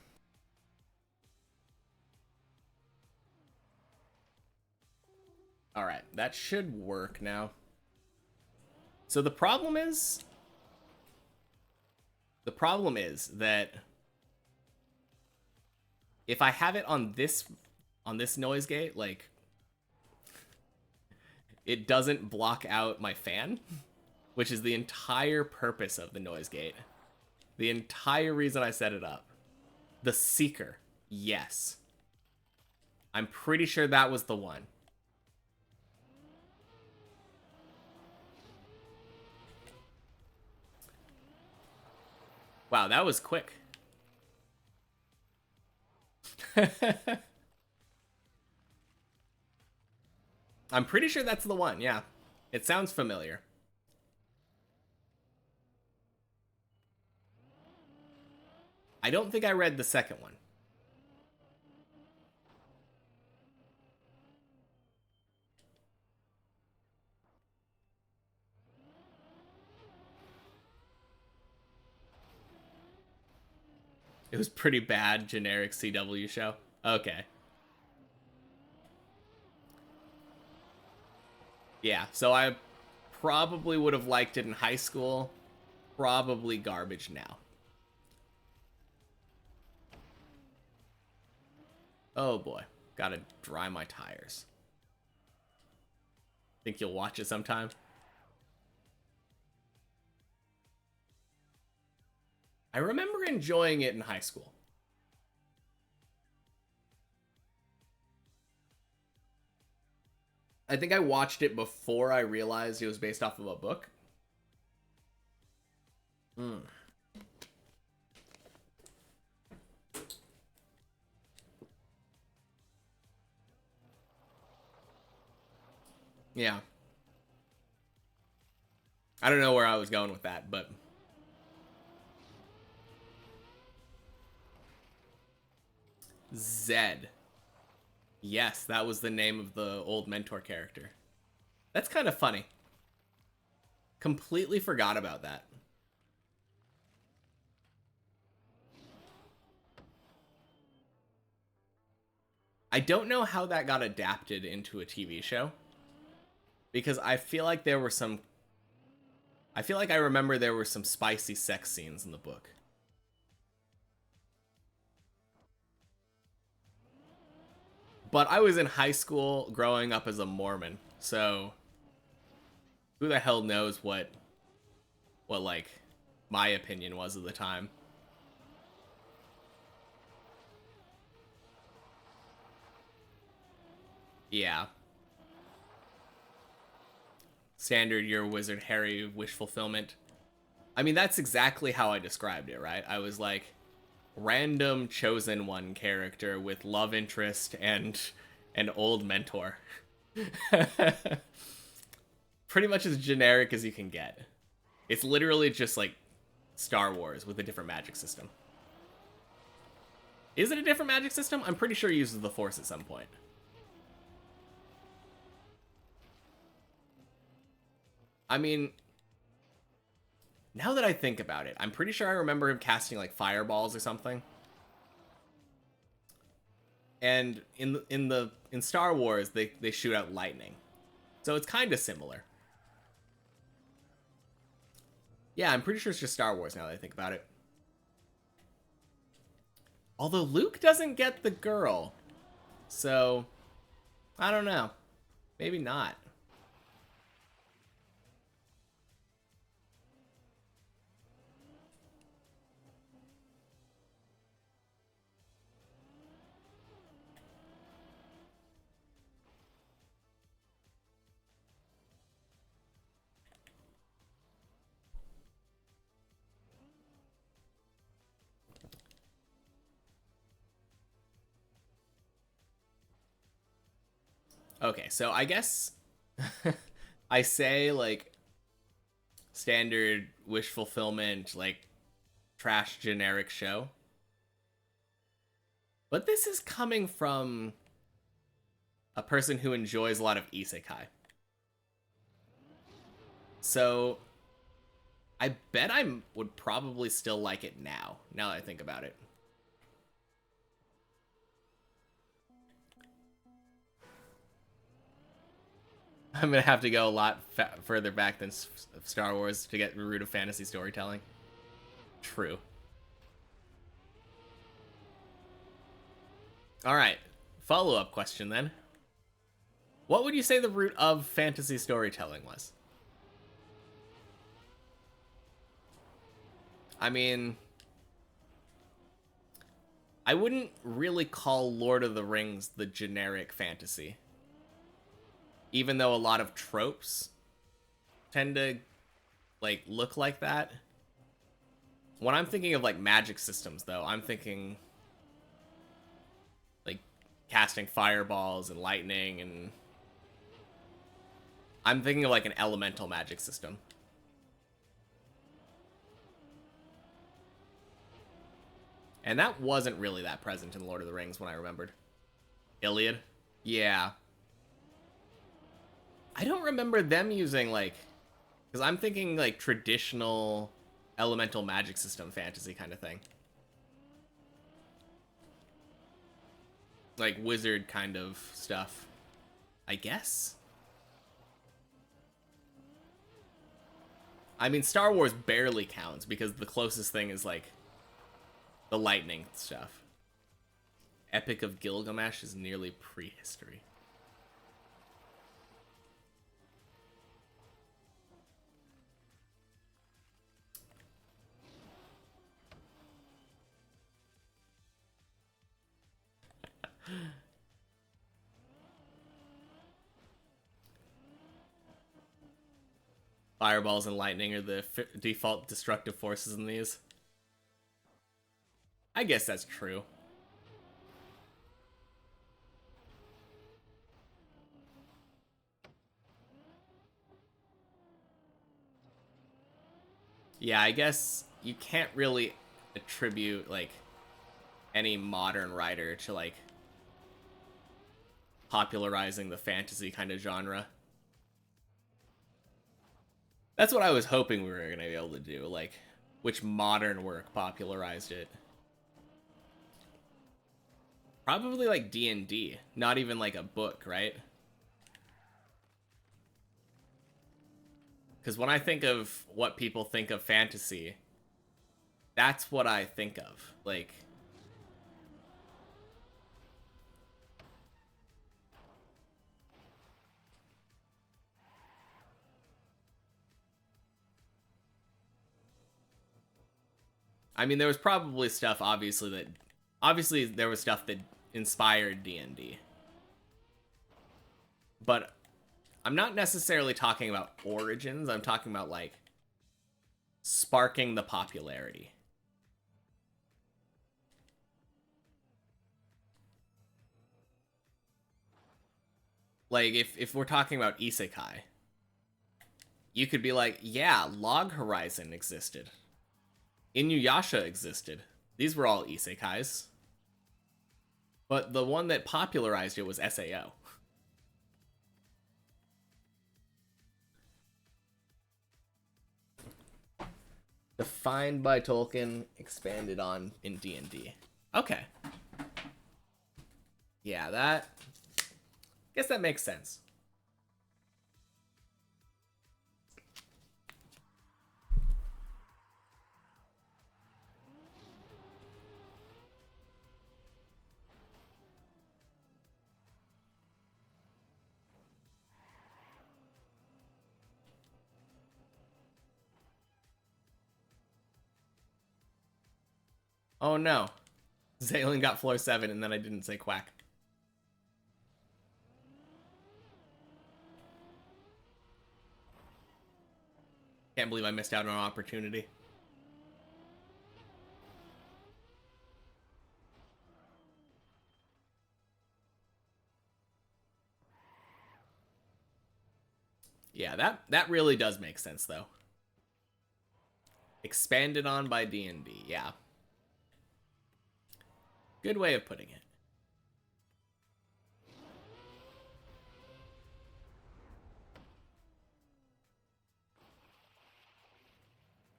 Speaker 1: All right, that should work now. So the problem is that if I have it on this noise gate, like, it doesn't block out my fan, which is the entire purpose of the noise gate. The entire reason I set it up. The Seeker. Yes. I'm pretty sure that was the one. Wow, that was quick. I'm pretty sure that's the one, yeah. It sounds familiar. I don't think I read the second one. It was pretty bad, generic CW show. Okay. Yeah, so I probably would have liked it in high school. Probably garbage now. Oh boy, gotta dry my tires. Think you'll watch it sometime? I remember enjoying it in high school. I think I watched it before I realized it was based off of a book. Hmm. Yeah. I don't know where I was going with that, but... Zed. Yes, that was the name of the old mentor character. That's kind of funny. Completely forgot about that. I don't know how that got adapted into a TV show. Because I feel like there were some... I feel like I remember there were some spicy sex scenes in the book. But I was in high school growing up as a Mormon, so who the hell knows what like my opinion was at the time. Yeah. Standard your wizard Harry wish fulfillment. I mean, that's exactly how I described it, right? I was like, random chosen one character with love interest and an old mentor. Pretty much as generic as you can get. It's literally just like Star Wars with a different magic system. Is it a different magic system? I'm pretty sure it uses the Force at some point. I mean, now that I think about it, I'm pretty sure I remember him casting like fireballs or something. And in Star Wars, they shoot out lightning, so it's kind of similar. Yeah, I'm pretty sure it's just Star Wars now that I think about it. Although Luke doesn't get the girl, so I don't know. Maybe not. Okay, so I guess I say like standard wish fulfillment, like trash generic show. But this is coming from a person who enjoys a lot of isekai. So I bet I would probably still like it now that I think about it. I'm gonna have to go a lot further back than Star Wars to get the root of fantasy storytelling. True. Alright, follow-up question then. What would you say the root of fantasy storytelling was? I mean, I wouldn't really call Lord of the Rings the generic fantasy. Even though a lot of tropes tend to, like, look like that. When I'm thinking of, like, magic systems, though, I'm thinking, like, casting fireballs and lightning, and I'm thinking of, like, an elemental magic system. And that wasn't really that present in Lord of the Rings when I remembered. Iliad? Yeah. I don't remember them using, like... Because I'm thinking, like, traditional elemental magic system fantasy kind of thing. Like, wizard kind of stuff. I guess? I mean, Star Wars barely counts, because the closest thing is, like, the lightning stuff. Epic of Gilgamesh is nearly prehistory. Fireballs and lightning are the default destructive forces in these. I guess that's true. Yeah, I guess you can't really attribute, like, any modern writer to, like, popularizing the fantasy kind of genre. That's what I was hoping we were gonna be able to do. Like, which modern work popularized it? Probably like D&D, not even like a book, right? Because when I think of what people think of fantasy, that's what I think of. Like, I mean, there was probably stuff, obviously there was stuff that inspired D&D. But I'm not necessarily talking about origins. I'm talking about, like, sparking the popularity. Like, if we're talking about isekai, you could be like, yeah, Log Horizon existed. Inuyasha existed. These were all isekais. But the one that popularized it was SAO. Defined by Tolkien, expanded on in D&D. Okay. Yeah, that... guess that makes sense. Oh no. Zaylin got floor 7 and then I didn't say quack. Can't believe I missed out on an opportunity. Yeah, that really does make sense though. Expanded on by D&D, yeah. Good way of putting it.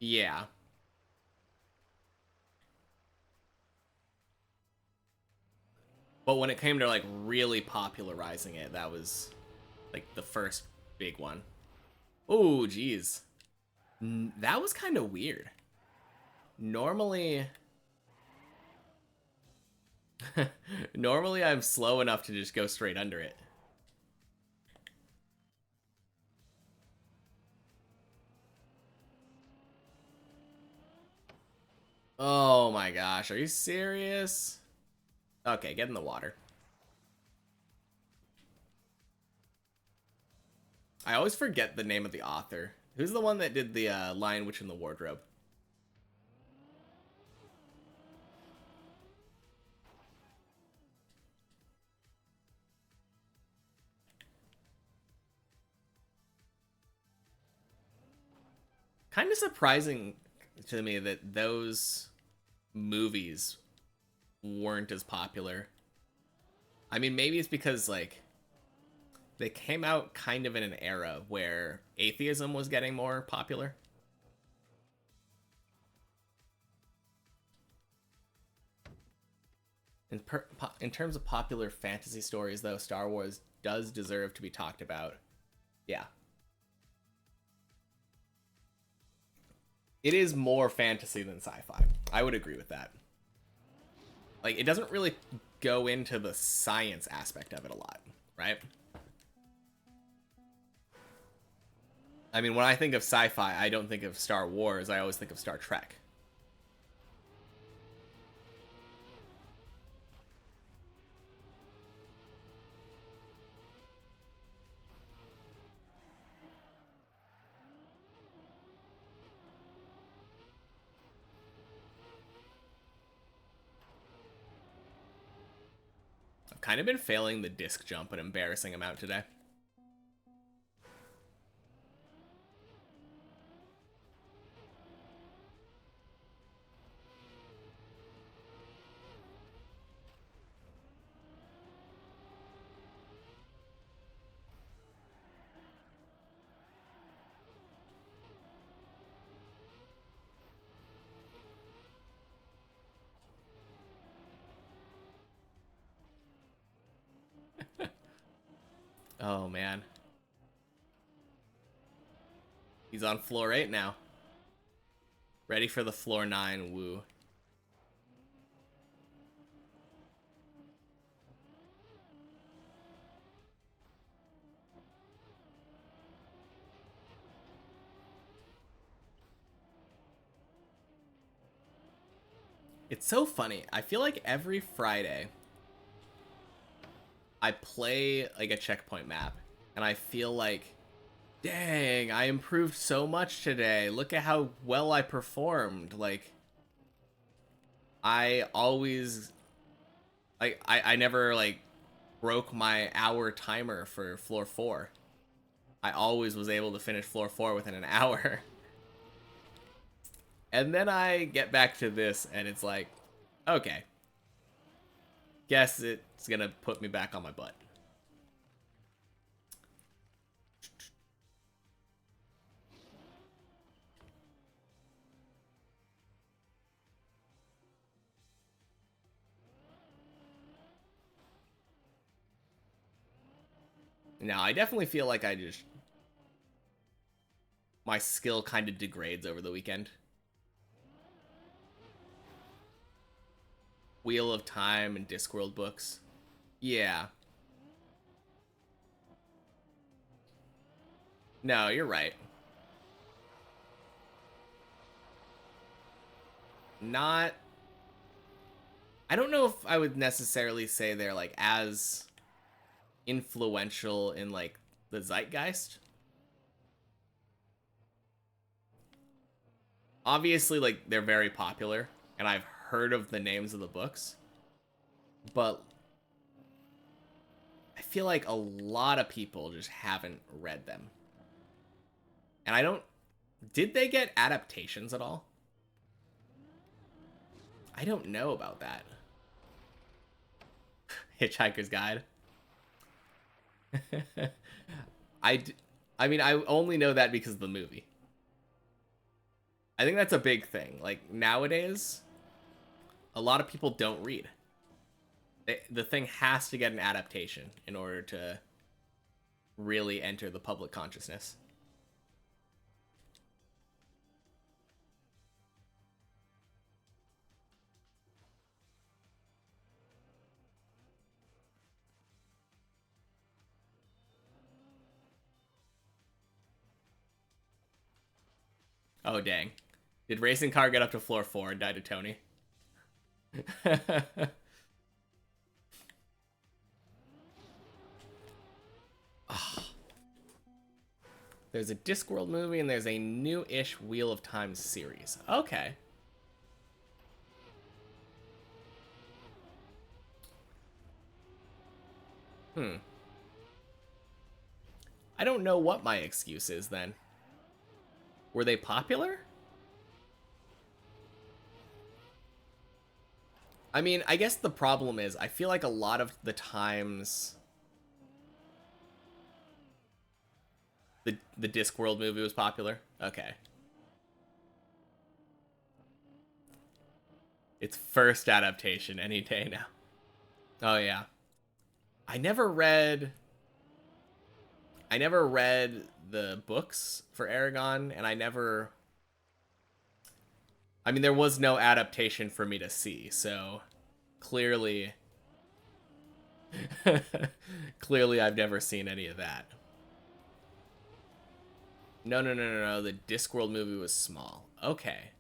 Speaker 1: Yeah. But when it came to like really popularizing it, that was like the first big one. Oh, geez. That was kind of weird. Normally... normally I'm slow enough to just go straight under it. Oh my gosh, are you serious? Okay, get in the water. I always forget the name of the author. Who's the one that did the Lion Witch in the Wardrobe? Kind of surprising to me that those movies weren't as popular. I mean, maybe it's because, like, they came out kind of in an era where atheism was getting more popular. In terms of popular fantasy stories, though, Star Wars does deserve to be talked about. Yeah. It is more fantasy than sci-fi. I would agree with that. Like, it doesn't really go into the science aspect of it a lot, right? I mean, when I think of sci-fi, I don't think of Star Wars. I always think of Star Trek. I've kind of been failing the disc jump an embarrassing amount today. Oh, man. He's on floor 8 now. Ready for the floor 9 woo. It's so funny. I feel like every Friday I play like a checkpoint map and I feel like, dang, I improved so much today. Look at how well I performed. Like, I always I never like broke my hour timer for floor 4. I always was able to finish floor 4 within an hour. And then I get back to this and it's like, okay, guess it's gonna put me back on my butt. Now, I definitely feel like my skill kind of degrades over the weekend. Wheel of Time and Discworld books. Yeah. No, you're right. Not... I don't know if I would necessarily say they're, like, as influential in, like, the zeitgeist. Obviously, like, they're very popular, and I've heard of the names of the books. But I feel like a lot of people just haven't read them. And I don't... Did they get adaptations at all? I don't know about that. Hitchhiker's Guide. I mean, I only know that because of the movie. I think that's a big thing. Like, nowadays, a lot of people don't read. The thing has to get an adaptation in order to really enter the public consciousness. Oh, dang. Did Racing Car get up to floor 4 and die to Tony? Oh. There's a Discworld movie and there's a new-ish Wheel of Time series. Okay. I don't know what my excuse is then. Were they popular? I mean, I guess the problem is I feel like a lot of the times the Discworld movie was popular. Okay. It's first adaptation any day now. Oh yeah. I never read the books for Aragon, and I mean, there was no adaptation for me to see, so clearly clearly I've never seen any of that. No. The Discworld movie was small. Okay.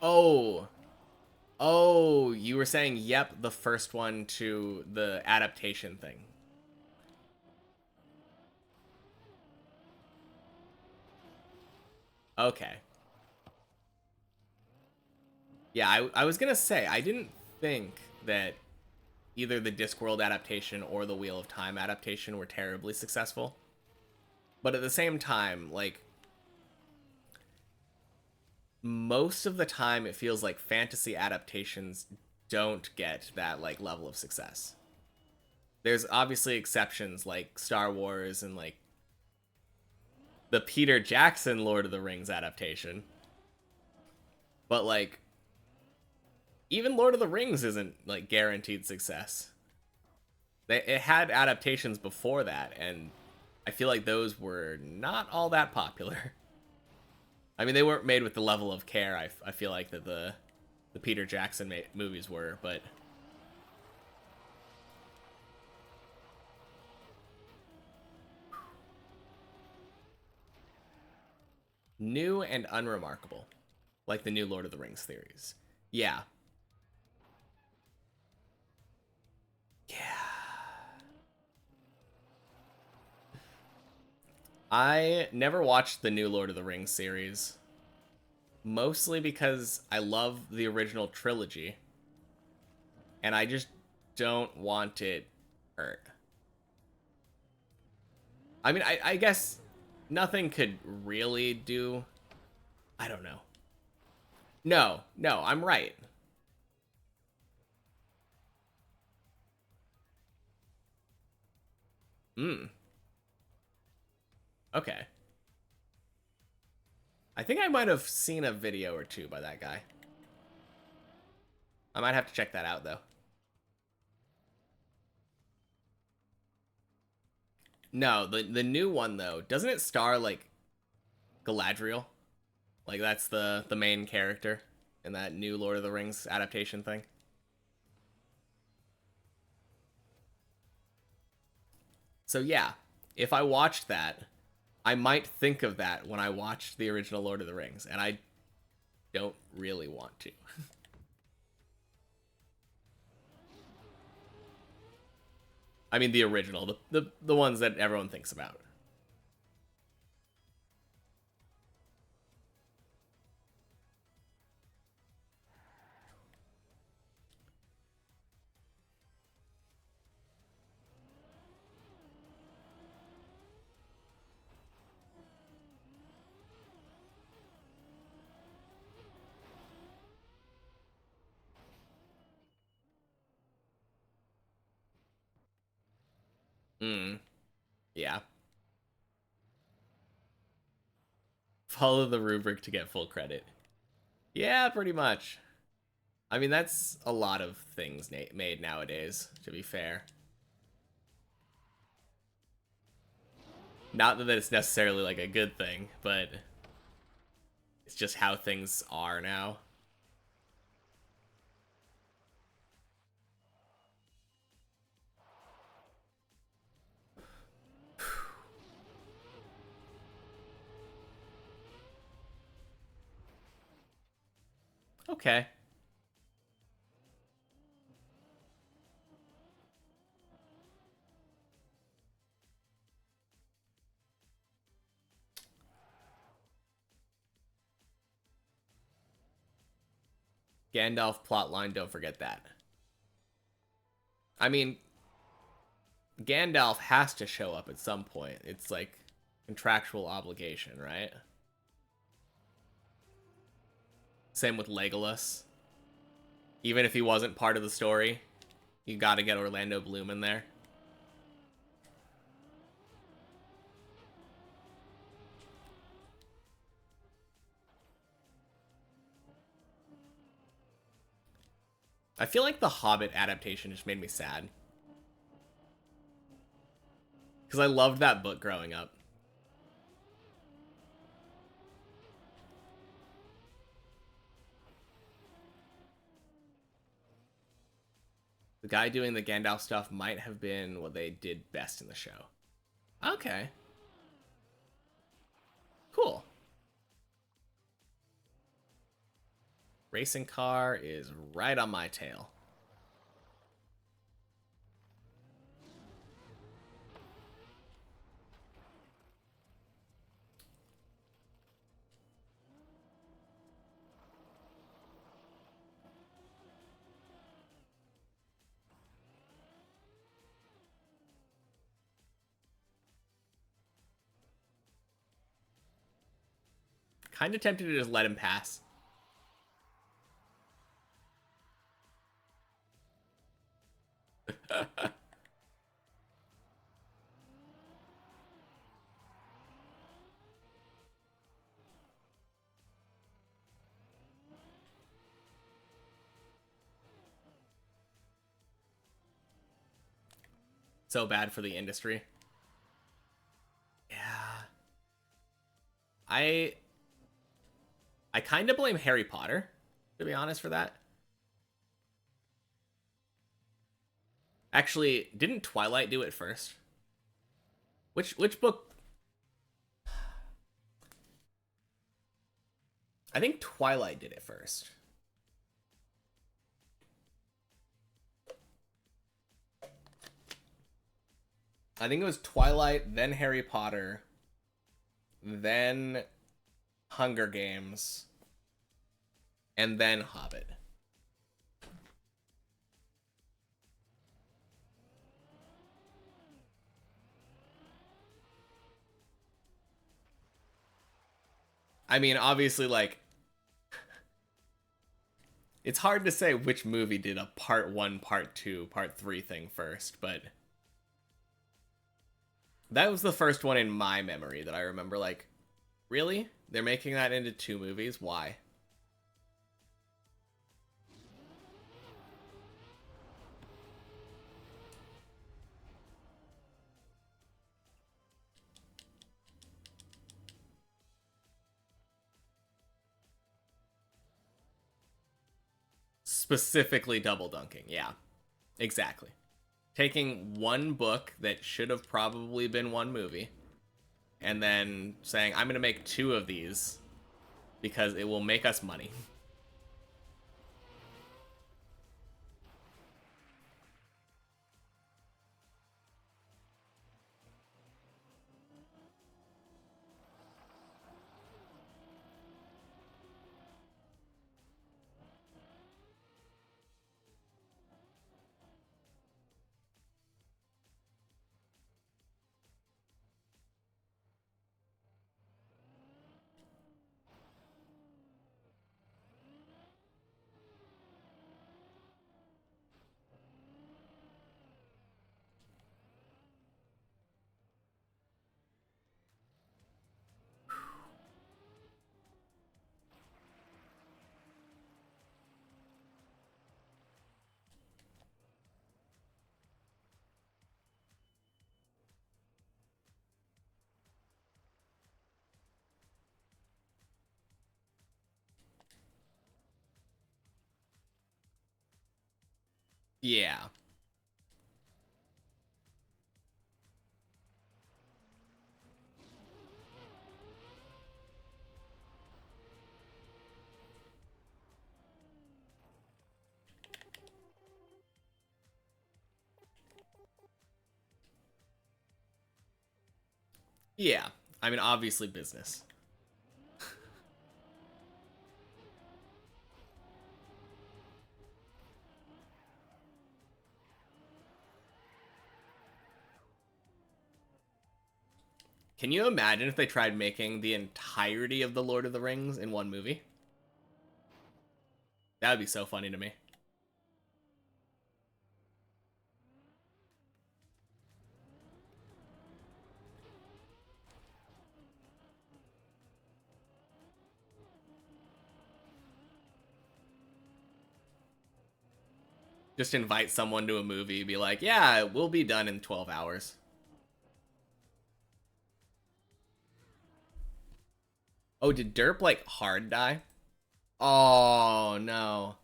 Speaker 1: Oh. Oh, you were saying, yep, the first one to the adaptation thing. Okay. Yeah, I was gonna say, I didn't think that either the Discworld adaptation or the Wheel of Time adaptation were terribly successful. But at the same time, like, most of the time it feels like fantasy adaptations don't get that, like, level of success. There's obviously exceptions like Star Wars and, like, the Peter Jackson Lord of the Rings adaptation. But like, even Lord of the Rings isn't like guaranteed success. It had adaptations before that, and I feel like those were not all that popular. I mean, they weren't made with the level of care I feel like that the Peter Jackson movies were, but new and unremarkable, like the new Lord of the Rings theories. Yeah. Yeah. I never watched the new Lord of the Rings series, mostly because I love the original trilogy, and I just don't want it hurt. I mean, I guess nothing could really do. I don't know. No, no, I'm right. Hmm. Okay. I think I might have seen a video or two by that guy. I might have to check that out, though. No, the new one, though, doesn't it star, like, Galadriel? Like, that's the main character in that new Lord of the Rings adaptation thing. So, yeah, if I watched that, I might think of that when I watched the original Lord of the Rings, and I don't really want to. I mean, the original, the ones that everyone thinks about. Hmm. Yeah. Follow the rubric to get full credit. Yeah, pretty much. I mean, that's a lot of things made nowadays, to be fair. Not that it's necessarily like a good thing, but it's just how things are now. Okay. Gandalf plotline, don't forget that. I mean, Gandalf has to show up at some point. It's like contractual obligation, right? Same with Legolas. Even if he wasn't part of the story, you gotta get Orlando Bloom in there. I feel like the Hobbit adaptation just made me sad. Because I loved that book growing up. The guy doing the Gandalf stuff might have been what they did best in the show. Okay. Cool. Racing car is right on my tail. Kind of tempted to just let him pass. So bad for the industry. Yeah. I kind of blame Harry Potter, to be honest, for that. Actually, didn't Twilight do it first? Which book? I think Twilight did it first. I think it was Twilight, then Harry Potter, then Hunger Games, and then Hobbit. I mean, obviously, like, it's hard to say which movie did a part 1, part 2, part 3 thing first, but that was the first one in my memory that I remember, like, really? They're making that into 2 movies? Why? Specifically double dunking, yeah. Exactly. Taking one book that should have probably been one movie and then saying, I'm going to make 2 of these because it will make us money. Yeah. Yeah. I mean, obviously business. Can you imagine if they tried making the entirety of the Lord of the Rings in one movie? That would be so funny to me. Just invite someone to a movie, be like, yeah, we'll be done in 12 hours. Oh, did Derp, like, hard die? Oh, no.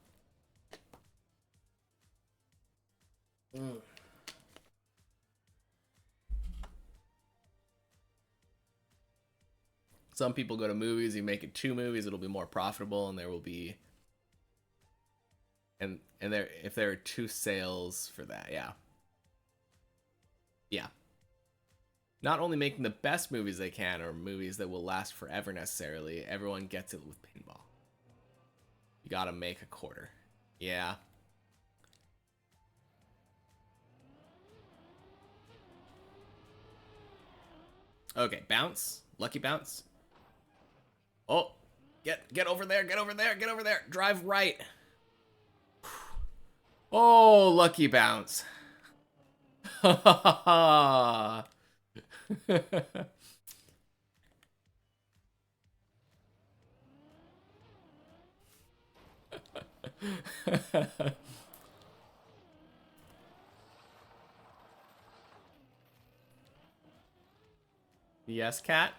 Speaker 1: Mm. Some people go to movies, you make it 2 movies, it'll be more profitable, and there will be... And there, if there are 2 sales for that, yeah. Yeah. Not only making the best movies they can, or movies that will last forever necessarily, everyone gets it with pinball. You gotta make a quarter. Yeah. Okay, bounce. Lucky bounce. Oh, get over there, get over there, get over there. Drive right. Oh, lucky bounce. Ha ha ha. Yes, cat.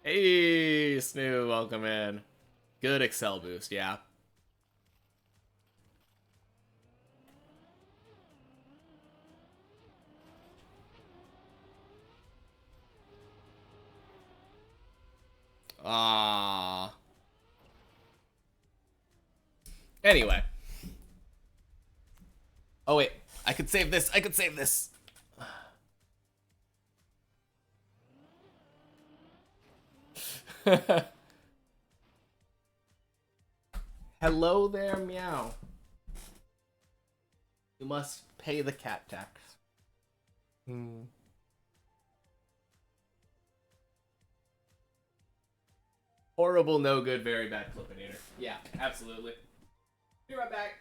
Speaker 1: Hey, Snoo, welcome in. Good Excel boost, yeah. Ah. Anyway. Oh, wait. I could save this. I could save this. Hello there, meow. You must pay the cat tax. Horrible, no good, very bad Clippinator. Yeah, absolutely. Be right back.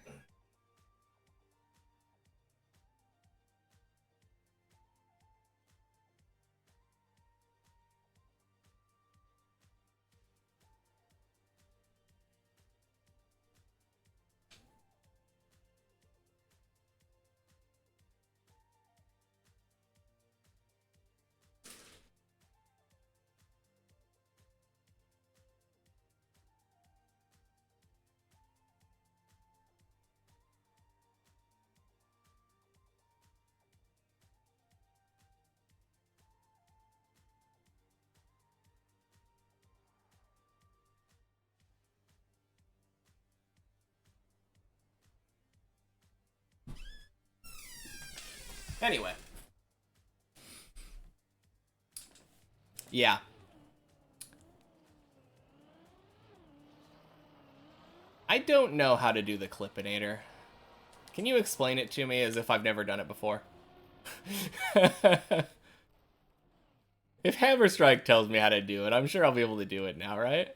Speaker 1: Anyway. Yeah. I don't know how to do the Clippinator. Can you explain it to me as if I've never done it before? If Hammer Strike tells me how to do it, I'm sure I'll be able to do it now, right?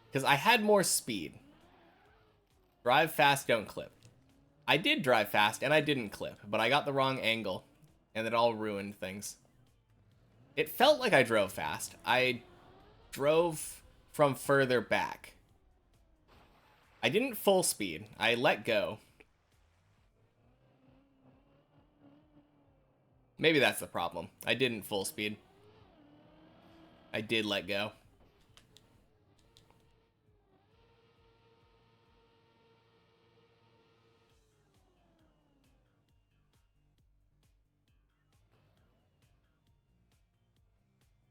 Speaker 1: Because I had more speed. Drive fast, don't clip. I did drive fast, and I didn't clip, but I got the wrong angle, and it all ruined things. It felt like I drove fast. I drove from further back. I didn't full speed. I let go. Maybe that's the problem. I didn't full speed. I did let go.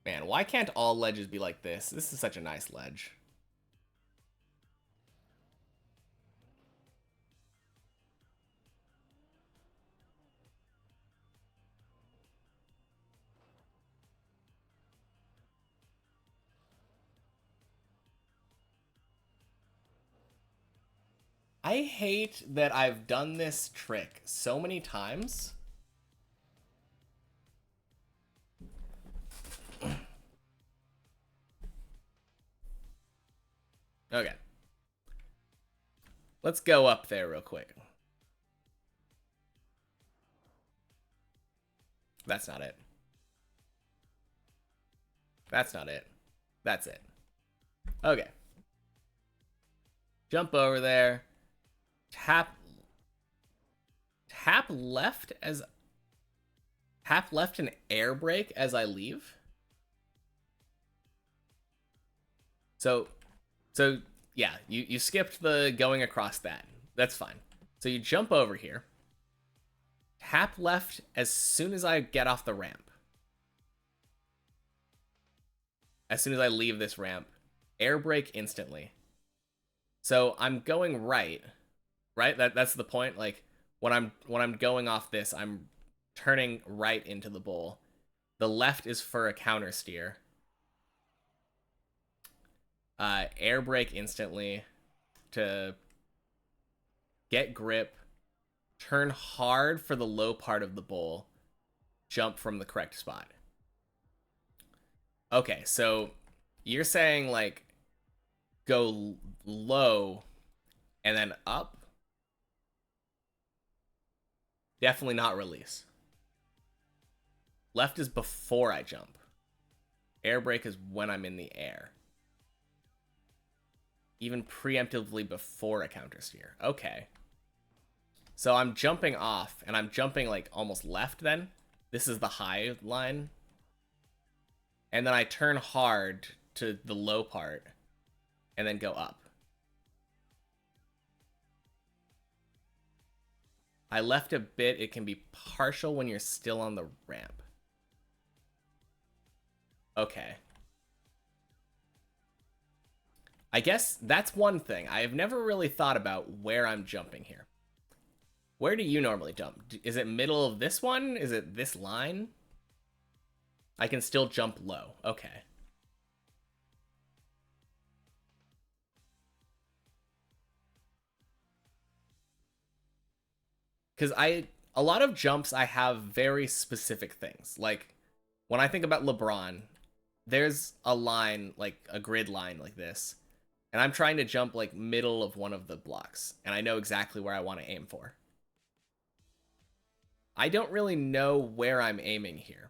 Speaker 1: Man, why can't all ledges be like this? This is such a nice ledge. I hate that I've done this trick so many times. Okay. Let's go up there real quick. That's not it. That's not it. That's it. Okay. Jump over there. Tap left as tap left and air brake as I leave. So yeah, you skipped the going across that. That's fine. So you jump over here. Tap left as soon as I get off the ramp. As soon as I leave this ramp. Air brake instantly. So I'm going right. Right? That's the point. Like when I'm going off this, I'm turning right into the bowl. The left is for a counter steer. Air brake instantly to get grip, turn hard for the low part of the bowl, jump from the correct spot. Okay, so you're saying like go low and then up? Definitely not release. Left is before I jump. Air brake is when I'm in the air. even preemptively before a counter steer. Okay. So I'm jumping off, and I'm jumping like almost left then. This is the high line. And then I turn hard to the low part, and then go up. I left a bit. It can be partial when you're still on the ramp. Okay. I guess that's one thing. I have never really thought about where I'm jumping here. Where do you normally jump? Is it middle of this one? Is it this line? I can still jump low. Okay. Because a lot of jumps, I have very specific things. Like, when I think about LeBron, there's a line, like a grid line like this, and I'm trying to jump like middle of one of the blocks, and I know exactly where I want to aim for. I don't really know where I'm aiming here.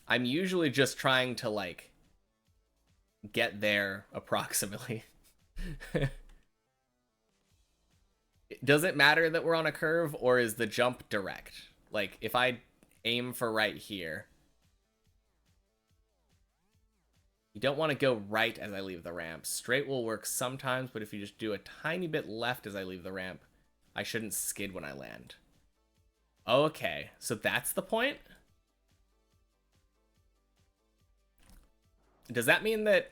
Speaker 1: I'm usually just trying to like get there approximately. Does it matter that we're on a curve, or is the jump direct? Like, if I aim for right here, you don't want to go right as I leave the ramp. Straight will work sometimes, but if you just do a tiny bit left as I leave the ramp, I shouldn't skid when I land. Okay, so that's the point? Does that mean that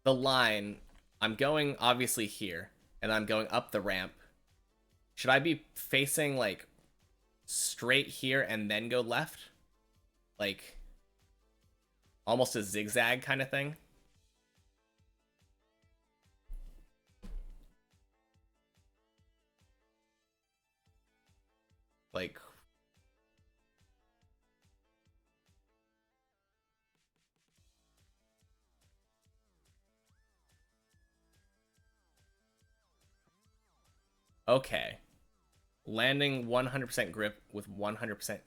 Speaker 1: the line, I'm going obviously here, and I'm going up the ramp, should I be facing like straight here and then go left? Like almost a zigzag kind of thing? Like, okay. Landing 100% grip with 100%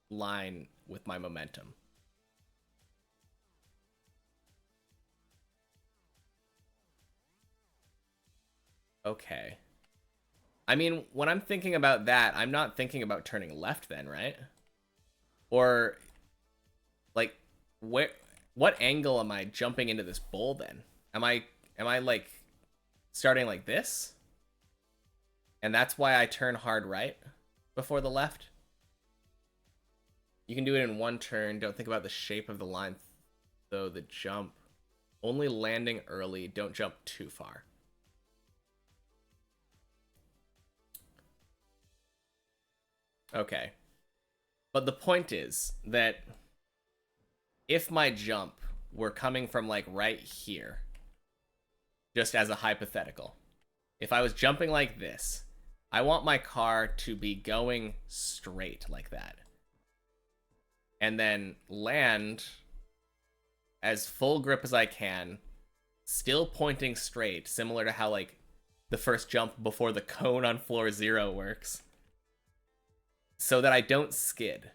Speaker 1: line with my momentum. Okay. I mean, when I'm thinking about that, I'm not thinking about turning left then, right? Or, like, what angle am I jumping into this bowl then? Am I like starting like this? And that's why I turn hard right before the left? You can do it in one turn. Don't think about the shape of the line, though. The jump. Only landing early. Don't jump too far. Okay. But the point is that if my jump were coming from like right here, just as a hypothetical, if I was jumping like this, I want my car to be going straight like that. And then land as full grip as I can, still pointing straight, similar to how like the first jump before the cone on floor 0 works, so that I don't skid.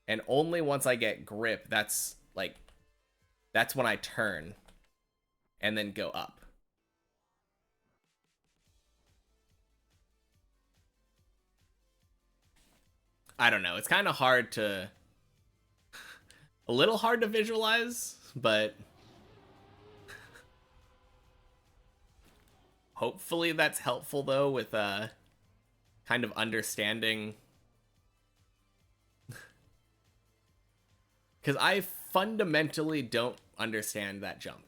Speaker 1: And only once I get grip, that's when I turn and then go up. I don't know. It's kind of hard to... a little hard to visualize, but... hopefully that's helpful, though, with kind of understanding... because I fundamentally don't understand that jump.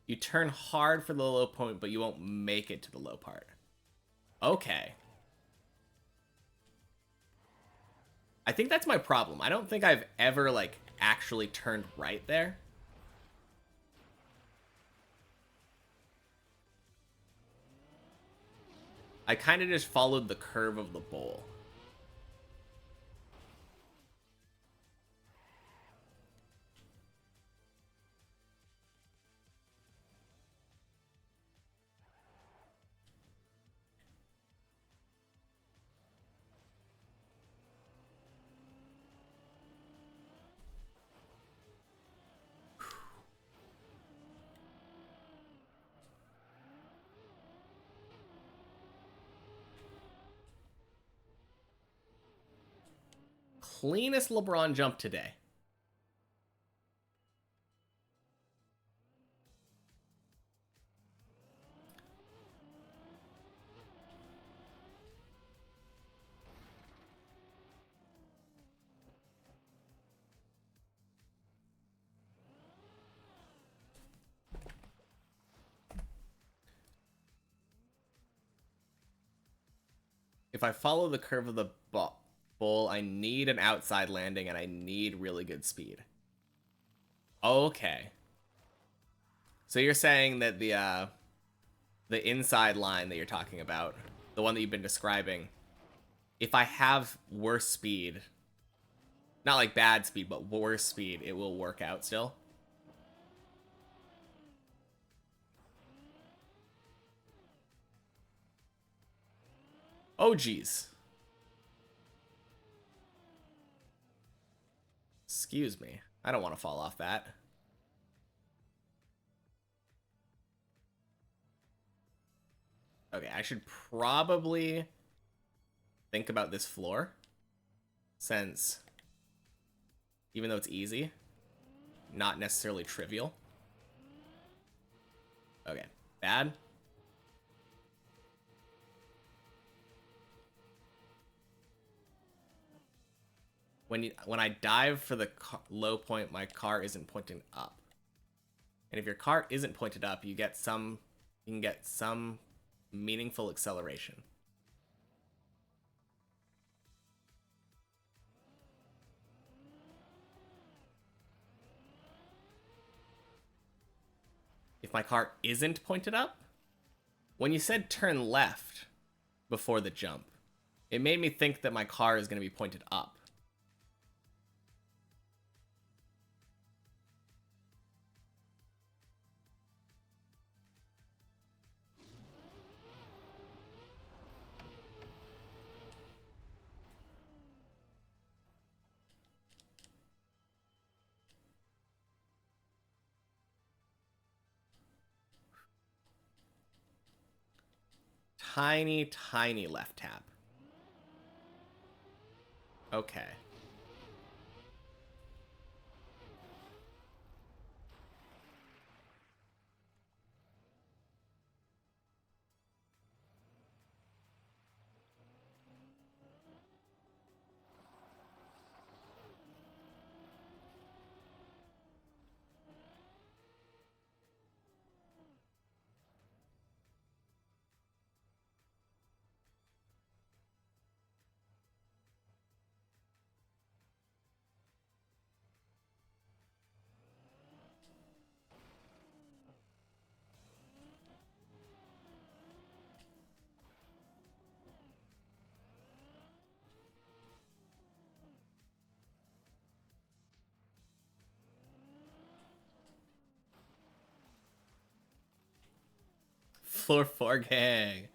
Speaker 1: You turn hard for the low point, but you won't make it to the low part. Okay. I think that's my problem. I don't think I've ever, like, actually turned right there. I kind of just followed the curve of the bowl. cleanest LeBron jump today. If I follow the curve of the bowl, I need an outside landing and I need really good speed. Okay. So you're saying that the inside line that you're talking about, the one that you've been describing, if I have worse speed, not like bad speed, but worse speed, it will work out still? Oh, geez. Excuse me. I don't want to fall off that. Okay, I should probably think about this floor, since even though it's easy, not necessarily trivial. Okay, bad. When I dive for the low point, my car isn't pointing up. And if your car isn't pointed up, you can get some meaningful acceleration. If my car isn't pointed up, when you said turn left before the jump, it made me think that my car is going to be pointed up. Tiny, tiny left tap. Okay. Floor 4 gang.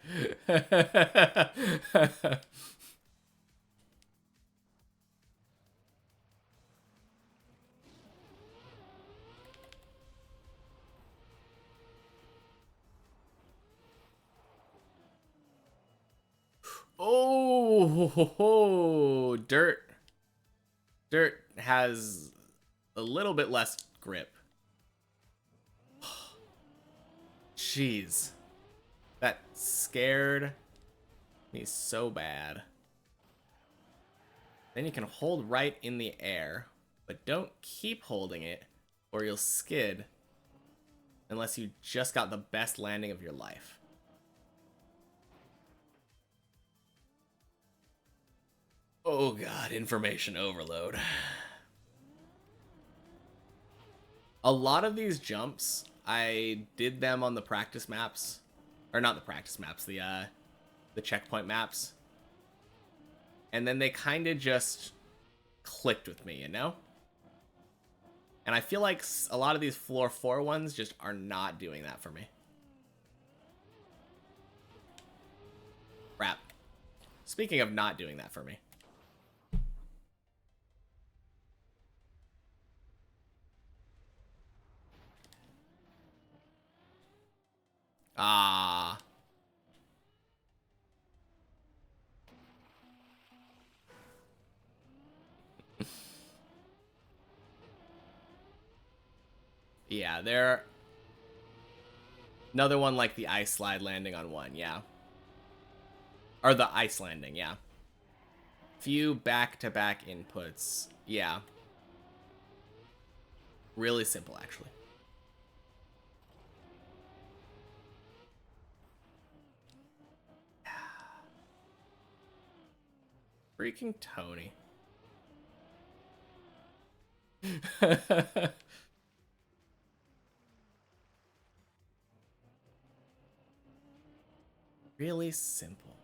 Speaker 1: Oh, dirt. Dirt has a little bit less grip. Jeez. That scared me so bad. Then you can hold right in the air, but don't keep holding it or you'll skid unless you just got the best landing of your life. Oh god, information overload. A lot of these jumps, I did them on the practice maps. Or not the practice maps, the checkpoint maps. And then they kind of just clicked with me, you know? And I feel like a lot of these floor 4 ones just are not doing that for me. Crap. Speaking of not doing that for me. Ah. Yeah, there. Another one like the ice slide landing on 1, yeah. Or the ice landing, yeah. Few back-to-back inputs, yeah. Really simple, actually. Freaking Tony. Really simple.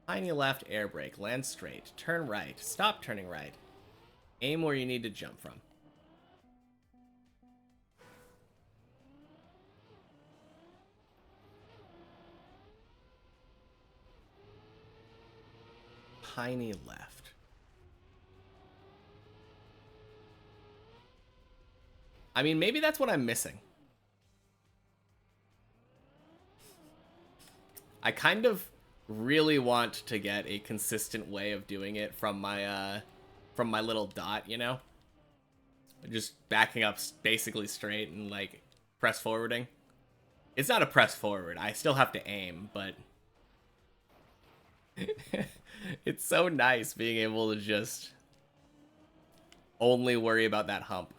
Speaker 1: Tiny left, air brake, land straight, turn right, stop turning right. Aim where you need to jump from. Tiny left. I mean, maybe that's what I'm missing. I kind of really want to get a consistent way of doing it from my little dot, you know? Just backing up basically straight and like press forwarding. It's not a press forward. I still have to aim, but it's so nice being able to just only worry about that hump.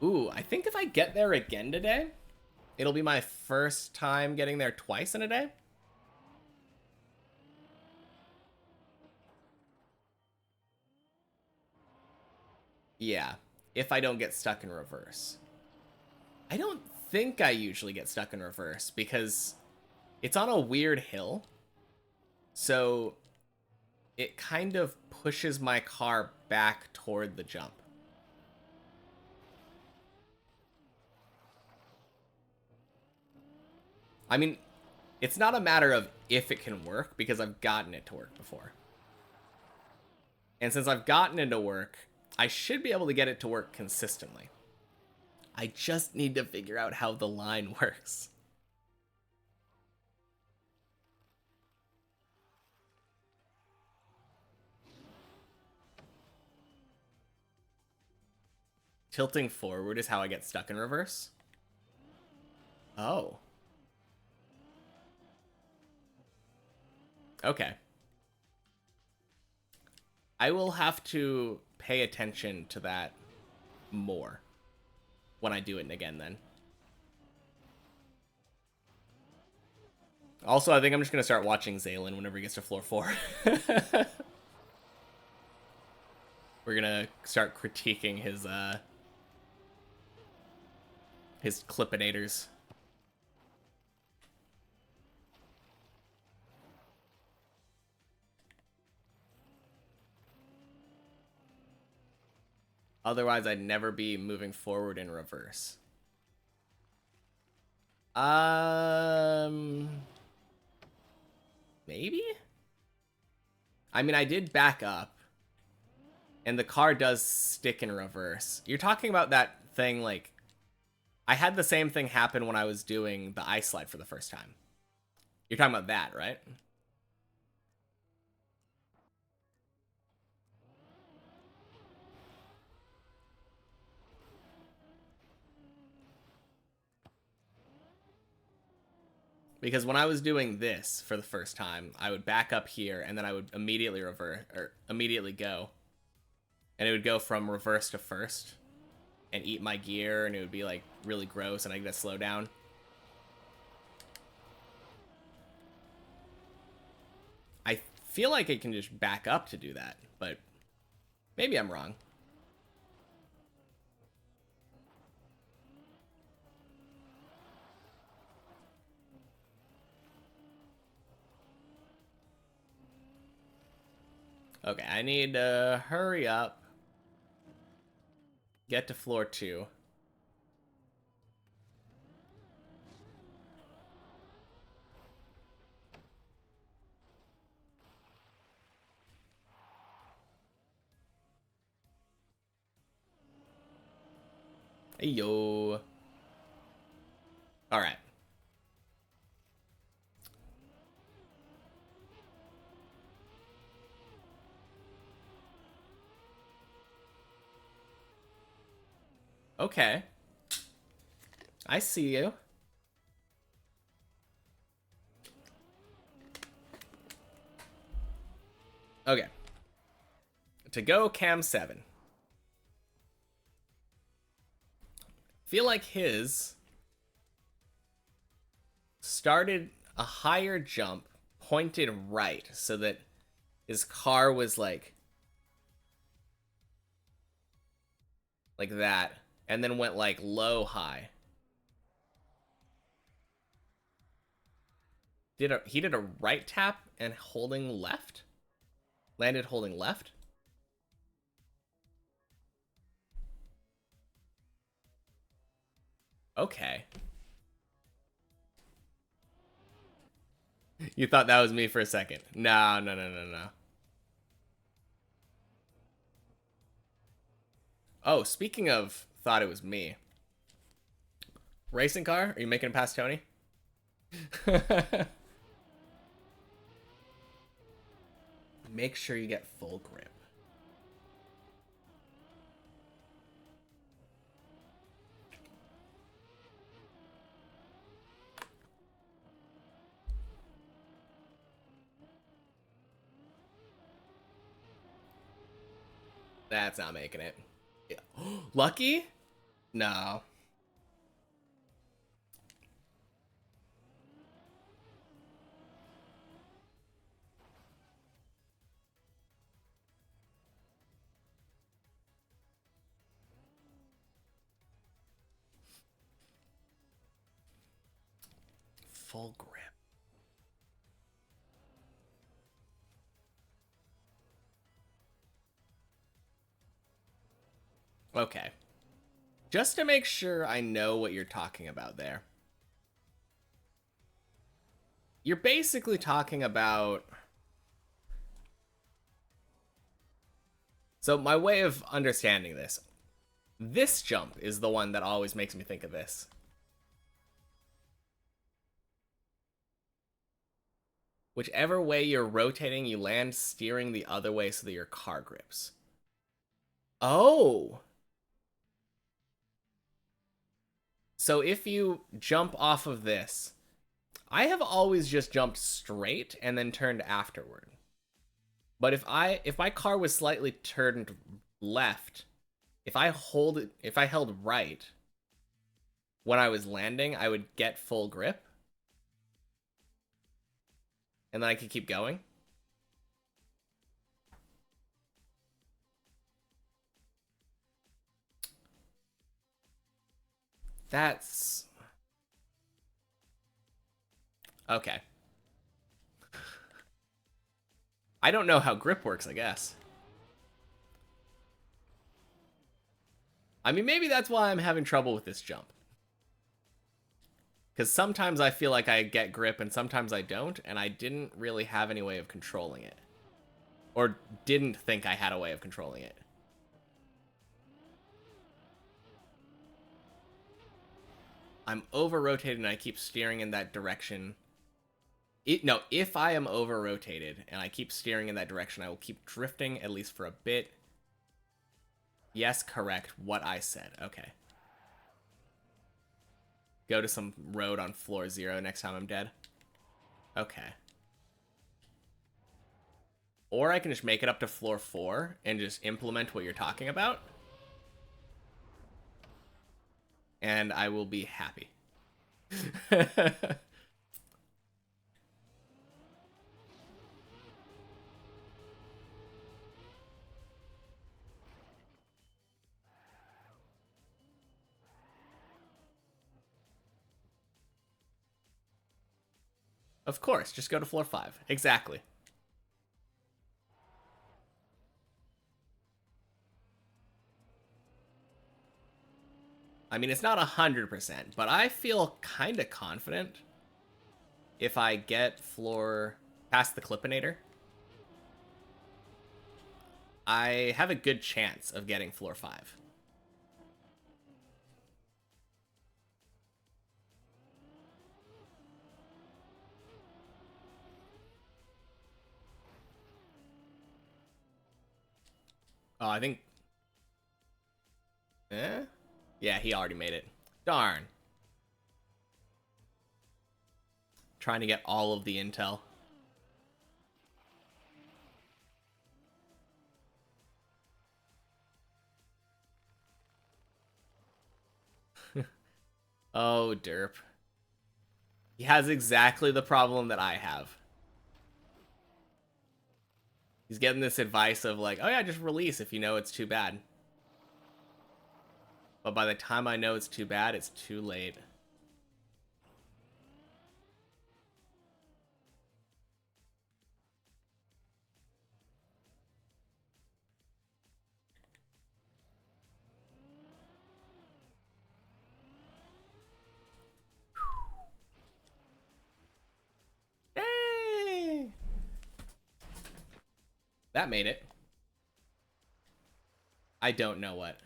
Speaker 1: Ooh, I think if I get there again today, it'll be my first time getting there twice in a day. Yeah, if I don't get stuck in reverse. I don't think I usually get stuck in reverse because it's on a weird hill. So it kind of pushes my car back toward the jump. I mean, it's not a matter of if it can work because I've gotten it to work before. And since I've gotten it to work, I should be able to get it to work consistently. I just need to figure out how the line works. Tilting forward is how I get stuck in reverse. Oh. Okay. I will have to pay attention to that more when I do it again then. Also, I think I'm just going to start watching Zaylin whenever he gets to floor 4. We're going to start critiquing his clippinators. Otherwise, I'd never be moving forward in reverse. Maybe? I mean, I did back up. And the car does stick in reverse. You're talking about that thing, like... I had the same thing happen when I was doing the ice slide for the first time. You're talking about that, right? Because when I was doing this for the first time, I would back up here, and then I would immediately reverse, or immediately go. And it would go from reverse to first, and eat my gear, and it would be, like, really gross, and I'd get to slow down. I feel like it can just back up to do that, but maybe I'm wrong. Okay, I need to hurry up. Get to floor 2. Hey, yo. All right. Okay. I see you. Okay. To go cam 7. Feel like his started a higher jump, pointed right, so that his car was like that, and then went like low high. He did a right tap and holding left? Landed holding left? Okay. You thought that was me for a second. No, no, no, no, no. Oh, speaking of thought it was me. Racing car? Are you making it past Tony? Make sure you get full grip. That's not making it. Yeah. Lucky? No. Full grip. Okay. Just to make sure I know what you're talking about there. You're basically talking about... So my way of understanding this jump is the one that always makes me think of this. Whichever way you're rotating, you land steering the other way so that your car grips. Oh! So if you jump off of this, I have always just jumped straight and then turned afterward. But if my car was slightly turned left, if I held right when I was landing, I would get full grip. And then I could keep going. That's... Okay. I don't know how grip works, I guess. I mean, maybe that's why I'm having trouble with this jump. Because sometimes I feel like I get grip and sometimes I don't, and I didn't really have any way of controlling it. Or didn't think I had a way of controlling it. I'm over-rotated and I keep steering in that direction. No, if I am over-rotated and I keep steering in that direction, I will keep drifting, at least for a bit. Yes, correct. What I said. Okay. Go to some road on floor 0 next time I'm dead. Okay. Or I can just make it up to floor 4 and just implement what you're talking about. And I will be happy. Of course, just go to floor 5. Exactly. I mean, it's not 100%, but I feel kind of confident if I get floor past the Clippinator. I have a good chance of getting floor 5. Oh, I think... Eh? Yeah, he already made it. Darn. Trying to get all of the intel. Oh, derp. He has exactly the problem that I have. He's getting this advice of like, oh yeah, just release if you know it's too bad. But by the time I know it's too bad, it's too late. Yay! That made it. I don't know what.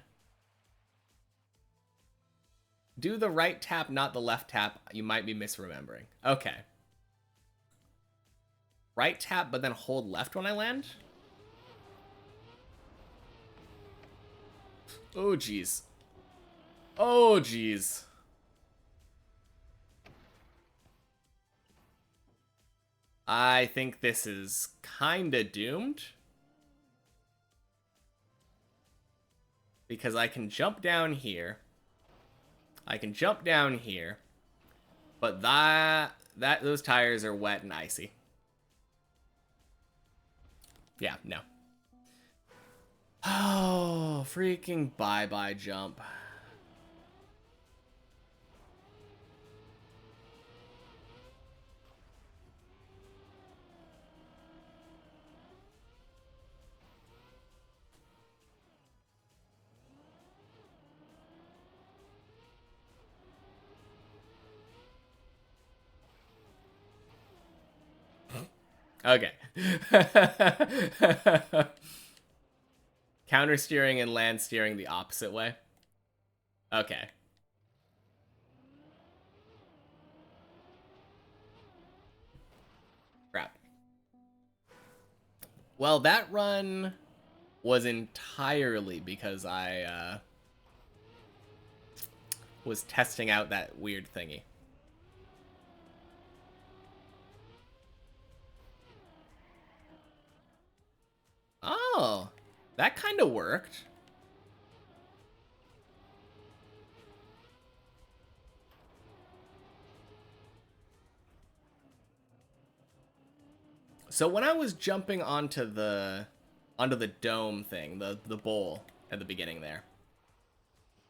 Speaker 1: Do the right tap, not the left tap. You might be misremembering. Okay. Right tap, but then hold left when I land? Oh, jeez. Oh, jeez. I think this is kinda doomed. Because I can jump down here. I can jump down here. But those tires are wet and icy. Yeah, no. Oh, freaking bye-bye jump. Okay. Counter steering and land steering the opposite way. Okay. Crap. Well, that run was entirely because I was testing out that weird thingy. Oh, that kind of worked. So when I was jumping onto the dome thing, the bowl at the beginning there,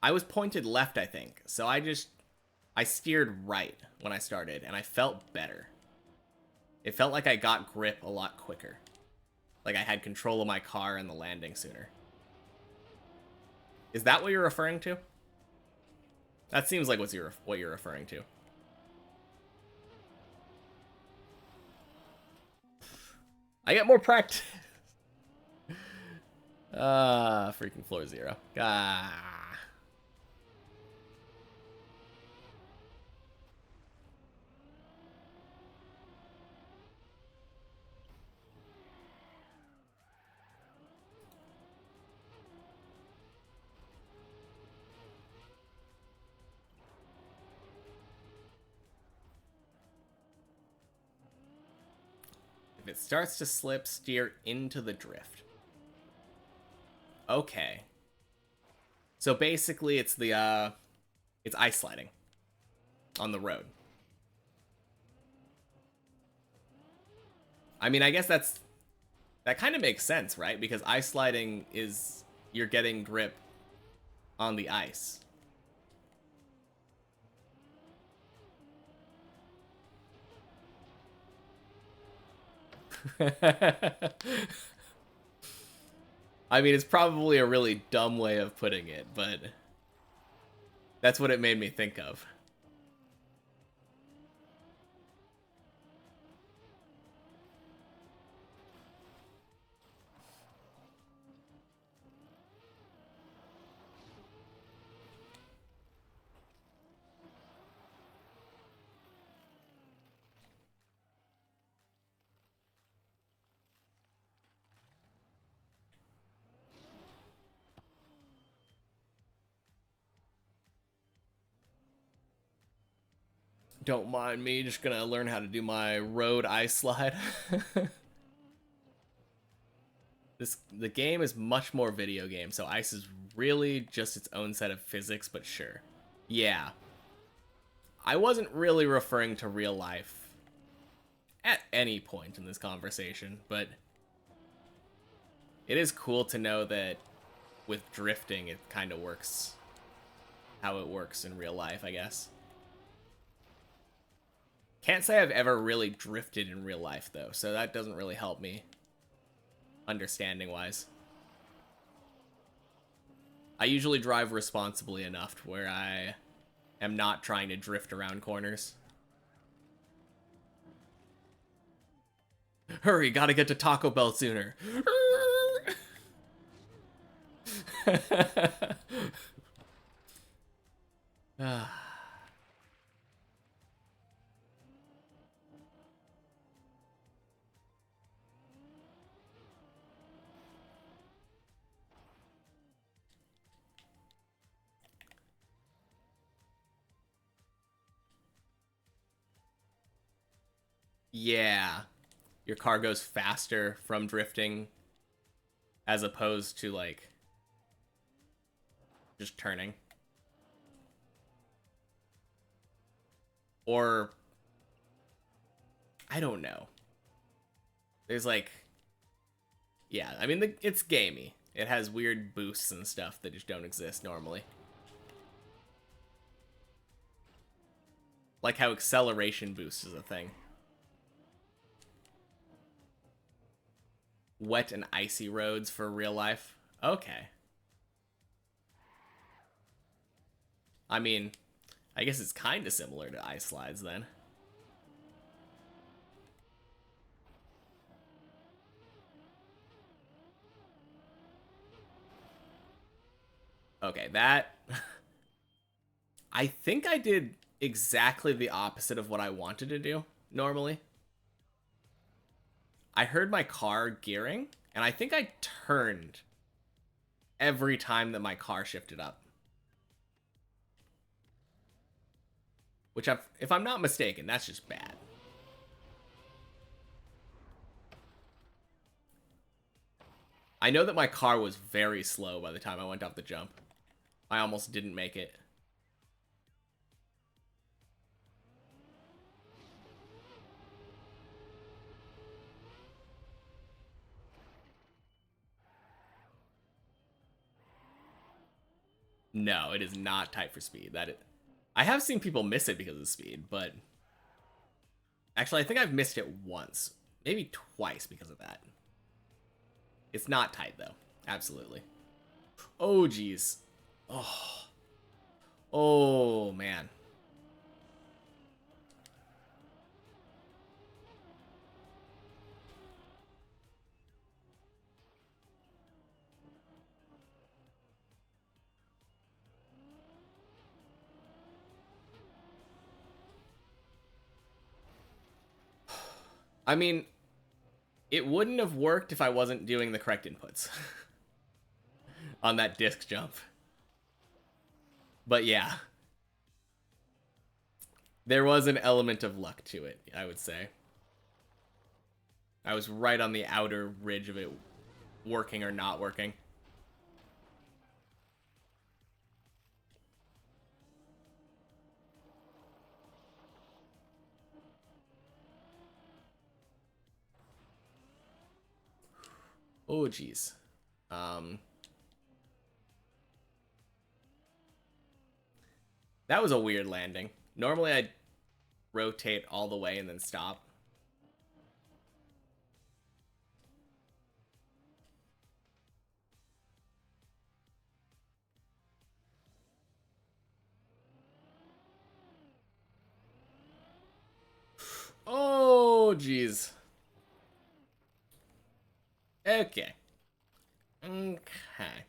Speaker 1: I was pointed left, I think. So I steered right when I started, and I felt better. It felt like I got grip a lot quicker. Like I had control of my car and the landing sooner. Is that what you're referring to? That seems like what you're referring to. I get more practice. Freaking floor zero. Ah. If it starts to slip, steer into the drift. Okay. So basically it's it's ice sliding on the road. I mean, I guess that kind of makes sense, right? Because ice sliding is you're getting grip on the ice. I mean, it's probably a really dumb way of putting it, but that's what it made me think of. Don't mind me, just gonna learn how to do my road ice slide. The game is much more video game, so ice is really just its own set of physics, but sure. Yeah. I wasn't really referring to real life at any point in this conversation, but it is cool to know that with drifting it kind of works how it works in real life, I guess. Can't say I've ever really drifted in real life, though, so that doesn't really help me understanding-wise. I usually drive responsibly enough to where I am not trying to drift around corners. Hurry, gotta get to Taco Bell sooner. Yeah. Your car goes faster from drifting as opposed to, like, just turning. Or, I don't know. There's, like, yeah, I mean, it's gamey. It has weird boosts and stuff that just don't exist normally. Like how acceleration boost is a thing. Wet and icy roads for real life. Okay. I mean, I guess it's kind of similar to ice slides then. Okay, that... I think I did exactly the opposite of what I wanted to do, normally. I heard my car gearing, and I think I turned every time that my car shifted up. Which, if I'm not mistaken, that's just bad. I know that my car was very slow by the time I went off the jump. I almost didn't make it. No, it is not tight for speed. I have seen people miss it because of speed, but actually I think I've missed it once, maybe twice because of that. It's not tight though, absolutely. Oh geez. Oh man. I mean, it wouldn't have worked if I wasn't doing the correct inputs on that disc jump. But yeah, there was an element of luck to it, I would say. I was right on the outer ridge of it working or not working. Oh geez. That was a weird landing. Normally I'd rotate all the way and then stop. Oh geez. Okay. Okay.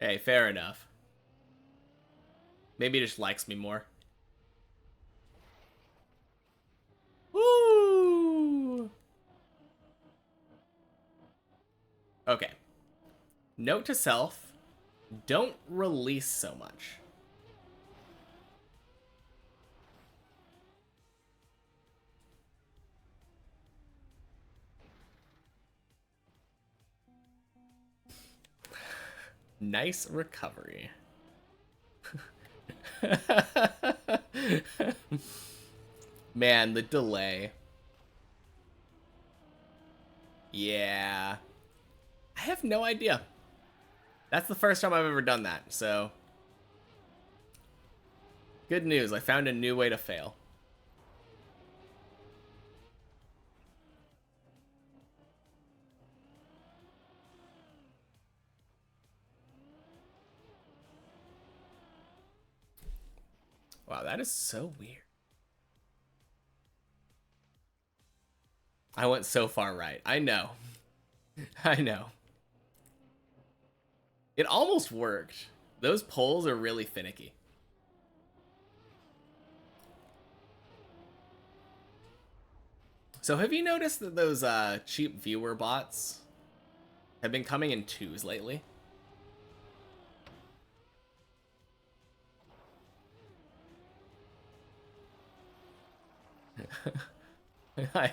Speaker 1: Hey, fair enough. Maybe he just likes me more. Woo! Note to self, don't release so much. Nice recovery. Man, the delay. Yeah. I have no idea. That's the first time I've ever done that, so... Good news, I found a new way to fail. Wow, that is so weird. I went so far right. I know. I know. It almost worked. Those poles are really finicky. So have you noticed that those cheap viewer bots have been coming in twos lately? I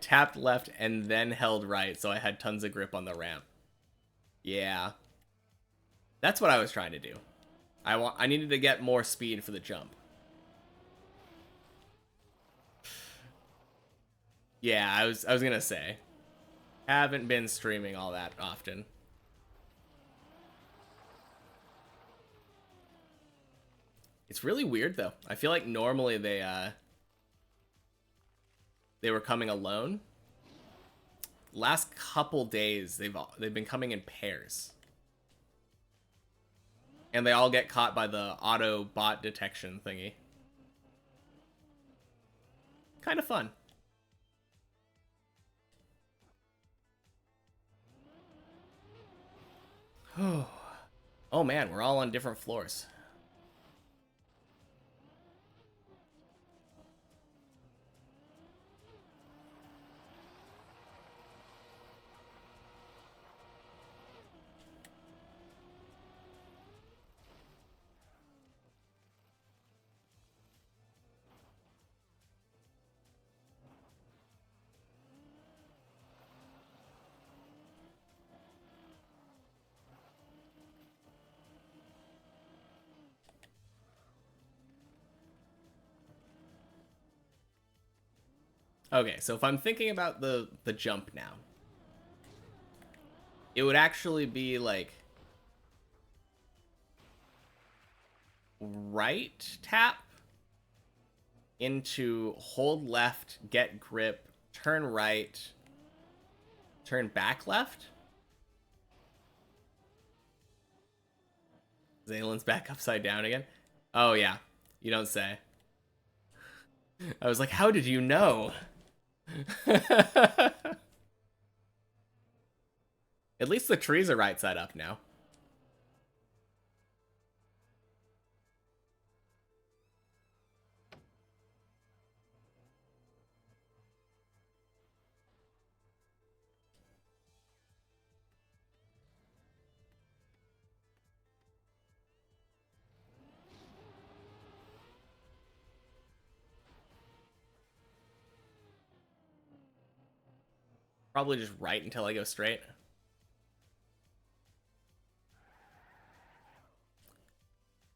Speaker 1: tapped left and then held right, so I had tons of grip on the ramp. Yeah. That's what I was trying to do. I needed to get more speed for the jump. Yeah, I was gonna say. Haven't been streaming all that often. It's really weird though. I feel like normally they were coming alone. Last couple days they've been coming in pairs. And they all get caught by the auto bot detection thingy. Kind of fun. Oh man, we're all on different floors. Okay, so if I'm thinking about the jump now, it would actually be like right tap into hold left, get grip, turn right, turn back left. Zalen's back upside down again. Oh yeah, you don't say. I was like, how did you know? At least the trees are right side up now. Probably just right until I go straight.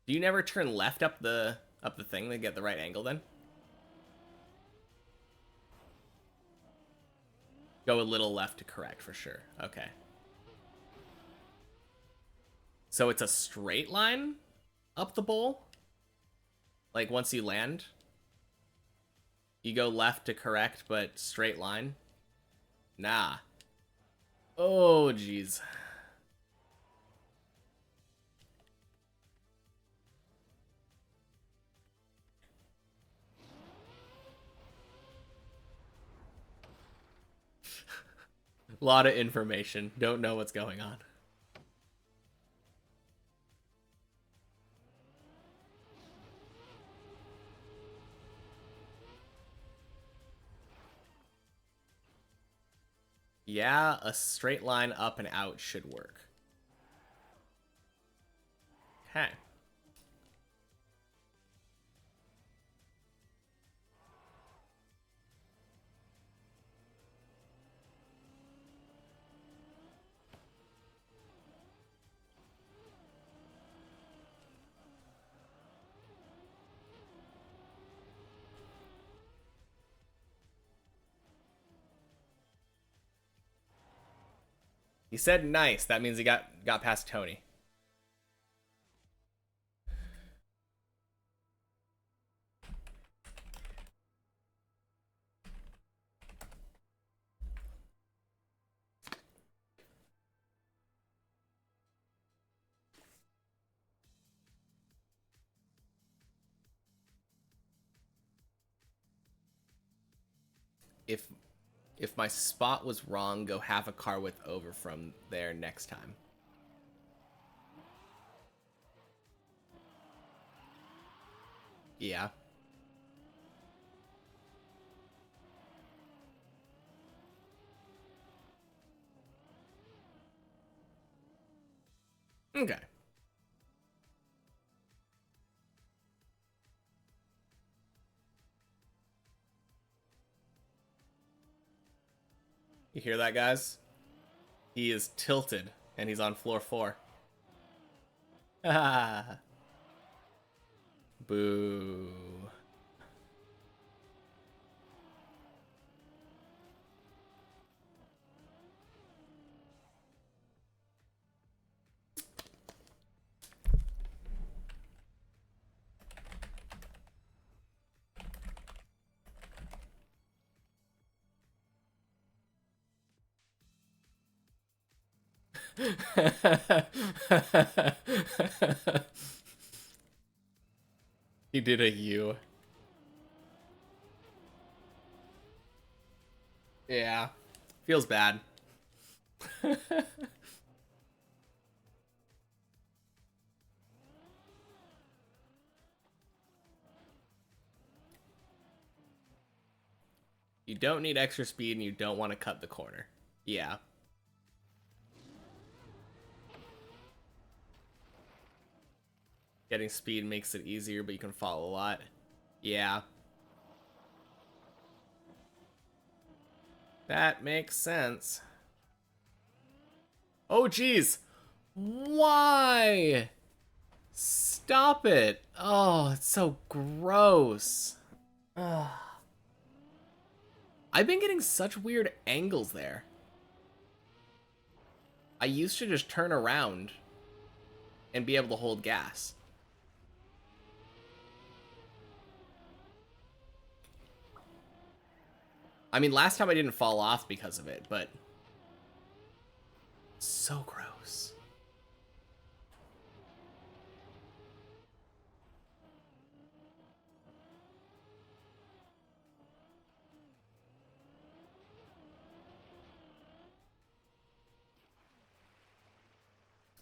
Speaker 1: Do you never turn left up the thing to get the right angle then? Go a little left to correct for sure. Okay. So it's a straight line up the bowl? Like once you land? You go left to correct, but straight line? Nah. Oh, jeez. A lot of information. Don't know what's going on. Yeah, a straight line up and out should work. Okay. He said nice. That means he got past Tony. If if my spot was wrong, go half a car width over from there next time. Yeah. Okay. You hear that, guys? He is tilted, and he's on floor 4. Ah. Boo. He did a U. Yeah. Feels bad. You don't need extra speed and you don't want to cut the corner. Yeah. Getting speed makes it easier, but you can fall a lot. Yeah. That makes sense. Oh, geez. Why? Stop it. Oh, it's so gross. Ugh. I've been getting such weird angles there. I used to just turn around and be able to hold gas. I mean, last time I didn't fall off because of it, but so gross.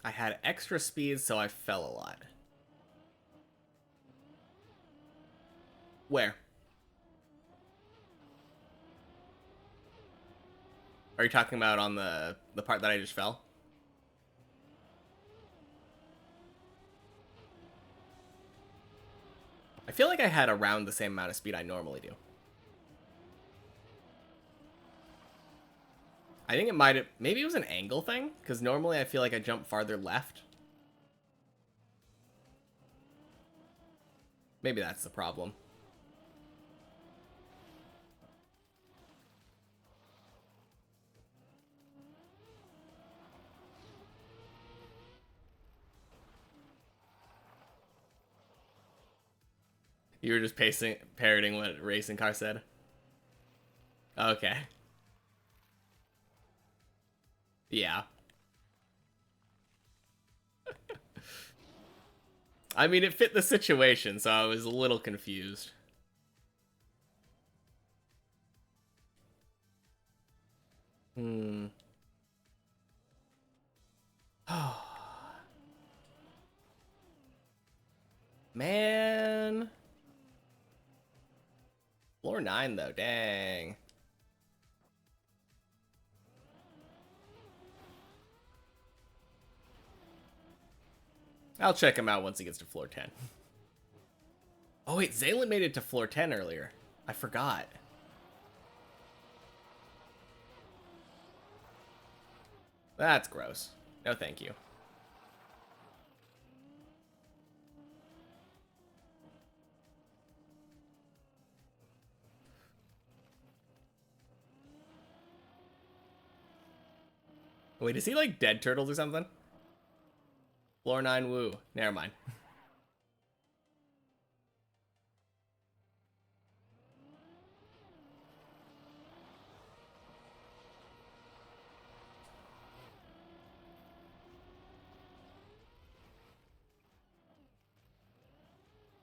Speaker 1: I had extra speed, so I fell a lot. Where? Are you talking about on the part that I just fell? I feel like I had around the same amount of speed I normally do. I think it might have... Maybe it was an angle thing? Because normally I feel like I jump farther left. Maybe that's the problem. You were just parroting what Racing Car said? Okay. Yeah. I mean, it fit the situation, so I was a little confused. Hmm. Man. Floor 9, though. Dang. I'll check him out once he gets to floor 10. Oh wait, Zaylin made it to floor 10 earlier. I forgot. That's gross. No thank you. Wait, is he like dead turtles or something? Floor 9 woo. Never mind.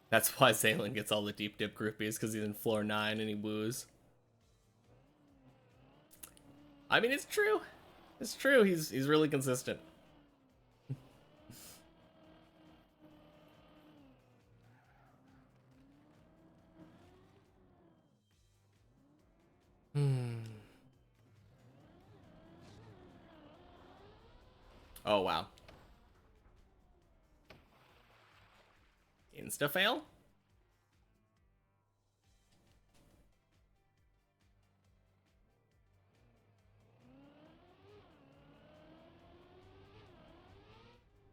Speaker 1: That's why Zaylin gets all the deep dip groupies, because he's in floor 9 and he woos. I mean, it's true. It's true. He's really consistent. Oh, wow. Insta-fail?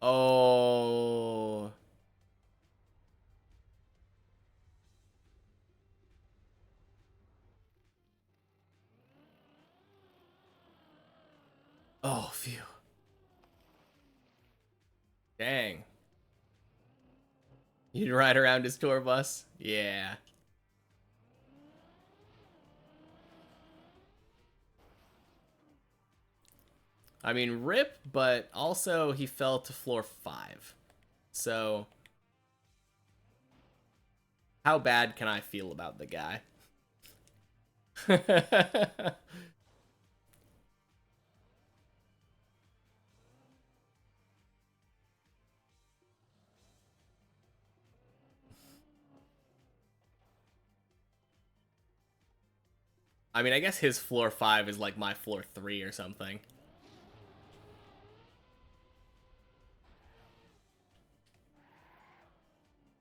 Speaker 1: Oh. Oh, phew. Dang. You'd ride around his tour bus? Yeah. I mean, rip, but also he fell to floor 5. So, how bad can I feel about the guy? I mean, I guess his floor 5 is like my floor 3 or something.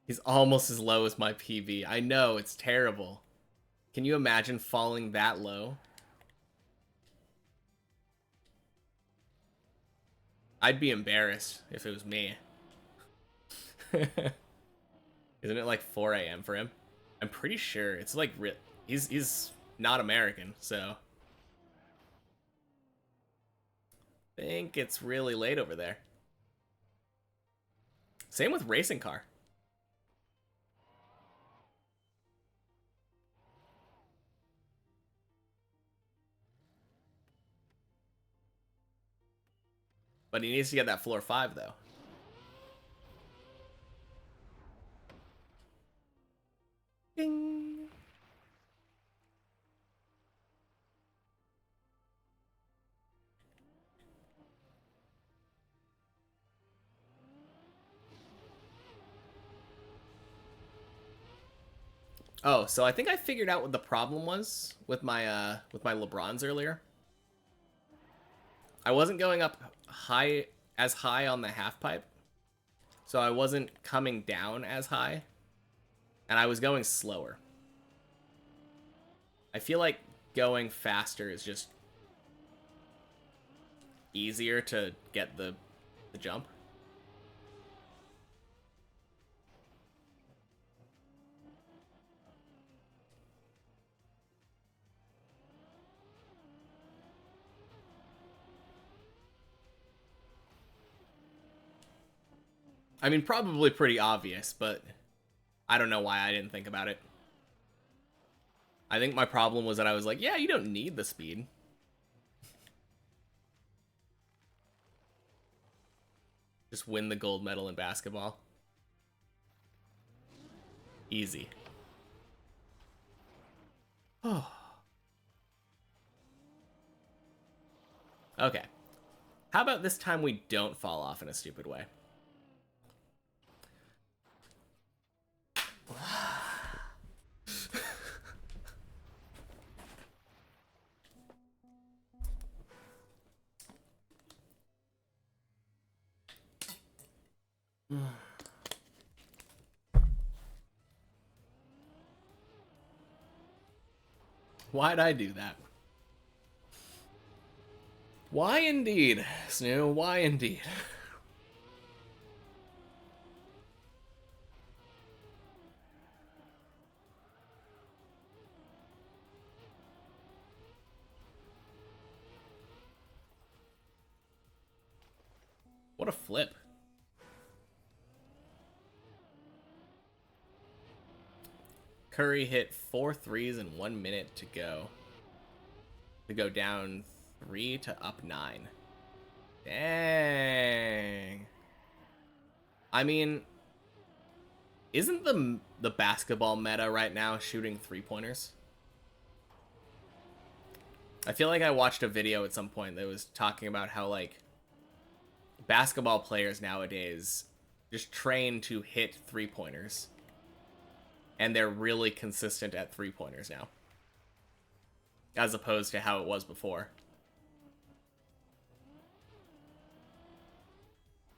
Speaker 1: He's almost as low as my PB. I know, it's terrible. Can you imagine falling that low? I'd be embarrassed if it was me. Isn't it like 4 a.m. for him? I'm pretty sure it's like he's not American, so I think it's really late over there. Same with racing car. But he needs to get that floor 5 though. Ding. Oh, so I think I figured out what the problem was with my LeBrons earlier. I wasn't going up as high on the half pipe, so I wasn't coming down as high, and I was going slower. I feel like going faster is just easier to get the jump. I mean, probably pretty obvious, but I don't know why I didn't think about it. I think my problem was that I was like, yeah, you don't need the speed. Just win the gold medal in basketball. Easy. Oh. Okay. How about this time we don't fall off in a stupid way? Why'd I do that? Why indeed, Snoo? Why indeed? What a flip. Curry hit 4 threes in 1 minute to go. To go down 3 to up 9. Dang. I mean, isn't the basketball meta right now shooting 3-pointers? I feel like I watched a video at some point that was talking about how, like, basketball players nowadays just train to hit 3-pointers. And they're really consistent at 3-pointers now. As opposed to how it was before.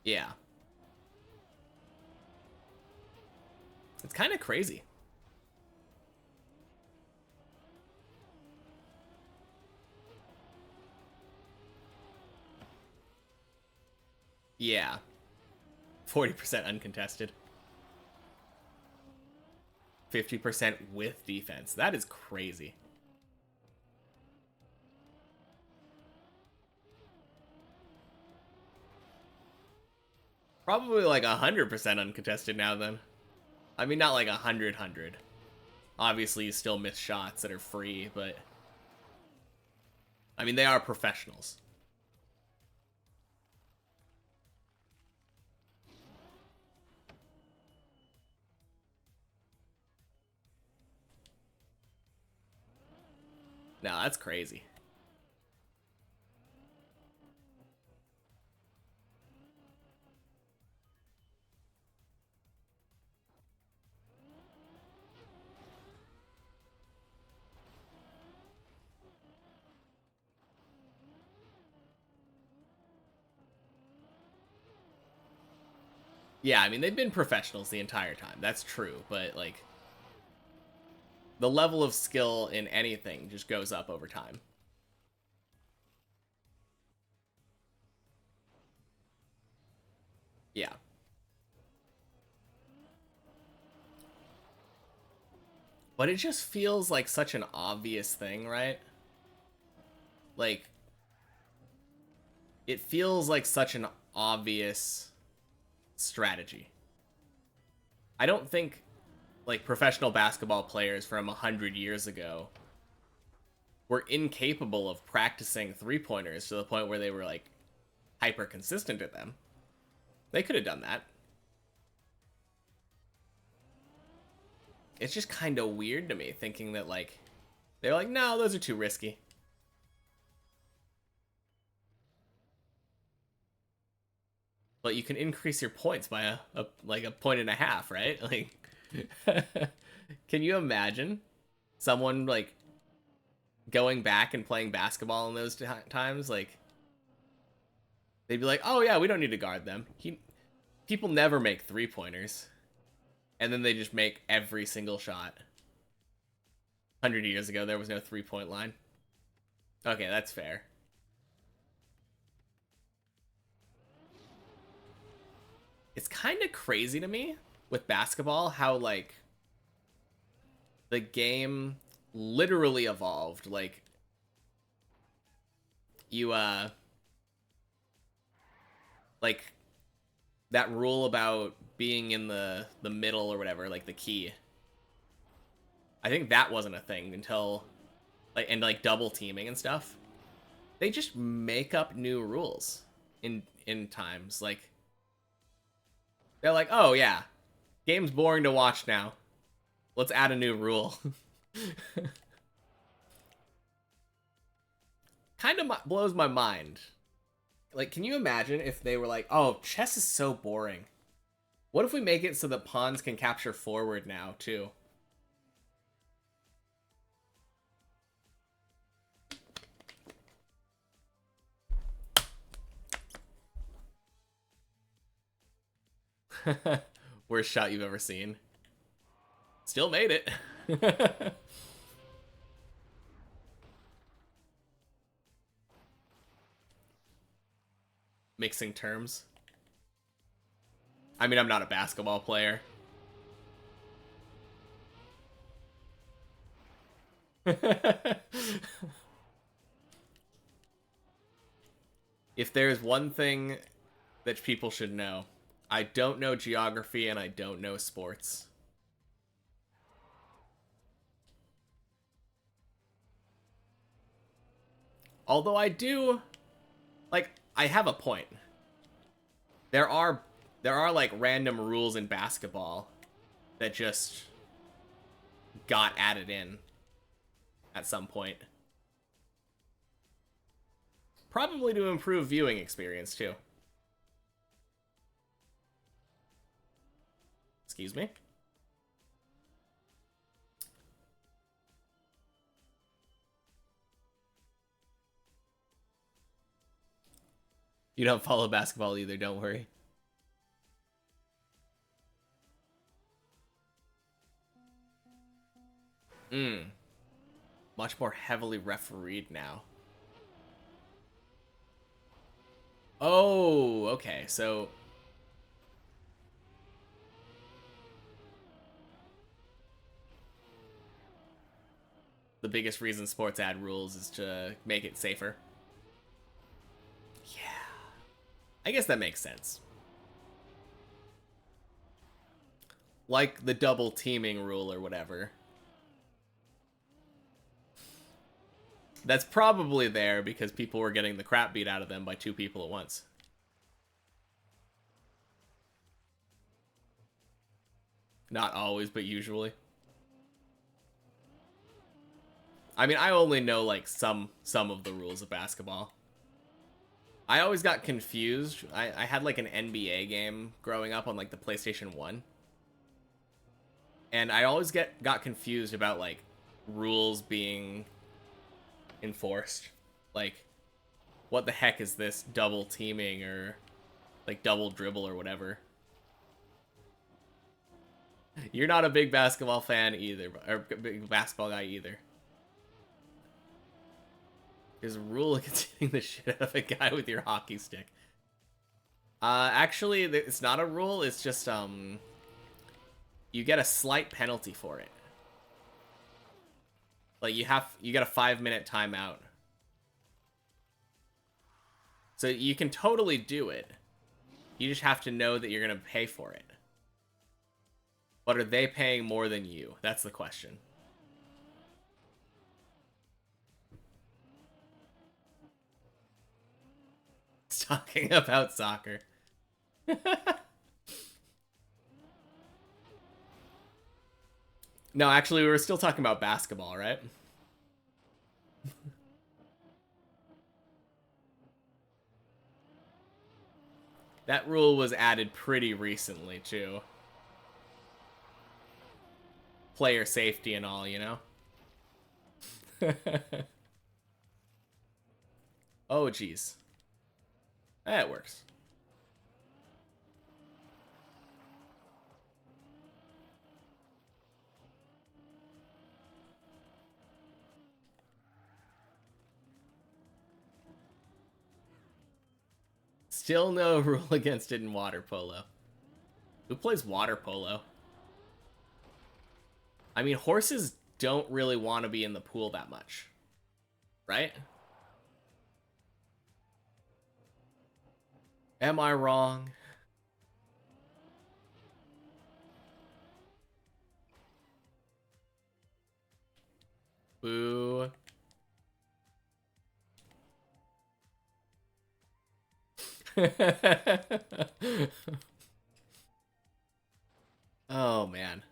Speaker 1: Yeah. It's kind of crazy. Yeah. 40% uncontested. 50% with defense. That is crazy. Probably like 100% uncontested now then. I mean, not like 100. Obviously, you still miss shots that are free, but... I mean, they are professionals. No, that's crazy. Yeah, I mean, they've been professionals the entire time. That's true, but, like, the level of skill in anything just goes up over time. Yeah. But it just feels like such an obvious thing, right? Like, it feels like such an obvious strategy. I don't think, like, professional basketball players from 100 years ago were incapable of practicing 3-pointers to the point where they were, like, hyper consistent at them. They could have done that. It's just kind of weird to me thinking that, like, they're like, no, those are too risky. But you can increase your points by like a point and a half, right? Like, can you imagine someone, like, going back and playing basketball in those times? Like, they'd be like, oh yeah, we don't need to guard them. People never make 3-pointers. And then they just make every single shot. 100 years ago, there was no 3-point line. Okay, that's fair. It's kind of crazy to me with basketball how, like, the game literally evolved. Like, you, like, that rule about being in the middle or whatever, like the key. I think that wasn't a thing until, like, and like double teaming and stuff. They just make up new rules in times. Like, they're like, oh yeah, game's boring to watch now. Let's add a new rule. Kind of blows my mind. Like, can you imagine if they were like, oh, chess is so boring. What if we make it so that pawns can capture forward now, too? Worst shot you've ever seen. Still made it. Mixing terms. I mean, I'm not a basketball player. If there's one thing that people should know, I don't know geography and I don't know sports. Although I do, like, I have a point. There are like random rules in basketball that just got added in at some point. Probably to improve viewing experience too. Excuse me? You don't follow basketball either, don't worry. Much more heavily refereed now. Oh, okay, so... the biggest reason sports add rules is to make it safer. Yeah. I guess that makes sense. Like the double teaming rule or whatever. That's probably there because people were getting the crap beat out of them by two people at once. Not always, but usually. I mean, I only know, like, some of the rules of basketball. I always got confused. I had, like, an NBA game growing up on, like, the PlayStation 1. And I always got confused about, like, rules being enforced. Like, what the heck is this double teaming or, like, double dribble or whatever? You're not a big basketball fan either, or big basketball guy either. There's a rule against hitting the shit out of a guy with your hockey stick. Actually, it's not a rule. It's just, you get a slight penalty for it. Like, you get a 5-minute timeout. So you can totally do it. You just have to know that you're gonna pay for it. But are they paying more than you? That's the question. Talking about soccer. No, actually, we were still talking about basketball, right? That rule was added pretty recently, too. Player safety and all, you know? Oh, jeez. That works. Still no rule against it in water polo. Who plays water polo? I mean, horses don't really want to be in the pool that much. Right? Am I wrong? Boo. Oh, man.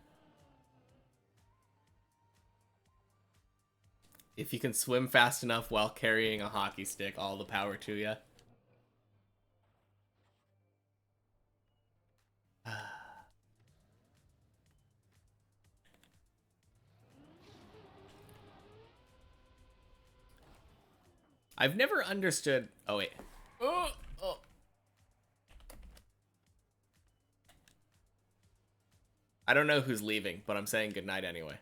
Speaker 1: If you can swim fast enough while carrying a hockey stick, all the power to you. I've never understood... Oh, wait. Oh, oh. I don't know who's leaving, but I'm saying goodnight anyway.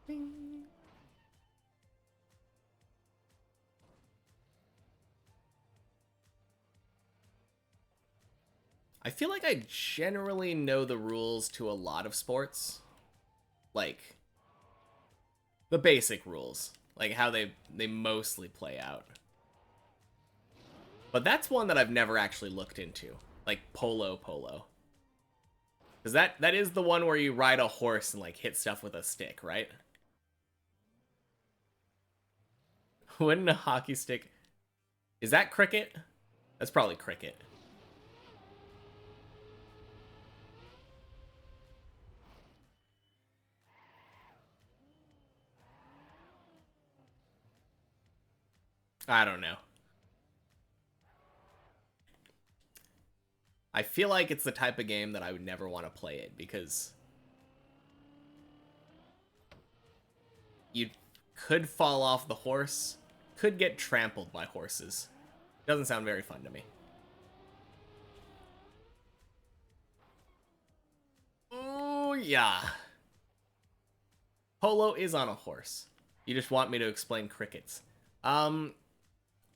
Speaker 1: Bing. I feel like I generally know the rules to a lot of sports. Like, the basic rules. Like, how they mostly play out. But that's one that I've never actually looked into. Like, polo. Because that is the one where you ride a horse and, like, hit stuff with a stick, right? Wouldn't a hockey stick... Is that cricket? That's probably cricket. I don't know. I feel like it's the type of game that I would never want to play it because you could fall off the horse, could get trampled by horses. Doesn't sound very fun to me. Oh, yeah. Polo is on a horse. You just want me to explain crickets.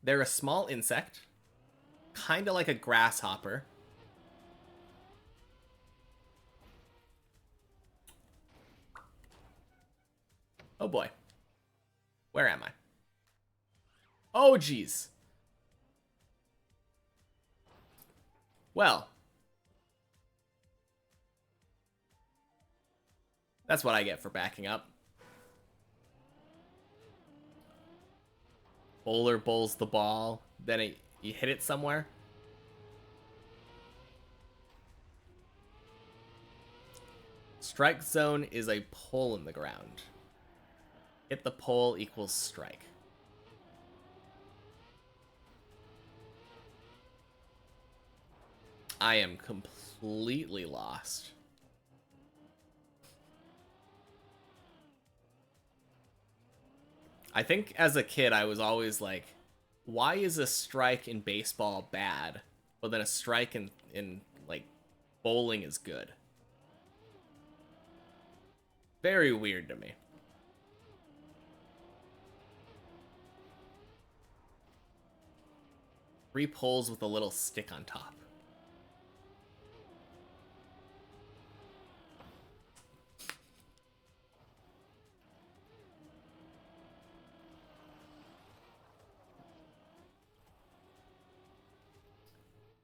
Speaker 1: They're a small insect, kind of like a grasshopper. Oh boy. Where am I? Oh, geez. Well. That's what I get for backing up. Bowler bowls the ball, then you hit it somewhere. Strike zone is a pole in the ground. Hit the pole equals strike. I am completely lost. I think as a kid, I was always like, why is a strike in baseball bad, but then a strike in like, bowling is good? Very weird to me. Three poles with a little stick on top.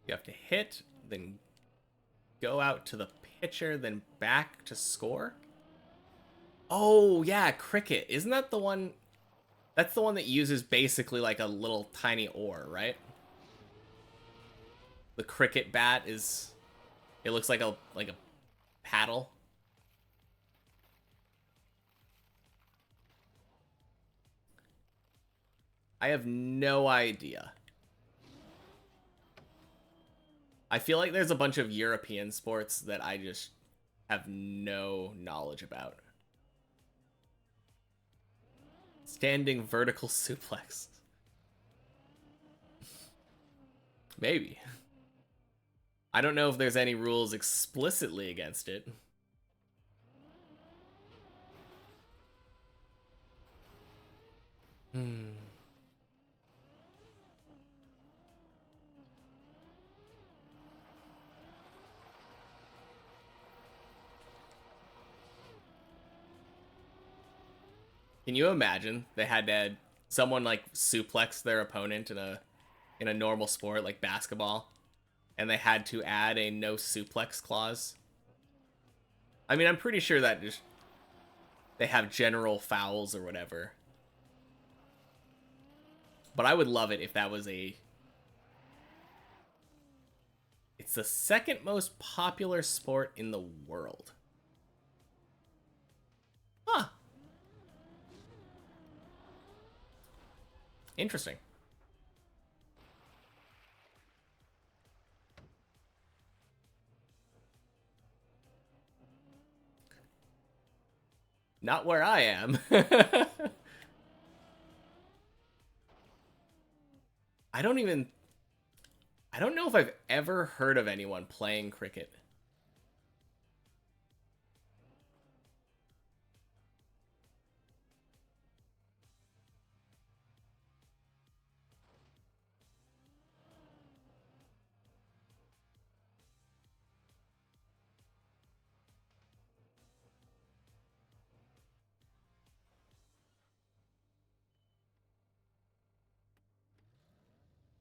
Speaker 1: You have to hit, then go out to the pitcher, then back to score. Oh, yeah, cricket. Isn't that the one... That's the one that uses basically like a little tiny oar, right? The cricket bat is... It looks like a paddle. I have no idea. I feel like there's a bunch of European sports that I just have no knowledge about. Standing vertical suplex. Maybe. I don't know if there's any rules explicitly against it. Can you imagine they had someone like suplex their opponent in a normal sport like basketball, and they had to add a no suplex clause? I mean, I'm pretty sure that just they have general fouls or whatever. But I would love it if that was a... It's the second most popular sport in the world. Huh. Interesting. Not where I am. I don't even... I don't know if I've ever heard of anyone playing cricket.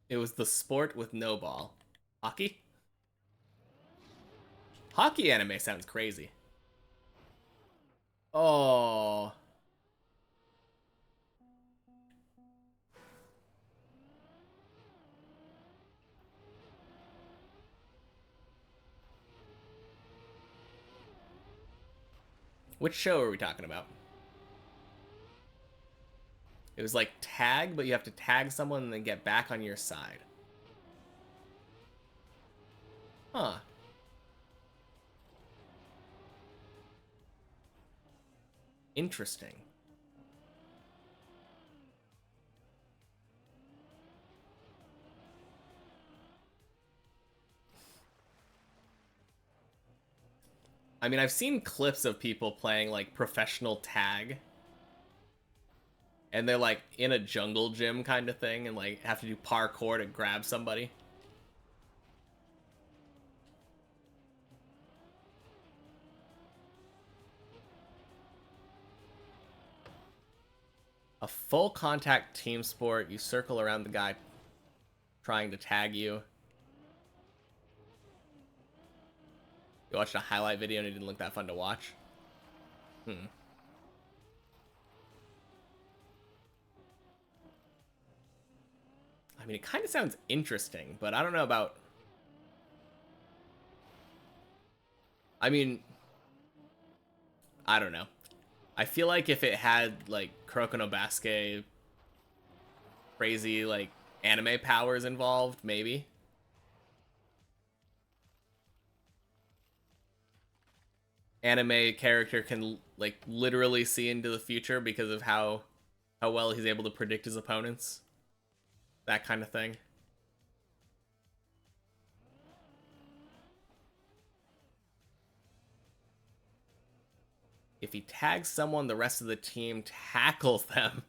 Speaker 1: It was the sport with no ball. Hockey? Hockey anime sounds crazy. Oh. Which show are we talking about? It was like tag, but you have to tag someone and then get back on your side. Huh. Interesting. I mean, I've seen clips of people playing like professional tag. And they're like in a jungle gym kind of thing and like have to do parkour to grab somebody. A full contact team sport. You circle around the guy trying to tag you. You watched a highlight video and it didn't look that fun to watch? I mean, it kind of sounds interesting, but I don't know about... I mean, I don't know. I feel like if it had, like, Kuroko no Basuke crazy, like, anime powers involved, maybe. Anime character can, like, literally see into the future because of how well he's able to predict his opponents. That kind of thing. If he tags someone, the rest of the team tackles them.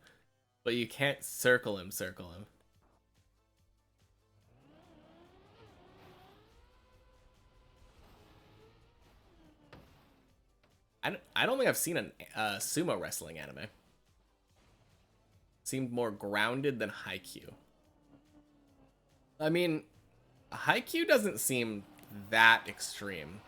Speaker 1: But you can't circle him. I don't think I've seen a sumo wrestling anime. Seemed more grounded than Haikyuu. I mean, Haikyuu doesn't seem that extreme.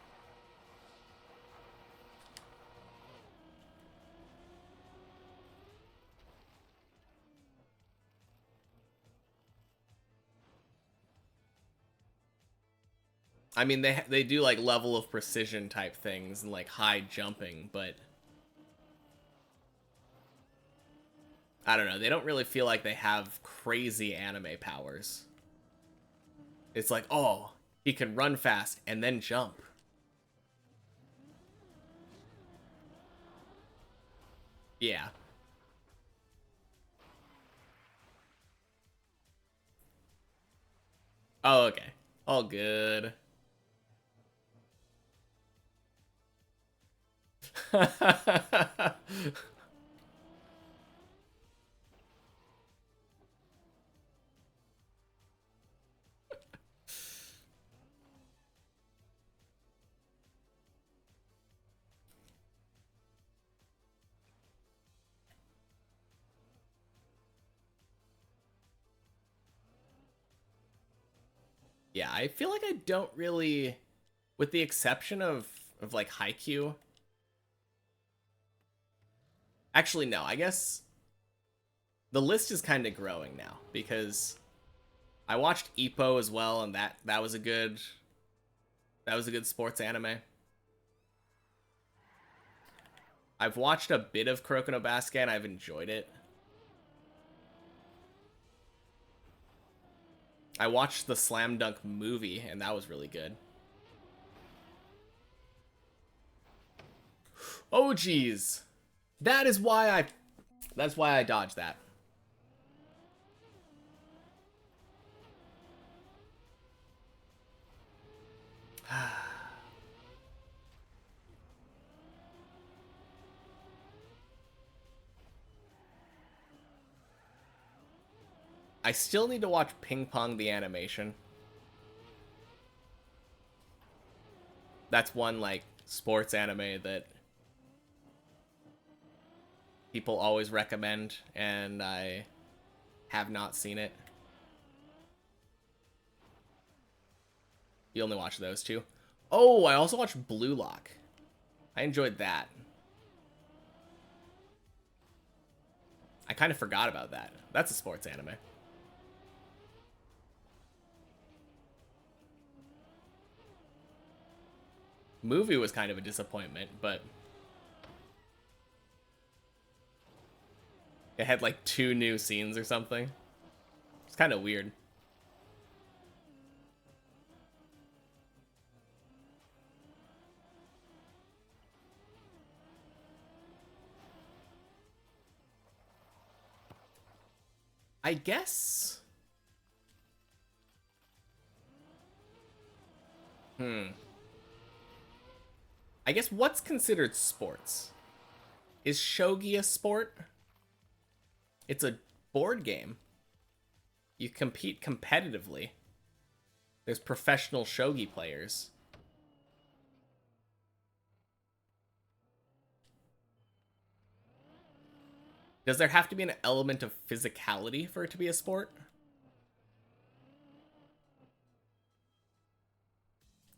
Speaker 1: I mean, they do like level of precision type things and like high jumping, but I don't know. They don't really feel like they have crazy anime powers. It's like, oh, he can run fast and then jump. Yeah. Oh, okay. All good. Yeah, I feel like I don't really, with the exception of like Haikyuu. Actually, no, I guess the list is kind of growing now because I watched Ippo as well, and that was a good sports anime. I've watched a bit of Kuroko no Basuke and I've enjoyed it. I watched the Slam Dunk movie and that was really good. Oh geez. That is why I... That's why I dodged that. I still need to watch Ping Pong the animation. That's one, like, sports anime that people always recommend, and I have not seen it. You only watch those two? Oh, I also watched Blue Lock. I enjoyed that. I kind of forgot about that. That's a sports anime. Movie was kind of a disappointment, but it had like 2 new scenes or something. It's kind of weird. I guess... I guess what's considered sports? Is shogi a sport? It's a board game. You compete competitively. There's professional shogi players. Does there have to be an element of physicality for it to be a sport?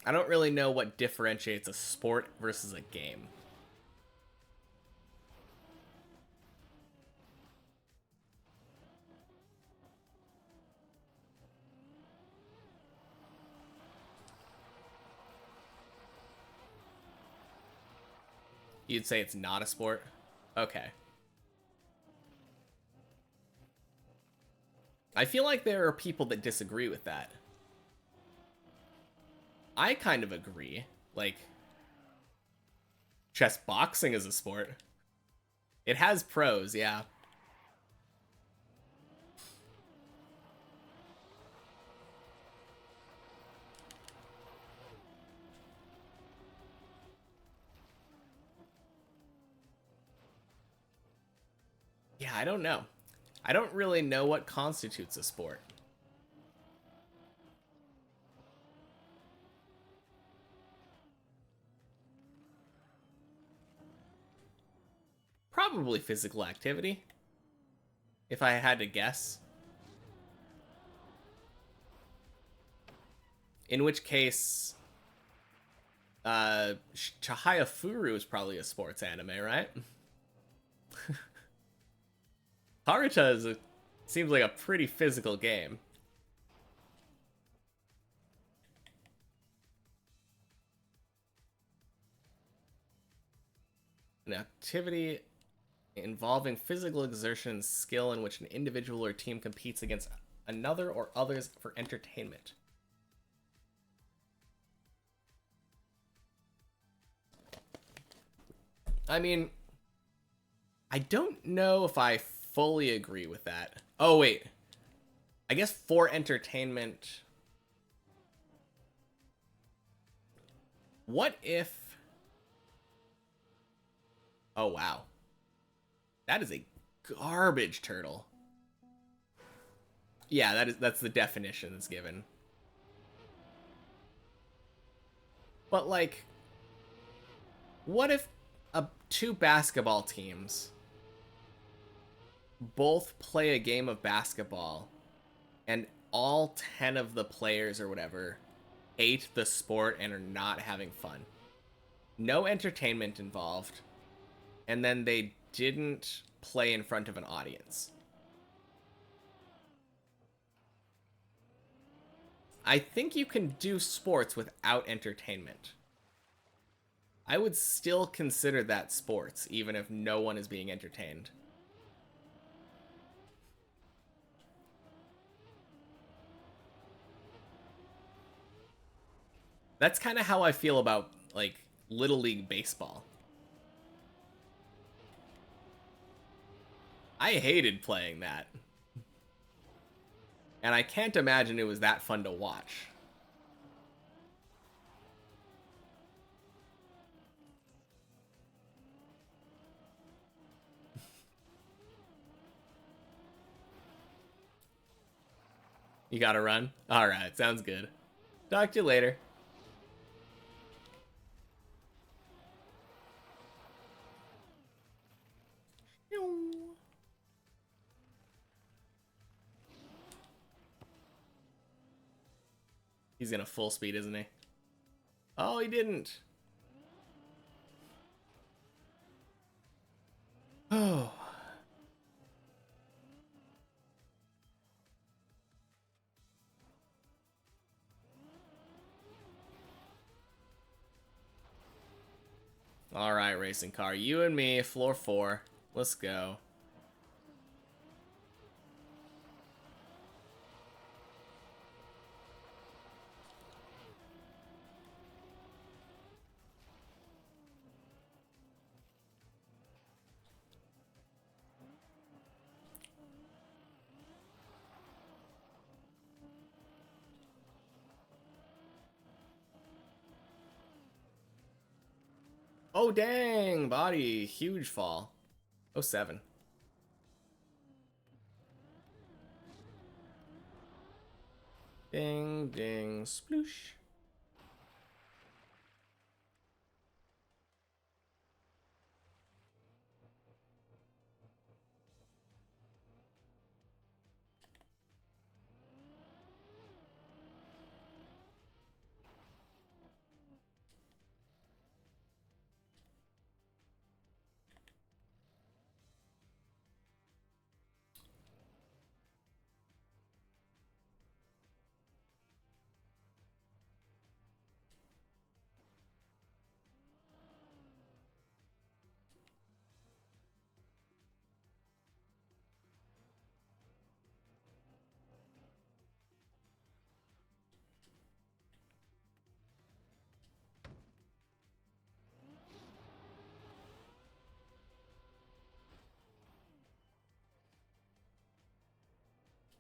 Speaker 1: I don't really know what differentiates a sport versus a game. You'd say it's not a sport? Okay. I feel like there are people that disagree with that. I kind of agree. Like, chess boxing is a sport. It has pros, yeah. Yeah, I don't know. I don't really know what constitutes a sport. Probably physical activity, if I had to guess. In which case, Chihaya Furu is probably a sports anime, right? Haruta seems like a pretty physical game. An activity involving physical exertion and skill in which an individual or team competes against another or others for entertainment. I mean, I don't know if I fully agree with that. Oh, wait. I guess for entertainment... What if... Oh, wow. That is a garbage turtle. Yeah, that's the definition that's given. But, like... What if two basketball teams both play a game of basketball and all 10 of the players or whatever hate the sport and are not having fun? No entertainment involved. And then they didn't play in front of an audience. I think you can do sports without entertainment. I would still consider that sports, even if no one is being entertained. That's kind of how I feel about, like, Little League Baseball. I hated playing that. And I can't imagine it was that fun to watch. You gotta run? Alright, sounds good. Talk to you later. He's gonna full speed, isn't he? Oh, he didn't. Oh. Alright, racing car. You and me, floor 4. Let's go. Oh, dang. Body. Huge fall. Oh, 7. Ding, ding, sploosh.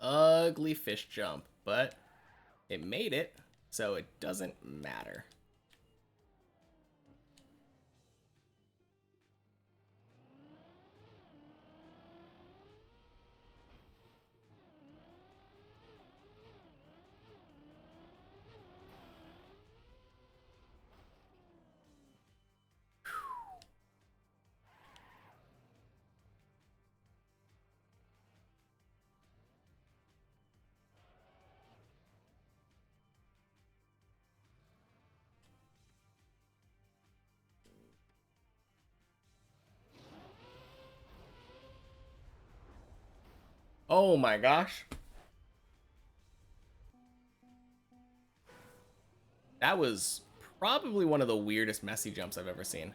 Speaker 1: Ugly fish jump, but it made it, so it doesn't matter. Oh my gosh. That was probably one of the weirdest messy jumps I've ever seen.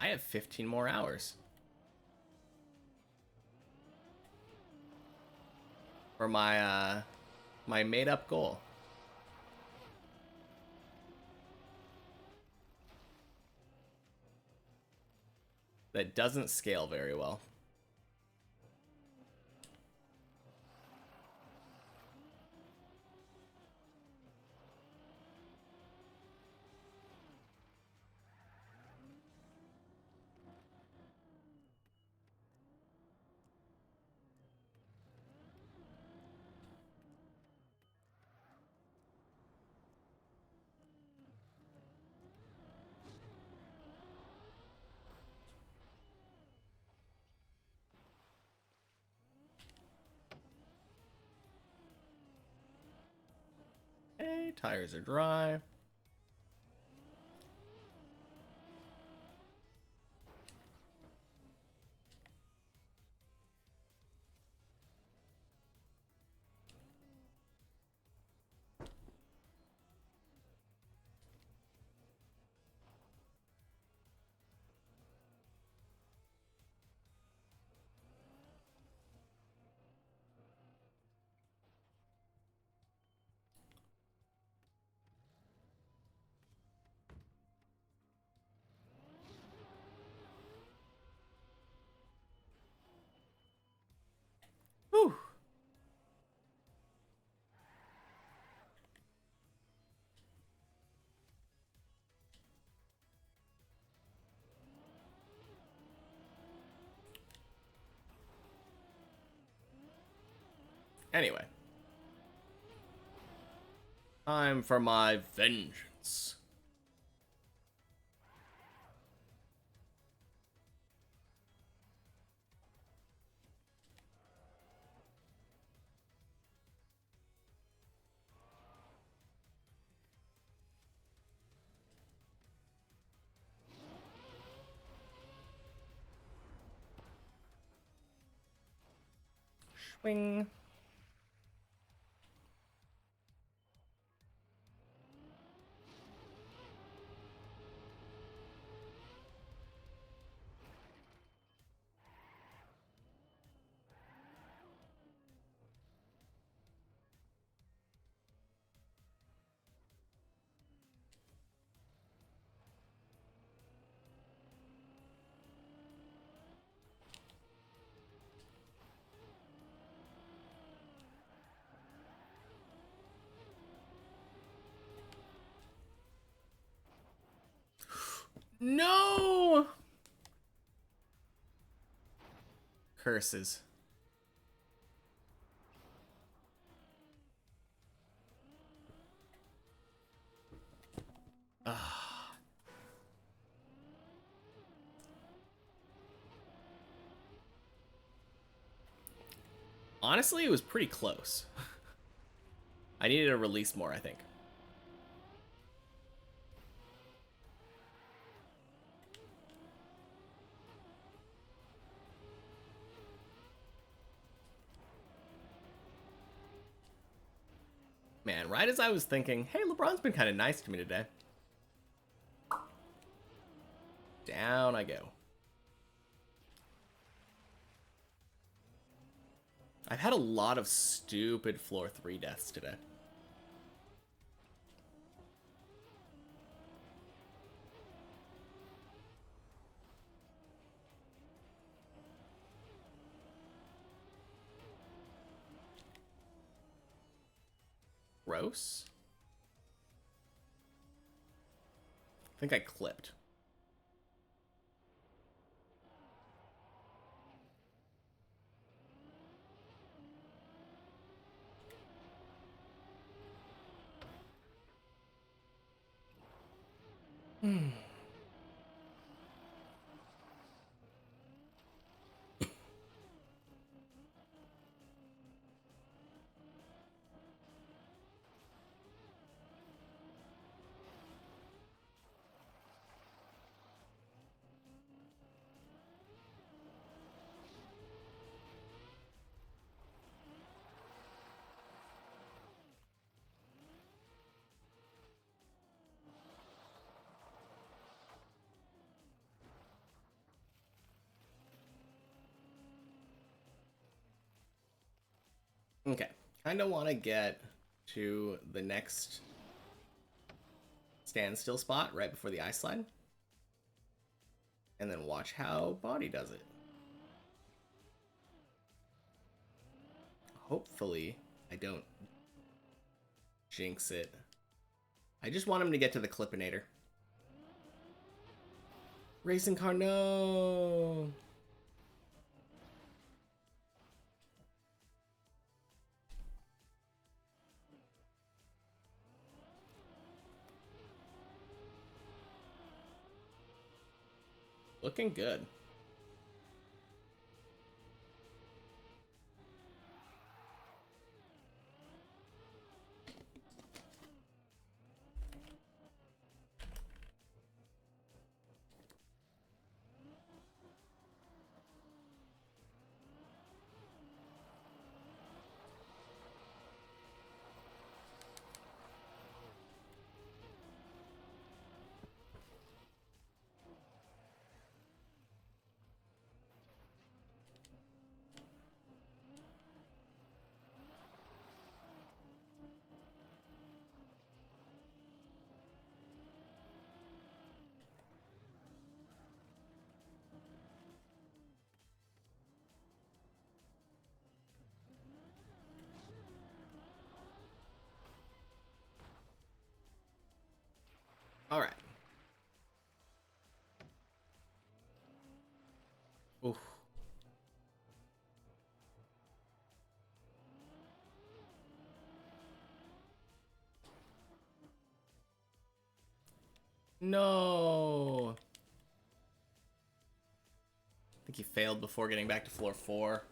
Speaker 1: I have 15 more hours. For my, my made-up goal. That doesn't scale very well. Okay, tires are dry. Whew. Anyway. Time for my vengeance. Swing. No! Curses. Ah. Honestly, it was pretty close. I needed to release more, I think. Man, right as I was thinking, hey, LeBron's been kind of nice to me today. Down I go. I've had a lot of stupid floor 3 deaths today. Gross. I think I clipped. Okay. Kind of want to get to the next standstill spot right before the ice slide. And then watch how body does it. Hopefully, I don't jinx it. I just want him to get to the Clippinator. Racing car, no! Looking good. All right. Oof. No. I think he failed before getting back to floor 4.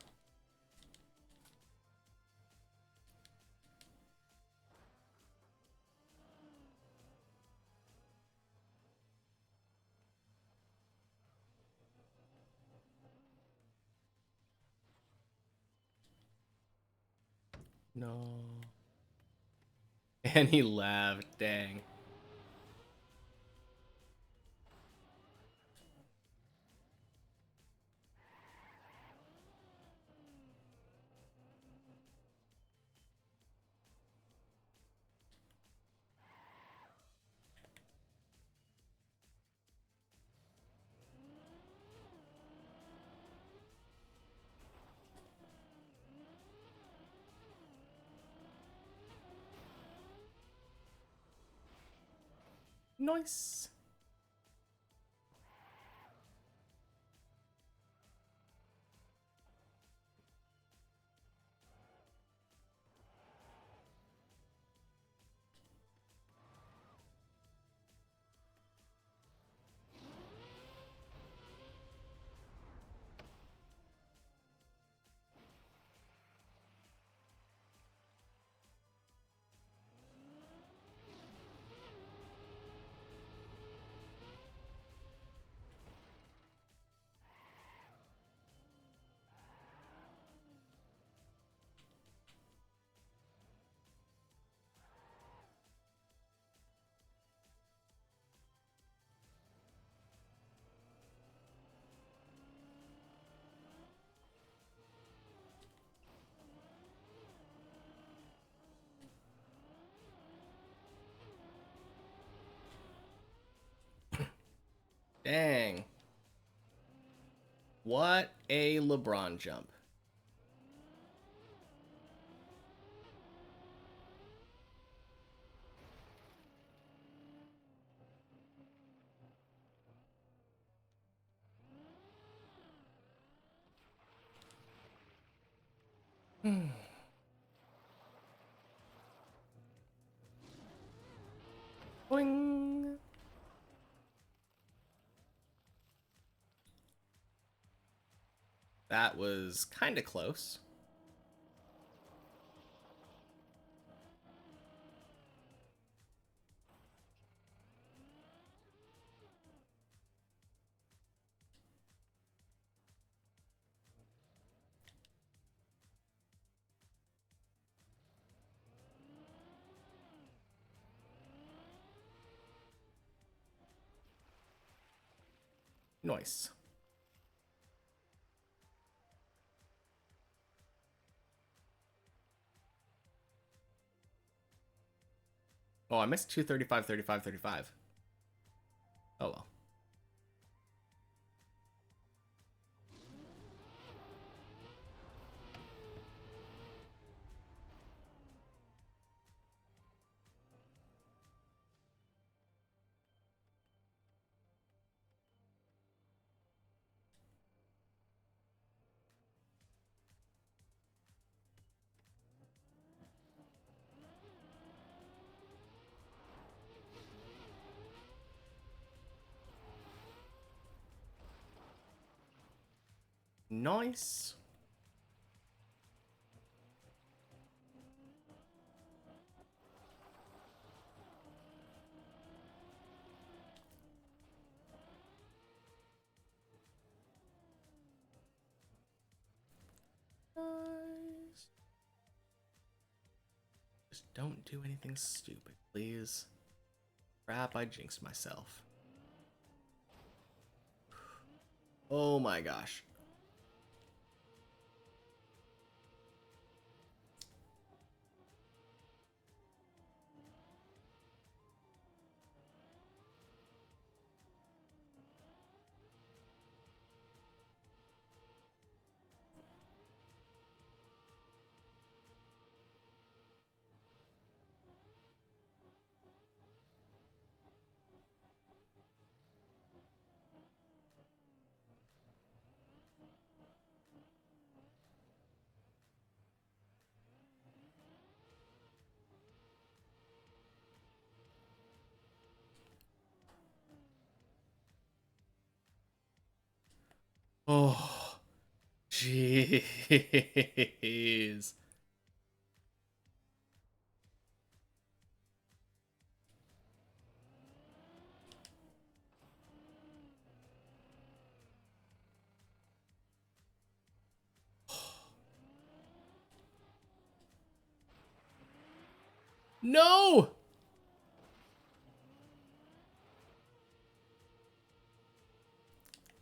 Speaker 1: No. And he laughed. Dang. Nice. Dang. What a LeBron jump. Boing. That was kind of close. Nice. Oh, I missed 235, 35, 35. Oh well. Nice. Nice. Just don't do anything stupid, please. Crap, I jinxed myself. Oh my gosh. Oh, jeez. No!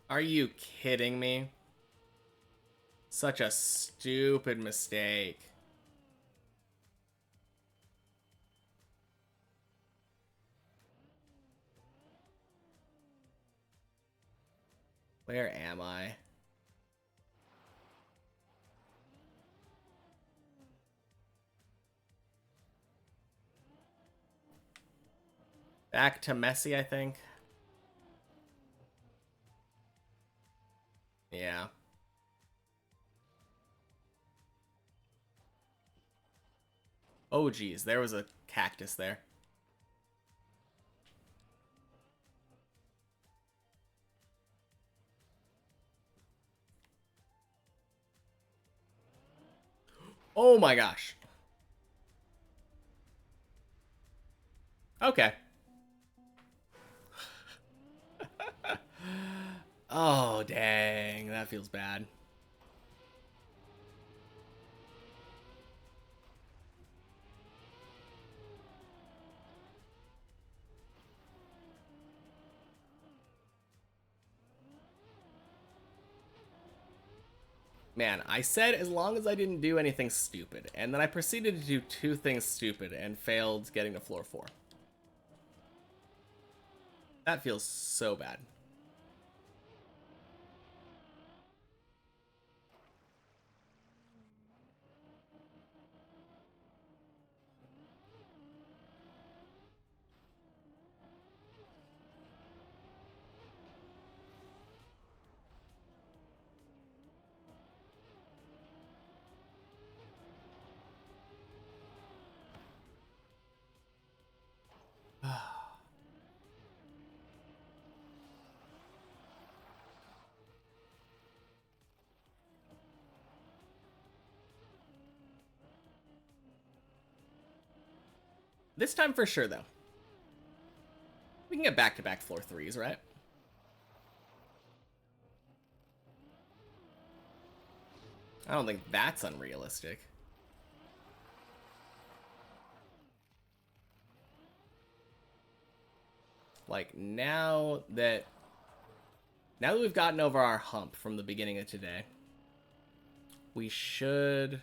Speaker 1: Are you kidding me? Such a stupid mistake. Where am I? Back to Messi, I think. Yeah. Oh, geez. There was a cactus there. Oh my gosh. Okay. Oh, dang. That feels bad. Man, I said as long as I didn't do anything stupid, and then I proceeded to do two things stupid and failed getting to floor 4. That feels so bad. This time for sure, though. We can get back-to-back floor 3s, right? I don't think that's unrealistic. Like, now that we've gotten over our hump from the beginning of today, we should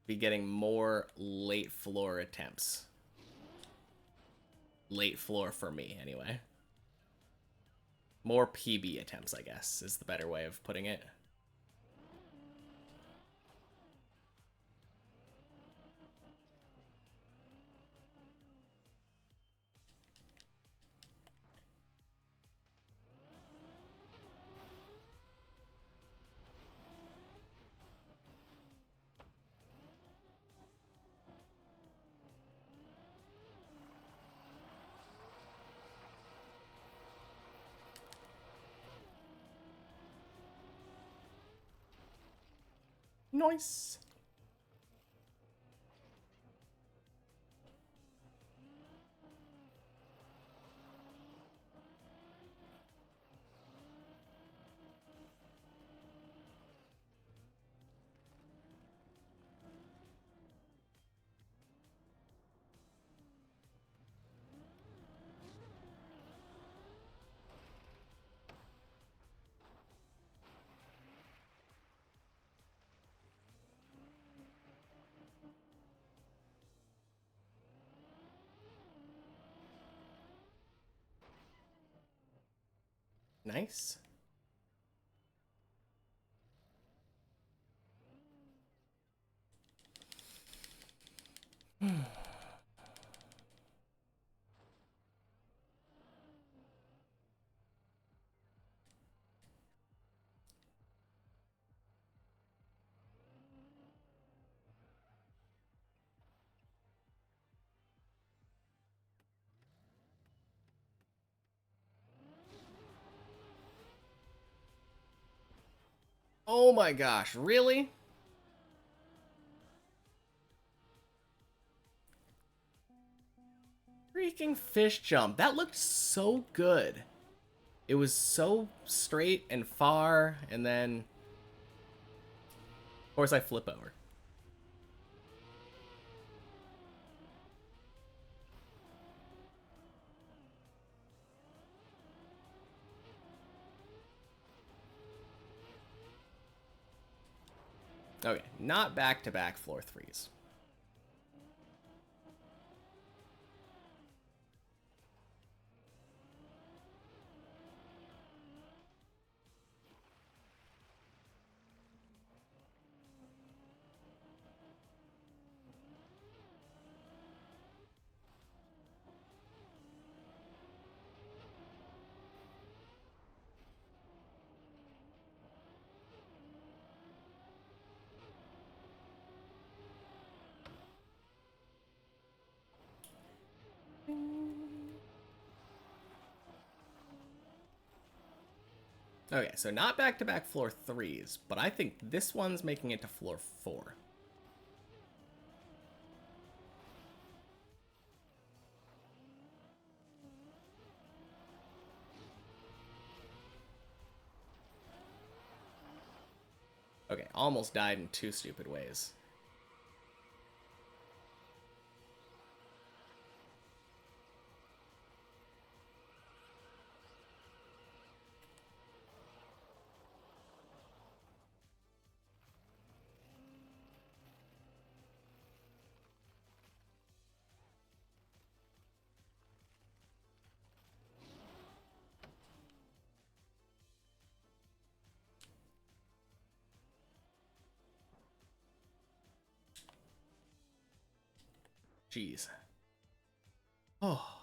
Speaker 1: be getting more late floor attempts. Late floor for me, anyway. More PB attempts, I guess, is the better way of putting it. Nice. Nice. Oh my gosh, really? Freaking fish jump. That looked so good. It was so straight and far, and then... Of course I flip over. Okay, not back-to-back floor threes. Okay, so not back-to-back floor threes, but I think this one's making it to floor four. Okay, almost died in two stupid ways. Jeez. Oh.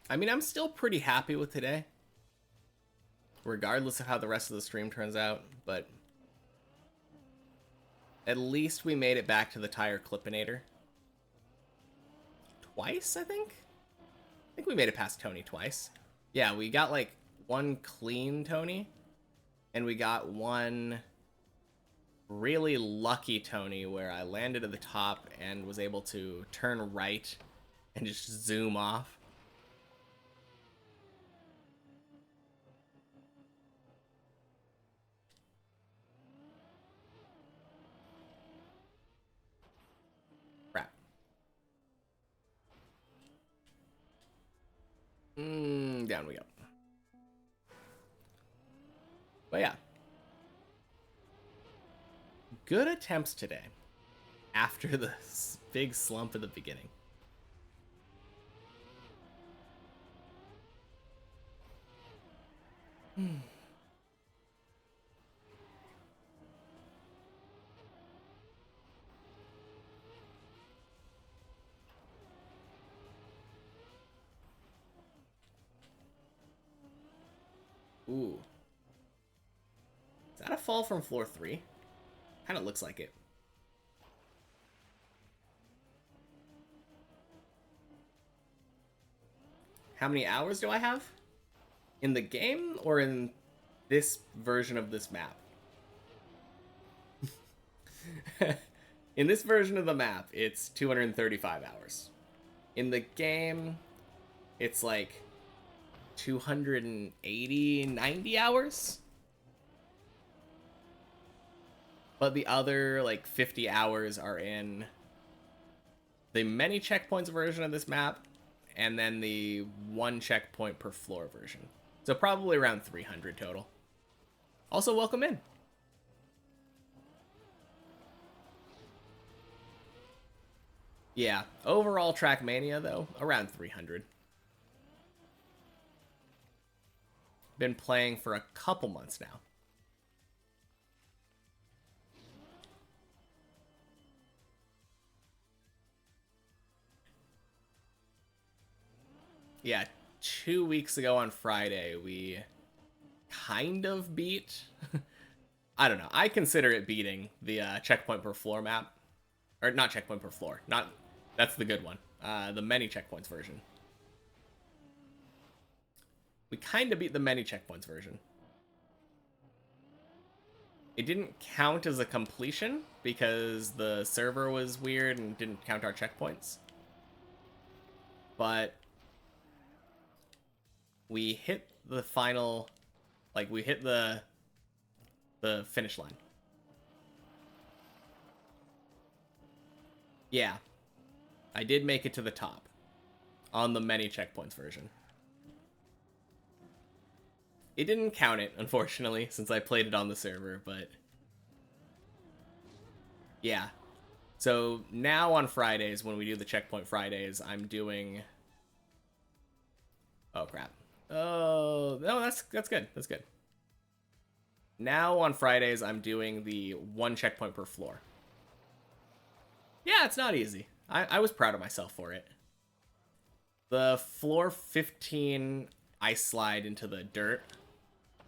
Speaker 1: I mean, I'm still pretty happy with today, regardless of how the rest of the stream turns out, but at least we made it back to the tire clippinator. Twice, I think? I think we made it past Tony twice. Yeah, we got like one clean Tony, and we got one really lucky Tony where I landed at the top and was able to turn right and just zoom off. Crap. Down we go. But yeah. Good attempts today after the big slump at the beginning. Ooh. Is that a fall from floor 3? Kind of looks like it. How many hours do I have? In the game or in this version of this map? In this version of the map, it's 235 hours. In the game, it's like 280, 90 hours. But the other, like, 50 hours are in the many checkpoints version of this map, and then the 1 checkpoint per floor version. So probably around 300 total. Also, welcome in. Yeah, overall Trackmania, though, around 300. Been playing for a couple months now. Yeah, 2 weeks ago on Friday, we kind of beat... I don't know. I consider it beating the checkpoint per floor map. Or not checkpoint per floor. Not That's the good one. The many checkpoints version. We kind of beat the many checkpoints version. It didn't count as a completion because the server was weird and didn't count our checkpoints. But we hit the final, like, we hit the finish line. Yeah, I did make it to the top on the many checkpoints version. It didn't count it, unfortunately, since I played it on the server, but yeah. So now on Fridays, when we do the checkpoint Fridays, I'm doing... Oh, crap. Oh, no, that's good. That's good. Now on Fridays, I'm doing the 1 checkpoint per floor. Yeah, it's not easy. I was proud of myself for it. The floor 15 ice slide into the dirt,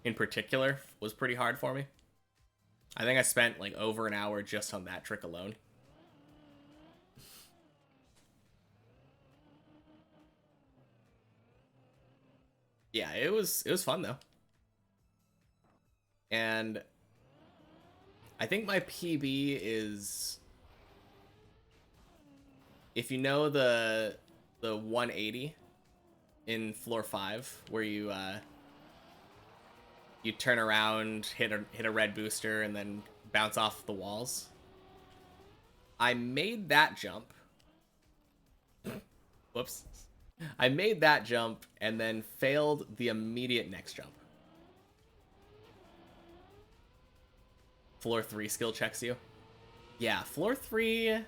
Speaker 1: in particular, was pretty hard for me. I think I spent like over an hour just on that trick alone. Yeah, it was fun though. And I think my PB is, if you know the 180 in floor 5 where you turn around, hit a red booster, and then bounce off the walls. I made that jump. Whoops. I made that jump and then failed the immediate next jump. Floor 3 skill checks you. Yeah, floor 3...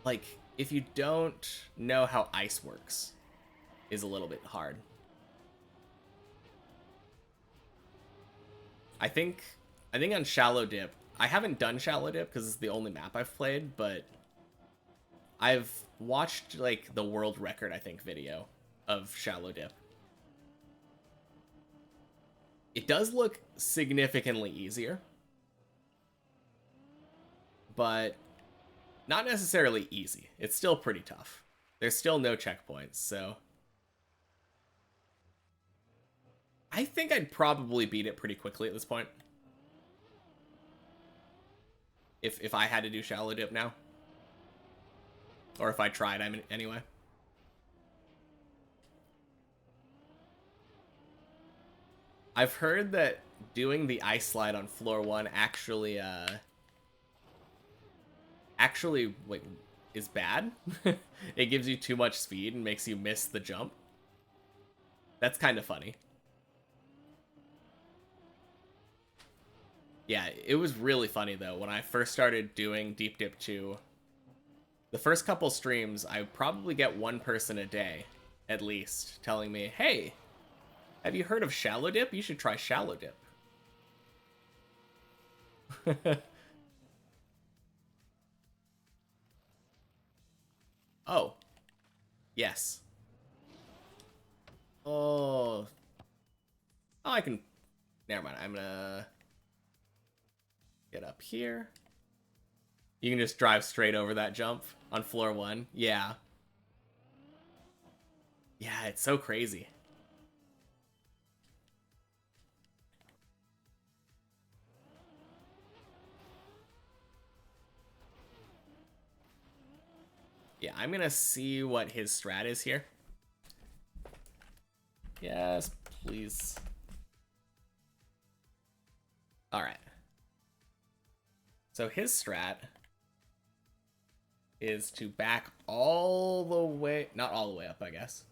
Speaker 1: Like, if you don't know how ice works, is a little bit hard. I think on Shallow Dip, I haven't done Shallow Dip because it's the only map I've played, but I've watched, like, the world record, I think, video of Shallow Dip. It does look significantly easier, but not necessarily easy. It's still pretty tough. There's still no checkpoints, so I think I'd probably beat it pretty quickly at this point. If I had to do shallow dip now. Or if I tried, I mean, anyway. I've heard that doing the ice slide on floor 1 actually, wait, is bad. It gives you too much speed and makes you miss the jump. That's kind of funny. Yeah, it was really funny though. When I first started doing Deep Dip 2, the first couple streams, I probably get one person a day, at least, telling me, hey, have you heard of shallow dip? You should try shallow dip. Oh. Yes. Oh. Oh, I can... Never mind. I'm gonna... get up here. You can just drive straight over that jump on floor 1. Yeah. Yeah, it's so crazy. Yeah, I'm gonna see what his strat is here. Yes, please. Alright. So his strat is to back all the way... Not all the way up, I guess.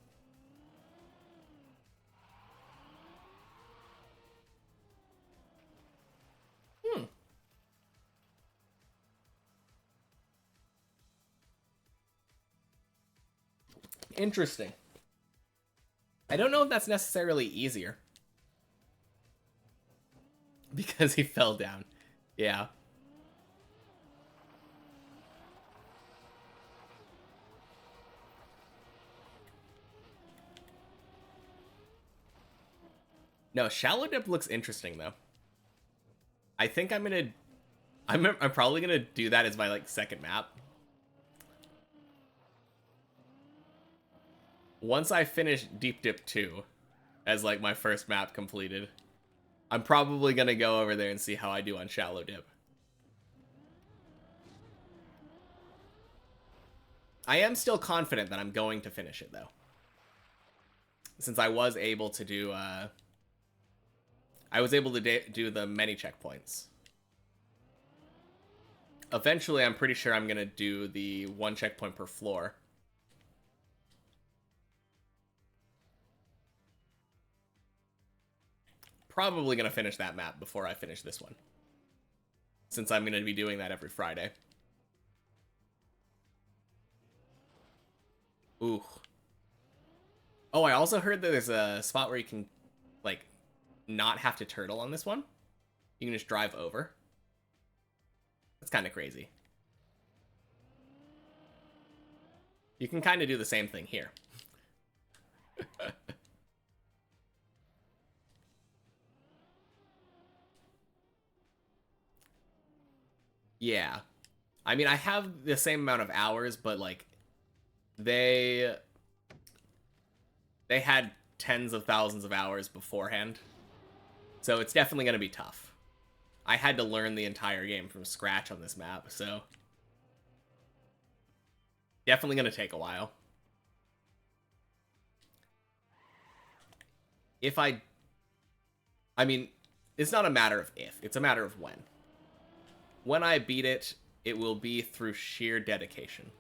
Speaker 1: Interesting. I don't know if that's necessarily easier. Because he fell down. Yeah. No, shallow dip looks interesting though. I think I'm gonna... I'm probably gonna do that as my like second map. Once I finish Deep Dip 2 as like my first map completed, I'm probably gonna go over there and see how I do on shallow dip. I am still confident that I'm going to finish it though, since I was able to do do the many checkpoints. Eventually, I'm pretty sure I'm gonna do the 1 checkpoint per floor. Probably gonna finish that map before I finish this one, since I'm gonna be doing that every Friday. Ooh. Oh, I also heard that there's a spot where you can, like, not have to turtle on this one. You can just drive over. That's kind of crazy. You can kind of do the same thing here. Yeah. I mean, I have the same amount of hours, but, like, they had tens of thousands of hours beforehand. So it's definitely going to be tough. I had to learn the entire game from scratch on this map, so definitely going to take a while. I mean, it's not a matter of if, it's a matter of when. When I beat it, it will be through sheer dedication.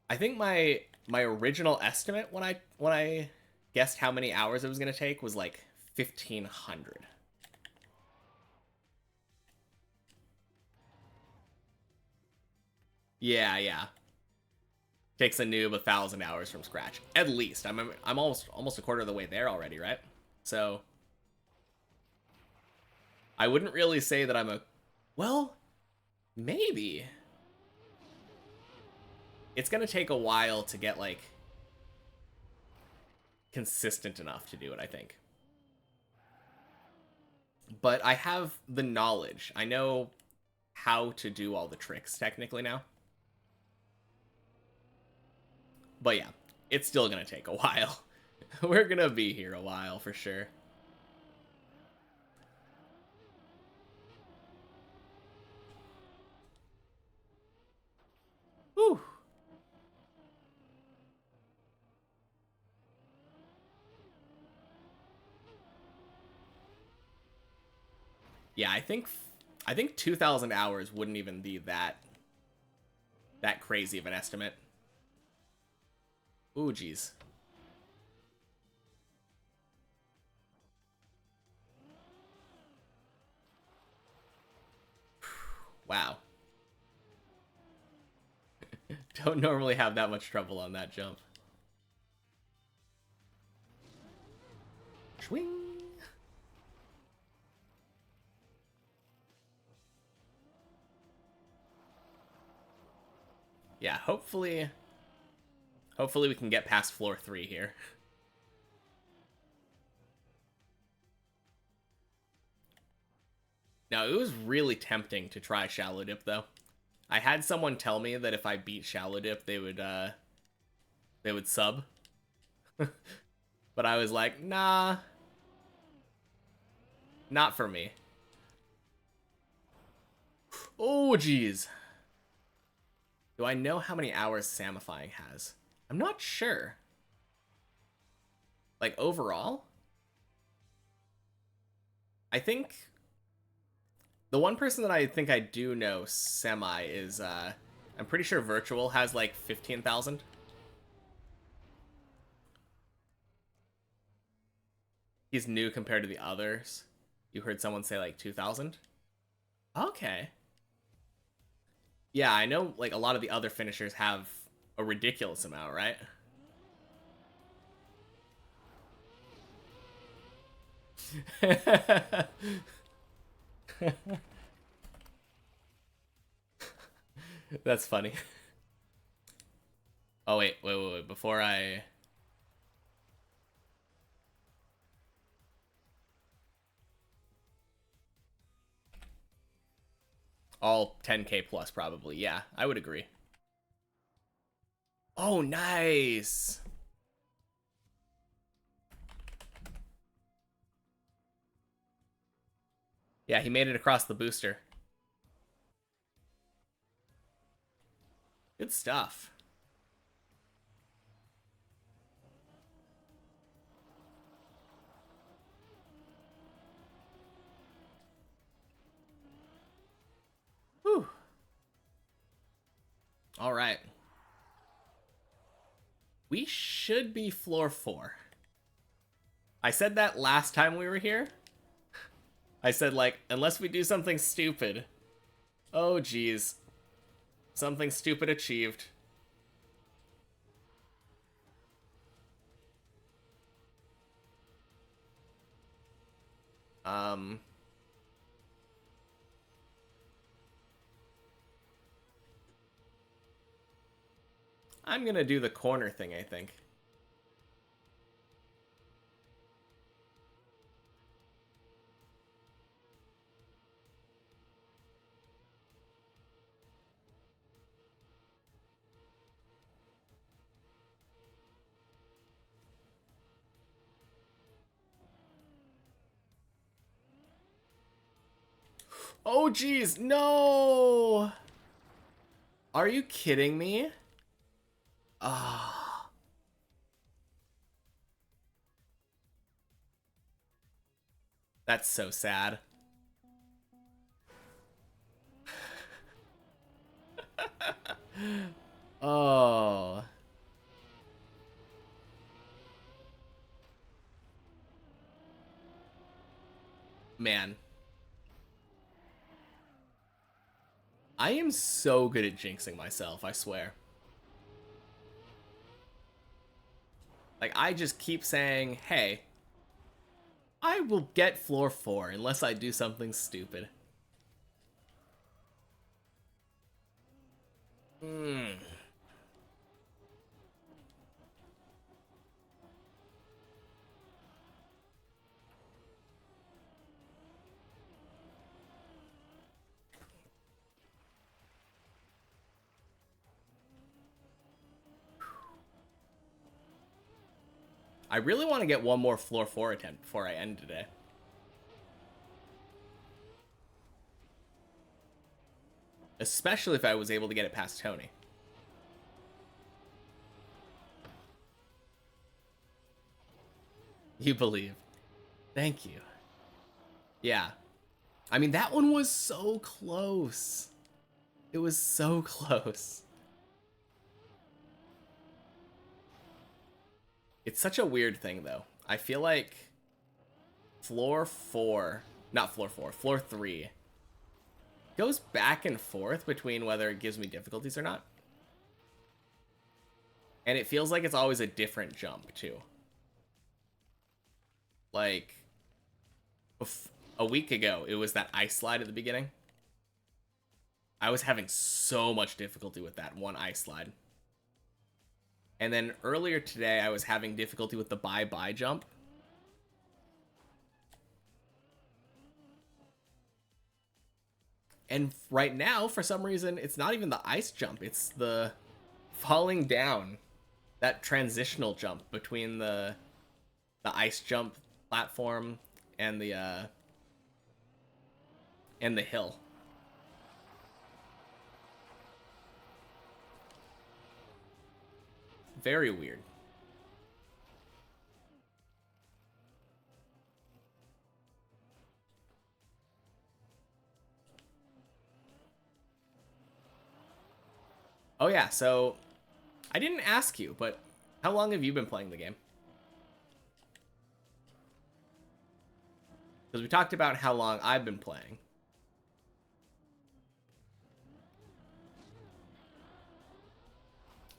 Speaker 1: I think my original estimate when I guessed how many hours it was gonna take was like 1,500. Yeah. Takes a noob 1,000 hours from scratch, at least. I'm almost a quarter of the way there already, right? So I wouldn't really say that I'm a... Well, maybe. It's gonna take a while to get, like, consistent enough to do it, I think. But I have the knowledge. I know how to do all the tricks, technically, now. But yeah, it's still gonna take a while. We're gonna be here a while for sure. Whew. Yeah, I think 2,000 hours wouldn't even be that crazy of an estimate. Ooh, geez. Wow. Don't normally have that much trouble on that jump. Swing. Yeah, hopefully we can get past floor 3 here. Now, it was really tempting to try Shallow Dip, though. I had someone tell me that if I beat Shallow Dip, they would sub. But I was like, nah, not for me. Oh, geez. Do I know how many hours Samifying has? I'm not sure. Like, overall? I think the one person that I think I do know semi is, I'm pretty sure Virtual has like 15,000. He's new compared to the others. You heard someone say like 2,000? Okay. Yeah, I know like a lot of the other finishers have a ridiculous amount, right? That's funny. Oh, wait. Before I... All 10K plus, probably. Yeah, I would agree. Oh, nice! Yeah, he made it across the booster. Good stuff. Whew. All right. We should be floor 4. I said that last time we were here. I said, like, unless we do something stupid. Oh, geez. Something stupid achieved. Um... I'm gonna do the corner thing, I think. Oh, geez, no! Are you kidding me? Ah. Oh. That's so sad. Oh. Man. I am so good at jinxing myself, I swear. Like, I just keep saying, hey, I will get floor 4 unless I do something stupid. Hmm. I really want to get one more floor 4 attempt before I end today. Especially if I was able to get it past Tony. You believe. Thank you. Yeah. I mean, that one was so close. It was so close. It's such a weird thing, though. I feel like floor 4, not floor 4, floor 3 goes back and forth between whether it gives me difficulties or not. And it feels like it's always a different jump, too. Like, a week ago, it was that ice slide at the beginning. I was having so much difficulty with that one ice slide. And then earlier today, I was having difficulty with the bye-bye jump. And right now, for some reason, it's not even the ice jump. It's the falling down. That transitional jump between the ice jump platform and the hill. Very weird. Oh yeah, so I didn't ask you, but how long have you been playing the game? Because we talked about how long I've been playing.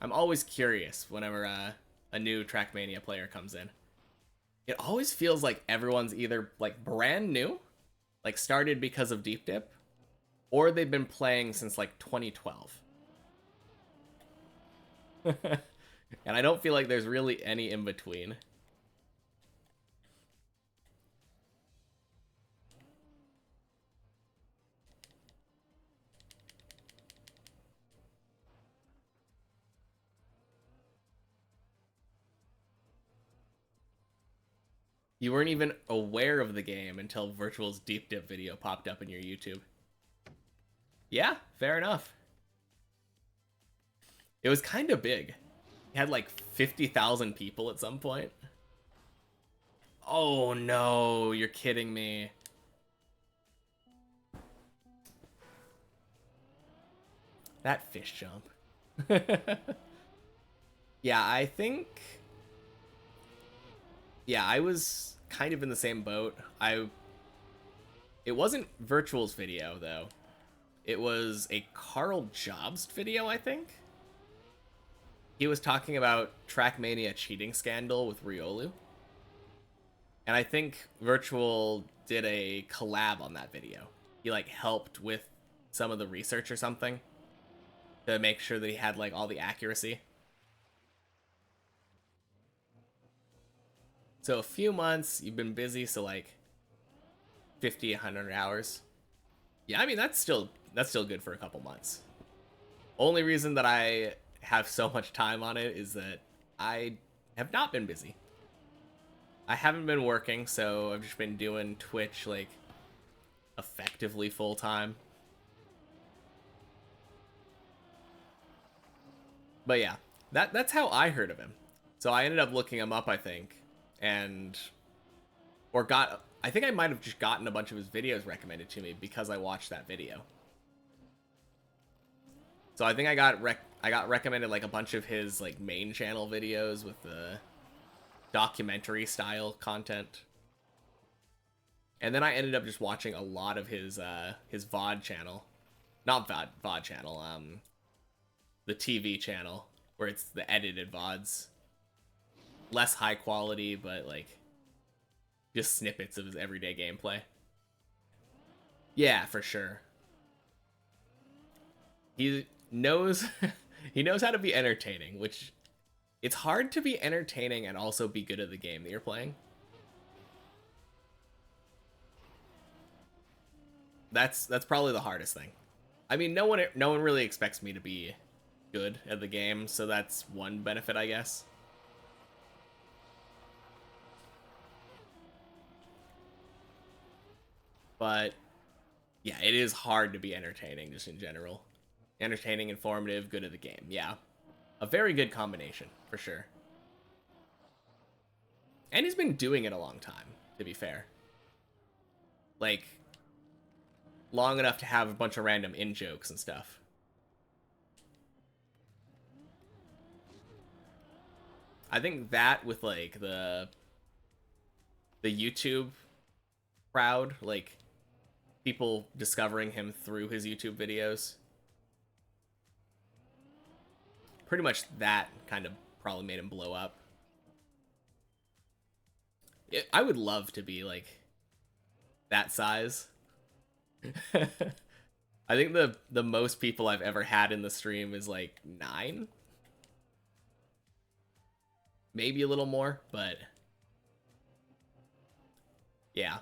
Speaker 1: I'm always curious whenever a new Trackmania player comes in. It always feels like everyone's either like brand new, like started because of Deep Dip, or they've been playing since like 2012. And I don't feel like there's really any in between. You weren't even aware of the game until Virtual's Deep Dip video popped up in your YouTube. Yeah, fair enough. It was kind of big. It had like 50,000 people at some point. Oh no, you're kidding me. That fish jump. Yeah, I think... Yeah, I was kind of in the same boat. It wasn't Virtual's video, though. It was a Carl Jobst video, I think. He was talking about Trackmania cheating scandal with Riolu. And I think Virtual did a collab on that video. He, like, helped with some of the research or something to make sure that he had, like, all the accuracy. So a few months, you've been busy, so like 50, 100 hours. Yeah, I mean, that's still good for a couple months. Only reason that I have so much time on it is that I have not been busy. I haven't been working, so I've just been doing Twitch like effectively full time. But yeah, that's how I heard of him. So I ended up looking him up, I think, and I think I might have just gotten a bunch of his videos recommended to me because I watched that video. So I think I got recommended like a bunch of his like main channel videos with the documentary style content. And then I ended up just watching a lot of his VOD channel. Not VOD channel, the TV channel where it's the edited VODs. Less high quality, but like just snippets of his everyday gameplay. Yeah, for sure. He knows he knows how to be entertaining, which it's hard to be entertaining and also be good at the game that you're playing. That's probably the hardest thing. I mean, no one really expects me to be good at the game, so that's one benefit, I guess. But yeah, it is hard to be entertaining just in general. Entertaining, informative, good at the game. Yeah. A very good combination, for sure. And he's been doing it a long time, to be fair. Like, long enough to have a bunch of random in-jokes and stuff. I think that with, like, the YouTube crowd, like, people discovering him through his YouTube videos, pretty much that kind of probably made him blow up. I would love to be, like, that size. I think the most people I've ever had in the stream is, like, 9. Maybe a little more, but yeah.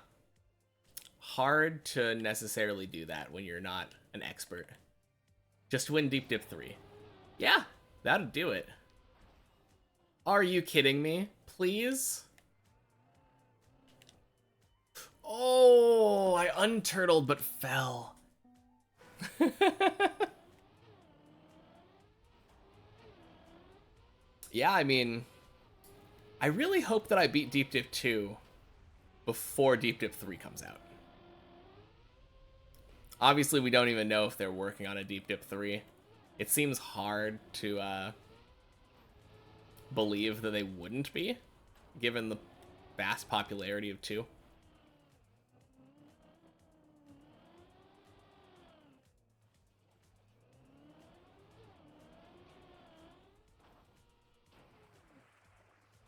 Speaker 1: Hard to necessarily do that when you're not an expert. Just win Deep Dip 3. Yeah, that'd do it. Are you kidding me? Please? Oh, I unturtled but fell. Yeah, I mean, I really hope that I beat Deep Dip 2 before Deep Dip 3 comes out. Obviously, we don't even know if they're working on a Deep Dip 3. It seems hard to believe that they wouldn't be, given the vast popularity of 2.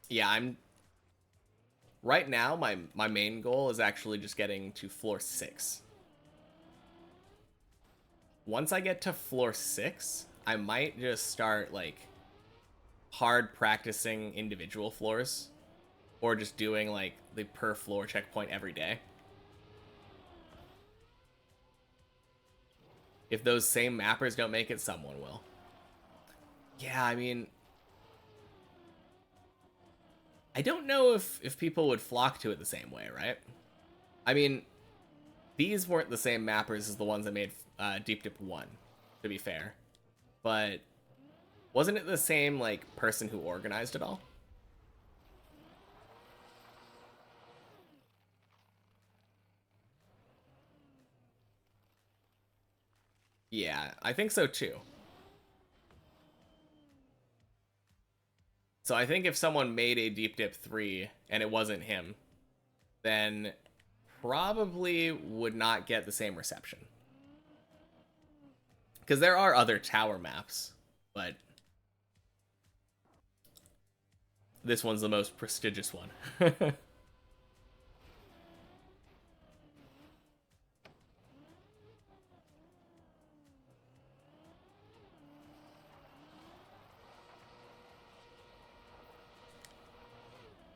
Speaker 1: Yeah, I'm... Right now, my main goal is actually just getting to floor 6. Once I get to floor 6, I might just start, like, hard practicing individual floors. Or just doing, like, the per floor checkpoint every day. If those same mappers don't make it, someone will. Yeah, I mean... I don't know if people would flock to it the same way, right? I mean, these weren't the same mappers as the ones that made Deep Dip 1, to be fair. But wasn't it the same, like, person who organized it all? Yeah, I think so too. So I think if someone made a Deep Dip 3 and it wasn't him, then probably would not get the same reception. Because there are other tower maps, but this one's the most prestigious one.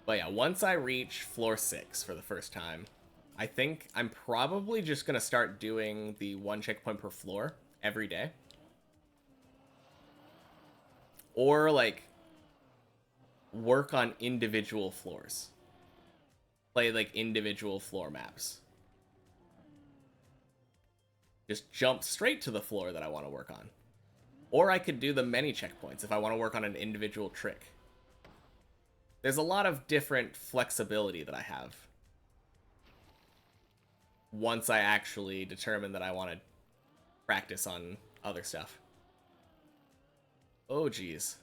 Speaker 1: But yeah, once I reach floor 6 for the first time, I think I'm probably just going to start doing the 1 checkpoint per floor every day. Or, like, work on individual floors. Play, like, individual floor maps. Just jump straight to the floor that I want to work on. Or I could do the many checkpoints if I want to work on an individual trick. There's a lot of different flexibility that I have once I actually determine that I want to practice on other stuff. Oh, geez.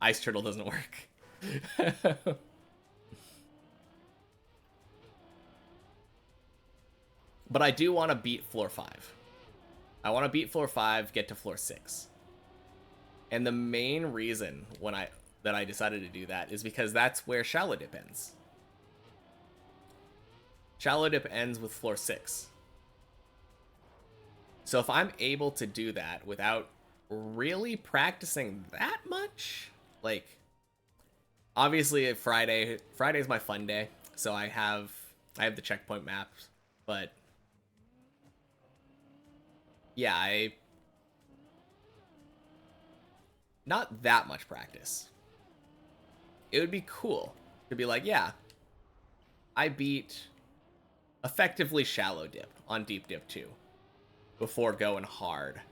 Speaker 1: Ice Turtle doesn't work. But I do want to beat floor 5. I want to beat floor 5, get to floor 6. And the main reason that I decided to do that is because that's where Shallow Dip ends. Shallow Dip ends with floor 6. So if I'm able to do that without really practicing that much, like, obviously Friday's my fun day, so I have the checkpoint maps, but yeah, not that much practice. It would be cool to be like, yeah, I beat effectively shallow dip on deep dip 2 before going hard.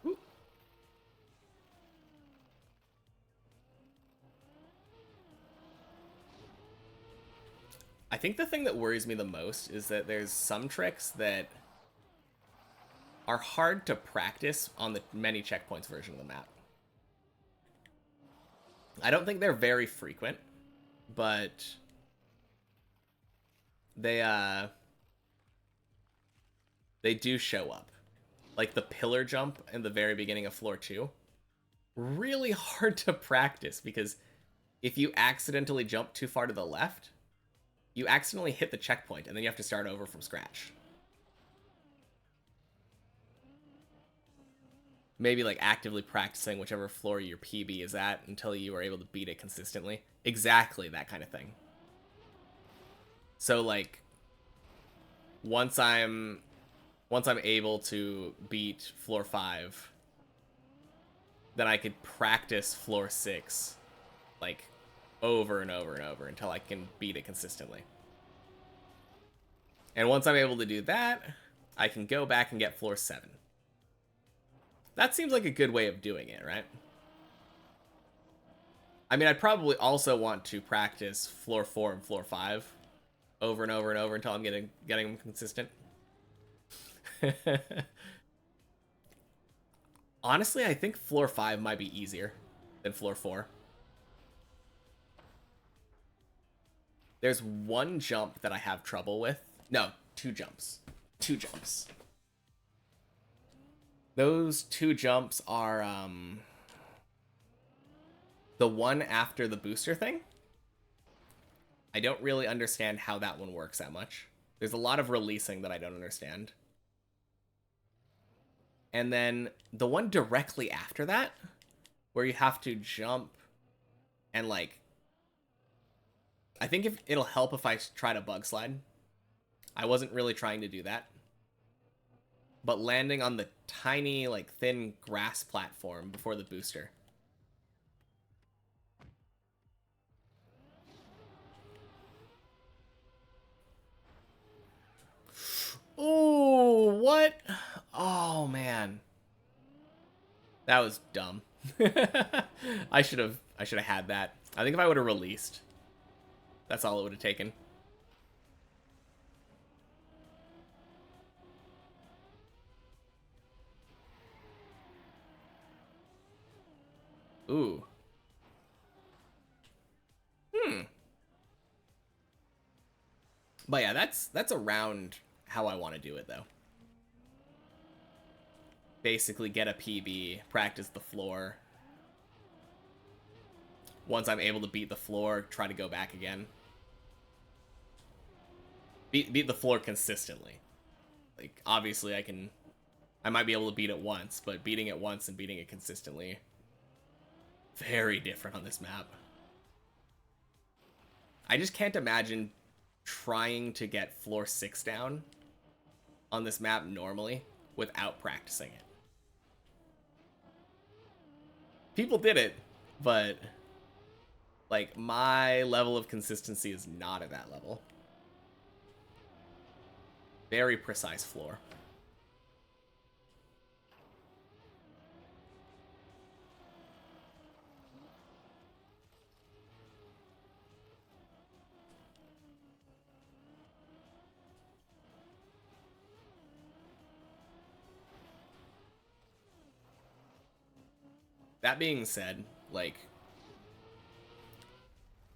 Speaker 1: Ooh. I think the thing that worries me the most is that there's some tricks that are hard to practice on the many checkpoints version of the map. I don't think they're very frequent, but they do show up. Like the pillar jump in the very beginning of floor 2. Really hard to practice because if you accidentally jump too far to the left, you accidentally hit the checkpoint and then you have to start over from scratch. Maybe like actively practicing whichever floor your PB is at until you are able to beat it consistently. Exactly that kind of thing. So like once I'm able to beat floor 5, then I could practice floor 6 like over and over and over until I can beat it consistently. And once I'm able to do that, I can go back and get floor 7. That seems like a good way of doing it, right? I mean, I'd probably also want to practice floor 4 and floor 5 over and over and over until I'm getting them consistent. Honestly, I think floor 5 might be easier than floor 4. There's one jump that I have trouble with. No, 2 jumps. 2 jumps. Those 2 jumps are the one after the booster thing. I don't really understand how that one works that much. There's a lot of releasing that I don't understand. And then the one directly after that, where you have to jump and like... I think if it'll help if I try to bug slide. I wasn't really trying to do that. But landing on the tiny, like, thin grass platform before the booster. Ooh, what? Oh, man. That was dumb. I should have had that. I think if I would have released, that's all it would have taken. Ooh. But yeah, that's around how I want to do it, though. Basically get a PB, practice the floor. Once I'm able to beat the floor, try to go back again. Beat the floor consistently. Like, obviously I might be able to beat it once, but beating it once and beating it consistently, very different on this map. I just can't imagine trying to get floor 6 down on this map normally without practicing it. People did it, but like my level of consistency is not at that level. Very precise floor. That being said, like,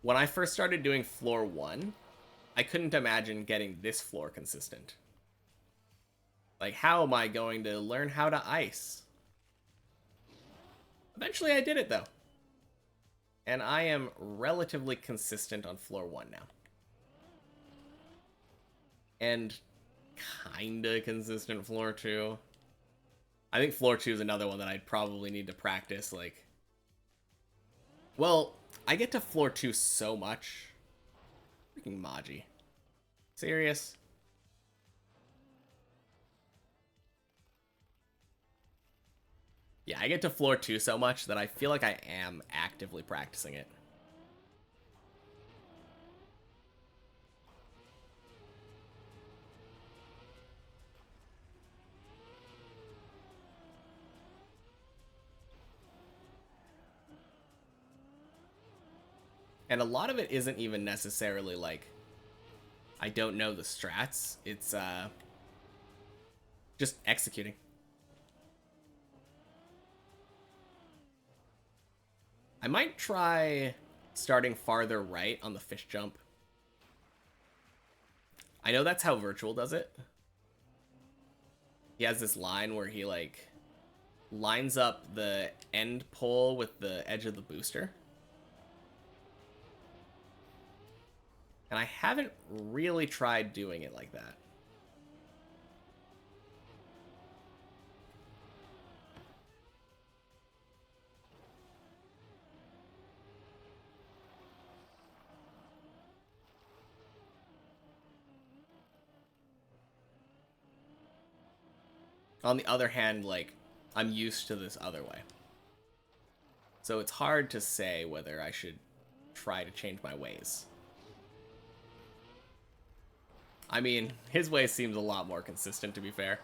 Speaker 1: when I first started doing floor 1, I couldn't imagine getting this floor consistent. Like, how am I going to learn how to ice? Eventually I did it, though. And I am relatively consistent on floor 1 now. And kinda consistent floor 2. I think floor 2 is another one that I'd probably need to practice, like, Well, I get to floor 2 so much. Freaking Maji. Serious? Yeah, I get to floor 2 so much that I feel like I am actively practicing it. And a lot of it isn't even necessarily like I don't know the strats. It's just executing. I might try starting farther right on the fish jump. I know that's how Virtual does it. He has this line where he like lines up the end pole with the edge of the booster. And I haven't really tried doing it like that. On the other hand, like, I'm used to this other way. So it's hard to say whether I should try to change my ways. I mean, his way seems a lot more consistent, to be fair.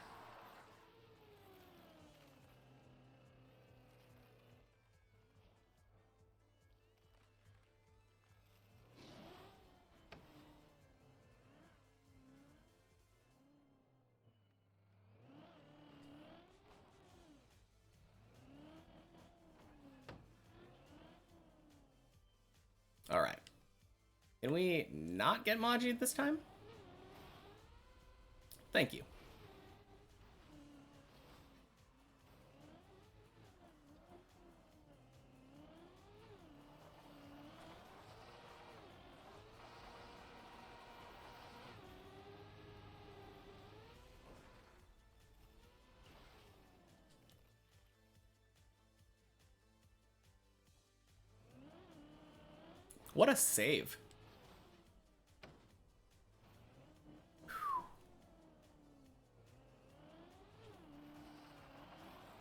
Speaker 1: Alright. Can we not get Maji this time? Thank you. What a save.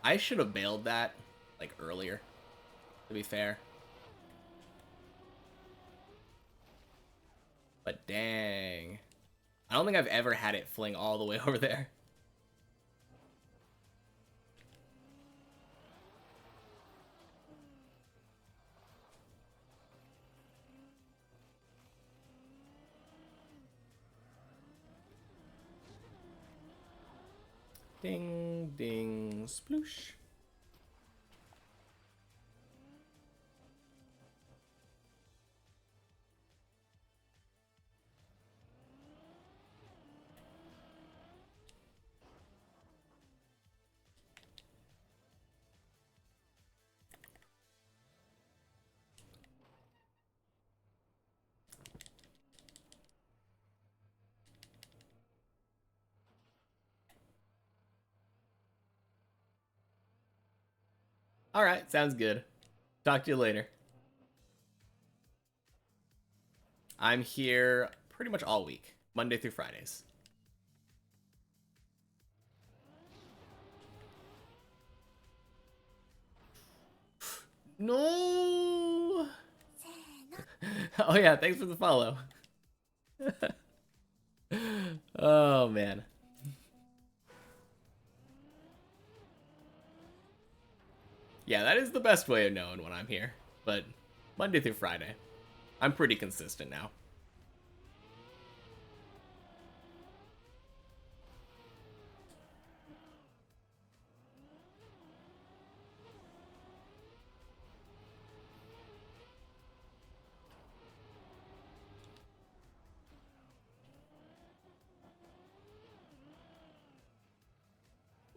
Speaker 1: I should have bailed that, like, earlier, to be fair. But dang. I don't think I've ever had it fling all the way over there. Ding, ding, sploosh. Alright, sounds good. Talk to you later. I'm here pretty much all week, Monday through Fridays. No! Oh yeah, thanks for the follow. Oh man. Yeah, that is the best way of knowing when I'm here. But Monday through Friday, I'm pretty consistent now.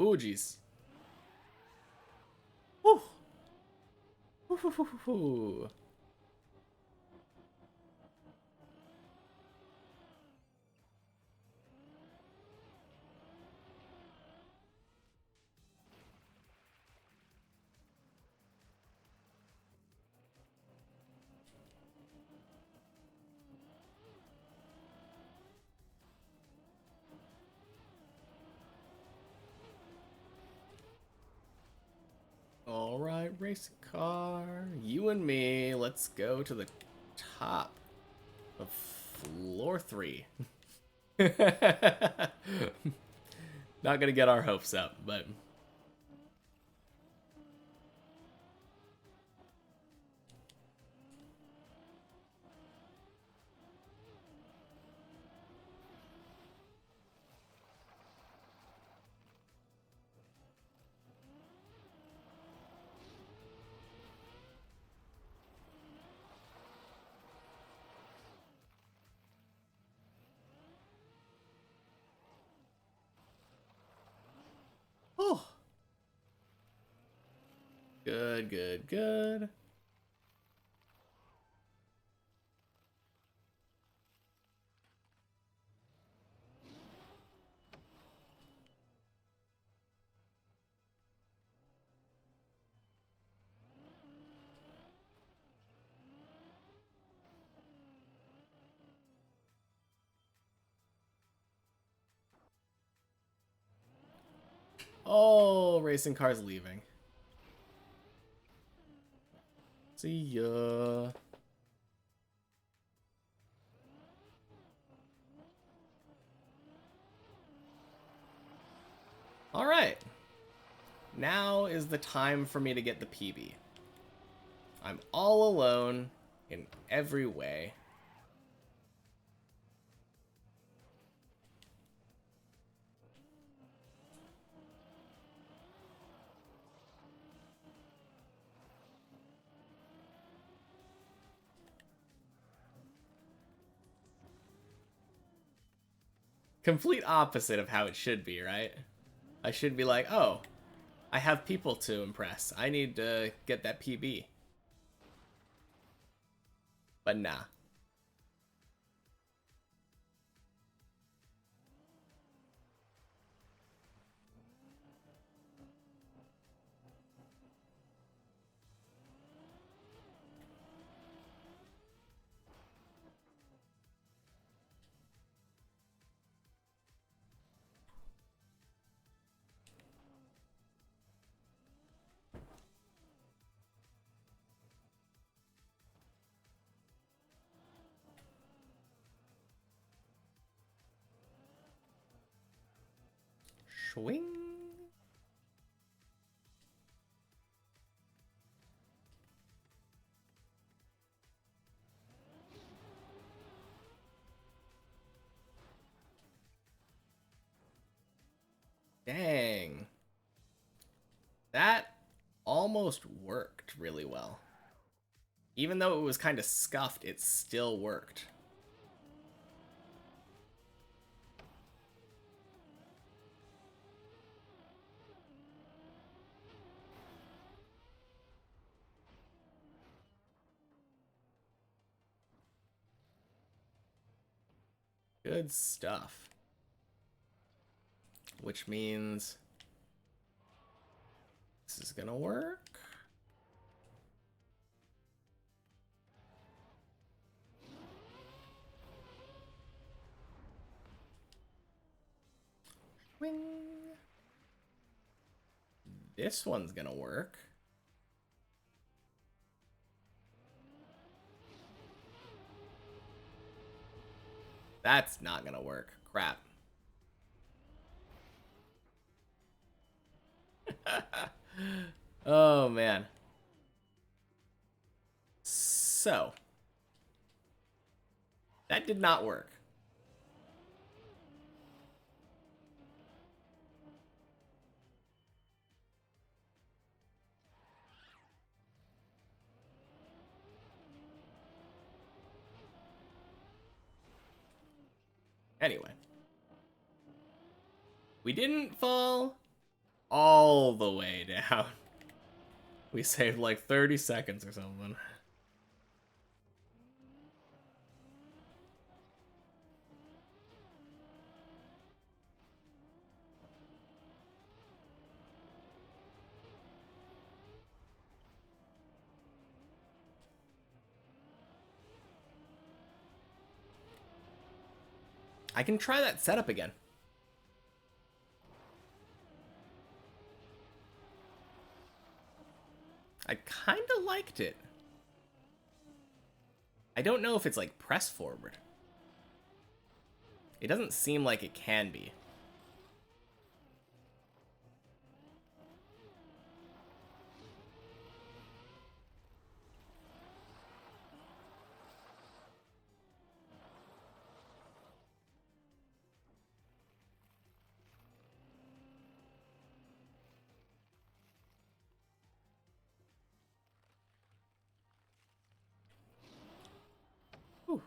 Speaker 1: Ooh, jeez. Woo. Woo. Race car. You and me. Let's go to the top of floor 3. Not gonna get our hopes up, but... Oh. Good, good, good. Oh, racing car's leaving. See ya. Alright. Now is the time for me to get the PB. I'm all alone in every way. Complete opposite of how it should be, right? I should be like, oh, I have people to impress. I need to get that PB. But nah. Swing. Dang. That almost worked really well. Even though it was kind of scuffed, it still worked. Good stuff. Which means this is gonna work. Wing. This one's gonna work. That's not gonna work. Crap. Oh, man. So. That did not work. Anyway. We didn't fall all the way down. We saved like 30 seconds or something. I can try that setup again. I kind of liked it. I don't know if it's like press forward. It doesn't seem like it can be. Whew.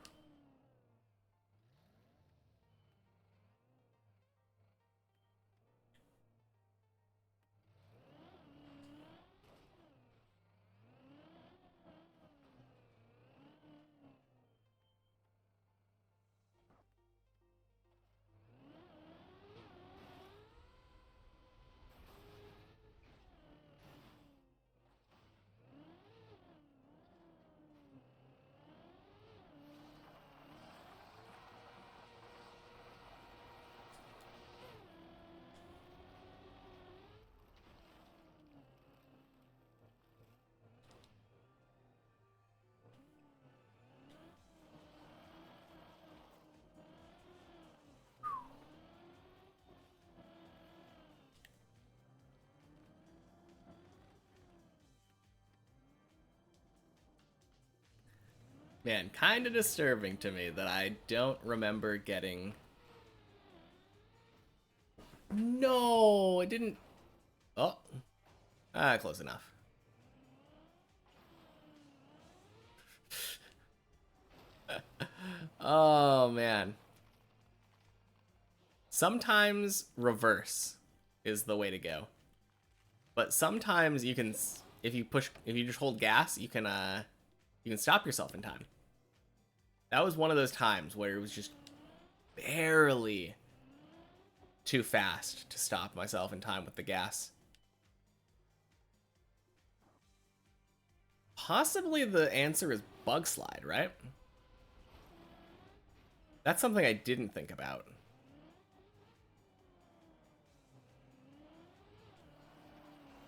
Speaker 1: Man, kind of disturbing to me that I don't remember getting... No, it didn't... Oh. Close enough. Oh, man. Sometimes reverse is the way to go. But sometimes you can... If you just hold gas, you can stop yourself in time. That was one of those times where it was just barely too fast to stop myself in time with the gas. Possibly the answer is bug slide, right? That's something I didn't think about.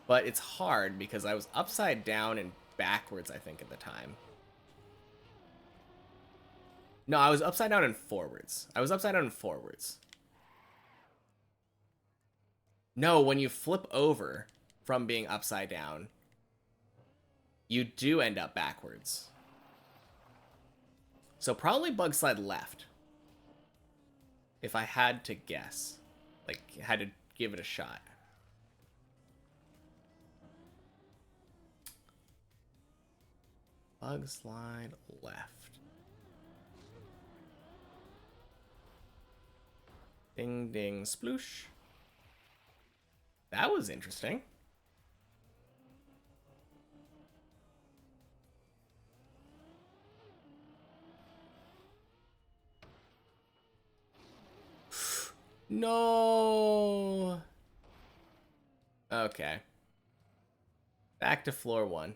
Speaker 1: But it's hard because I was upside down and backwards, I think, at the time. No, I was upside down and forwards. I was upside down and forwards. No, when you flip over from being upside down, you do end up backwards. So probably bug slide left. If I had to guess. Like, had to give it a shot. Bug slide left. Ding, ding, sploosh. That was interesting. No. Okay. Back to floor one.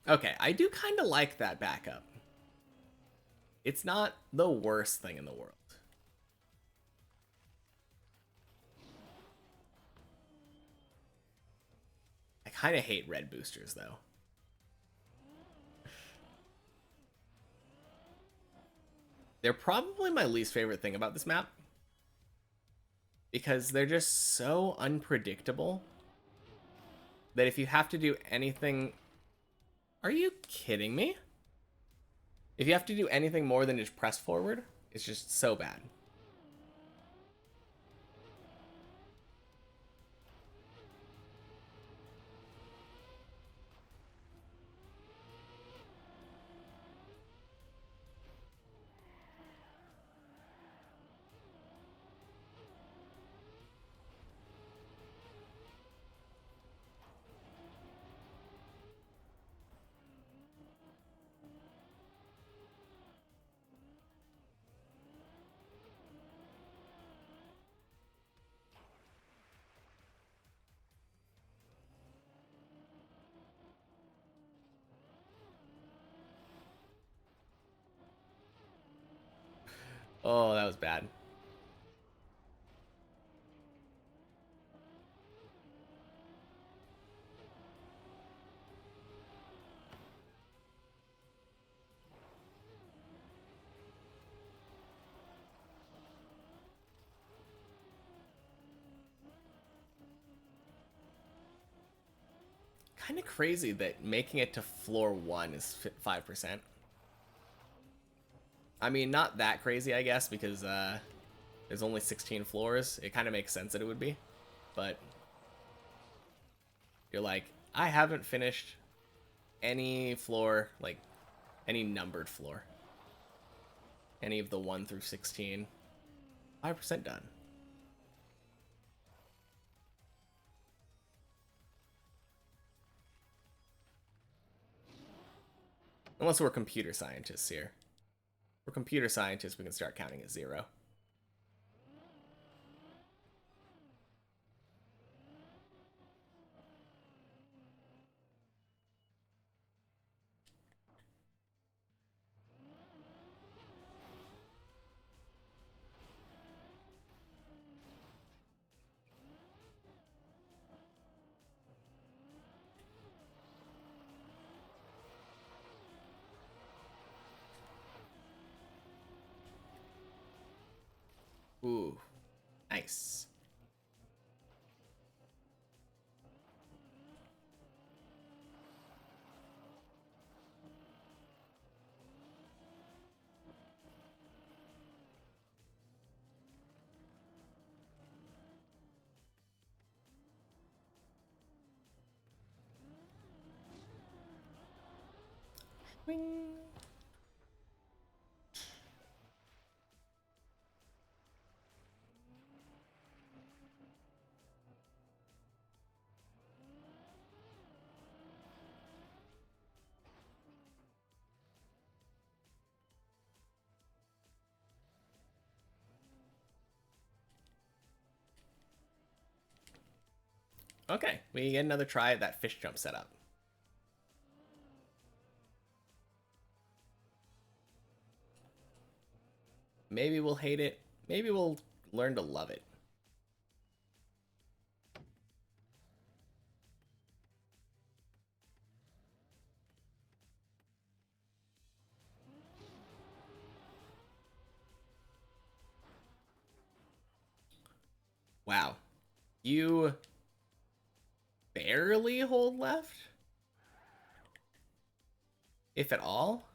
Speaker 1: Okay, I do kind of like that backup. It's not the worst thing in the world. I kind of hate red boosters, though. They're probably my least favorite thing about this map. Because they're just so unpredictable that if you have to do anything... Are you kidding me? If you have to do anything more than just press forward, it's just so bad. Oh, that was bad. Kind of crazy that making it to floor 1 is 5%. I mean, not that crazy, I guess, because there's only 16 floors. It kind of makes sense that it would be. But you're like, I haven't finished any floor, like, any numbered floor. Any of the 1 through 16. 5% done. Unless we're computer scientists here. If we're computer scientists, we can start counting at 0. Ooh, nice. Wing. Okay, we get another try at that fish jump setup. Maybe we'll hate it. Maybe we'll learn to love it. Wow. You barely hold left? If at all?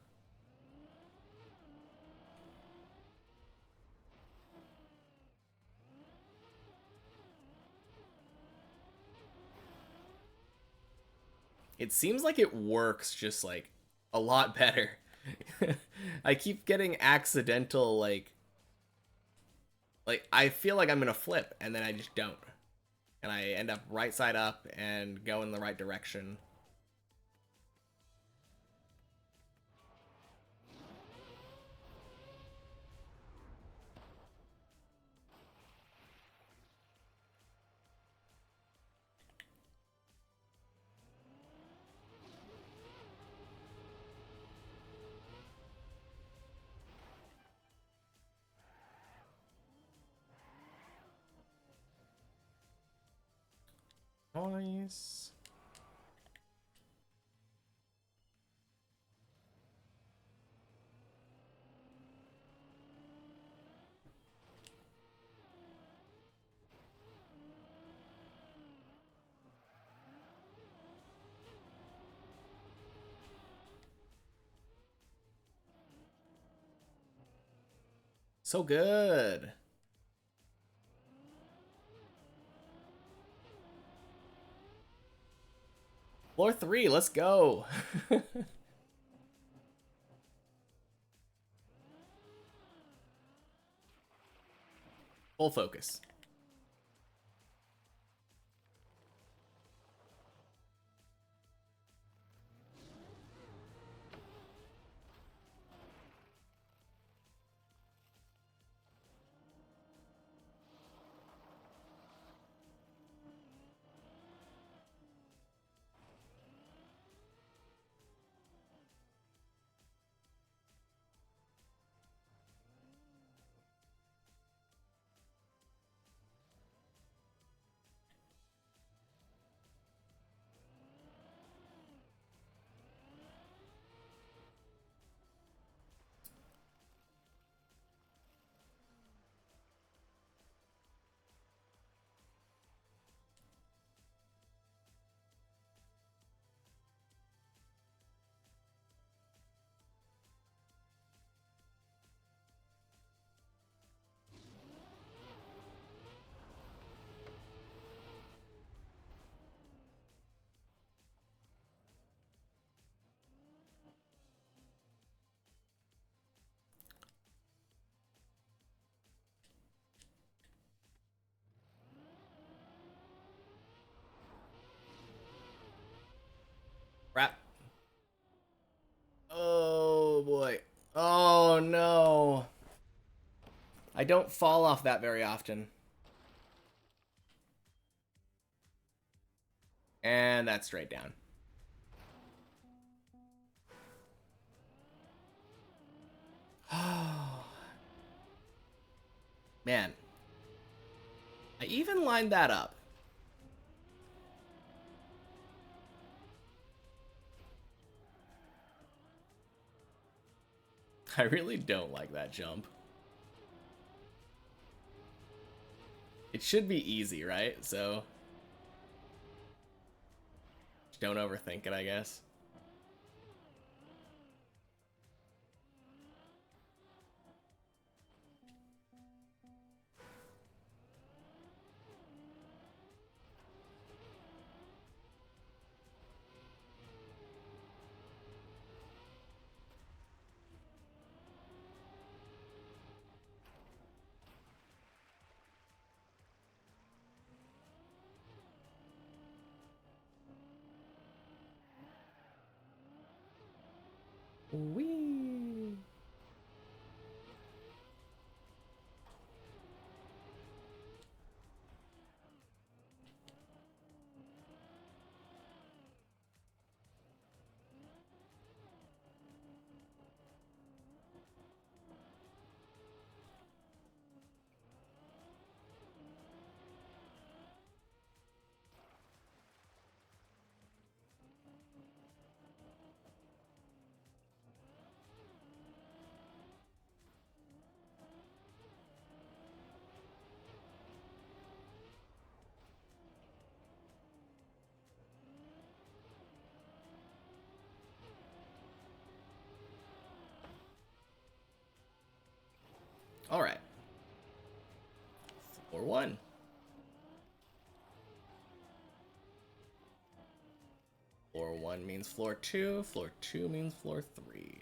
Speaker 1: It seems like it works just like a lot better. I keep getting accidental like I feel like I'm gonna flip and then I just don't. And I end up right side up and go in the right direction. Nice. So good. Floor 3, let's go. Full focus. I don't fall off that very often. And that's straight down. Oh. Man. I even lined that up. I really don't like that jump. It should be easy, right? So don't overthink it, I guess. Whee! All right. Floor 1. Floor 1 means floor 2. Floor 2 means floor 3.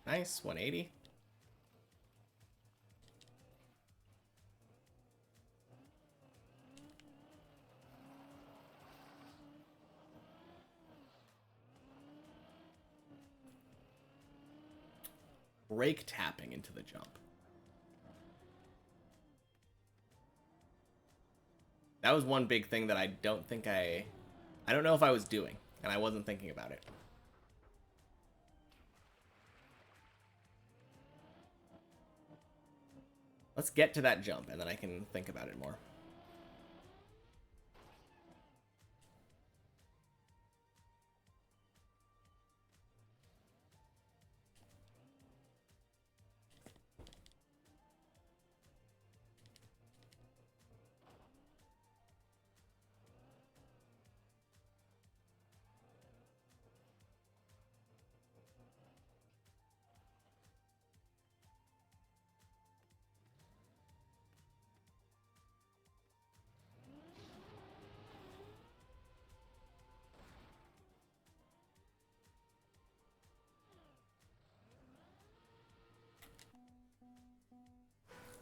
Speaker 1: Nice, 180. Brake tapping into the jump. That was one big thing that I don't think I don't know if I was doing, and I wasn't thinking about it. Let's get to that jump, and then I can think about it more.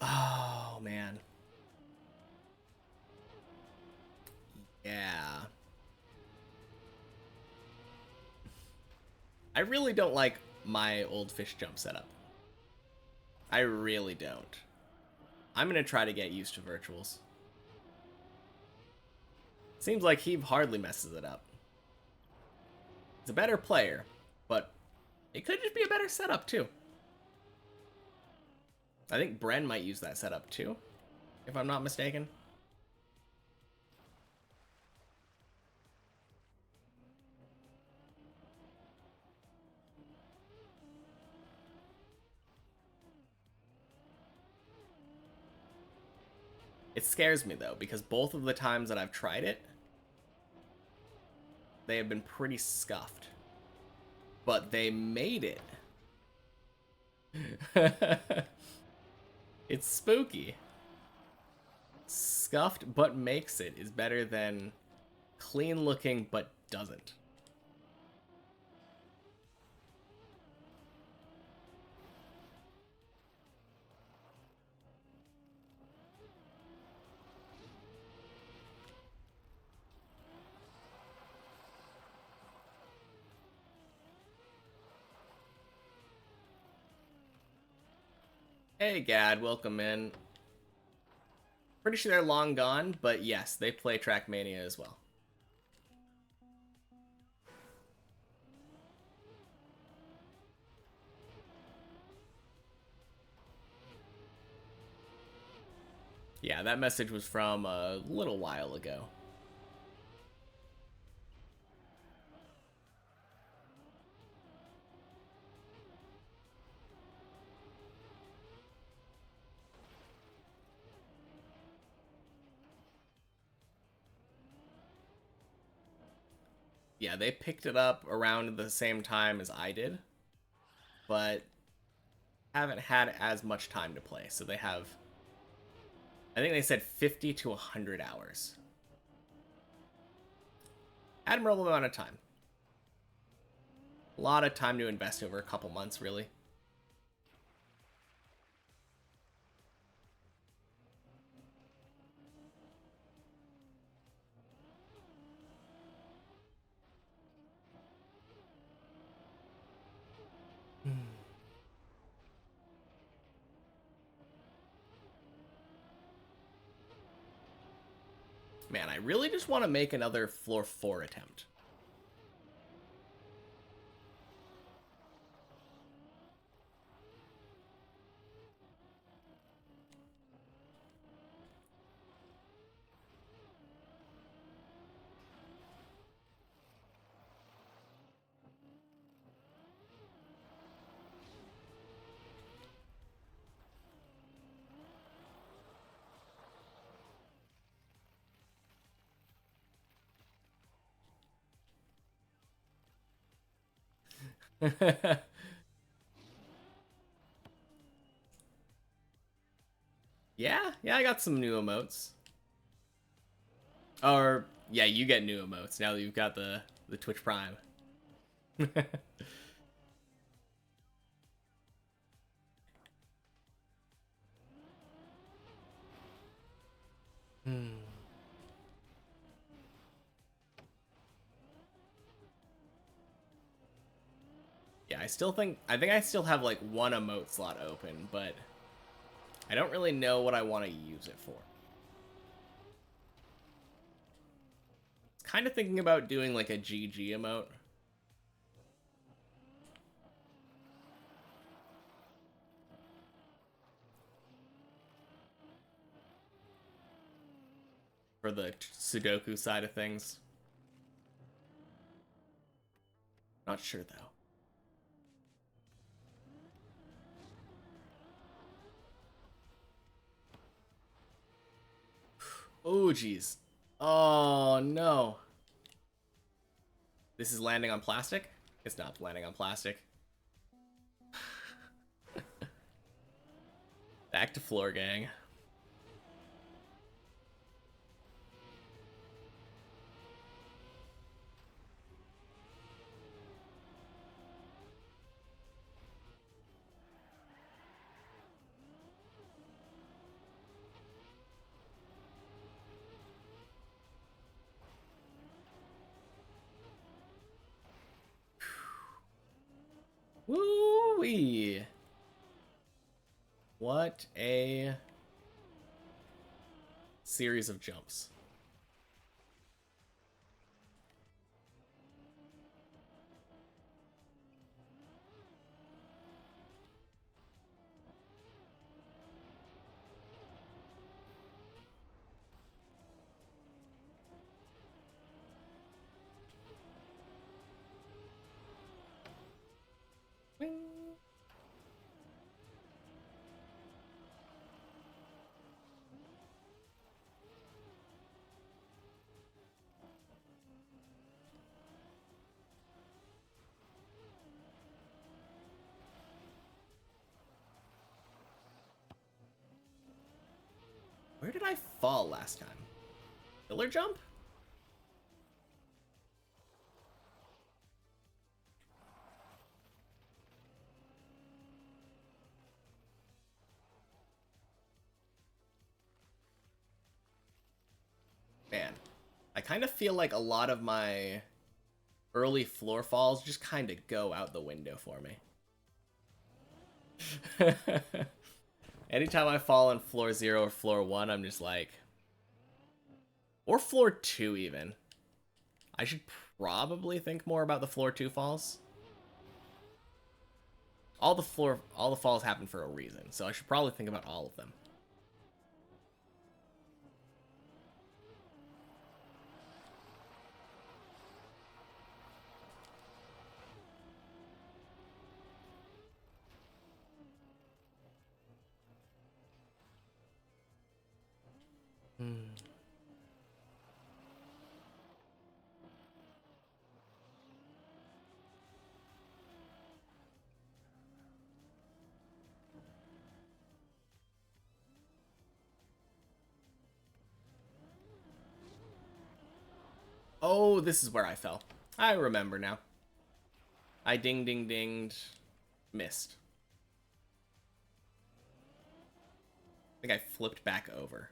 Speaker 1: Oh, man. Yeah. I really don't like my old fish jump setup. I really don't. I'm gonna try to get used to virtuals. Seems like he hardly messes it up. He's a better player, but it could just be a better setup too. I think Bren might use that setup too. if I'm not mistaken. It scares me though, because both of the times that I've tried it, they have been pretty scuffed. But they made it. It's spooky. Scuffed but makes it is better than clean looking but doesn't. Hey Gad, welcome in. Pretty sure they're long gone, but yes, they play Trackmania as well. Yeah, that message was from a little while ago. Yeah, they picked it up around the same time as I did, but haven't had as much time to play. So they have, I think they said 50 to 100 hours. Admirable amount of time. A lot of time to invest over a couple months, really. Man, I really just want to make another floor 4 attempt. Yeah, I got some new emotes. Or yeah, you get new emotes now that you've got the Twitch Prime. Hmm. Yeah, I think I still have like one emote slot open, but I don't really know what I want to use it for. Kind of thinking about doing like a GG emote. For the Sudoku side of things. Not sure though. Oh geez. Oh no. This is landing on plastic? It's not landing on plastic. Back to floor gang. Woo-wee. What a series of jumps. Where did I fall last time? Pillar jump? Man, I kind of feel like a lot of my early floor falls just kind of go out the window for me. Anytime I fall on floor 0 or floor 1, I'm just like... Or floor 2 even. I should probably think more about the floor 2 falls. All the falls happen for a reason, so I should probably think about all of them. Oh, this is where I fell. I remember now. I dinged. Missed. I think I flipped back over.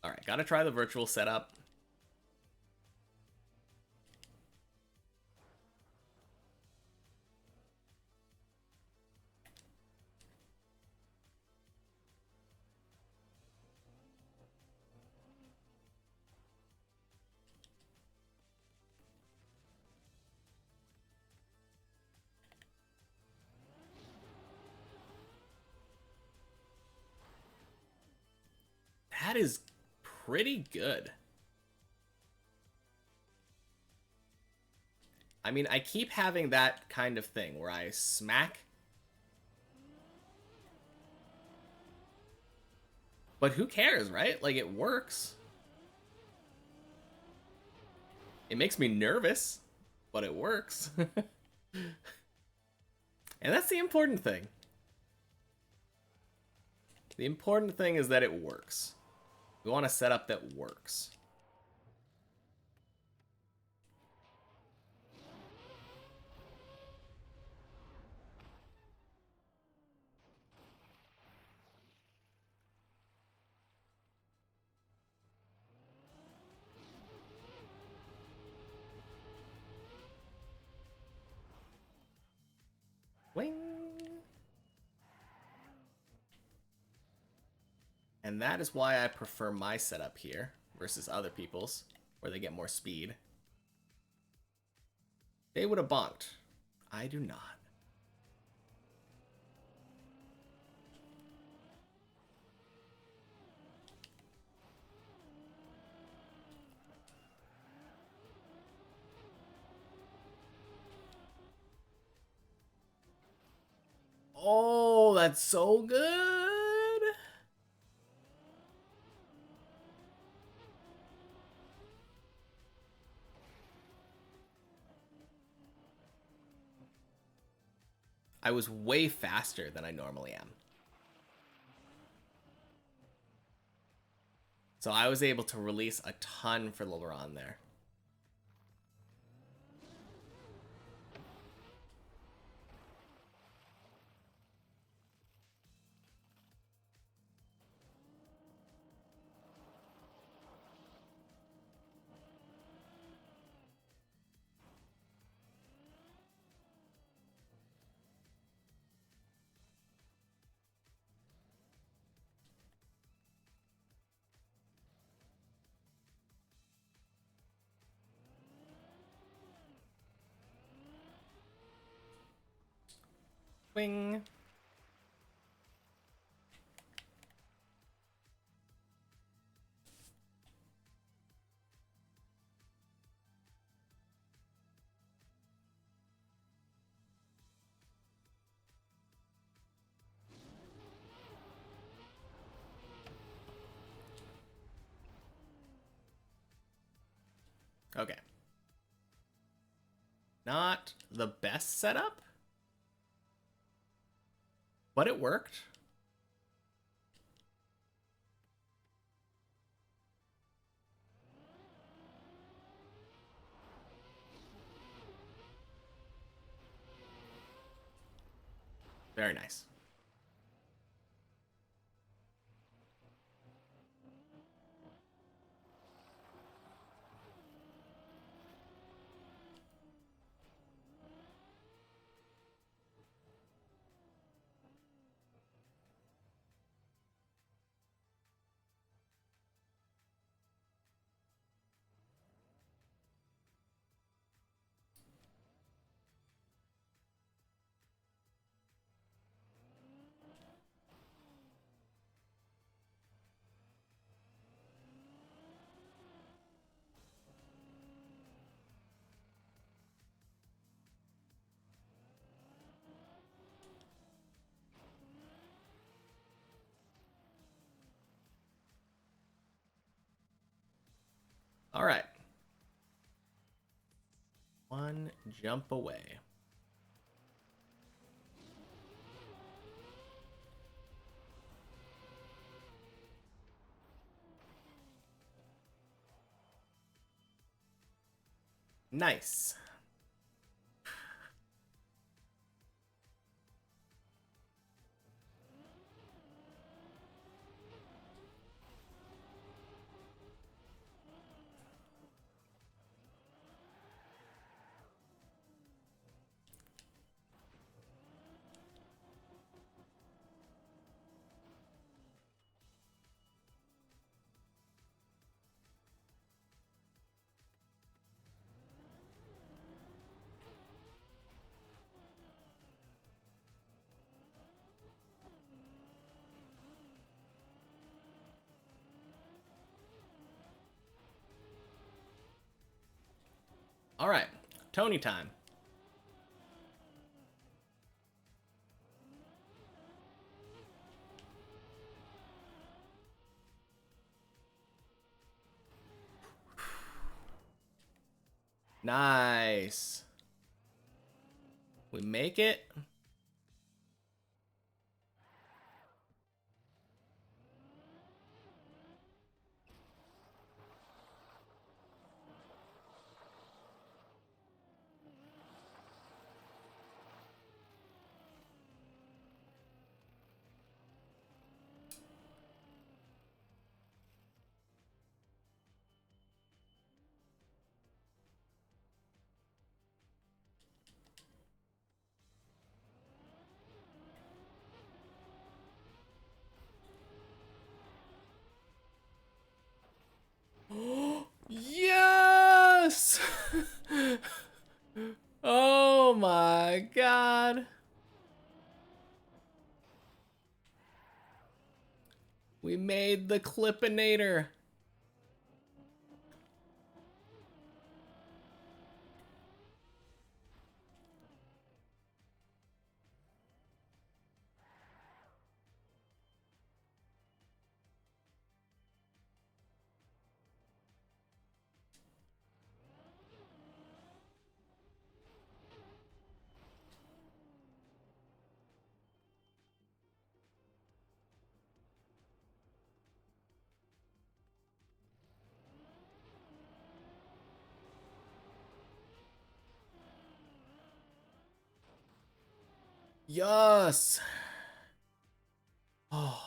Speaker 1: Alright, gotta try the virtual setup. That is pretty good. I mean, I keep having that kind of thing where I smack. But who cares, right? Like, it works. It makes me nervous, but it works. And that's the important thing. The important thing is that it works. We want a setup that works. Wing. And that is why I prefer my setup here versus other people's, where they get more speed. They would have bonked. I do not. Oh, that's so good. I was way faster than I normally am. So I was able to release a ton for LeBron there. Wing. Okay. Not the best setup, but it worked. Very nice. All right. One jump away. Nice. All right, Tony time. Nice. We make it. Yes! Oh my god. We made the Clippinator. Yes. Oh.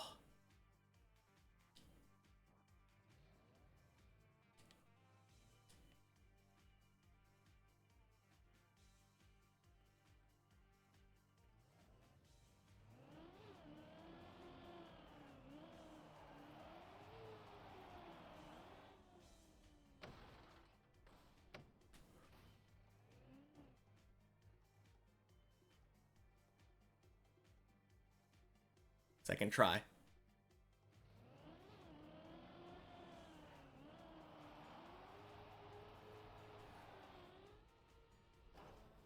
Speaker 1: Second try.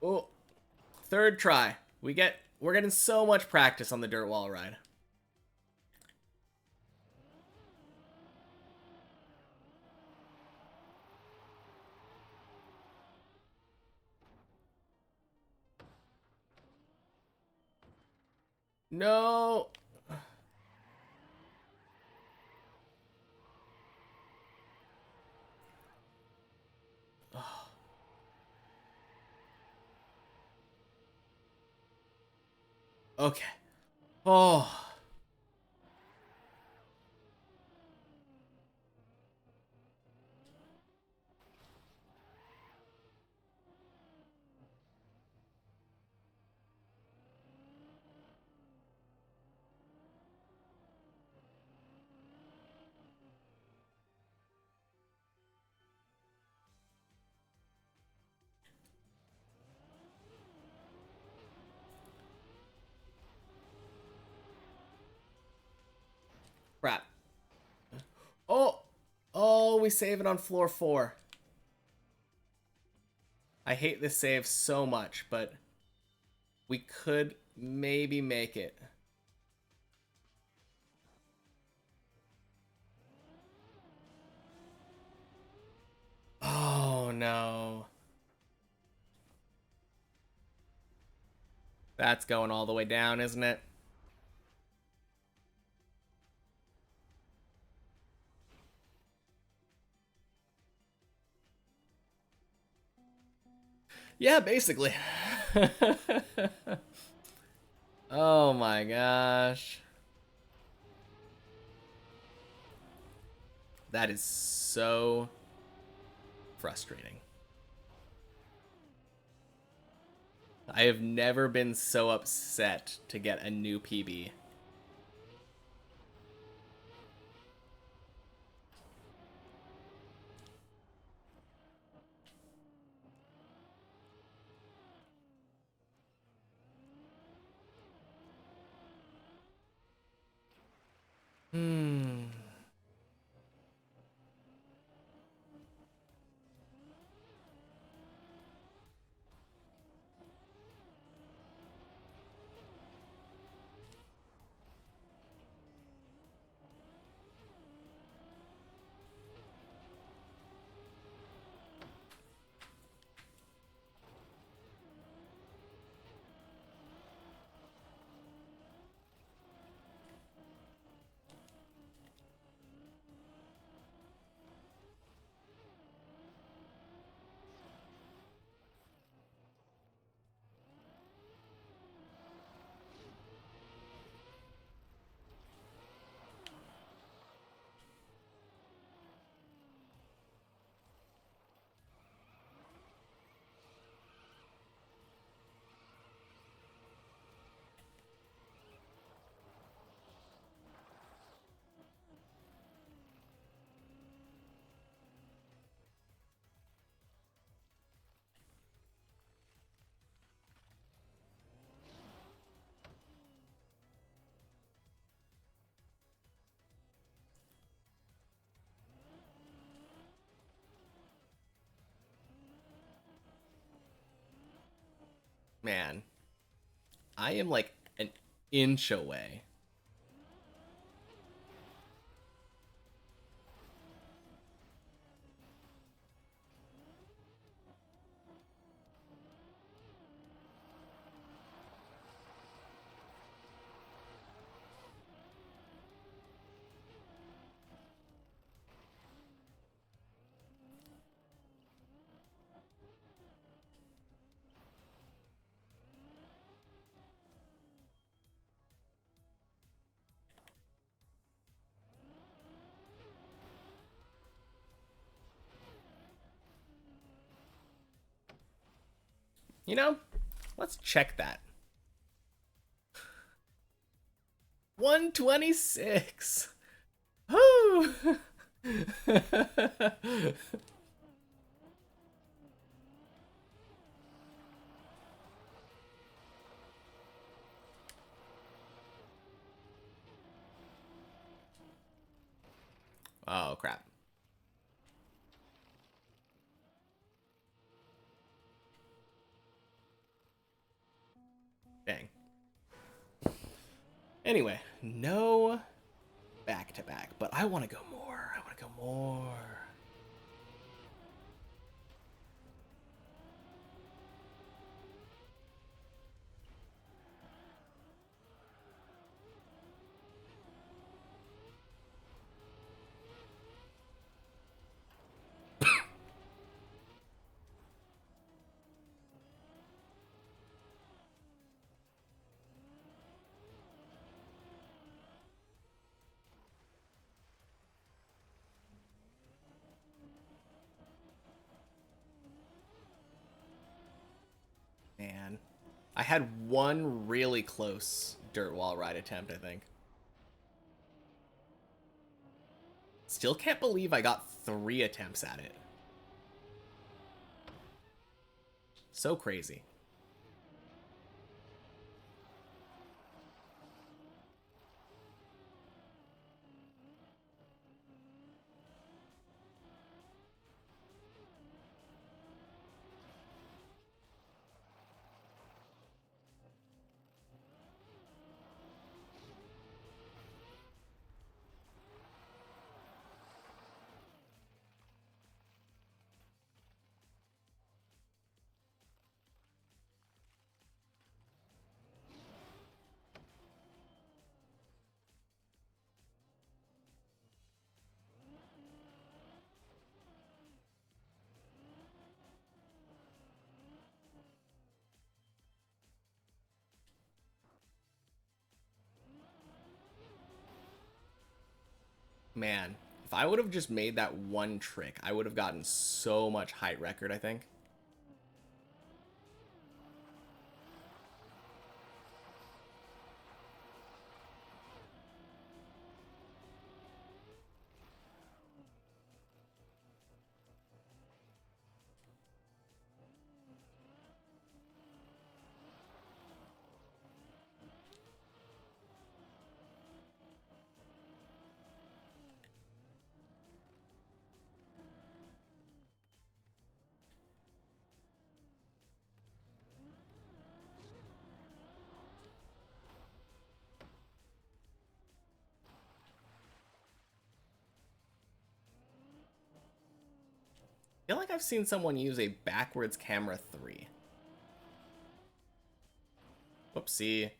Speaker 1: Oh. Third try. We're getting so much practice on the dirt wall ride. No. Okay. Oh. Crap. Oh. Oh, we save it on floor 4. I hate this save so much, but we could maybe make it. Oh, no. That's going all the way down, isn't it? Yeah, basically. Oh my gosh. That is so frustrating. I have never been so upset to get a new PB. Hmm. Man, I am like an inch away. You know, let's check that. 126. Whoo! Oh, crap. Dang. Anyway, no back to back, but I want to go more. I want to go more. I had one really close dirt wall ride attempt, I think. Still can't believe I got 3 attempts at it. So crazy. Man, if I would have just made that one trick, I would have gotten so much height record, I think. I feel like I've seen someone use a backwards camera 3. Whoopsie.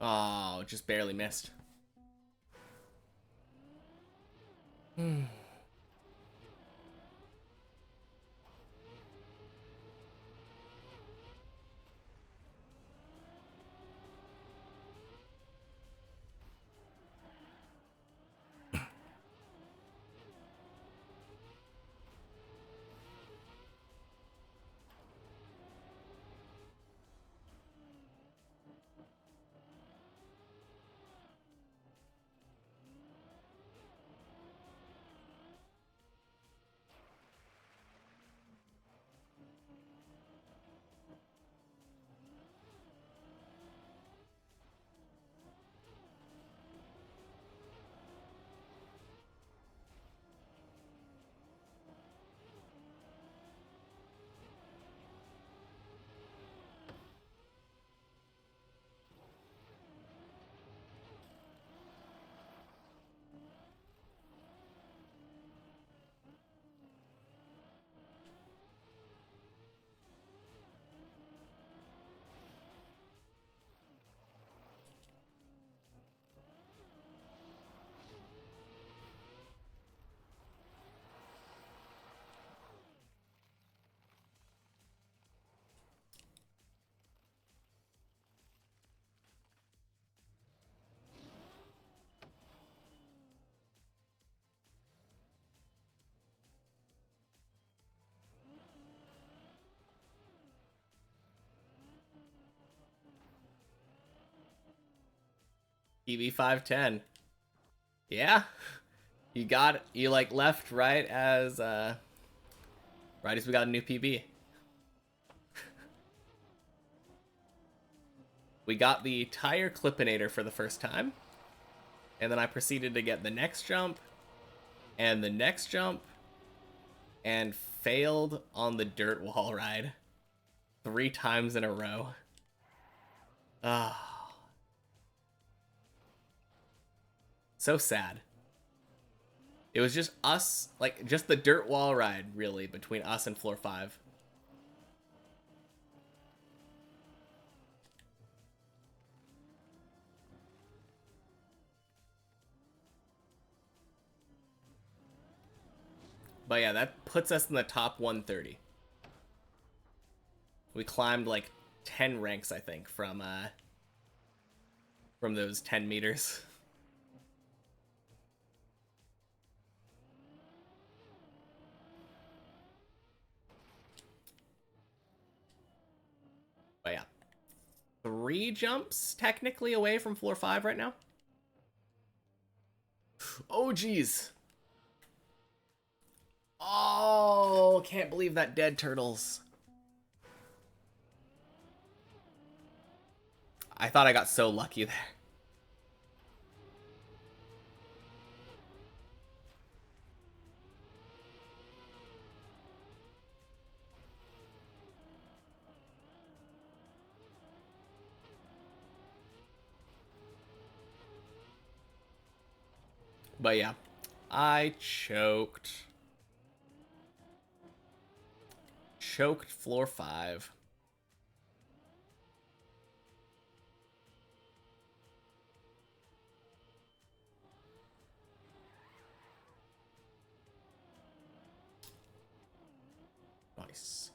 Speaker 1: Oh, just barely missed. PB 510. Yeah. You like left right as we got a new PB. We got the tire clippinator for the first time. And then I proceeded to get the next jump and the next jump and failed on the dirt wall ride 3 times in a row. Ah. So sad. It was just us, like, just the dirt wall ride, really, between us and floor 5. But yeah, that puts us in the top 130. We climbed like 10 ranks, I think, from those 10 meters. 3 jumps technically away from floor 5 right now. Oh, geez. Oh, can't believe that dead turtles. I thought I got so lucky there. But yeah, I choked. Choked floor 5. Nice.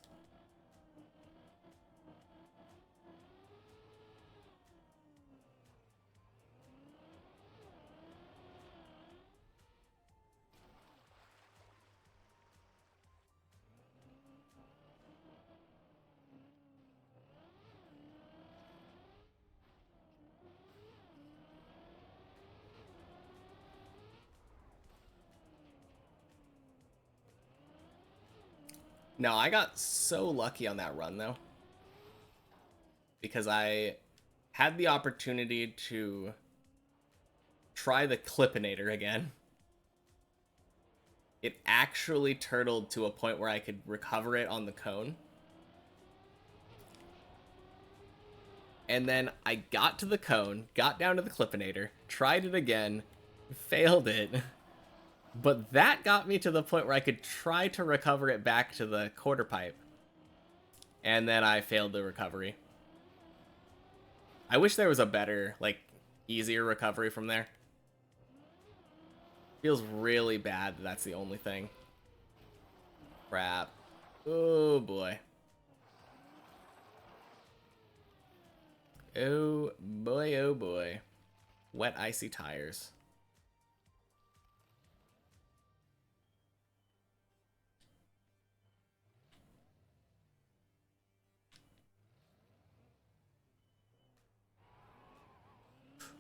Speaker 1: No, I got so lucky on that run, though. Because I had the opportunity to try the Clippinator again. It actually turtled to a point where I could recover it on the cone. And then I got to the cone, got down to the Clippinator, tried it again, failed it. But that got me to the point where I could try to recover it back to the quarter pipe. And then I failed the recovery. I wish there was a better, like, easier recovery from there. Feels really bad that that's the only thing. Crap. Oh, boy. Oh, boy, oh, boy. Wet, icy tires.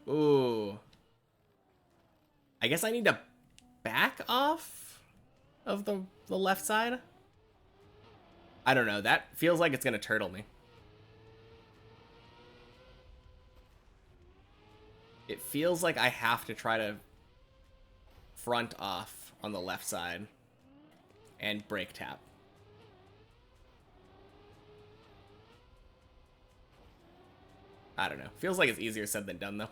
Speaker 1: Ooh. I guess I need to back off of the left side. I don't know. That feels like it's going to turtle me. It feels like I have to try to front off on the left side and brake tap. I don't know. Feels like it's easier said than done, though.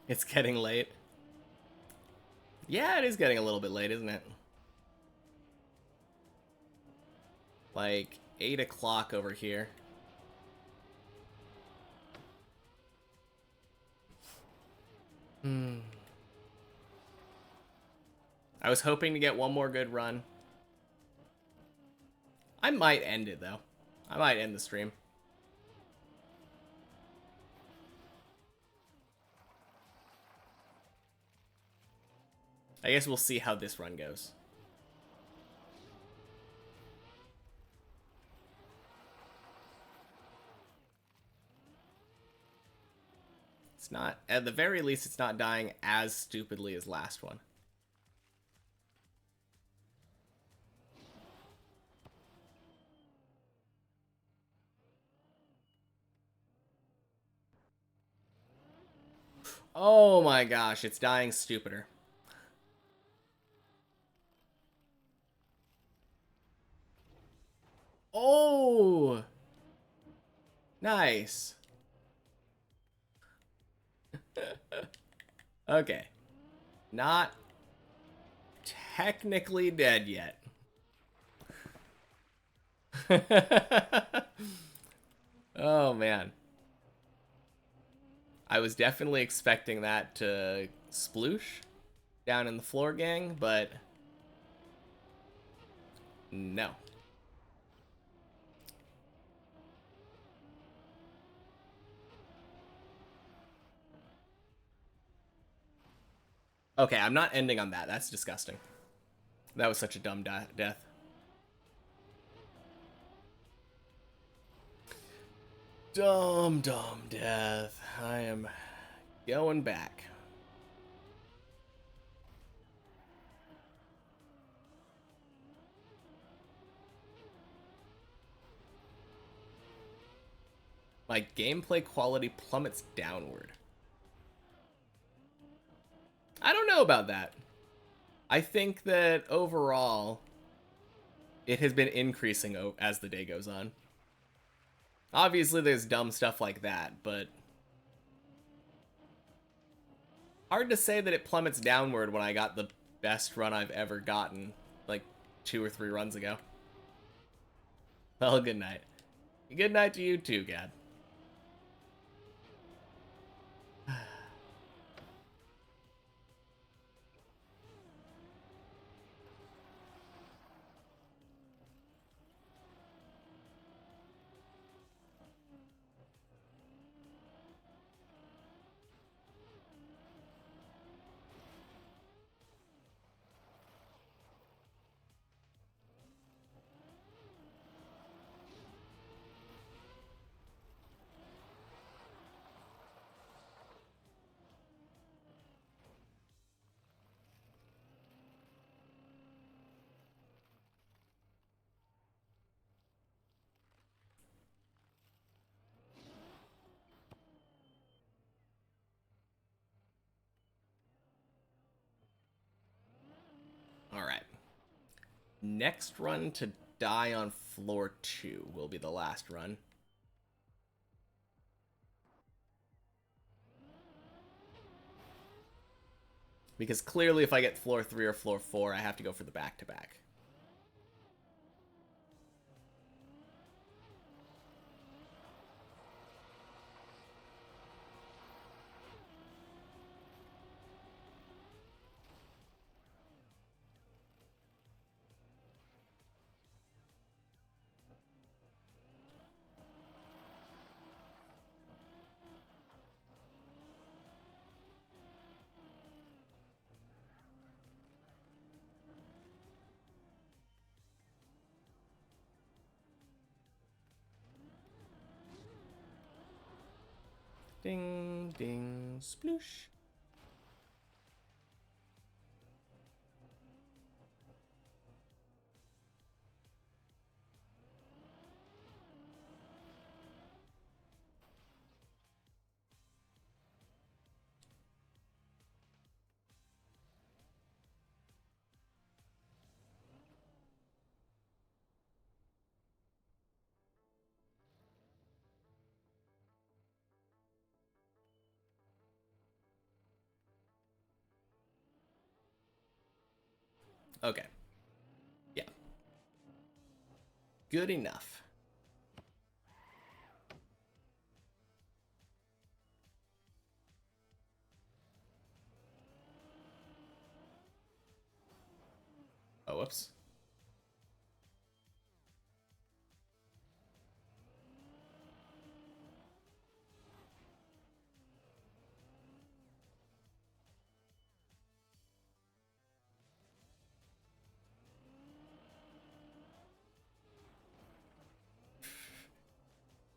Speaker 1: It's getting late. Yeah, it is getting a little bit late, isn't it? Like 8 o'clock over here. I was hoping to get one more good run. I might end it, though. I might end the stream. I guess we'll see how this run goes. It's not, at the very least, it's not dying as stupidly as last one. Oh my gosh, it's dying stupider. Oh! Nice. Okay. Not technically dead yet. Oh, man. I was definitely expecting that to sploosh down in the floor gang, but no. Okay, I'm not ending on that. That's disgusting. That was such a dumb death. Dumb death. I am going back. My gameplay quality plummets downward. I don't know about that. I think that overall, it has been increasing as the day goes on. Obviously, there's dumb stuff like that, but hard to say that it plummets downward when I got the best run I've ever gotten, like 2 or 3 runs ago. Well, good night. Good night to you too, Gad. Alright. Next run to die on floor 2 will be the last run. Because clearly if I get floor 3 or floor 4, I have to go for the back-to-back. Ding, ding, sploosh. Okay. Yeah. Good enough. Oh, whoops.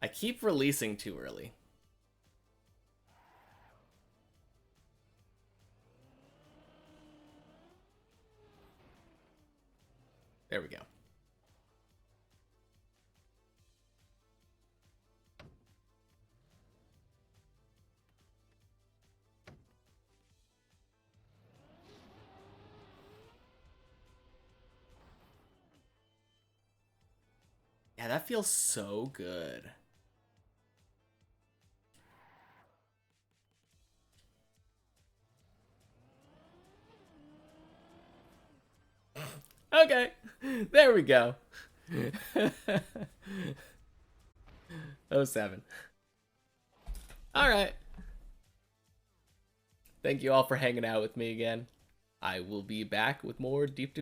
Speaker 1: I keep releasing too early. There we go. Yeah, that feels so good. Okay, there we go. 07. All right. Thank you all for hanging out with me again. I will be back with more deep